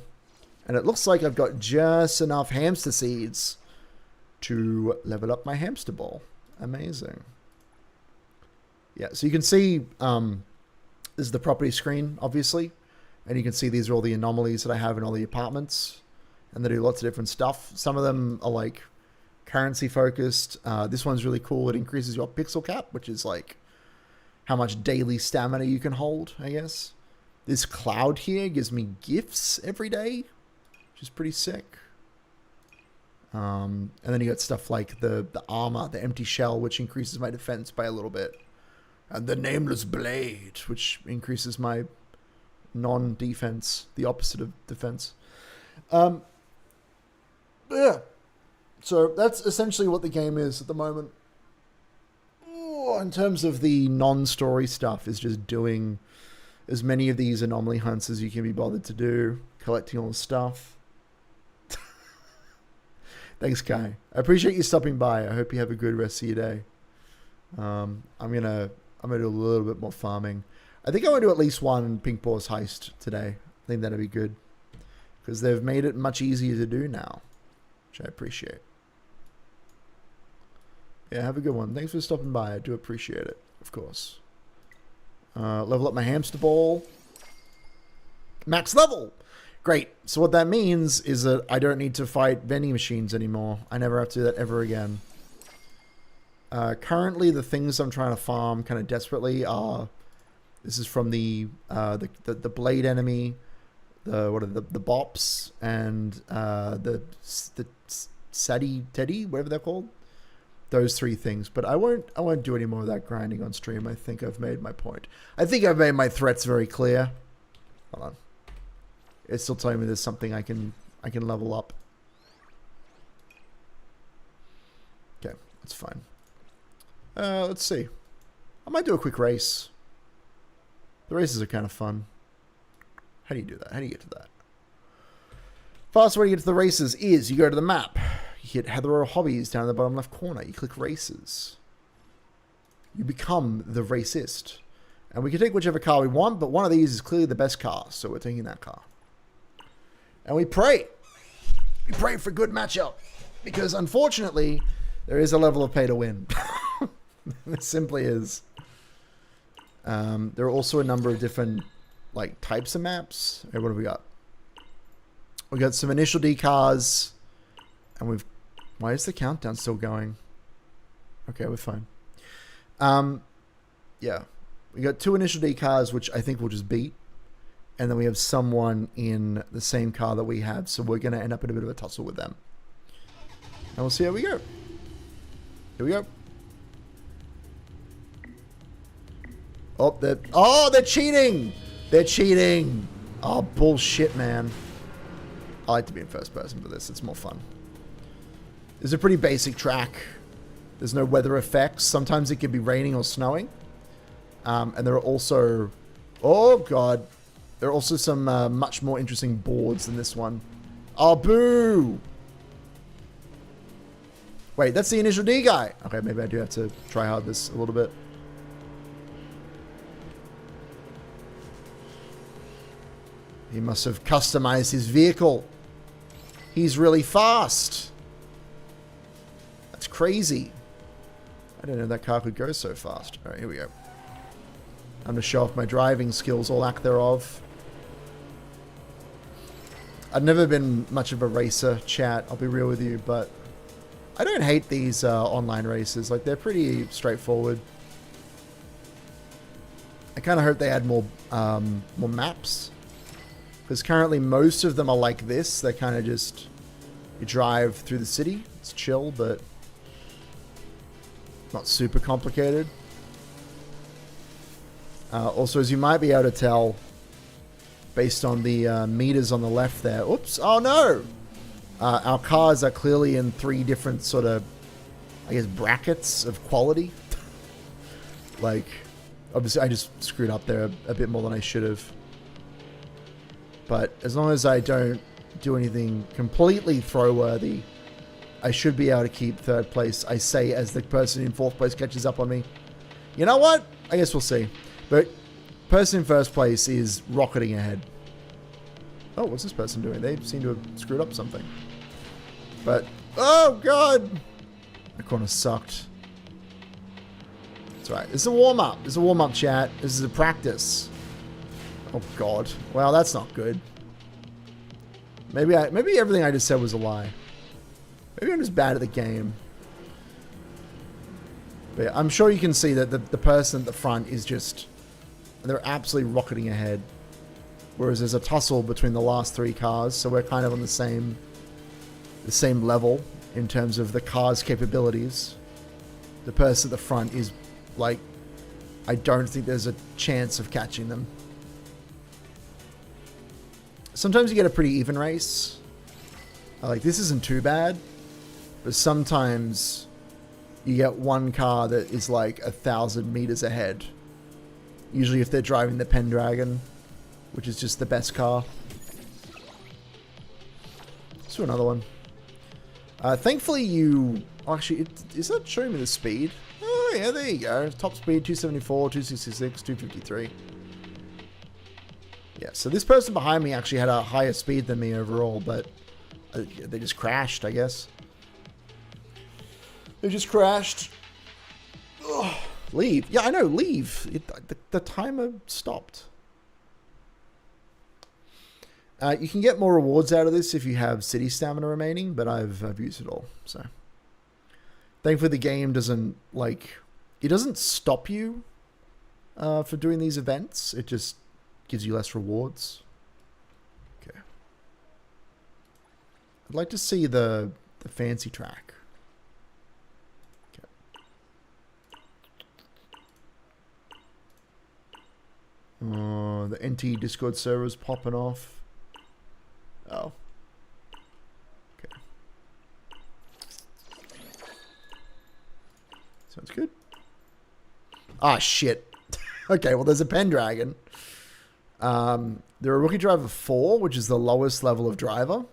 And it looks like I've got just enough hamster seeds to level up my hamster ball. Amazing. Yeah, so you can see this is the property screen, obviously. And you can see these are all the anomalies that I have in all the apartments. And they do lots of different stuff. Some of them are like currency focused. This one's really cool. It increases your pixel cap, which is like how much daily stamina you can hold, I guess. This cloud here gives me gifts every day, which is pretty sick. And then you got stuff like the armor, the empty shell, which increases my defense by a little bit. And the nameless blade, which increases my non-defense, the opposite of defense. Yeah. So that's essentially what the game is at the moment. In terms of the non-story stuff, is just doing as many of these anomaly hunts as you can be bothered to do, collecting all the stuff. Thanks, Kai. I appreciate you stopping by. I hope you have a good rest of your day. I'm gonna do a little bit more farming. I think I want to do at least one Pink Paws heist today. I think that'd be good because they've made it much easier to do now, which I appreciate. Yeah, have a good one. Thanks for stopping by. I do appreciate it, of course. Level up my hamster ball. Max level! Great. So what that means is that I don't need to fight vending machines anymore. I never have to do that ever again. Currently, the things I'm trying to farm kind of desperately are... This is from the blade enemy, the bops, and the Sadie Teddy, whatever they're called. Those three things, but I won't do any more of that grinding on stream. I think I've made my point. I think I've made my threats very clear. Hold on. It's still telling me there's something I can level up. Okay, that's fine. Let's see. I might do a quick race. The races are kind of fun. How do you do that? How do you get to that? Fastest way to get to the races is you go to the map. You hit Heather Hobbies down in the bottom left corner. You click races. You become the racist. And we can take whichever car we want, but one of these is clearly the best car, so we're taking that car. And we pray. We pray for a good matchup. Because unfortunately, there is a level of pay to win. It simply is. There are also a number of different types of maps. Hey, what have we got? We got some initial D cars. And we've... Why is the countdown still going? Okay, we're fine. Yeah. We got 2 initial D cars, which I think we'll just beat. And then we have someone in the same car that we have. So we're going to end up in a bit of a tussle with them. And we'll see how we go. Here we go. Oh, they're cheating! They're cheating! Oh, bullshit, man. I like to be in first person for this. It's more fun. It's a pretty basic track. There's no weather effects. Sometimes it can be raining or snowing. And there are also... Oh, God. There are also some much more interesting boards than this one. Oh, boo! Wait, that's the initial D guy. Okay, maybe I do have to try hard this a little bit. He must have customized his vehicle. He's really fast. That's crazy. I didn't know that car could go so fast. Alright, here we go. I'm going to show off my driving skills, or lack thereof. I've never been much of a racer, chat, I'll be real with you, but I don't hate these online races. Like, they're pretty straightforward. I kind of hope they add more maps. Because currently most of them are like this. They're kind of just, you drive through the city. It's chill, but not super complicated. Also, as you might be able to tell, based on the meters on the left there. Oops, oh no! Our cars are clearly in 3 different sort of, I guess, brackets of quality. Like, obviously I just screwed up there a bit more than I should have. But as long as I don't do anything completely throw-worthy, I should be able to keep 3rd place, I say, as the person in 4th place catches up on me. You know what? I guess we'll see. But person in 1st place is rocketing ahead. Oh, what's this person doing? They seem to have screwed up something. But, oh god! That corner sucked. That's right. This is a warm-up. This is a warm-up, chat. This is a practice. Oh god. Well, that's not good. Maybe everything I just said was a lie. Maybe I'm just bad at the game. But yeah, I'm sure you can see that the person at the front is just... They're absolutely rocketing ahead. Whereas there's a tussle between the last 3 cars, so we're kind of on the same level in terms of the car's capabilities. The person at the front is like, I don't think there's a chance of catching them. Sometimes you get a pretty even race. Like, this isn't too bad, but sometimes you get one car that is like 1,000 meters ahead. Usually if they're driving the Pendragon, which is just the best car. Let's do another one. Thankfully you... Oh, actually, is that showing me the speed? Oh yeah, there you go. Top speed 274, 266, 253. Yeah, so this person behind me actually had a higher speed than me overall, but they just crashed, I guess. They just crashed. Ugh. Leave. Yeah, I know, leave. The timer stopped. You can get more rewards out of this if you have city stamina remaining, but I've used it all, so. Thankfully the game doesn't, like, it doesn't stop you for doing these events. It just gives you less rewards. Okay. I'd like to see the fancy track. Oh, the NTE Discord server is popping off. Oh. Okay. Sounds good. Ah, shit. Okay, well, there's a Pendragon. They're a Rookie Driver 4, which is the lowest level of driver.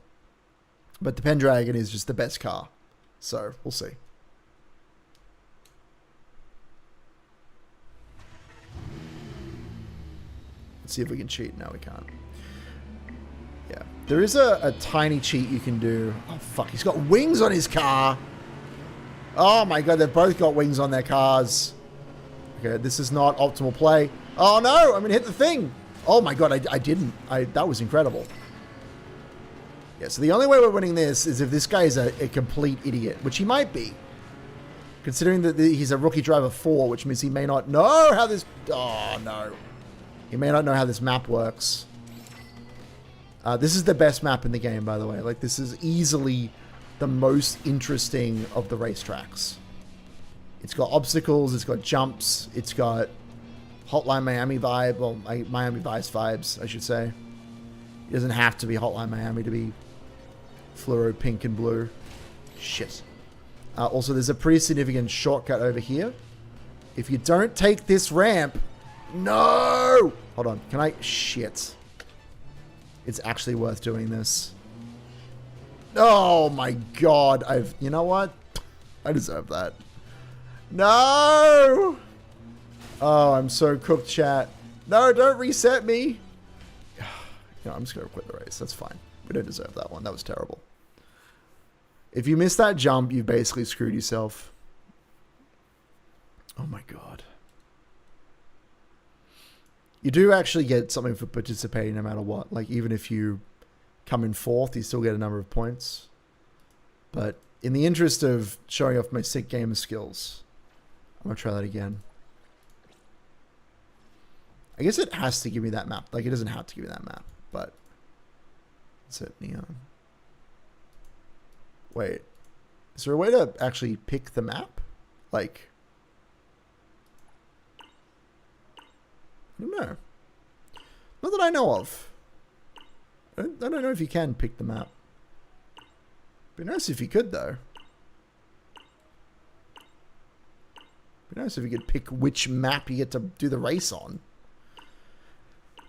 But the Pendragon is just the best car. So, we'll see. Let's see if we can cheat. No, we can't. Yeah. There is a tiny cheat you can do. Oh, fuck. He's got wings on his car. Oh, my God. They've both got wings on their cars. Okay, this is not optimal play. Oh, no. I'm going to hit the thing. Oh, my God. I didn't. That was incredible. Yeah, so the only way we're winning this is if this guy is a complete idiot, which he might be. Considering that he's a Rookie Driver 4, which means he may not know how this... Oh, no. He may not know how this map works. This is the best map in the game, by the way. Like, this is easily the most interesting of the racetracks. It's got obstacles, it's got jumps, it's got Hotline Miami vibe, well, Miami Vice vibes, I should say. It doesn't have to be Hotline Miami to be fluoro pink and blue. Shit. Also, there's a pretty significant shortcut over here. If you don't take this ramp... No! Hold on. Can I... Shit. It's actually worth doing this. Oh my God. You know what? I deserve that. No! Oh, I'm so cooked, chat. No, don't reset me. No, I'm just going to quit the race. That's fine. We don't deserve that one. That was terrible. If you miss that jump, you've basically screwed yourself. Oh my god. You do actually get something for participating no matter what. Like, even if you come in fourth, you still get a number of points. But in the interest of showing off my sick gamer skills, I'm going to try that again. I guess it has to give me that map. Like, it doesn't have to give me that map, but... That's it, neon. Wait. Is there a way to actually pick the map? Like... I don't know. Not that I know of. I don't know if you can pick the map. Be nice if you could, though. Be nice if you could pick which map you get to do the race on.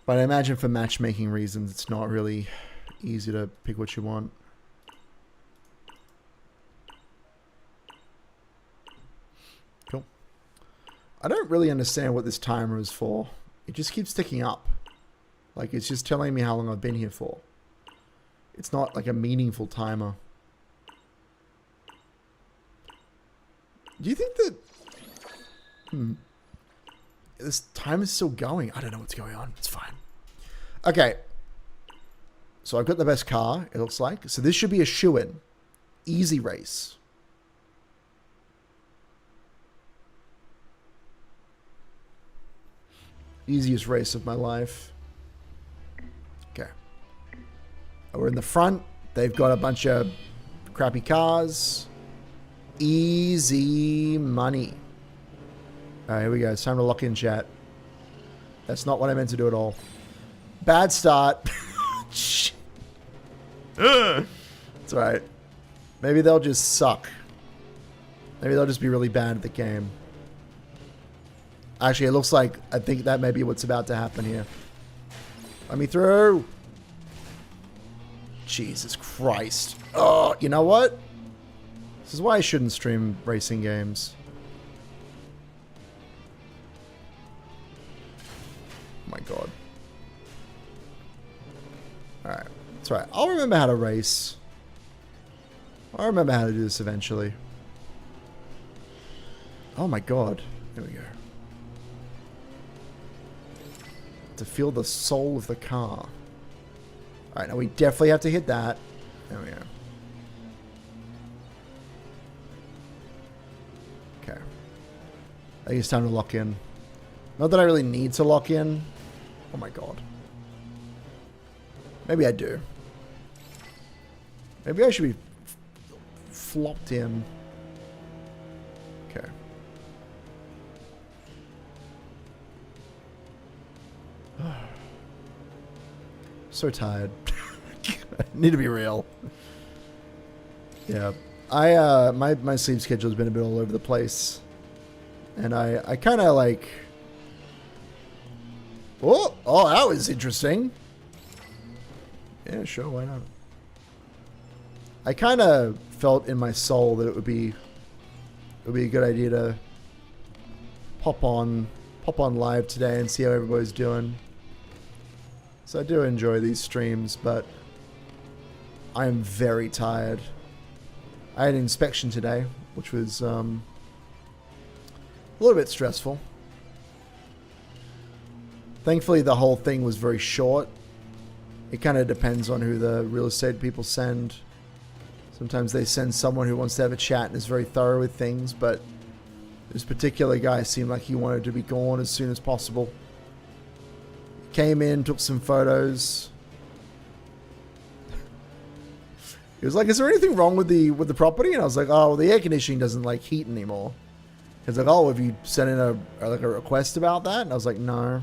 But I imagine for matchmaking reasons, it's not really easy to pick what you want. Cool. I don't really understand what this timer is for. It just keeps ticking up. Like, it's just telling me how long I've been here for. It's not like a meaningful timer. Do you think that... This time is still going. I don't know what's going on. It's fine. Okay. So I've got the best car, it looks like. So this should be a shoo-in. Easy race. Easiest race of my life. Okay. We're in the front. They've got a bunch of crappy cars. Easy money. Alright, here we go. It's time to lock in, chat. That's not what I meant to do at all. Bad start. It's alright. Maybe they'll just suck. Maybe they'll just be really bad at the game. Actually, it looks like I think that may be what's about to happen here. Let me through. Jesus Christ. Oh, you know what? This is why I shouldn't stream racing games. Oh my god. Alright. That's right. I'll remember how to race. I'll remember how to do this eventually. Oh my god. There we go. To feel the soul of the car. Alright, now we definitely have to hit that. There we go. Okay. I think it's time to lock in. Not that I really need to lock in. Oh my god. Maybe I do. Maybe I should be flopped in. Okay. So tired. I need to be real. Yeah. My sleep schedule's been a bit all over the place. And I kind of like... Oh, that was interesting. Yeah, sure, why not? I kind of felt in my soul that it would be a good idea to pop on live today and see how everybody's doing. So I do enjoy these streams, but I am very tired. I had an inspection today, which was a little bit stressful. Thankfully, the whole thing was very short. It kind of depends on who the real estate people send. Sometimes they send someone who wants to have a chat and is very thorough with things, but this particular guy seemed like he wanted to be gone as soon as possible. Came in, took some photos. He was like, "Is there anything wrong with the property?" And I was like, "Oh, well, the air conditioning doesn't like heat anymore." He's like, "Oh, have you sent in a request about that?" And I was like, "No."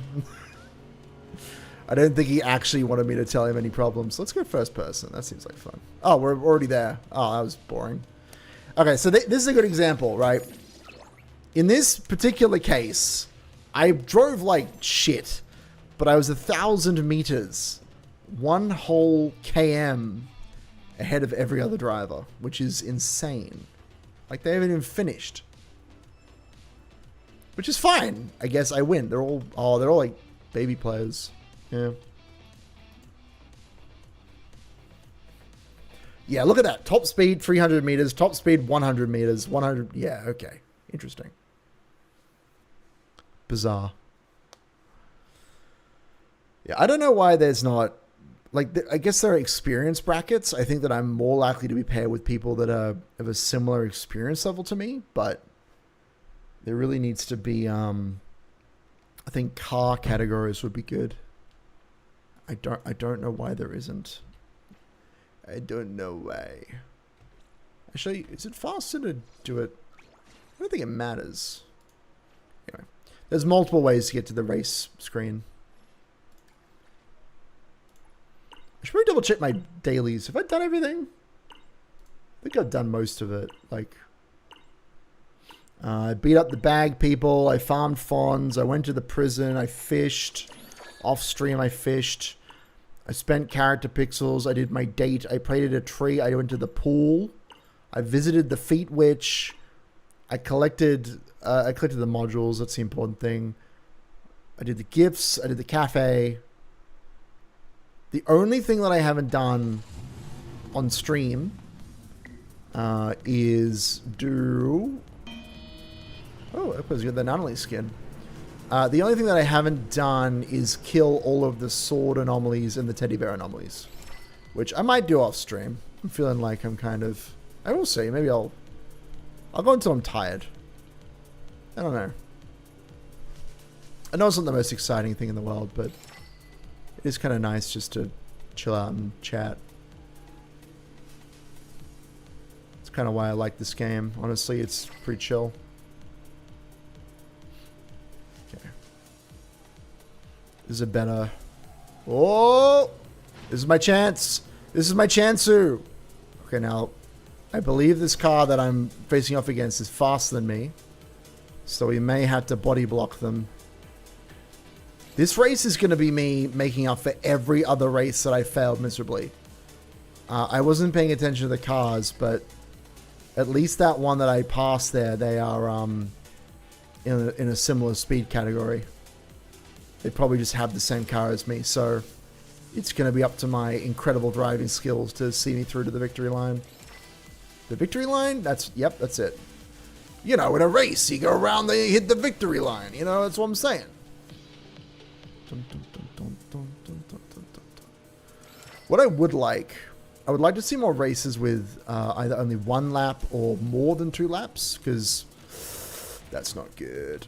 I don't think he actually wanted me to tell him any problems. Let's go first person. That seems like fun. Oh, we're already there. Oh, that was boring. Okay, so this is a good example, right? In this particular case, I drove like shit, but I was 1,000 meters, one whole km ahead of every other driver, which is insane. Like, they haven't even finished. Which is fine. I guess I win. They're all like baby players. Yeah. Yeah, look at that. Top speed 300 meters, top speed 100 meters, 100. Yeah, okay. Interesting. Bizarre. Yeah, I don't know why there's not... Like, I guess there are experience brackets. I think that I'm more likely to be paired with people that are of a similar experience level to me, but there really needs to be, I think car categories would be good. I don't know why there isn't. I don't know why. Actually, is it faster to do it? I don't think it matters. Anyway, there's multiple ways to get to the race screen. I should probably double check my dailies. Have I done everything? I think I've done most of it. Like, I beat up the bag people. I farmed fawns. I went to the prison. I fished. Off stream, I fished. I spent character pixels. I did my date. I prayed at a tree. I went to the pool. I visited the feet witch. I collected the modules. That's the important thing. I did the gifts. I did the cafe. The only thing that I haven't done on stream is do... Oh, I suppose you got the Nunnally skin. The only thing that I haven't done is kill all of the sword anomalies and the teddy bear anomalies, which I might do off stream. I'm feeling like I'm kind of... I will see. Maybe I'll go until I'm tired. I don't know. I know it's not the most exciting thing in the world, but it is kind of nice just to chill out and chat. It's kind of why I like this game. Honestly, it's pretty chill. Okay. This is a better... Oh! This is my chance. This is my chance-oo. Okay, now, I believe this car that I'm facing off against is faster than me. So we may have to body block them. This race is going to be me making up for every other race that I failed miserably. I wasn't paying attention to the cars, but at least that one that I passed there, they are in a similar speed category. They probably just have the same car as me, so it's going to be up to my incredible driving skills to see me through to the victory line. The victory line? Yep, that's it. You know, in a race, you go around, they hit the victory line. You know, that's what I'm saying. What I would like to see more races with either only 1 lap or more than 2 laps, because that's not good.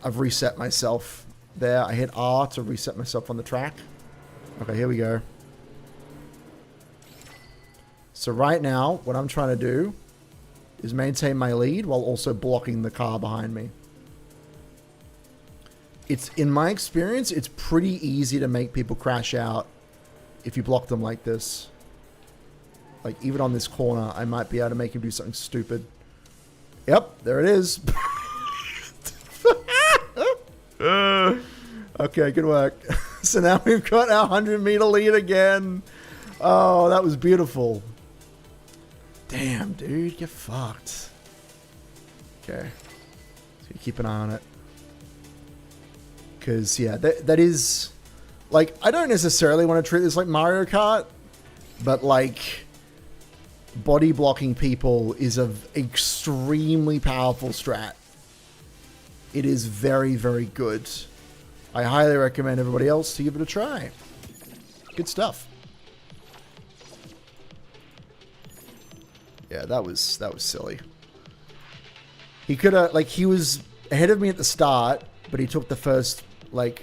I've reset myself there. I hit R to reset myself on the track. Okay, here we go. So right now, what I'm trying to do is maintain my lead while also blocking the car behind me. In my experience, it's pretty easy to make people crash out if you block them like this. Like, even on this corner, I might be able to make him do something stupid. Yep, there it is. Okay, good work. So now we've got our 100-meter lead again. Oh, that was beautiful. Damn, dude, you're fucked. Okay. So keep an eye on it. Because, yeah, that is... Like, I don't necessarily want to treat this like Mario Kart, but, like, body blocking people is an extremely powerful strat. It is very, very good. I highly recommend everybody else to give it a try. Good stuff. Yeah, that was silly. He could have, like, he was ahead of me at the start, but he took the first, like,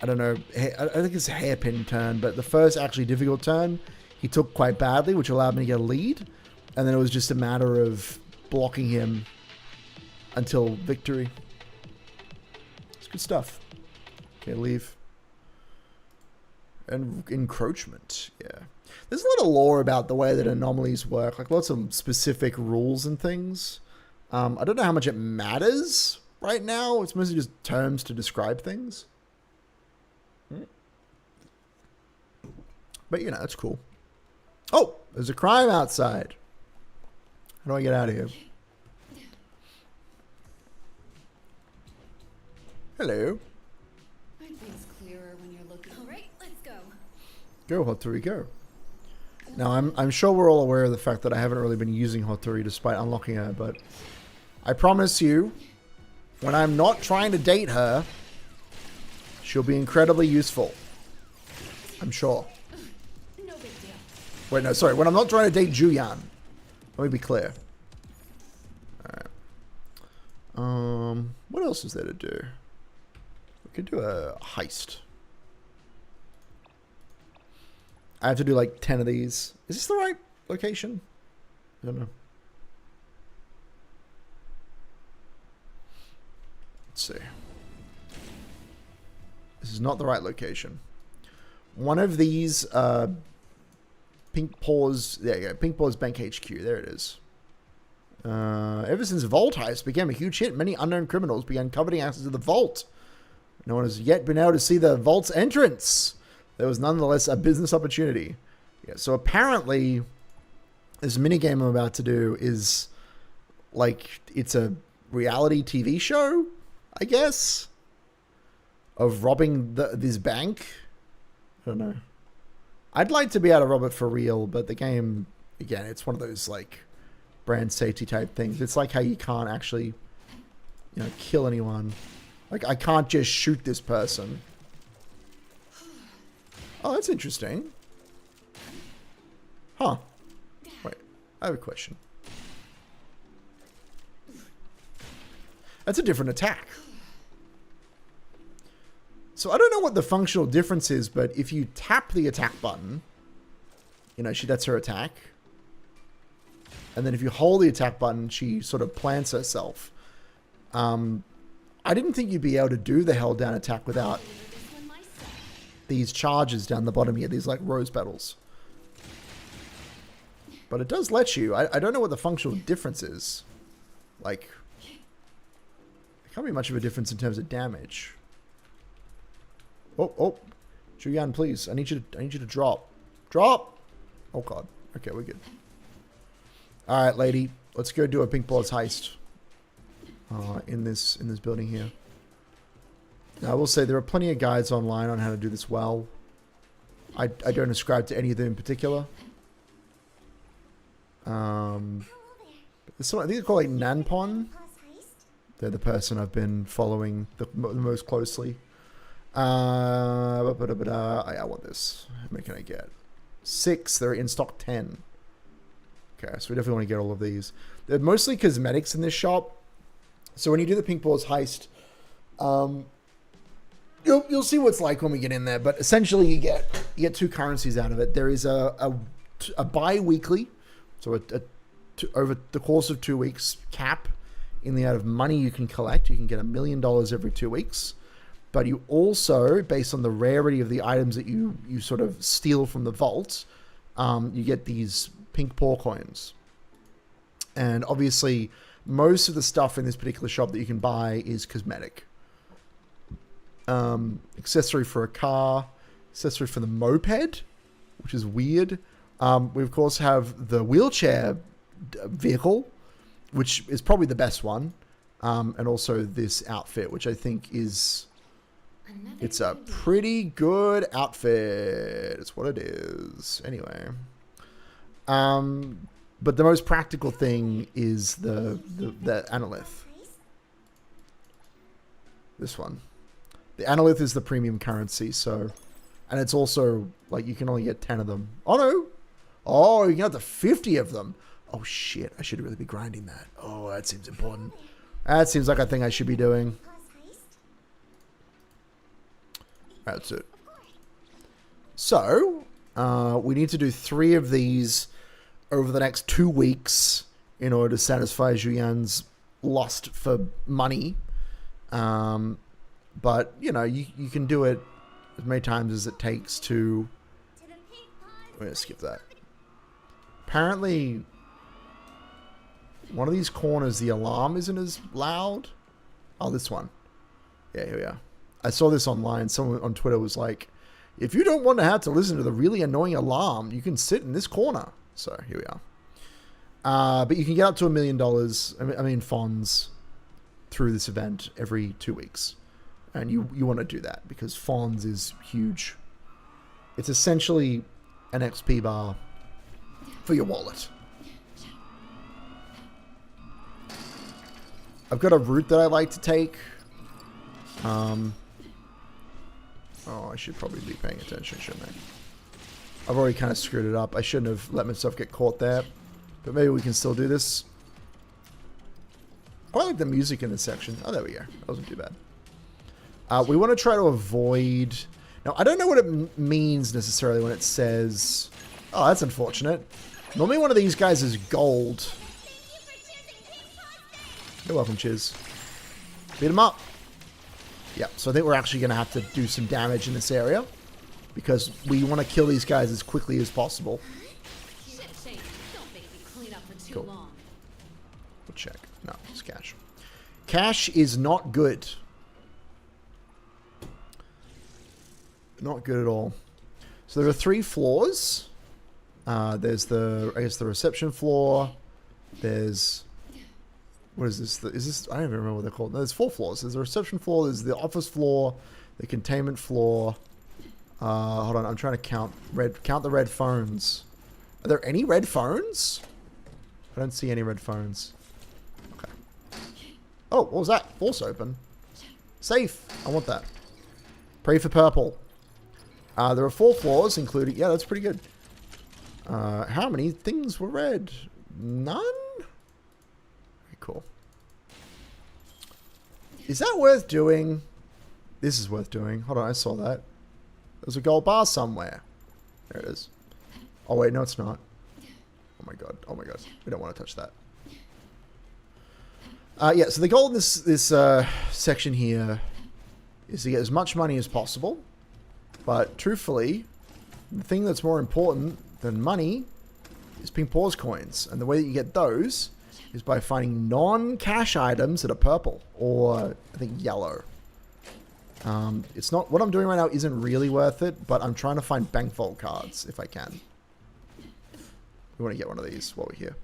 I don't know, I think it's a hairpin turn, but the first actually difficult turn, he took quite badly, which allowed me to get a lead. And then it was just a matter of blocking him until victory. It's good stuff. Okay, leave. And encroachment, yeah. There's a lot of lore about the way that anomalies work, like lots of specific rules and things. I don't know how much it matters right now. It's mostly just terms to describe things. But, you know, it's cool. Oh, there's a crime outside. How do I get out of here? Hello. Aren't things clearer when you're looking? All right, let's go. Go, Hotori, go. Now, I'm sure we're all aware of the fact that I haven't really been using Hotori despite unlocking her, but I promise you When I'm not trying to date her, she'll be incredibly useful. I'm sure. No big deal. Wait, no, sorry. When I'm not trying to date Juyan. Let me be clear. Alright. What else is there to do? We could do a heist. I have to do like 10 of these. Is this the right location? I don't know. Let's see. This is not the right location. One of these Pink Paws, there you go, Pink Paws Bank HQ, there it is. Ever since Vault Heist became a huge hit, many unknown criminals began coveting access to the vault. No one has yet been able to see the vault's entrance. There was nonetheless a business opportunity. Yeah, so apparently this minigame I'm about to do is like, it's a reality TV show, I guess, of robbing this bank. I don't know. I'd like to be able to rob it for real, but the game, again, it's one of those like brand safety type things. It's like how you can't actually, kill anyone. Like, I can't just shoot this person. Oh, that's interesting. Huh. Wait, I have a question. That's a different attack. So I don't know what the functional difference is, but if you tap the attack button, that's her attack. And then if you hold the attack button, she sort of plants herself. I didn't think you'd be able to do the held down attack without these charges down the bottom here, these like rose petals. But it does let you. I don't know what the functional difference is. Like, there can't be much of a difference in terms of damage. Oh, Juyan, please. I need you to drop. Drop! Oh god. Okay, we're good. Alright, lady. Let's go do a Pink Balls heist. In this building here. Now, I will say there are plenty of guides online on how to do this well. I don't ascribe to any of them in particular. These are called like Nanpon. They're the person I've been following the most closely. I want this. How many can I get? 6. They're in stock 10. Okay, so we definitely want to get all of these. They're mostly cosmetics in this shop. So when you do the Pink Balls heist, you'll see what it's like when we get in there. But essentially, you get 2 currencies out of it. There is a bi-weekly, so over the course of 2 weeks, cap in the amount of money you can collect. You can get $1 million every 2 weeks. But you also, based on the rarity of the items that you sort of steal from the vault, you get these pink paw coins. And obviously, most of the stuff in this particular shop that you can buy is cosmetic. Accessory for a car, accessory for the moped, which is weird. We, of course, have the wheelchair vehicle, which is probably the best one. And also this outfit, which I think is... It's a pretty good outfit. It's what it is. Anyway. But the most practical thing is the Analyth. This one. The Analyth is the premium currency, so... And it's also, like, you can only get 10 of them. Oh, no! Oh, you can get up to 50 of them. Oh, shit. I should really be grinding that. Oh, that seems important. That seems like a thing I should be doing. That's it. So, we need to do 3 of these over the next 2 weeks in order to satisfy Juyan's lust for money. But, you can do it as many times as it takes to... We're going to skip that. Apparently, one of these corners, the alarm isn't as loud. Oh, this one. Yeah, here we are. I saw this online. Someone on Twitter was like, if you don't want to have to listen to the really annoying alarm, you can sit in this corner. So here we are. But you can get up to $1 million, fonds through this event every 2 weeks. And you want to do that because fonds is huge. It's essentially an XP bar for your wallet. I've got a route that I like to take. Oh, I should probably be paying attention, shouldn't I? I've already kind of screwed it up. I shouldn't have let myself get caught there. But maybe we can still do this. I like the music in this section. Oh, there we go. That wasn't too bad. We want to try to avoid... Now, I don't know what it means necessarily when it says... Oh, that's unfortunate. Normally one of these guys is gold. You're welcome, Chiz. Beat him up. Yeah, so I think we're actually going to have to do some damage in this area. Because we want to kill these guys as quickly as possible. Cool. We'll check. No, it's cash. Cash is not good. Not good at all. So there are 3 floors. There's the, I guess, the reception floor. There's... What is this? Is this... I don't even remember what they're called. No, there's 4 floors. There's the reception floor. There's the office floor. The containment floor. Hold on. I'm trying to count the red phones. Are there any red phones? I don't see any red phones. Okay. Oh, what was that? Force open. Safe. I want that. Pray for purple. There are 4 floors, including... Yeah, that's pretty good. How many things were red? None? Okay, cool. Is that worth doing? This is worth doing. Hold on, I saw that. There's a gold bar somewhere. There it is. Oh, wait, no, it's not. Oh, my God. Oh, my God. We don't want to touch that. Yeah, so the goal in this section here is to get as much money as possible. But truthfully, the thing that's more important than money is pink pause coins. And the way that you get those is by finding non-cash items that are purple or, I think, yellow. It's not... What I'm doing right now isn't really worth it, but I'm trying to find bank vault cards if I can. We want to get one of these while we're here.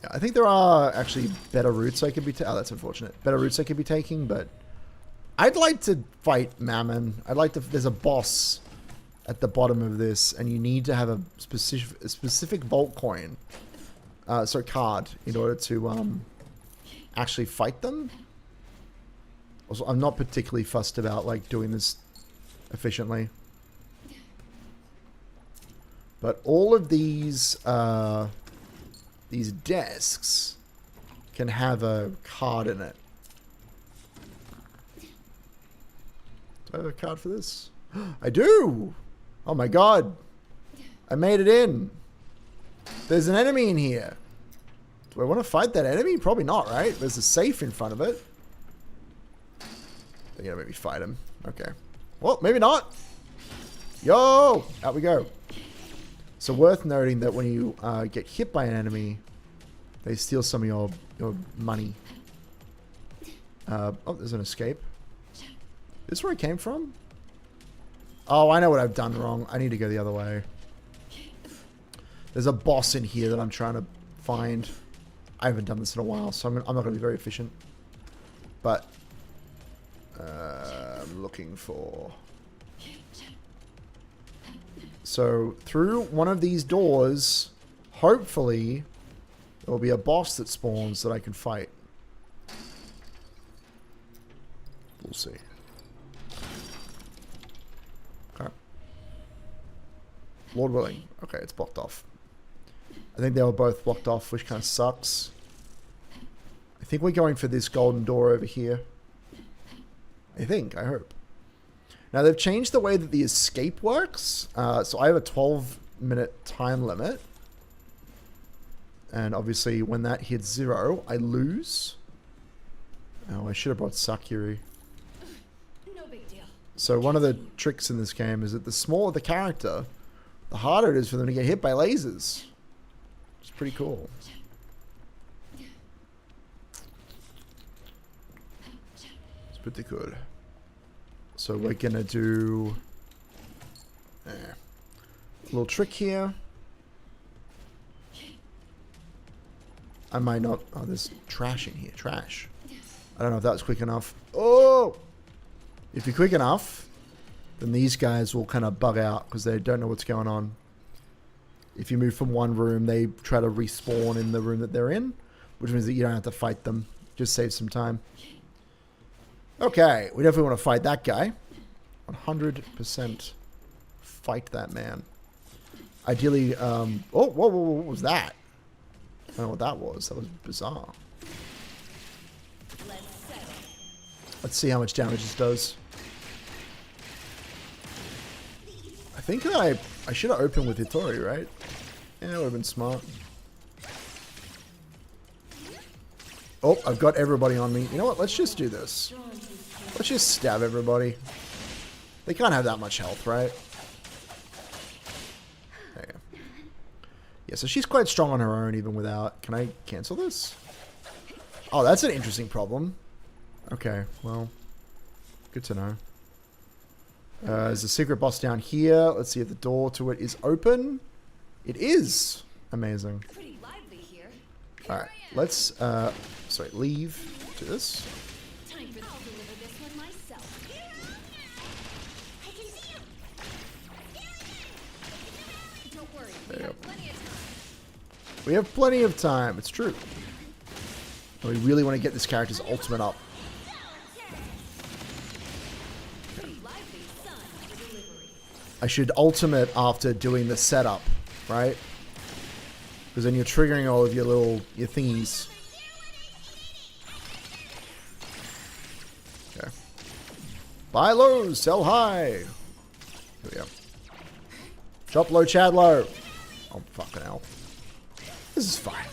Yeah, I think there are actually better routes I could be... Oh, that's unfortunate. Better routes I could be taking, but... I'd like to fight Mammon. I'd like to... There's a boss at the bottom of this, and you need to have a specific vault coin. Card, in order to actually fight them. Also, I'm not particularly fussed about, like, doing this efficiently. But all of these desks can have a card in it. Do I have a card for this? I do! Oh my God. I made it in. There's an enemy in here. Do I want to fight that enemy? Probably not, right? There's a safe in front of it. They're gonna maybe fight him. Okay. Well, maybe not. Yo! Out we go. So worth noting that when you get hit by an enemy, they steal some of your money. Oh, there's an escape. This is where it came from? Oh, I know what I've done wrong. I need to go the other way. There's a boss in here that I'm trying to find. I haven't done this in a while, so I'm not going to be very efficient. But I'm looking for... So, through one of these doors, hopefully, there will be a boss that spawns that I can fight. We'll see. Okay. Lord willing. Okay, it's blocked off. I think they were both blocked off, which kind of sucks. I think we're going for this golden door over here. I hope. Now, they've changed the way that the escape works. So I have a 12-minute time limit. And obviously, when that hits 0, I lose. Oh, I should have brought Sakuri. No big deal. So one of the tricks in this game is that the smaller the character, the harder it is for them to get hit by lasers. It's pretty cool. It's pretty good. So we're gonna do a little trick here. I might not... Oh, there's trash in here. Trash. I don't know if that was quick enough. Oh! If you're quick enough, then these guys will kind of bug out because they don't know what's going on. If you move from one room, they try to respawn in the room that they're in, which means that you don't have to fight them. Just save some time. Okay, we definitely want to fight that guy. 100% fight that man. Ideally, oh, whoa, what was that? I don't know what that was. That was bizarre. Let's see how much damage this does. I think I should have opened with Hotori, right? Yeah, that would have been smart. Oh, I've got everybody on me. You know what? Let's just do this. Let's just stab everybody. They can't have that much health, right? There you go. Yeah, so she's quite strong on her own even without... Can I cancel this? Oh, that's an interesting problem. Okay, well, good to know. There's a secret boss down here. Let's see if the door to it is open. It is. Amazing. Pretty lively here. Alright, let's, sorry, leave to this. Time for I'll deliver this one myself. I can see you. Don't worry, we have plenty of time. We have plenty of time. It's true. And we really want to get this character's ultimate up. Pretty lively, son, for delivery. I should ultimate after doing the setup, right? Because then you're triggering all of your thingies. Okay. Buy low, sell high. Here we go. Drop low, Chad low. Oh, fucking hell. This is fine.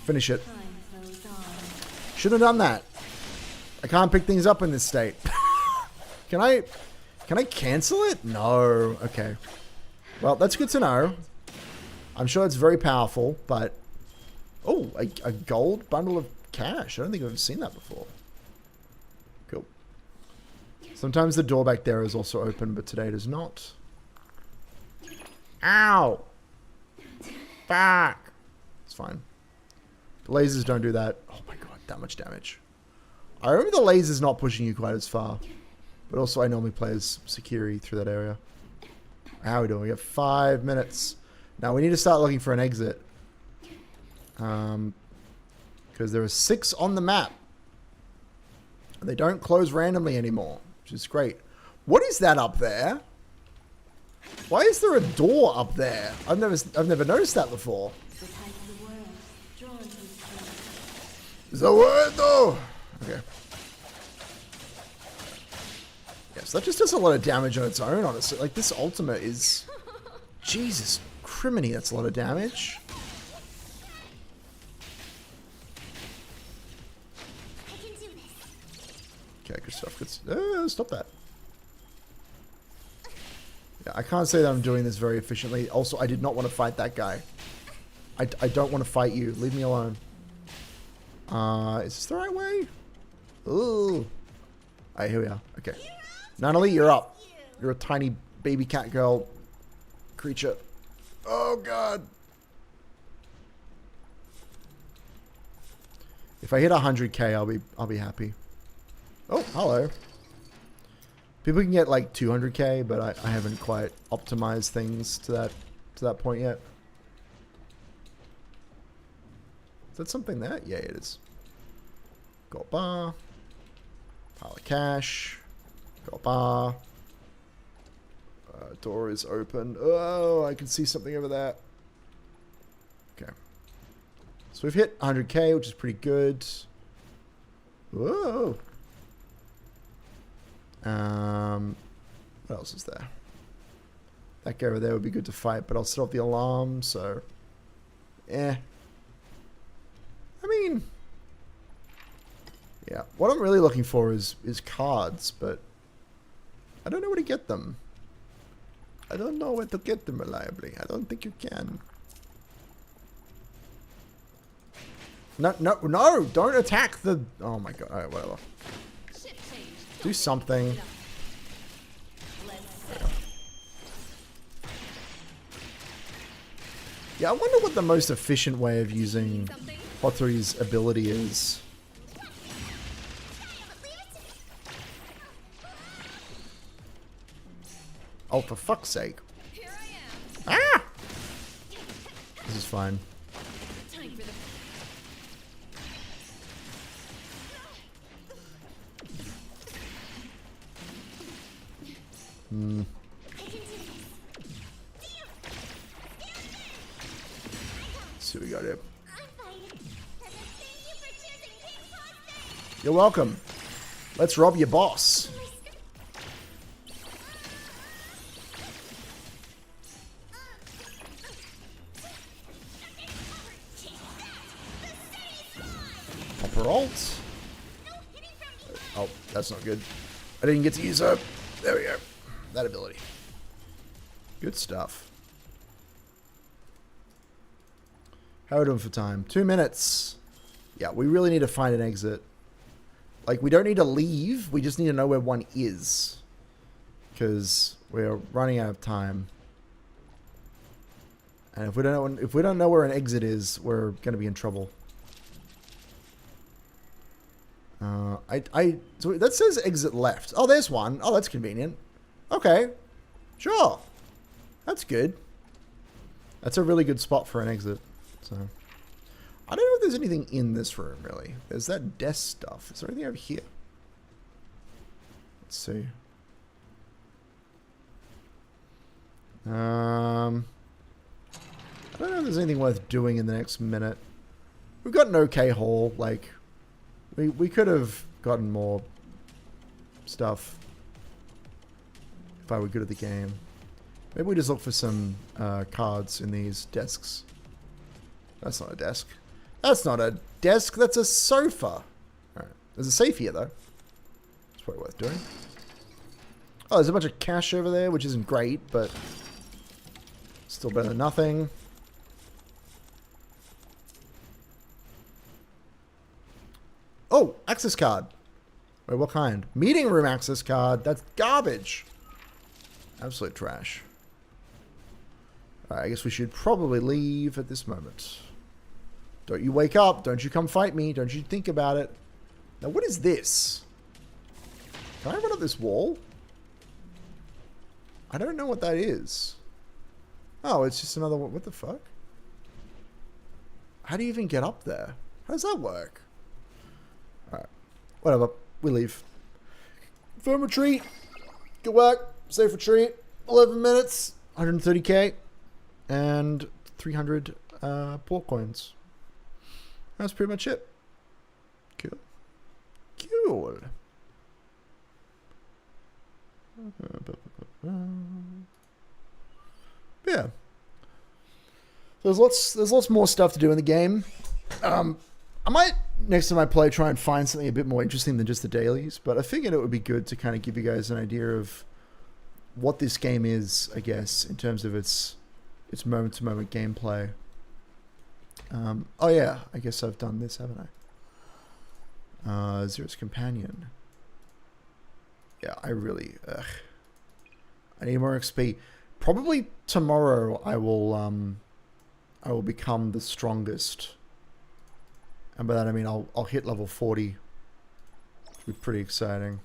Finish it. Time flows on. Shouldn't have done that. I can't pick things up in this state. Can I cancel it? No. Okay. Well, that's good to know. I'm sure it's very powerful, but... Oh, a gold bundle of cash. I don't think I've ever seen that before. Cool. Sometimes the door back there is also open, but today it is not. Ow! Back! It's fine. The lasers don't do that. Oh my god, that much damage. I remember the lasers not pushing you quite as far. But also I normally play as Sakiri through that area. How are we doing? We have 5 minutes. Now we need to start looking for an exit. Because there are 6 on the map. And they don't close randomly anymore. Which is great. What is that up there? Why is there a door up there? I've never noticed that before. The tide of the world, drawn to its source. Is that word though? Okay. Yes, that just does a lot of damage on its own, honestly. Like, this ultimate is... Jesus criminy, that's a lot of damage. I can do this. Okay, good stuff. Good stop that. Yeah, I can't say that I'm doing this very efficiently. Also, I did not want to fight that guy. I don't want to fight you. Leave me alone. Is this the right way? Ooh. Alright, here we are. Okay. Natalie, you're up. You're a tiny baby cat girl creature. Oh, God. If I hit 100k, I'll be happy. Oh, hello. People can get like 200k, but I haven't quite optimized things to that point yet. Is that something there? Yeah, it is. Got bar. Pile of cash. Got bar. Door is open. Oh, I can see something over there. Okay. So we've hit 100k, which is pretty good. Whoa. What else is there? That guy over there would be good to fight, but I'll set off the alarm, so... I mean... Yeah, what I'm really looking for is cards, but... I don't know where to get them. I don't know where to get them reliably. I don't think you can. No, no, no! Don't attack the... Oh my god, alright, whatever. Do something. Yeah, I wonder what the most efficient way of using Hotori's ability is. Oh, for fuck's sake. Here I am. Ah! This is fine. Time for the Let's see what we got here. I'm fighting. Thank you for choosing King's Hostage. You're welcome. Let's rob your boss. Pop her ult. Oh, that's not good. I didn't get to use her. There we go. That ability. Good stuff. How are we doing for time? 2 minutes. Yeah, we really need to find an exit. Like, we don't need to leave. We just need to know where one is. Because we're running out of time. And if we don't know where an exit is, we're going to be in trouble. So that says exit left. Oh, there's one. Oh, that's convenient. Okay. Sure. That's good. That's a really good spot for an exit. So, I don't know if there's anything in this room, really. There's that desk stuff. Is there anything over here? Let's see. I don't know if there's anything worth doing in the next minute. We've got an okay haul. Like, we could have gotten more stuff if I were good at the game. Maybe we just look for some cards in these desks. That's not a desk. That's not a desk. That's a sofa. Alright. There's a safe here, though. It's probably worth doing. Oh, there's a bunch of cash over there, which isn't great, but still better than nothing. Oh, access card. Wait, what kind? Meeting room access card. That's garbage. Absolute trash. Alright, I guess we should probably leave at this moment. Don't you wake up. Don't you come fight me. Don't you think about it. Now, what is this? Can I run up this wall? I don't know what that is. Oh, it's just another one. What the fuck? How do you even get up there? How does that work? Alright. Whatever. We leave. Firm retreat. Good work. Safe retreat. 11 minutes. 130k. And 300 port coins. That's pretty much it. Cool. Cool. Yeah. There's lots more stuff to do in the game. I might, next time I play, try and find something a bit more interesting than just the dailies, but I figured it would be good to kind of give you guys an idea of what this game is, I guess, in terms of its moment-to-moment gameplay. Oh yeah, I guess I've done this, haven't I? Zero's Companion. Yeah, I really... I need more XP. Probably tomorrow I will become the strongest. And by that I mean I'll hit level 40. Which would be pretty exciting.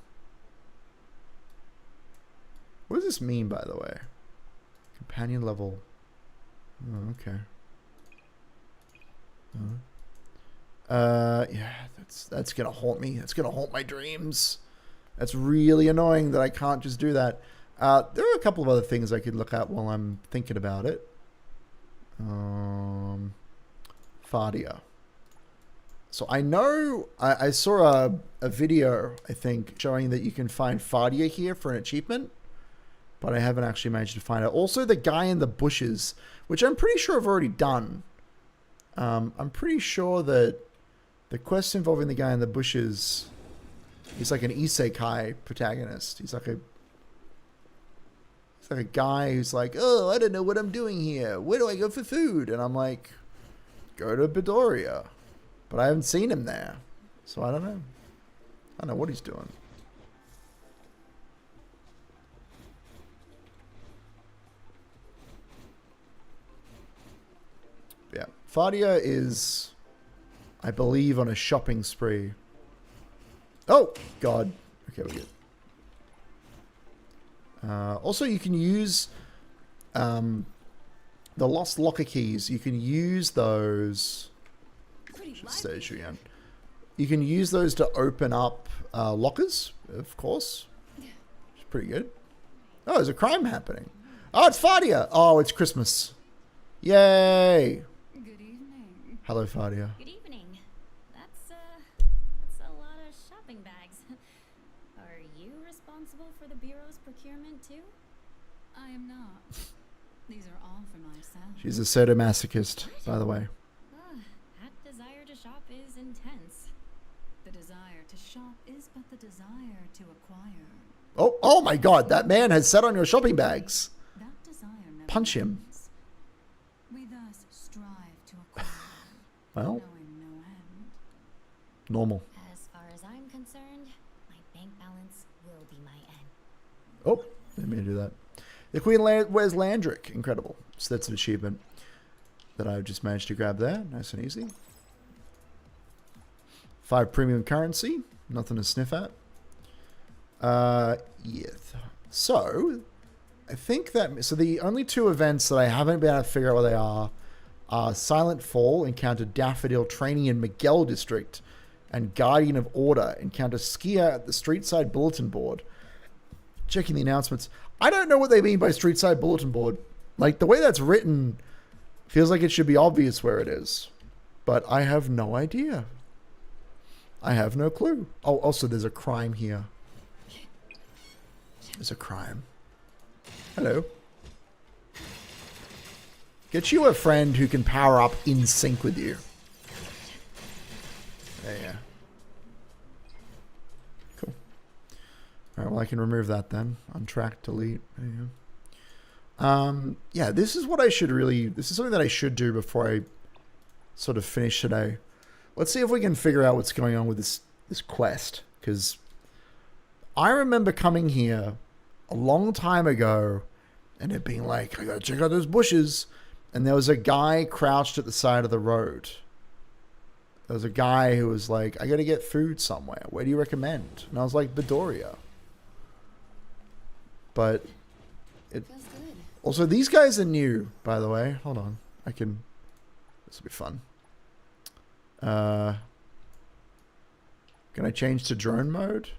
What does this mean, by the way? Companion level. Oh, okay. Yeah, that's gonna haunt me. That's gonna haunt my dreams. That's really annoying that I can't just do that. There are a couple of other things I could look at while I'm thinking about it. Fardia. So I know I saw a video, I think, showing that you can find Fardia here for an achievement, but I haven't actually managed to find it. Also, the guy in the bushes, which I'm pretty sure I've already done. I'm pretty sure that the quest involving the guy in the bushes, he's like an isekai protagonist. He's like a guy who's like, oh, I don't know what I'm doing here. Where do I go for food? And I'm like, go to Midoriya. But I haven't seen him there. So I don't know. I don't know what he's doing. Yeah. Fardia is, I believe, on a shopping spree. Oh, God. Okay, we're good. Also, you can use the lost locker keys. You can use those. You can use those to open up lockers, of course. It's pretty good. Oh, there's a crime happening. Oh, it's Fadia. Oh, it's Christmas. Yay. Good evening. Hello, Fadia. Good evening. That's a lot of shopping bags. Are you responsible for the Bureau's procurement too? I am not. These are all for myself. She's a sadomasochist, by the way. That desire to shop is intense. The desire to shop is but the desire to acquire. Oh my god, that man has sat on your shopping bags. That desire never Punch him. ends. We thus strive to acquire, Well, knowing no end. normal. As far as I'm concerned, my bank balance will be my end. Oh, didn't mean to do that. The Queen wears Landrick. Incredible. So that's an achievement that I've just managed to grab there. Nice and easy. 5 premium currency. Nothing to sniff at. Yeah. So, I think that... So the only 2 events that I haven't been able to figure out what they are Silent Fall, encounter Daffodil training in Miguel District, and Guardian of Order, encounter Skier at the Streetside Bulletin Board. Checking the announcements. I don't know what they mean by Streetside Bulletin Board. Like, the way that's written feels like it should be obvious where it is. But I have no idea. I have no clue. Oh, also, there's a crime here. There's a crime. Hello. Get you a friend who can power up in sync with you. There you go. Cool. Alright, well I can remove that then. Untrack, delete. There you go. Yeah, this is what I should really... This is something that I should do before I sort of finish today. Let's see if we can figure out what's going on with this quest. Because I remember coming here a long time ago and it being like, I gotta check out those bushes. And there was a guy crouched at the side of the road. There was a guy who was like, I gotta get food somewhere. Where do you recommend? And I was like, Bedoria. But it... Feels good. Also, these guys are new, by the way. Hold on. I can... This will be fun. Can I change to drone mode?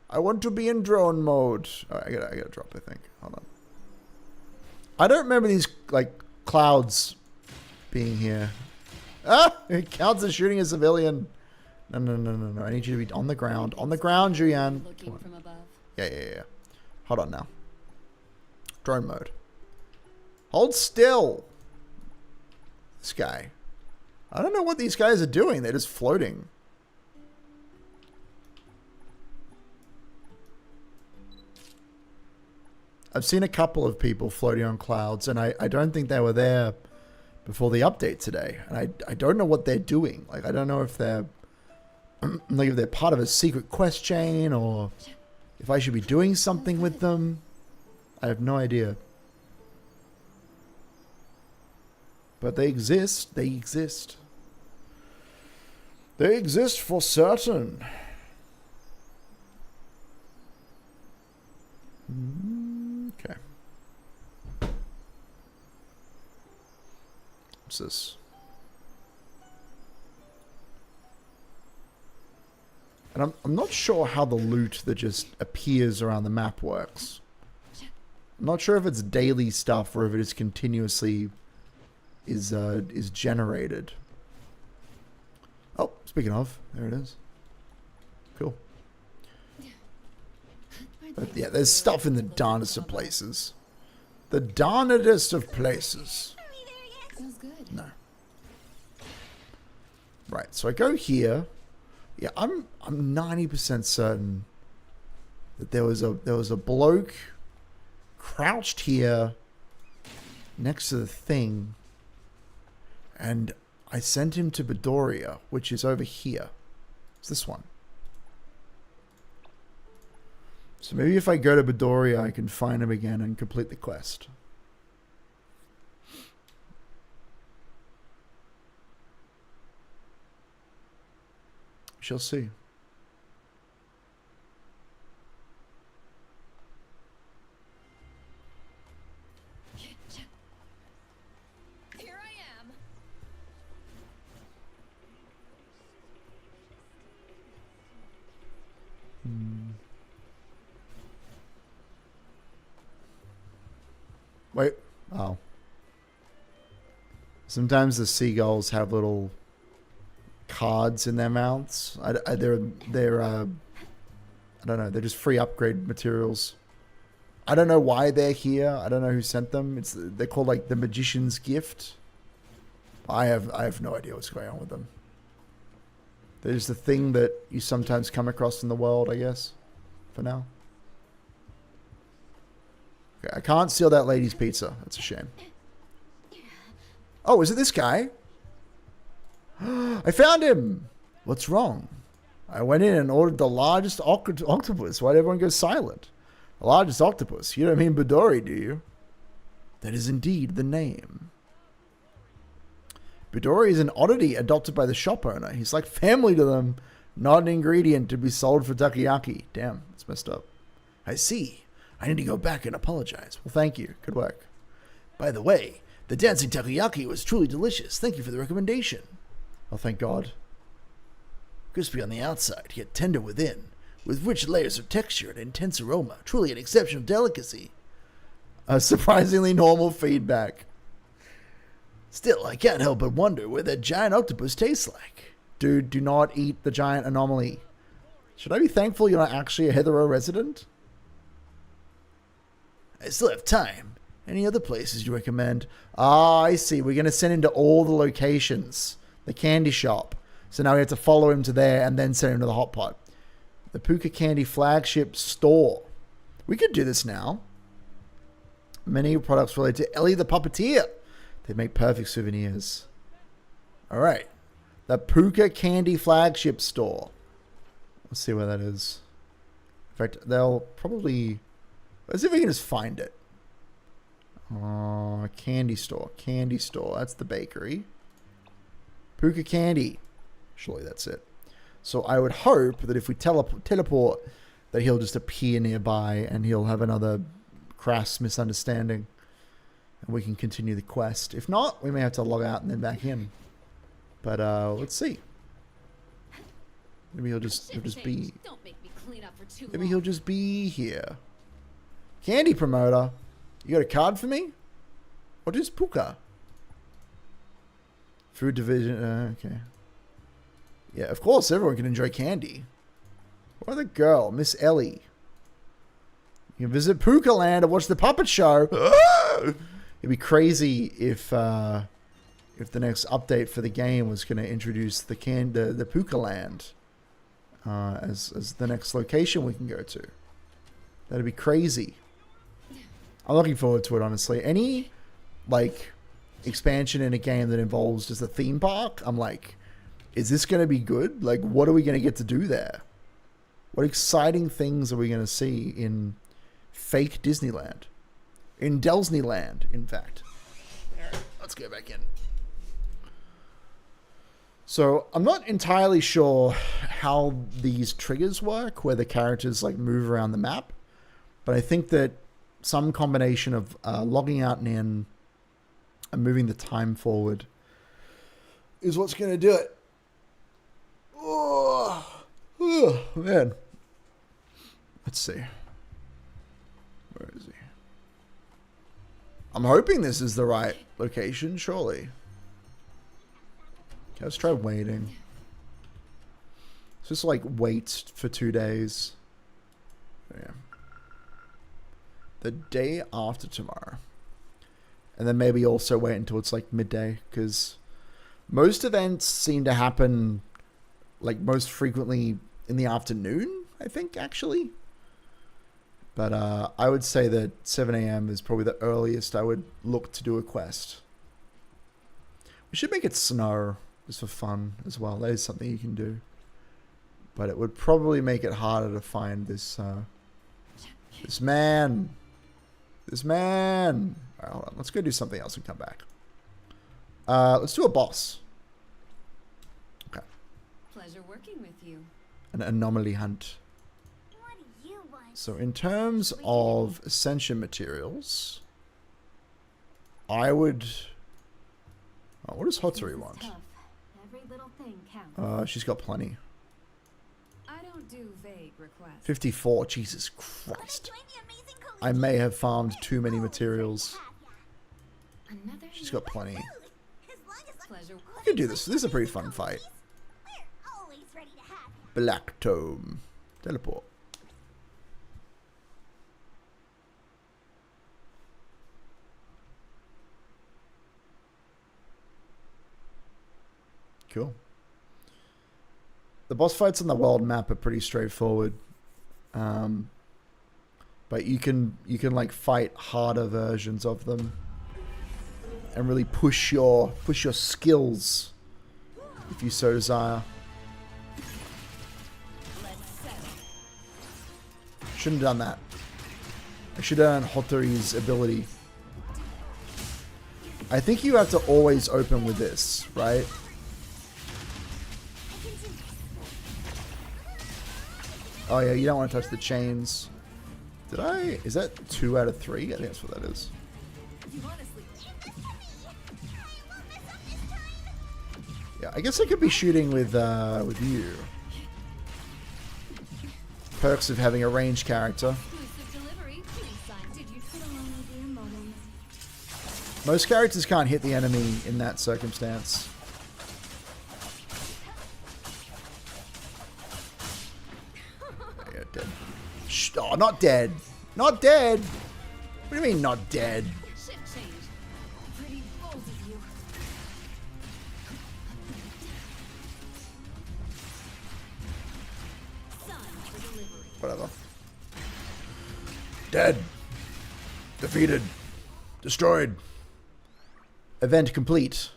I want to be in drone mode. Oh, I gotta drop, I think. Hold on. I don't remember these, like, clouds being here. Ah! It counts as shooting a civilian. No. I need you to be on the ground. On the ground, Julian. Looking from above. Yeah. Hold on now. Drone mode. Hold still. This guy. I don't know what these guys are doing. They're just floating. I've seen a couple of people floating on clouds, and I don't think they were there before the update today. And I don't know what they're doing. Like, I don't know if they're like if they're part of a secret quest chain or if I should be doing something with them. I have no idea. But they exist. They exist. They exist for certain. Okay. What's this? And I'm not sure how the loot that just appears around the map works. I'm not sure if it's daily stuff or if it is continuously is generated. Oh, speaking of, there it is. Cool. But yeah, there's stuff in the darnest of places. The darnedest of places. Feels good. No. Right, so I go here. Yeah, I'm 90% certain that there was a bloke crouched here next to the thing, and I sent him to Bedoria, which is over here. It's this one. So maybe if I go to Bedoria, I can find him again and complete the quest. Shall see. Wait. Oh. Sometimes the seagulls have little cards in their mouths. They're I don't know. They're just free upgrade materials. I don't know why they're here. I don't know who sent them. They're called like the Magician's Gift. I have no idea what's going on with them. They're just a thing that you sometimes come across in the world, I guess. For now. Okay, I can't steal that lady's pizza. That's a shame. Oh, is it this guy? I found him! What's wrong? I went in and ordered the largest octopus. Why'd everyone go silent? The largest octopus? You don't mean Budori, do you? That is indeed the name. Budori is an oddity adopted by the shop owner. He's like family to them. Not an ingredient to be sold for takoyaki. Damn, that's messed up. I see. I need to go back and apologize. Well, thank you. Good work. By the way, the dancing takoyaki was truly delicious. Thank you for the recommendation. Oh, thank God. Crispy on the outside, yet tender within, with rich layers of texture and intense aroma. Truly an exceptional delicacy. Surprisingly normal feedback. Still, I can't help but wonder what that giant octopus tastes like. Dude, do not eat the giant anomaly. Should I be thankful you're not actually a Heathrow resident? I still have time. Any other places you recommend? Ah, I see. We're going to send him to all the locations. The candy shop. So now we have to follow him to there and then send him to the hot pot. The Puka Candy flagship store. We could do this now. Many products related to Ellie the Puppeteer. They make perfect souvenirs. Alright. The Puka Candy flagship store. Let's see where that is. In fact, they'll probably... Let's see if we can just find it. Candy store. Candy store. That's the bakery. Puka Candy. Surely that's it. So I would hope that if we teleport, that he'll just appear nearby and he'll have another crass misunderstanding. And we can continue the quest. If not, we may have to log out and then back in. But let's see. Maybe he'll just be... Don't make me clean up for too Maybe long. he'll just be here. Candy promoter. You got a card for me? What is Puka? Food division. Okay. Yeah, of course everyone can enjoy candy. What the girl? Miss Ellie. You can visit Puka Land and watch the puppet show. It'd be crazy if the next update for the game was going to introduce the Puka Land as the next location we can go to. That'd be crazy. I'm looking forward to it, honestly. Any like expansion in a game that involves just a theme park, I'm like, is this going to be good? Like, what are we going to get to do there? What exciting things are we going to see in fake Disneyland? In Delsneyland, in fact. Alright, let's go back in. So, I'm not entirely sure how these triggers work, where the characters like move around the map. But I think that some combination of logging out and in and moving the time forward is what's going to do it. Oh, man. Let's see. Where is he? I'm hoping this is the right location, surely. Okay, let's try waiting. Let's just like wait for 2 days. Yeah. The day after tomorrow. And then maybe also wait until it's like midday, because most events seem to happen like most frequently in the afternoon, I think, actually. But I would say that 7 a.m. is probably the earliest I would look to do a quest. We should make it snow, just for fun as well. That is something you can do. But it would probably make it harder to find this this man. This man. All right, hold on. Let's go do something else and come back. Let's do a boss. Okay. Pleasure working with you. An anomaly hunt. What do you want? So in terms of ascension materials, I would... Oh, what does Hotori This is want? tough. Every little thing counts. She's got plenty. I don't do vague requests. 54, Jesus Christ. I may have farmed too many materials. Another She's got plenty. As long as pleasure. I could do this. This is a pretty fun fight. we're always ready to have you. Black Tome. Teleport. Cool. The boss fights on the world map are pretty straightforward. But you can like fight harder versions of them and really push your skills if you so desire. Shouldn't have done that. I should have done Hotori's ability. I think you have to always open with this, right? Oh yeah, you don't want to touch the chains. Did I? Is that 2 out of 3? I think that's what that is. Yeah, I guess I could be shooting with you. Perks of having a ranged character. Most characters can't hit the enemy in that circumstance. Yeah, dead. Shh, oh, not dead. Not dead. What do you mean not dead? Shit change. Pretty bold of you. Son for delivery. Whatever. Dead. Defeated. Destroyed. Event complete.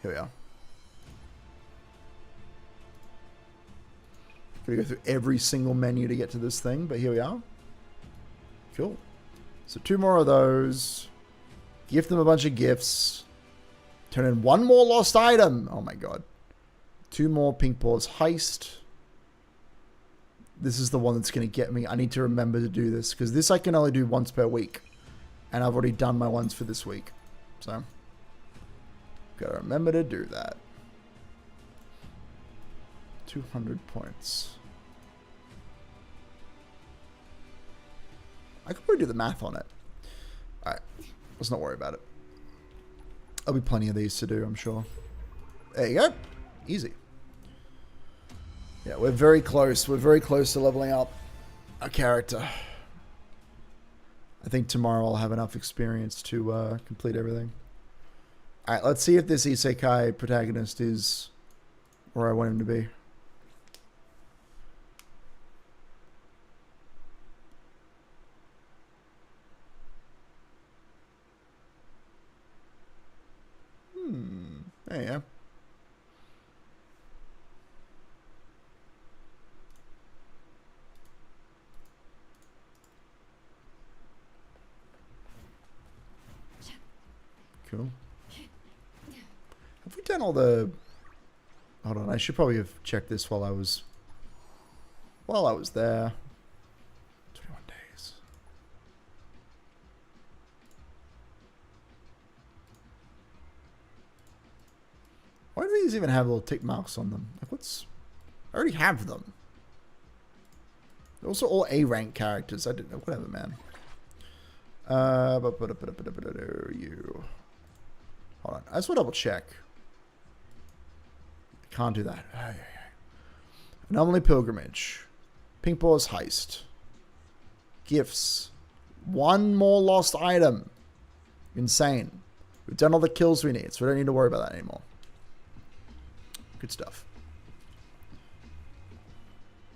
Here we are. Gotta go through every single menu to get to this thing, but here we are. Cool. So 2 more of those. Gift them a bunch of gifts. Turn in 1 more lost item. Oh my god. 2 more Pink Paws Heist. This is the one that's going to get me. I need to remember to do this, because this I can only do once per week. And I've already done my ones for this week. So, gotta remember to do that. 200 points. I could probably do the math on it. Alright, let's not worry about it. There'll be plenty of these to do, I'm sure. There you go. Easy. Yeah, we're very close. We're very close to leveling up our character. I think tomorrow I'll have enough experience to complete everything. Alright, let's see if this isekai protagonist is where I want him to be. There you go. Cool. Have we done all the... Hold on, I should probably have checked this while I was there. 21 days. Why do these even have little tick marks on them? Like, what's... I already have them. They're also all A-rank characters. I didn't know. Whatever, man. You... Hold on. I just want to double check. I can't do that. Anomaly Pilgrimage. Pink Paws Heist. Gifts. 1 more lost item. Insane. We've done all the kills we need, so we don't need to worry about that anymore. Good stuff.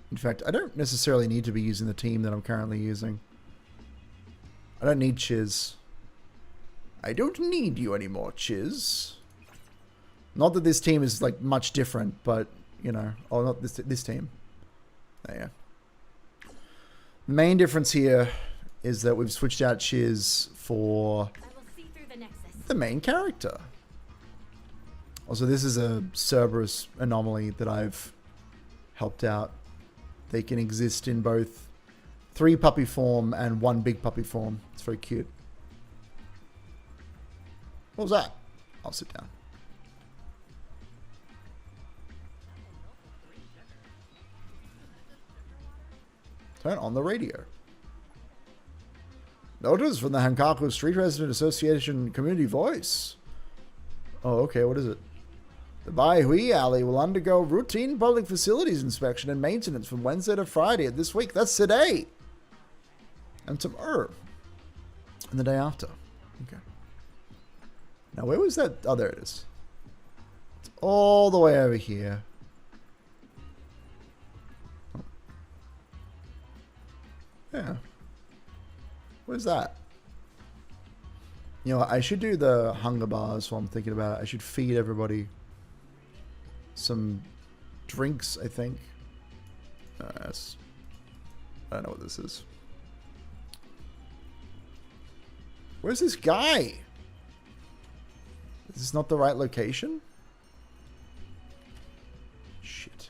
In fact, I don't necessarily need to be using the team that I'm currently using. I don't need Chiz. I don't need you anymore, Chiz. Not that this team is like much different, but you know, oh, not this team. There you go. The main difference here is that we've switched out Chiz for the main character. Also, this is a Cerberus anomaly that I've helped out. They can exist in both 3 puppy form and 1 big puppy form. It's very cute. What was that? I'll sit down. Turn on the radio. Notice from the Hankaku Street Resident Association Community Voice. Oh, okay, what is it? The Bai Hui Alley will undergo routine public facilities inspection and maintenance from Wednesday to Friday of this week. That's today. And tomorrow. And the day after. Okay. Now, where was that? Oh, there it is. It's all the way over here. Oh. Yeah. What is that? You know, I should do the hunger bars while I'm thinking about it. I should feed everybody some drinks, I think. I don't know what this is. Where's this guy? Is this not the right location? Shit.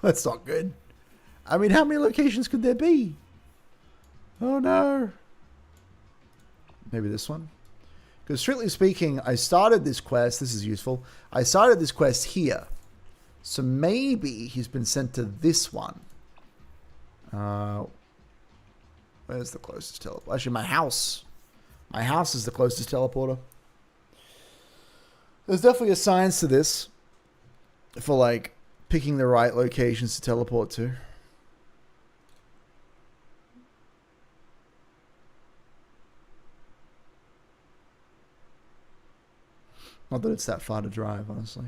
That's not good. I mean, how many locations could there be? Oh no. Maybe this one? Because strictly speaking, I started this quest. This is useful. I started this quest here. So maybe he's been sent to this one. Where's the closest teleporter? Actually, my house. My house is the closest teleporter. There's definitely a science to this. For, like, picking the right locations to teleport to. Not that it's that far to drive, honestly.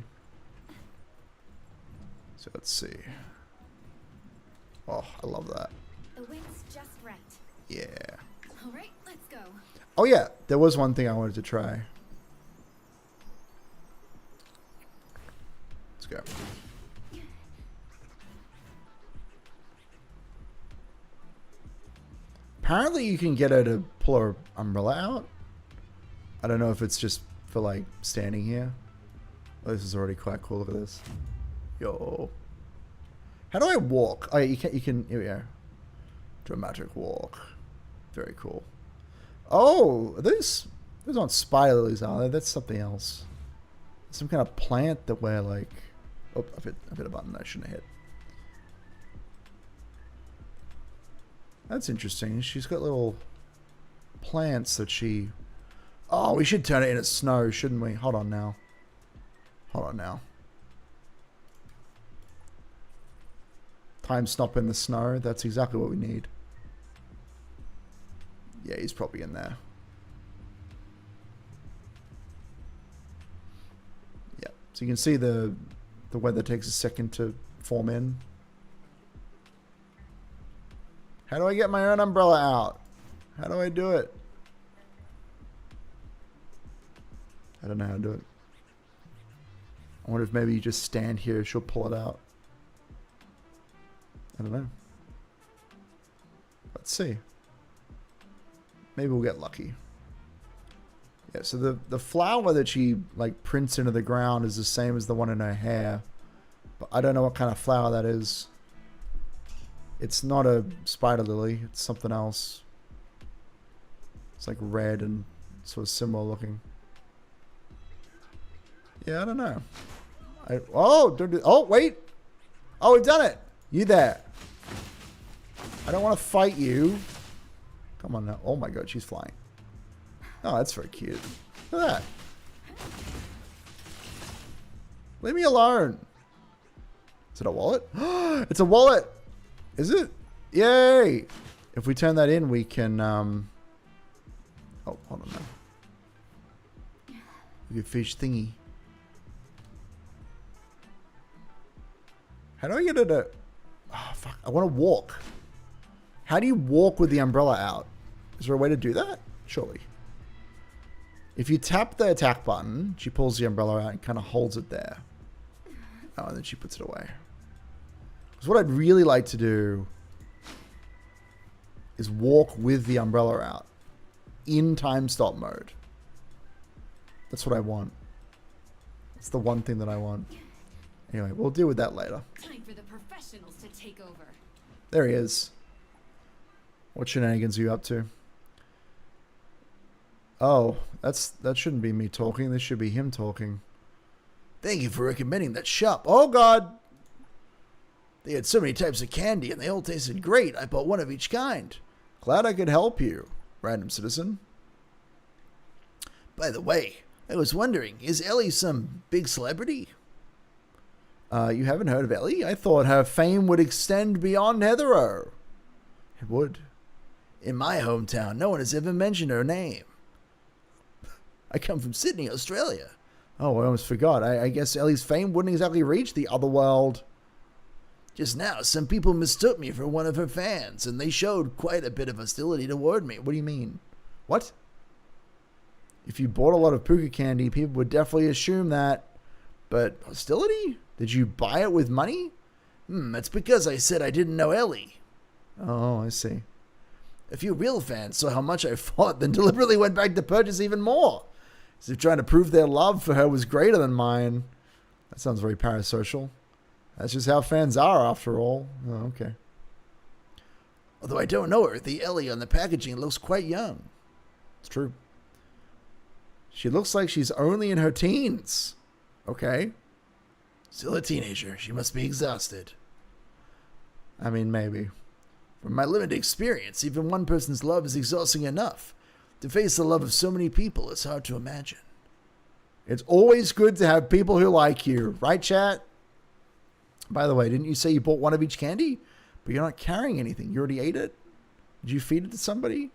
So let's see. Oh, I love that. The wind's just right. Yeah. All right, let's go. Oh yeah, there was one thing I wanted to try. Let's go. Apparently you can get her to pull her umbrella out. I don't know if it's just for like standing here. Oh, this is already quite cool. Look at this. Yo. How do I walk? Oh, yeah, you can, here we go. Dramatic walk. Very cool. Oh, those aren't spider lilies, are they? That's something else. Some kind of plant that we're like, oh, I hit a button I shouldn't have hit. That's interesting. She's got little plants that she... Oh, we should turn it into snow, shouldn't we? Hold on now. Hold on now. Time stop in the snow. That's exactly what we need. Yeah, he's probably in there. Yeah. So you can see the weather takes a second to form in. How do I get my own umbrella out? How do I do it? I don't know how to do it. I wonder if maybe you just stand here, she'll pull it out. I don't know. Let's see. Maybe we'll get lucky. Yeah, so the flower that she like prints into the ground is the same as the one in her hair. But I don't know what kind of flower that is. It's not a spider lily, it's something else. It's like red and sort of similar looking. Yeah, I don't know. Oh, wait. Oh, we've done it. You there. I don't want to fight you. Come on now. Oh my god, she's flying. Oh, that's very cute. Look at that. Leave me alone. Is it a wallet? It's a wallet. Is it? Yay. If we turn that in, we can... Oh, hold on now. We can fish thingy. How do I get it to... Oh, fuck. I want to walk. How do you walk with the umbrella out? Is there a way to do that? Surely. If you tap the attack button, she pulls the umbrella out and kind of holds it there. Oh, and then she puts it away. Because what I'd really like to do is walk with the umbrella out in time stop mode. That's what I want. It's the one thing that I want. Anyway, we'll deal with that later. Time for the professionals to take over. There he is. What shenanigans are you up to? Oh, that shouldn't be me talking. This should be him talking. Thank you for recommending that shop. Oh, God. They had so many types of candy, and they all tasted great. I bought one of each kind. Glad I could help you. Random citizen. By the way, I was wondering, is Ellie some big celebrity? You haven't heard of Ellie? I thought her fame would extend beyond Heathrow. It would. In my hometown, no one has ever mentioned her name. I come from Sydney, Australia. Oh, I almost forgot. I guess Ellie's fame wouldn't exactly reach the other world. Just now, some people mistook me for one of her fans, and they showed quite a bit of hostility toward me. What do you mean? What? If you bought a lot of Puka candy, people would definitely assume that. But hostility? Did you buy it with money? It's because I said I didn't know Ellie. Oh, I see. A few real fans saw how much I fought, then deliberately went back to purchase even more. As if trying to prove their love for her was greater than mine. That sounds very parasocial. That's just how fans are, after all. Oh, okay. Although I don't know her, the Ellie on the packaging looks quite young. It's true. She looks like she's only in her teens. Okay. Still a teenager. She must be exhausted. I mean, maybe. From my limited experience, even one person's love is exhausting enough. To face the love of so many people, it's hard to imagine. It's always good to have people who like you. Right, chat? By the way, didn't you say you bought one of each candy? But you're not carrying anything. You already ate it? Did you feed it to somebody?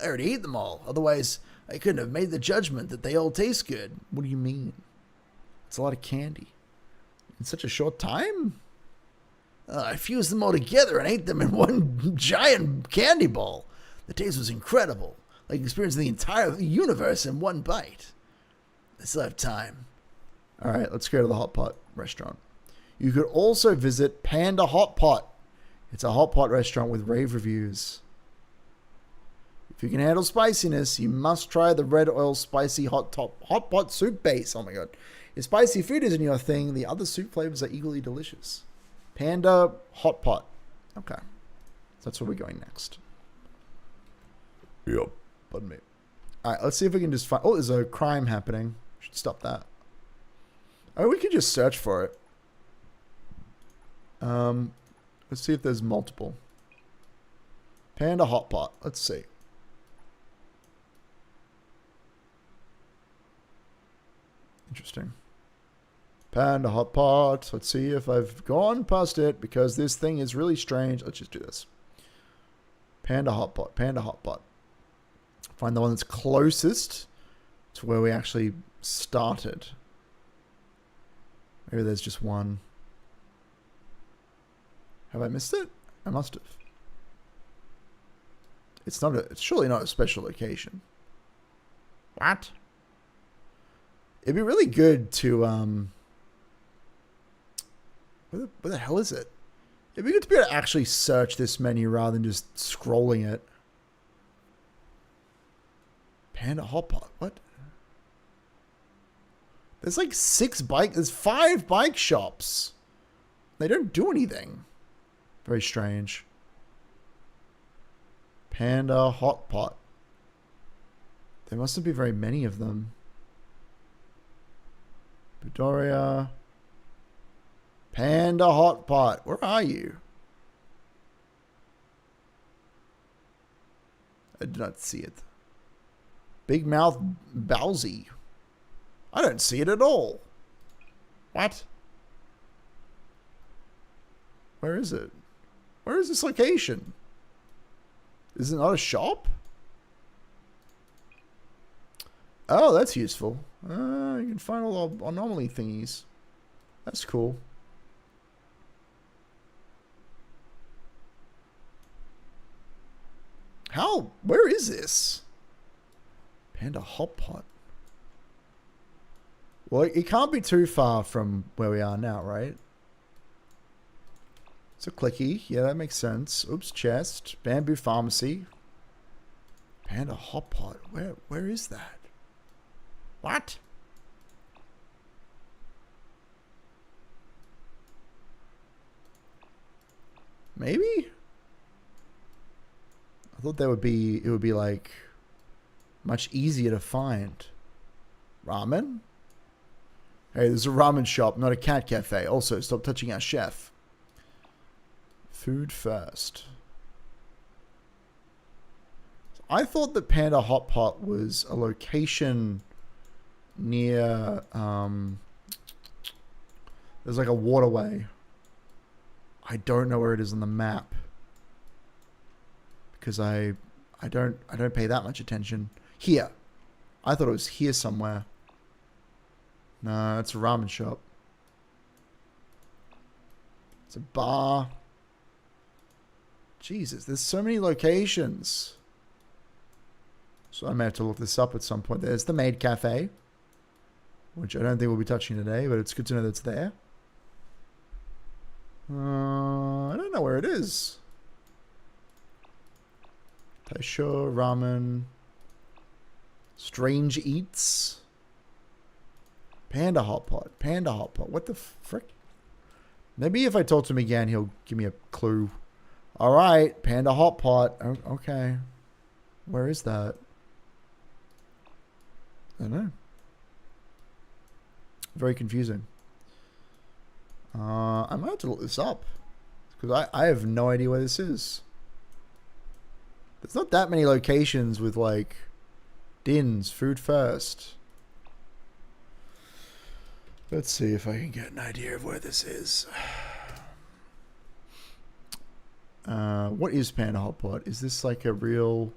I already ate them all. Otherwise, I couldn't have made the judgment that they all taste good. What do you mean? It's a lot of candy. In such a short time? I fused them all together and ate them in one giant candy ball. The taste was incredible. Like experiencing the entire universe in one bite. I still have time. Alright, let's go to the Hot Pot restaurant. You could also visit Panda Hot Pot. It's a hot pot restaurant with rave reviews. If you can handle spiciness, you must try the red oil spicy hot pot soup base. Oh my god. If spicy food isn't your thing, the other soup flavors are equally delicious. Panda Hot Pot. Okay. That's where we're going next. Yep. Pardon me. Alright, let's see if we can just find... Oh, there's a crime happening. Should stop that. Oh, we could just search for it. Let's see if there's multiple. Panda Hot Pot. Let's see. Interesting. Panda Hot Pot. Let's see if I've gone past it because this thing is really strange. Let's just do this. Panda Hot Pot. Panda Hot Pot. Find the one that's closest to where we actually started. Maybe there's just one. Have I missed it? I must have. It's not a... It's surely not a special location. What? It'd be really good to... Where the hell is it? It'd be good to be able to actually search this menu rather than just scrolling it. Panda Hot Pot. What? There's like there's 5 bike shops. They don't do anything. Very strange. Panda Hot Pot. There mustn't be very many of them. Bedoria. Panda Hot Pot. Where are you? I do not see it. Big Mouth Bowsy. I don't see it at all. What? Where is it? Where is this location? Is it not a shop? Oh, that's useful. You can find all the anomaly thingies. That's cool. How? Where is this? Panda Hot Pot. Well, it can't be too far from where we are now, right? So clicky. Yeah, that makes sense. Oops, chest. Bamboo Pharmacy. Panda Hot Pot. Where is that? What? Maybe? I thought it would be like much easier to find. Ramen? Hey, there's a ramen shop, not a cat cafe. Also, stop touching our chef. Food first. I thought that Panda Hot Pot was a location near, there's like a waterway. I don't know where it is on the map. Because I don't pay that much attention. Here. I thought it was here somewhere. No, it's a ramen shop. It's a bar. Jesus, there's so many locations. So I may have to look this up at some point. There's the Maid Cafe, which I don't think we'll be touching today, but it's good to know that it's there. I don't know where it is. Taisho, ramen. Strange Eats. Panda Hot Pot. Panda Hot Pot. What the frick? Maybe if I talk to him again, he'll give me a clue. Alright, Panda Hot Pot. Okay. Where is that? I don't know. Very confusing. I might have to look this up. Because I have no idea where this is. There's not that many locations with like Din's food first. Let's see if I can get an idea of where this is. What is Panda Hot Pot? Is this like a real...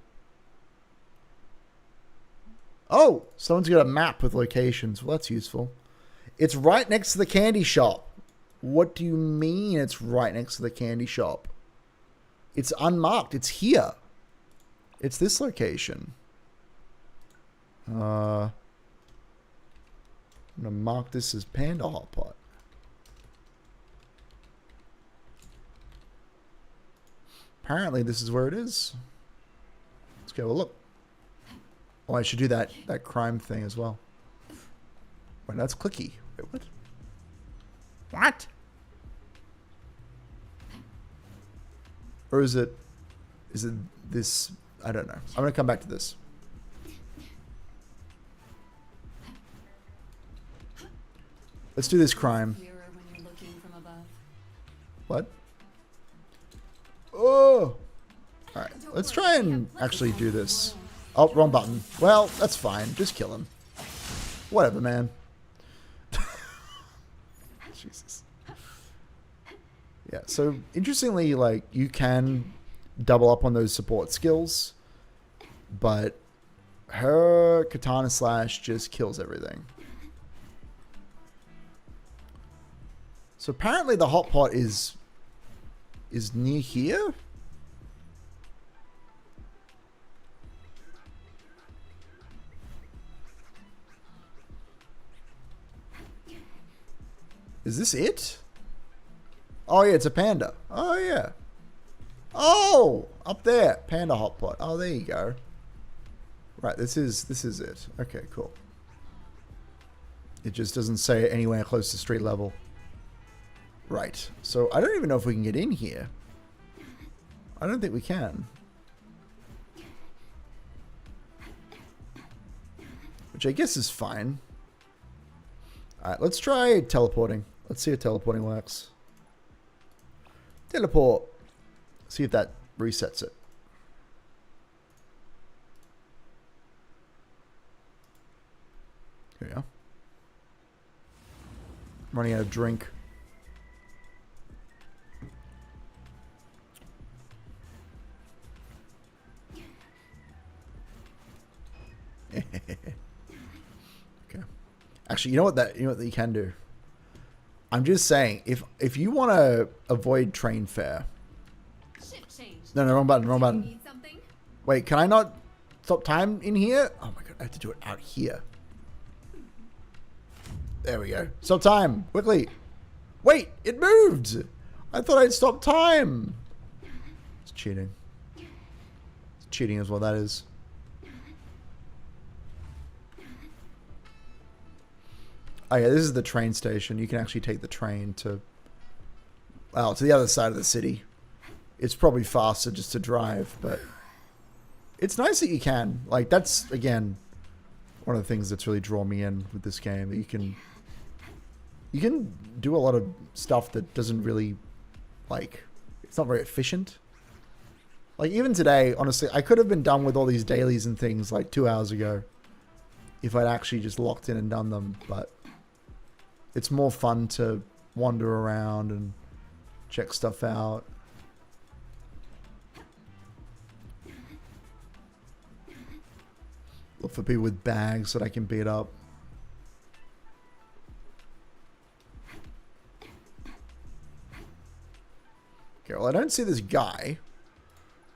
Oh! Someone's got a map with locations. Well, that's useful. It's right next to the candy shop. What do you mean it's right next to the candy shop? It's unmarked. It's here. It's this location. I'm going to mark this as Panda Hot Pot. Apparently this is where it is. Let's go have a look. Oh, I should do that crime thing as well. Wait, that's clicky. Wait, what? What? Or is it this? I don't know. I'm going to come back to this. Let's do this crime. What? Oh! Alright, let's try and actually do this. Oh, wrong button. Well, that's fine. Just kill him. Whatever, man. Jesus. Yeah, so interestingly, like, you can double up on those support skills, but her katana slash just kills everything. So apparently the hot pot is near here? Is this it? Oh yeah, it's a panda. Oh yeah. Oh, up there, Panda Hot Pot. Oh, there you go. Right, this is it. Okay, cool. It just doesn't say it anywhere close to street level. Right. So I don't even know if we can get in here. I don't think we can. Which I guess is fine. Alright, let's try teleporting. Let's see if teleporting works. Teleport. See if that resets it. Here we go. I'm running out of drink. Okay. Actually, you know what you can do? I'm just saying, if you want to avoid train fare. No, wrong button, wrong button. Need something? Wait, can I not stop time in here? Oh my god, I have to do it out here. There we go. Stop time, quickly. Wait, it moved. I thought I'd stop time. It's cheating. It's cheating is what that is. Oh yeah, this is the train station. You can actually take the train to, well, to the other side of the city. It's probably faster just to drive, but it's nice that you can. Like, that's, again, one of the things that's really drawn me in with this game. That you can do a lot of stuff that doesn't really, like, it's not very efficient. Like, even today, honestly, I could have been done with all these dailies and things like 2 hours ago if I'd actually just locked in and done them, but it's more fun to wander around and check stuff out. Look for people with bags that I can beat up. Okay, well, I don't see this guy.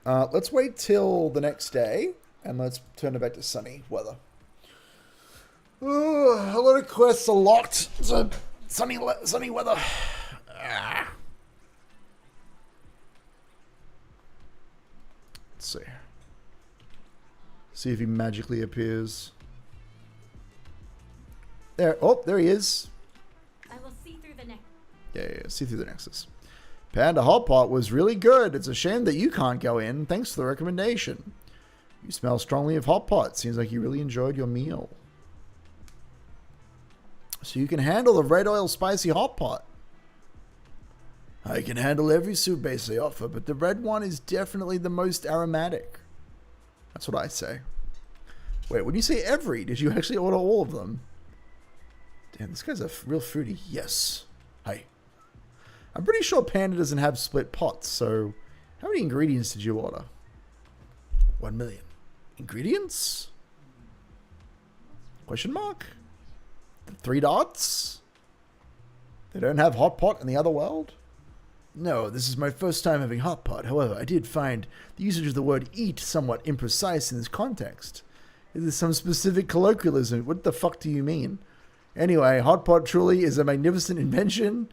Let's wait till the next day, and let's turn it back to sunny weather. Ooh, a lot of quests are locked. So sunny weather. Ah. Let's see. See if he magically appears. There. Oh, there he is. I will see through the neck. Yeah, see through the Nexus. Panda Hot Pot was really good. It's a shame that you can't go in. Thanks for the recommendation. You smell strongly of Hot Pot. Seems like you really enjoyed your meal. So you can handle the red oil spicy Hot Pot. I can handle every soup base they offer, but the red one is definitely the most aromatic. That's what I say. Wait, when you say every, did you actually order all of them? Damn, this guy's a real foodie. Yes. Hi. I'm pretty sure Panda doesn't have split pots, so how many ingredients did you order? 1 million. Ingredients? Question mark? 3 dots? They don't have hot pot in the other world? No, this is my first time having hot pot. However, I did find the usage of the word eat somewhat imprecise in this context. Is this some specific colloquialism? What the fuck do you mean? Anyway, hot pot truly is a magnificent invention.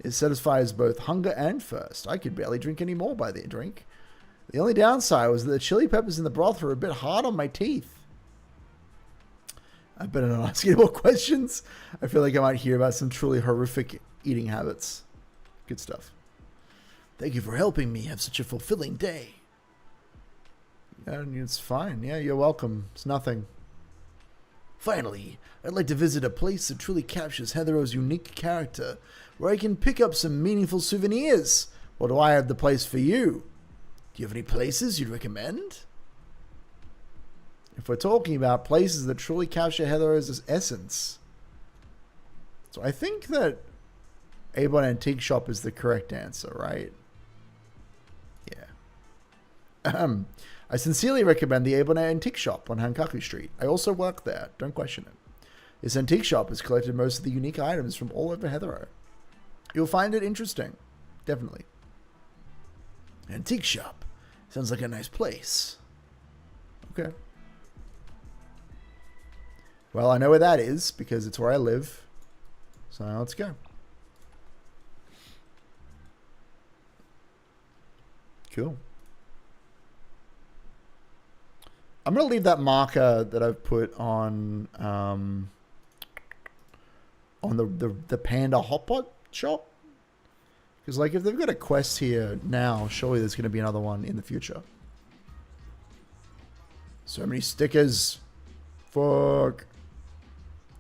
It satisfies both hunger and thirst. I could barely drink any more by the drink. The only downside was that the chili peppers in the broth were a bit hard on my teeth. I better not ask any more questions. I feel like I might hear about some truly horrific eating habits. Good stuff. Thank you for helping me have such a fulfilling day. Yeah, it's fine. Yeah, you're welcome. It's nothing. Finally, I'd like to visit a place that truly captures Heathero's unique character, where I can pick up some meaningful souvenirs. Or do I have the place for you? Do you have any places you'd recommend? If we're talking about places that truly capture Heathero's essence. So I think that Avon Antique Shop is the correct answer, right? Yeah. I sincerely recommend the Avon Antique Shop on Hankaku Street. I also work there. Don't question it. This antique shop has collected most of the unique items from all over Heathero. You'll find it interesting. Definitely. Antique shop. Sounds like a nice place. Okay. Well, I know where that is because it's where I live. So now let's go. Cool. I'm going to leave that marker that I've put on the Panda Hotpot shop. Because, like, if they've got a quest here now, surely there's going to be another one in the future. So many stickers. Fuck.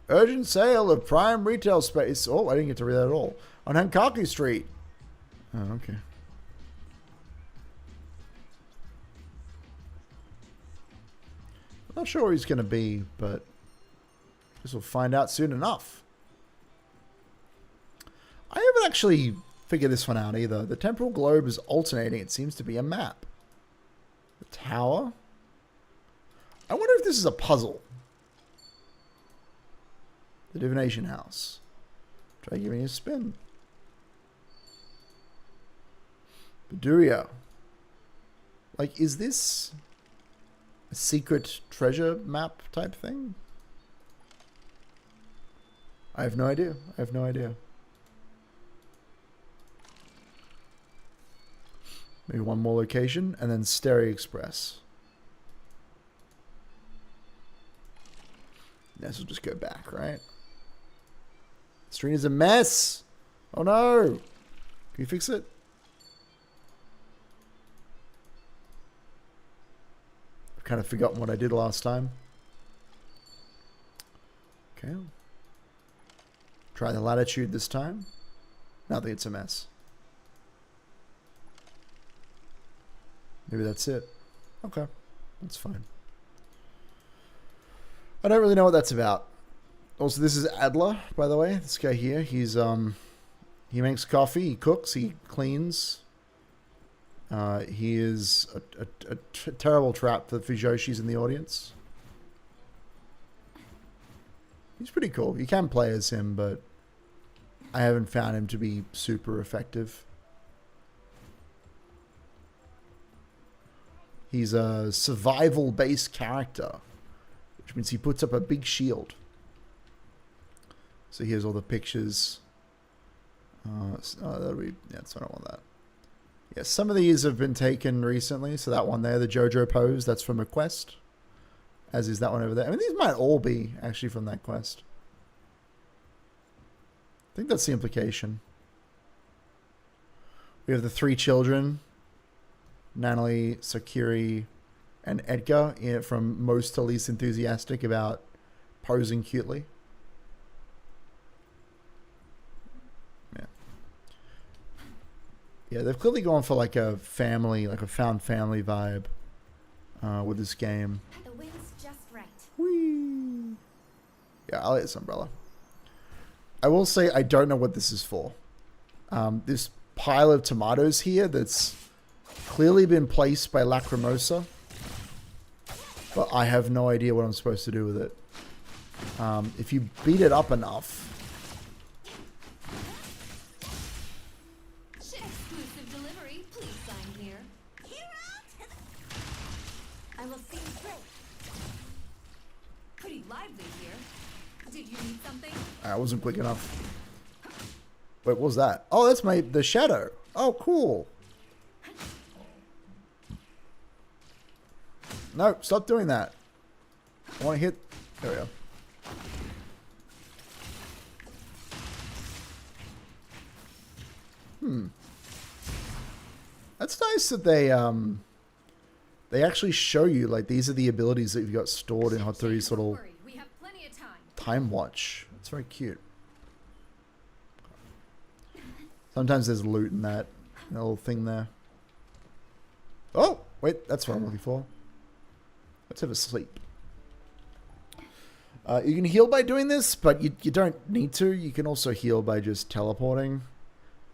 Urgent sale of prime retail space. Oh, I didn't get to read that at all. On Hankaku Street. Oh, okay. I'm not sure where he's going to be, but I guess we'll find out soon enough. I haven't actually figured this one out either. The temporal globe is alternating. It seems to be a map. The tower. I wonder if this is a puzzle. The divination house. Try giving it a spin. Beduria. Like, is this a secret treasure map type thing? I have no idea. I have no idea. Maybe one more location and then Stereo Express. This will just go back, right? The screen is a mess. Oh no. Can you fix it? I've kind of forgotten what I did last time. Okay. Try the latitude this time. Nothing, it's a mess. Maybe that's it. Okay. That's fine. I don't really know what that's about. Also, this is Adler, by the way. This guy here. He's he makes coffee, he cooks, he cleans. He is a terrible trap for Fujoshis in the audience. He's pretty cool. You can play as him, but I haven't found him to be super effective. He's a survival-based character, which means he puts up a big shield. So here's all the pictures. That'll be, yeah, so I don't want that. Yeah, some of these have been taken recently. So that one there, the JoJo pose, that's from a quest. As is that one over there. I mean, these might all be actually from that quest. I think that's the implication. We have the 3 children. Natalie, Sakuri, and Edgar from most to least enthusiastic about posing cutely. Yeah. Yeah, they've clearly gone for like a family, like a found family vibe with this game. The wind's just right. Whee! Yeah, I like this umbrella. I will say I don't know what this is for. This pile of tomatoes here that's clearly been placed by Lacrimosa, but I have no idea what I'm supposed to do with it. If you beat it up enough... Exclusive delivery, please sign here. I will see you through. Pretty lively here. Did you need something? I wasn't quick enough. Wait, what was that? Oh, that's the shadow. Oh, cool. No, stop doing that. I want to hit... There we go. That's nice that they actually show you, like, these are the abilities that you've got stored in Hotori's little Worry, we have plenty of time. time watch. It's very cute. Sometimes there's loot in that little thing there. Oh, wait, that's what I'm looking for. Let's have a sleep. You can heal by doing this, but you don't need to. You can also heal by just teleporting.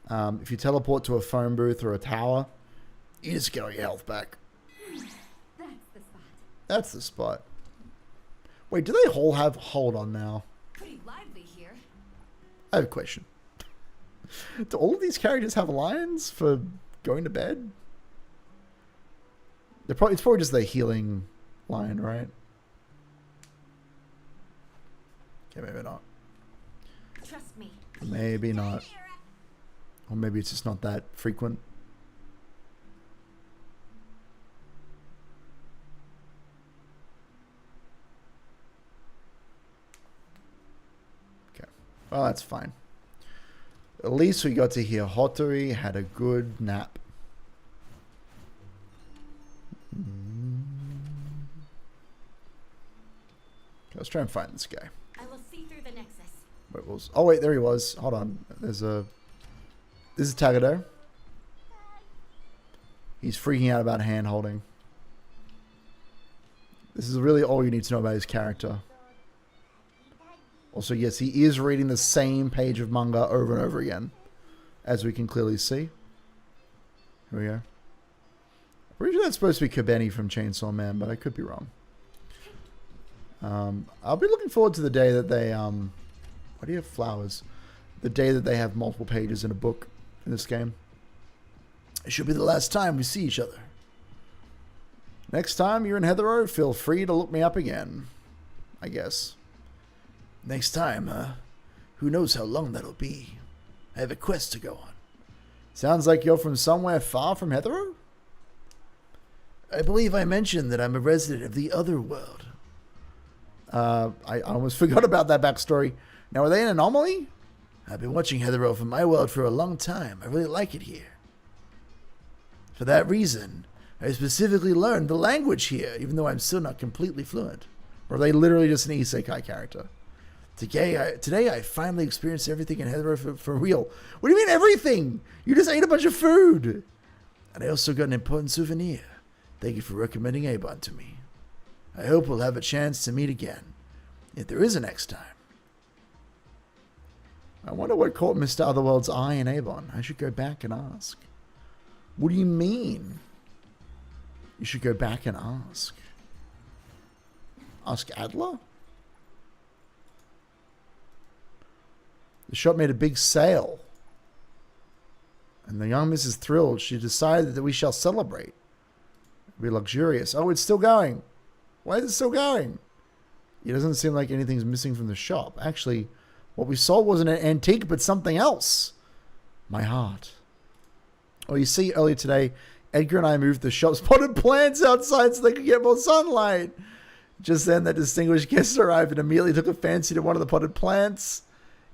If you teleport to a phone booth or a tower, you just get all your health back. That's the spot. That's the spot. Wait, do they all have... Hold on now. Pretty lively here. I have a question. Do all of these characters have lines for going to bed? It's probably just the healing line, right? Okay, maybe not. Trust me. Maybe not. Or maybe it's just not that frequent. Okay. Well, that's fine. At least we got to hear Hotori had a good nap. Okay, let's try and find this guy. I will see through the nexus. Wait, what was... Oh, wait, there he was. Hold on. This is Tagado. He's freaking out about hand holding. This is really all you need to know about his character. Also, yes, he is reading the same page of manga over and over again, as we can clearly see. Here we go. Pretty sure that's supposed to be Kobeni from Chainsaw Man, but I could be wrong. I'll be looking forward to the day that they... Why do you have flowers? The day that they have multiple pages in a book in this game. It should be the last time we see each other. Next time you're in Heathero, feel free to look me up again. I guess. Next time, huh? Who knows how long that'll be. I have a quest to go on. Sounds like you're from somewhere far from Heathero? I believe I mentioned that I'm a resident of the other world. I almost forgot about that backstory. Now, are they an anomaly? I've been watching Heathero from my world for a long time. I really like it here. For that reason, I specifically learned the language here, even though I'm still not completely fluent. Or are they literally just an isekai character? Today I finally experienced everything in Heathero for real. What do you mean everything? You just ate a bunch of food. And I also got an important souvenir. Thank you for recommending Avon to me. I hope we'll have a chance to meet again, if there is a next time. I wonder what caught Mr. Otherworld's eye in Avon. I should go back and ask. What do you mean? You should go back and ask. Ask Adler? The shop made a big sale. And the young miss is thrilled. She decided that we shall celebrate. Be luxurious. Oh, it's still going. Why is it still going? It doesn't seem like anything's missing from the shop. Actually, what we sold wasn't an antique, but something else. My heart. Oh, you see, earlier today, Edgar and I moved the shop's potted plants outside so they could get more sunlight. Just then, that distinguished guest arrived and immediately took a fancy to one of the potted plants,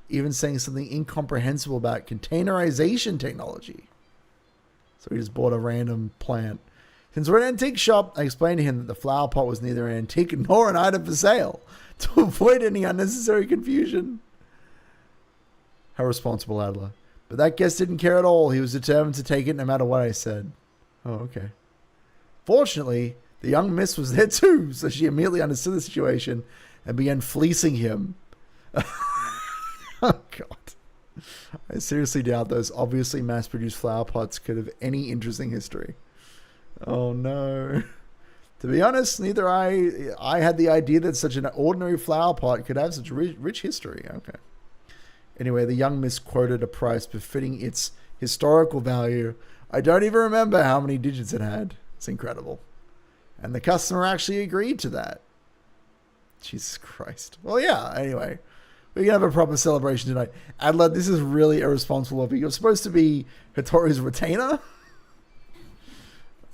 even saying something incomprehensible about containerization technology. So he just bought a random plant. Since we're an antique shop, I explained to him that the flower pot was neither an antique nor an item for sale, to avoid any unnecessary confusion. How responsible, Adler. But that guest didn't care at all. He was determined to take it no matter what I said. Oh, okay. Fortunately, the young miss was there too, so she immediately understood the situation and began fleecing him. Oh, God. I seriously doubt those obviously mass-produced flower pots could have any interesting history. Oh, no. To be honest, neither I had the idea that such an ordinary flower pot could have such rich history. Okay. Anyway, the young miss quoted a price befitting its historical value. I don't even remember how many digits it had. It's incredible. And the customer actually agreed to that. Jesus Christ. Well, yeah, anyway. We can have a proper celebration tonight. Adler, this is really irresponsible of you. You're supposed to be Hotori's retainer.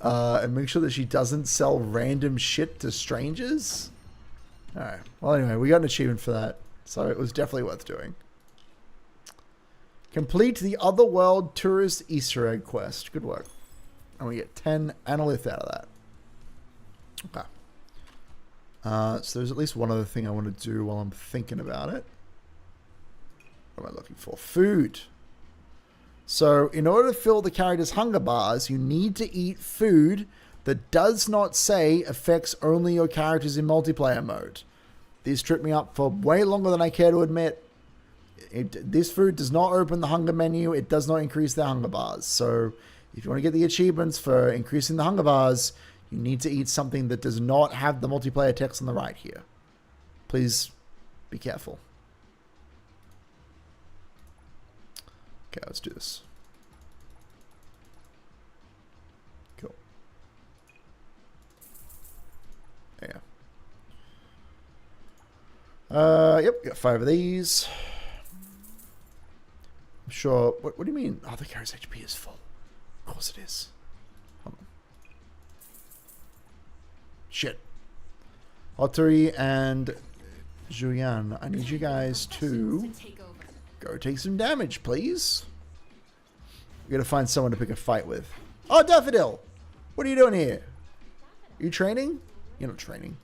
And make sure that she doesn't sell random shit to strangers. Alright. Well, anyway, we got an achievement for that. So it was definitely worth doing. Complete the Otherworld Tourist Easter egg quest. Good work. And we get 10 analyth out of that. Okay. So there's at least one other thing I want to do while I'm thinking about it. What am I looking for? Food. So in order to fill the character's hunger bars, you need to eat food that does not say affects only your characters in multiplayer mode. This tripped me up for way longer than I care to admit. This food does not open the hunger menu. It does not increase the hunger bars. So if you want to get the achievements for increasing the hunger bars, you need to eat something that does not have the multiplayer text on the right here. Please be careful. Okay, let's do this. Cool. Yeah. Yep, got 5 of these. I'm sure. What do you mean? Oh, the character's HP is full. Of course it is. Hold on. Shit. Hotori and Julian, I need you guys to go take some damage, please. We gotta find someone to pick a fight with. Oh, Daffodil! What are you doing here? Are you training? You're not training.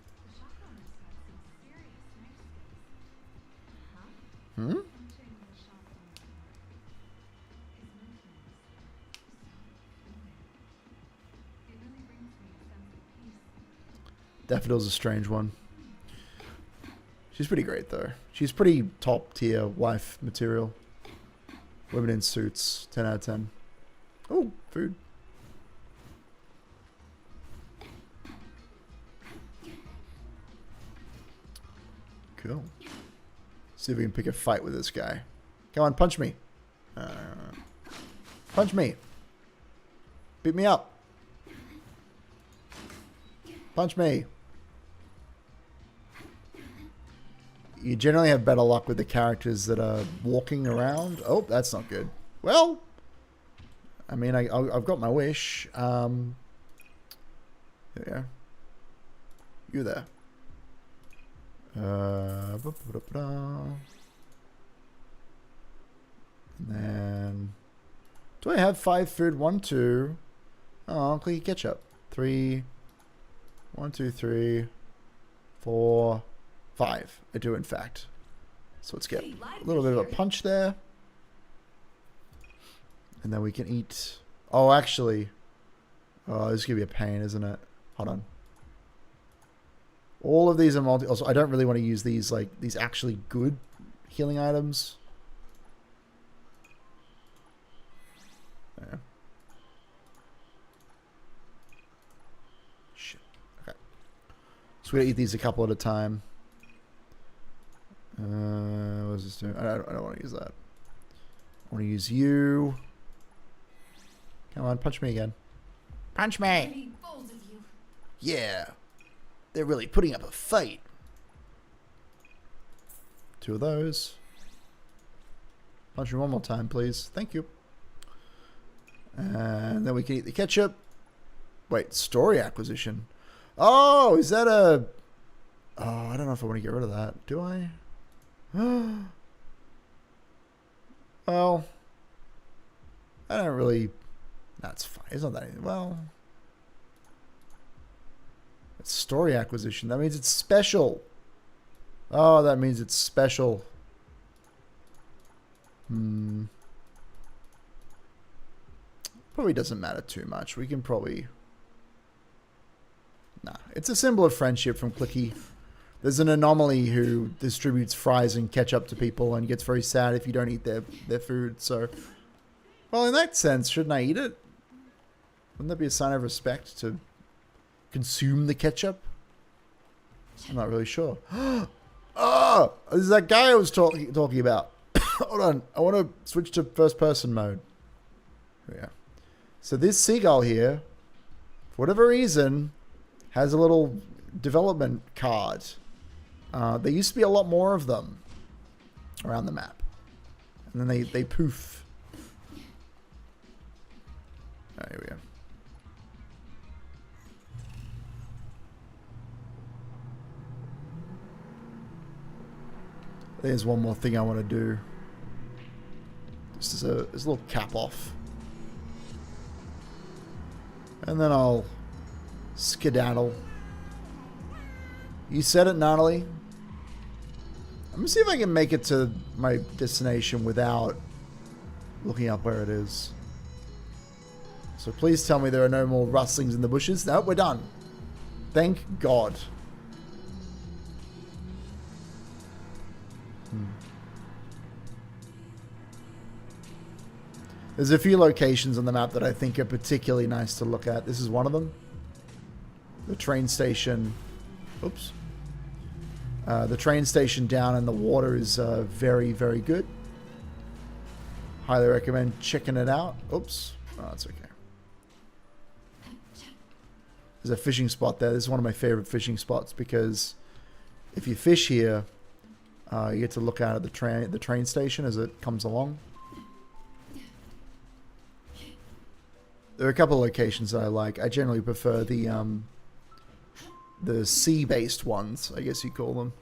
Hmm? Daffodil's a strange one. She's pretty great, though. She's pretty top-tier wife material. Women in suits. 10 out of 10. Oh, food. Cool. See if we can pick a fight with this guy. Come on, punch me. Punch me. Beat me up. Punch me. You generally have better luck with the characters that are walking around. Oh, that's not good. Well, I mean, I've got my wish. There we go. You there. And then... Do I have 5 food? 1, 2. Oh, I'll click ketchup. 3... 1, 2, 3, 4, 5. I do, in fact. So let's get a little bit of a punch there. And then we can eat... Oh, actually... Oh, this is going to be a pain, isn't it? Hold on. All of these are multi... Also, I don't really want to use these, like, these actually good healing items. Yeah. Shit. Okay. So we're going to eat these a couple at a time. What does this do? I don't want to use that. I want to use you. Come on, punch me again. Punch me! Pretty bold of you. Yeah. They're really putting up a fight. 2 of those. Punch me one more time, please. Thank you. And then we can eat the ketchup. Wait, story acquisition. Oh, is that a... Oh, I don't know if I want to get rid of that. Do I? Well, I don't really... That's fine. It's not that... Well... It's story acquisition. That means it's special. Oh, that means it's special. Probably doesn't matter too much. We can probably... Nah. It's a symbol of friendship from Clicky. There's an anomaly who distributes fries and ketchup to people and gets very sad if you don't eat their food. So, well, in that sense, shouldn't I eat it? Wouldn't that be a sign of respect to consume the ketchup? I'm not really sure. Oh, this is that guy I was talking about. Hold on. I want to switch to first person mode. Yeah. So this seagull here, for whatever reason, has a little development card. There used to be a lot more of them around the map. And then they poof. Oh, here we go. There's one more thing I want to do. Just as a little cap off. And then I'll skedaddle. You said it, Natalie. I'm gonna see if I can make it to my destination without looking up where it is. So please tell me there are no more rustlings in the bushes. No, we're done. Thank God. There's a few locations on the map that I think are particularly nice to look at. This is one of them. The train station. Oops. The train station down in the water is very, very good. Highly recommend checking it out. Oops. Oh, that's okay. There's a fishing spot there. This is one of my favorite fishing spots because if you fish here, you get to look out at the train station as it comes along. There are a couple of locations that I like. I generally prefer the sea-based ones, I guess you call them.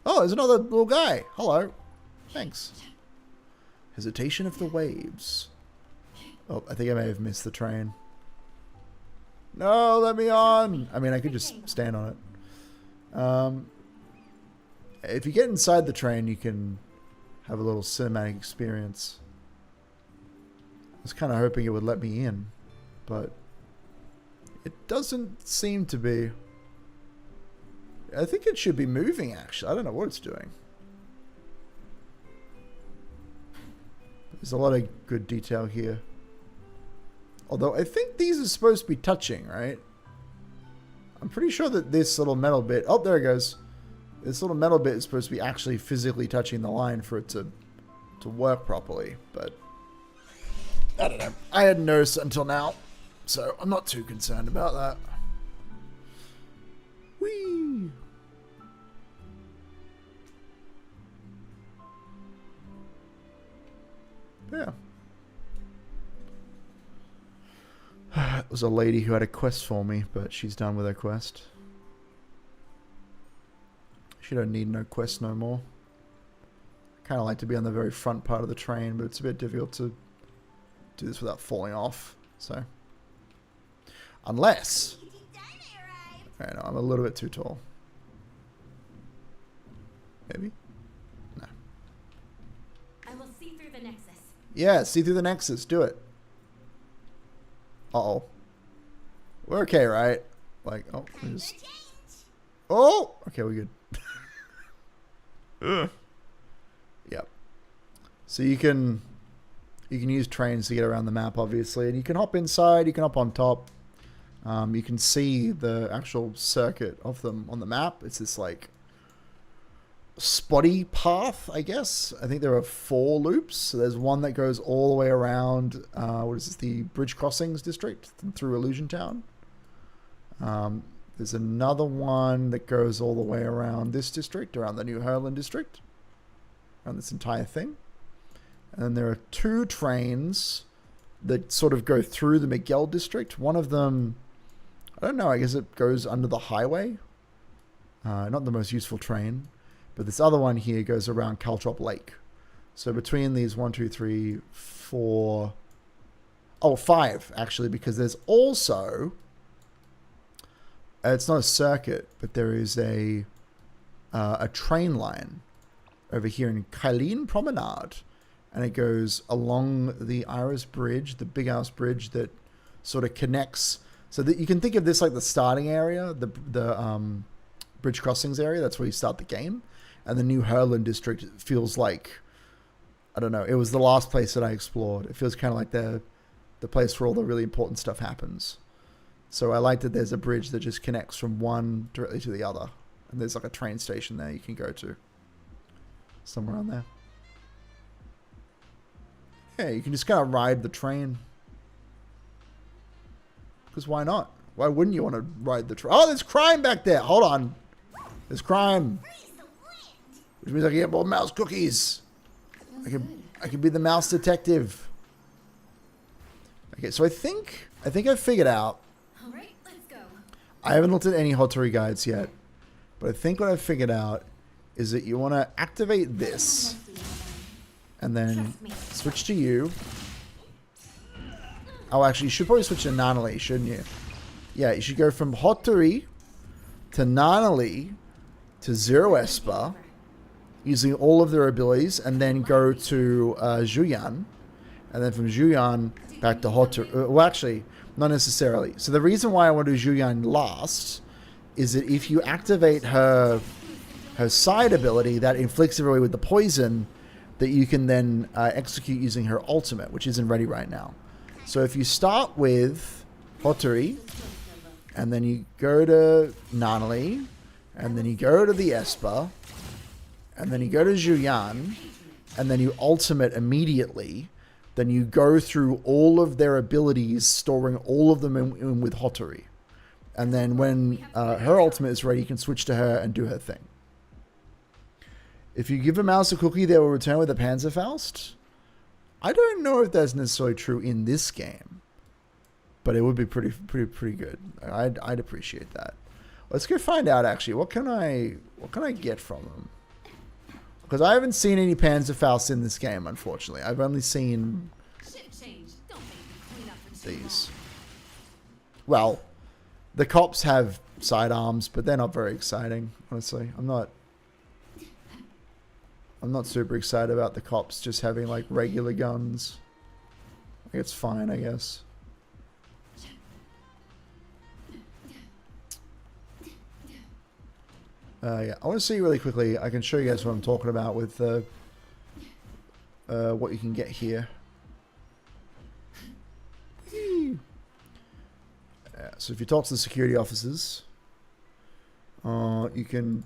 Oh, there's another little guy. Hello. Thanks. Hesitation of the waves. Oh, I think I may have missed the train. No, let me on. I mean, I could just stand on it. If you get inside the train, you can have a little cinematic experience. I was kind of hoping it would let me in, but it doesn't seem to be. I think it should be moving, actually. I don't know what it's doing. There's a lot of good detail here. Although I think these are supposed to be touching, right? I'm pretty sure that this little metal bit... Oh, there it goes. This little metal bit is supposed to be actually physically touching the line for it to work properly, but... I don't know. I hadn't noticed it until now, so I'm not too concerned about that. Whee! Yeah. It was a lady who had a quest for me, but she's done with her quest. She don't need no quest no more. Kind of like to be on the very front part of the train, but it's a bit difficult to do this without falling off. So, unless, I know I'm a little bit too tall. Maybe. No. I will see through the nexus. Yeah, see through the nexus. Do it. Uh-oh. We're okay, right? Like, oh, we just... Oh! Okay, we're good. Yep. So you can use trains to get around the map, obviously, and you can hop inside, you can hop on top. You can see the actual circuit of them on the map. It's this like spotty path, I guess. I think there are 4 loops. So there's one that goes all the way around, what is this, the Bridge Crossings district through Illusion Town. There's another one that goes all the way around this district, around the New Herland district, around this entire thing. And then there are 2 trains that sort of go through the Miguel district. One of them, I don't know, I guess it goes under the highway. Not the most useful train. But this other one here goes around Caltrop Lake. So between these 1, 2, 3, 4... Oh, 5, actually, because there's also... it's not a circuit, but there is a train line over here in Kylene Promenade. And it goes along the Iris Bridge, the big ass bridge that sort of connects... So that you can think of this like the starting area, the Bridge Crossings area. That's where you start the game. And the New Herland district feels like, I don't know, it was the last place that I explored. It feels kind of like the place where all the really important stuff happens. So I like that there's a bridge that just connects from one directly to the other. And there's like a train station there you can go to. Somewhere on there. Yeah, you can just kind of ride the train. Because why not? Why wouldn't you want to ride the train? Oh, there's crime back there. Hold on. There's crime. Which means I can get more mouse cookies. I can be the mouse detective. Okay, so I think I've figured out. All right, let's go. I haven't looked at any Hotori guides yet, but I think what I've figured out is that you want to activate this and then switch to you. Oh, actually, you should probably switch to Nanali, shouldn't you? Yeah, you should go from Hotori to Nanali to Zero Esper, using all of their abilities, and then go to Zhuyan, and then from Zhuyan back to Hotori. Well, actually, not necessarily. So the reason why I want to do Zhuyan last is that if you activate her side ability that inflicts everybody with the poison, that you can then execute using her ultimate, which isn't ready right now. So if you start with Hotori, and then you go to Nanali, and then you go to the Esper, and then you go to Zhuyan, and then you ultimate immediately, then you go through all of their abilities, storing all of them in with Hotori. And then when her ultimate is ready, you can switch to her and do her thing. If you give a mouse a cookie, they will return with a Panzerfaust. I don't know if that's necessarily true in this game, but it would be pretty good. I'd appreciate that. Let's go find out. Actually, what can I get from them? Because I haven't seen any Panzerfaust in this game, unfortunately. I've only seen these. Well, the cops have sidearms, but they're not very exciting, honestly. I'm not super excited about the cops just having like regular guns. Like, it's fine, I guess. Yeah, I want to see really quickly. I can show you guys what I'm talking about with what you can get here. Yeah, so if you talk to the security officers, you can.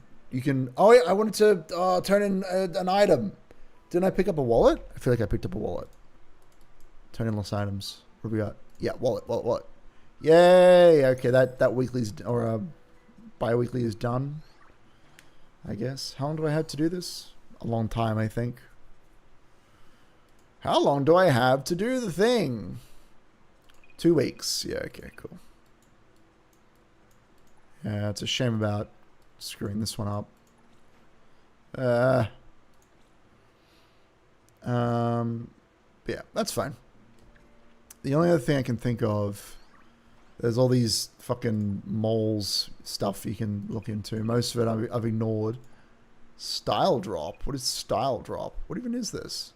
Oh yeah, I wanted to turn in an item. Didn't I pick up a wallet? I feel like I picked up a wallet. Turn in lost items. What do we got? Yeah, wallet. Yay! Okay, that weekly's or bi-weekly is done. I guess. How long do I have to do this? A long time, I think. How long do I have to do the thing? 2 weeks. Yeah, okay, cool. Yeah, it's a shame about screwing this one up. Yeah, that's fine. The only other thing I can think of, there's all these fucking moles stuff you can look into. Most of it I've ignored. Style drop? What is style drop? What even is this?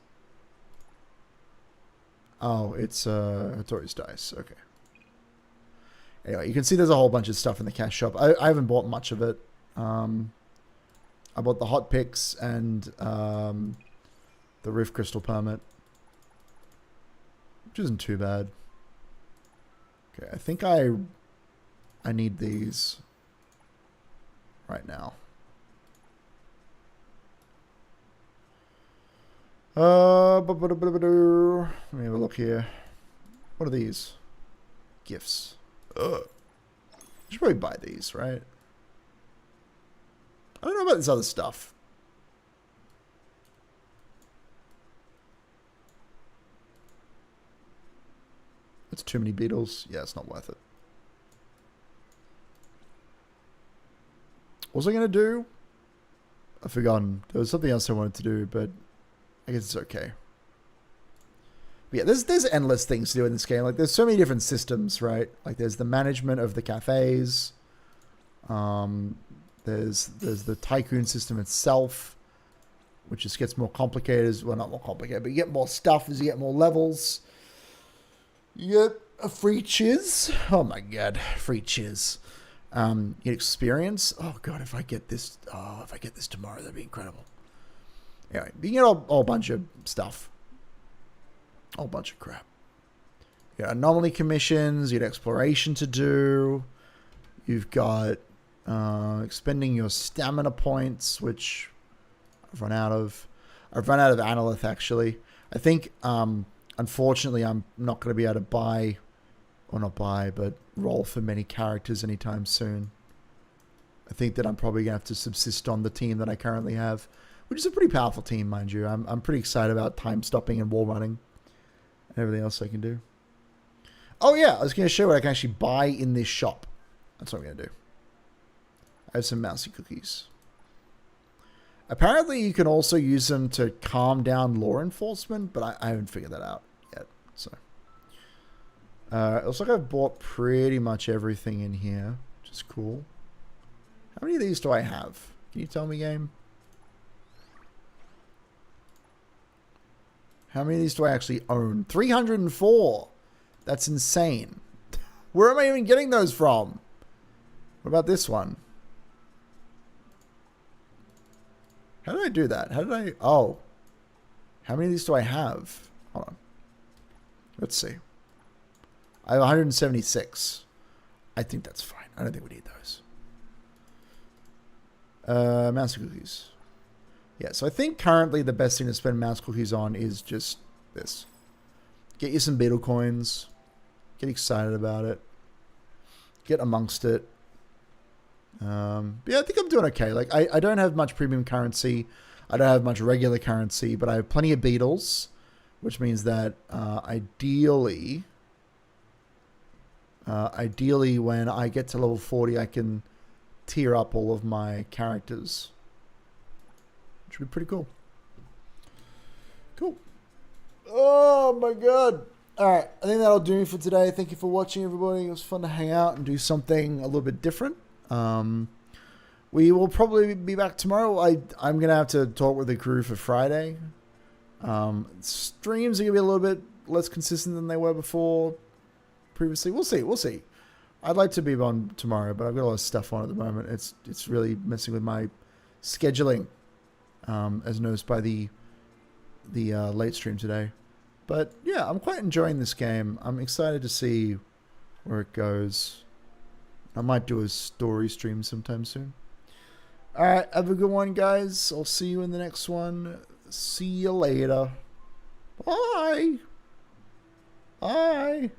Oh, it's Hotori's dice. Okay. Anyway, you can see there's a whole bunch of stuff in the cash shop. I haven't bought much of it. I bought the hot picks and the Rift Crystal permit, which isn't too bad. Okay, I think I need these right now. Let me have a look here. What are these? Gifts. Ugh. I should probably buy these, right? I don't know about this other stuff. That's too many beetles. Yeah, it's not worth it. What was I going to do? I've forgotten. There was something else I wanted to do, but I guess it's okay. But yeah, there's endless things to do in this game. Like, there's so many different systems, right? Like, there's the management of the cafes. There's the tycoon system itself, which just gets more complicated. Well, not more complicated, but you get more stuff as you get more levels. You get a free chiz. Oh my god, free chiz. You get experience. Oh god, if I get this tomorrow, that'd be incredible. Anyway, you get a whole bunch of stuff. A whole bunch of crap. You got anomaly commissions, you got exploration to do. You've got expending your stamina points, which I've run out of. I've run out of Analyth, actually. I think, unfortunately, I'm not going to be able to buy, or not buy, but roll for many characters anytime soon. I think that I'm probably going to have to subsist on the team that I currently have, which is a pretty powerful team, mind you. I'm pretty excited about time stopping and wall running and everything else I can do. Oh yeah, I was going to show what I can actually buy in this shop. That's what I'm going to do. I have some mousy cookies. Apparently you can also use them to calm down law enforcement, but I haven't figured that out yet. So, it looks like I've bought pretty much everything in here, which is cool. How many of these do I have? Can you tell me, game? How many of these do I actually own? 304. That's insane. Where am I even getting those from? What about this one? How did I do that? How did I... Oh. How many of these do I have? Hold on. Let's see. I have 176. I think that's fine. I don't think we need those. Mouse cookies. Yeah, so I think currently the best thing to spend mouse cookies on is just this. Get you some beetle coins. Get excited about it. Get amongst it. But yeah, I think I'm doing okay. Like, I don't have much premium currency. I don't have much regular currency, but I have plenty of beetles, which means that ideally when I get to level 40, I can tier up all of my characters, which would be pretty cool. Cool. Oh my god. Alright, I think that'll do me for today. Thank you for watching, everybody. It was fun to hang out and do something a little bit different. We will probably be back tomorrow. I'm going to have to talk with the crew for Friday. Streams are going to be a little bit less consistent than they were before previously. We'll see. I'd like to be on tomorrow, but I've got a lot of stuff on at the moment. It's really messing with my scheduling, as noticed by the late stream today. But yeah, I'm quite enjoying this game. I'm excited to see where it goes. I might do a story stream sometime soon. Alright, have a good one, guys. I'll see you in the next one. See you later. Bye. Bye.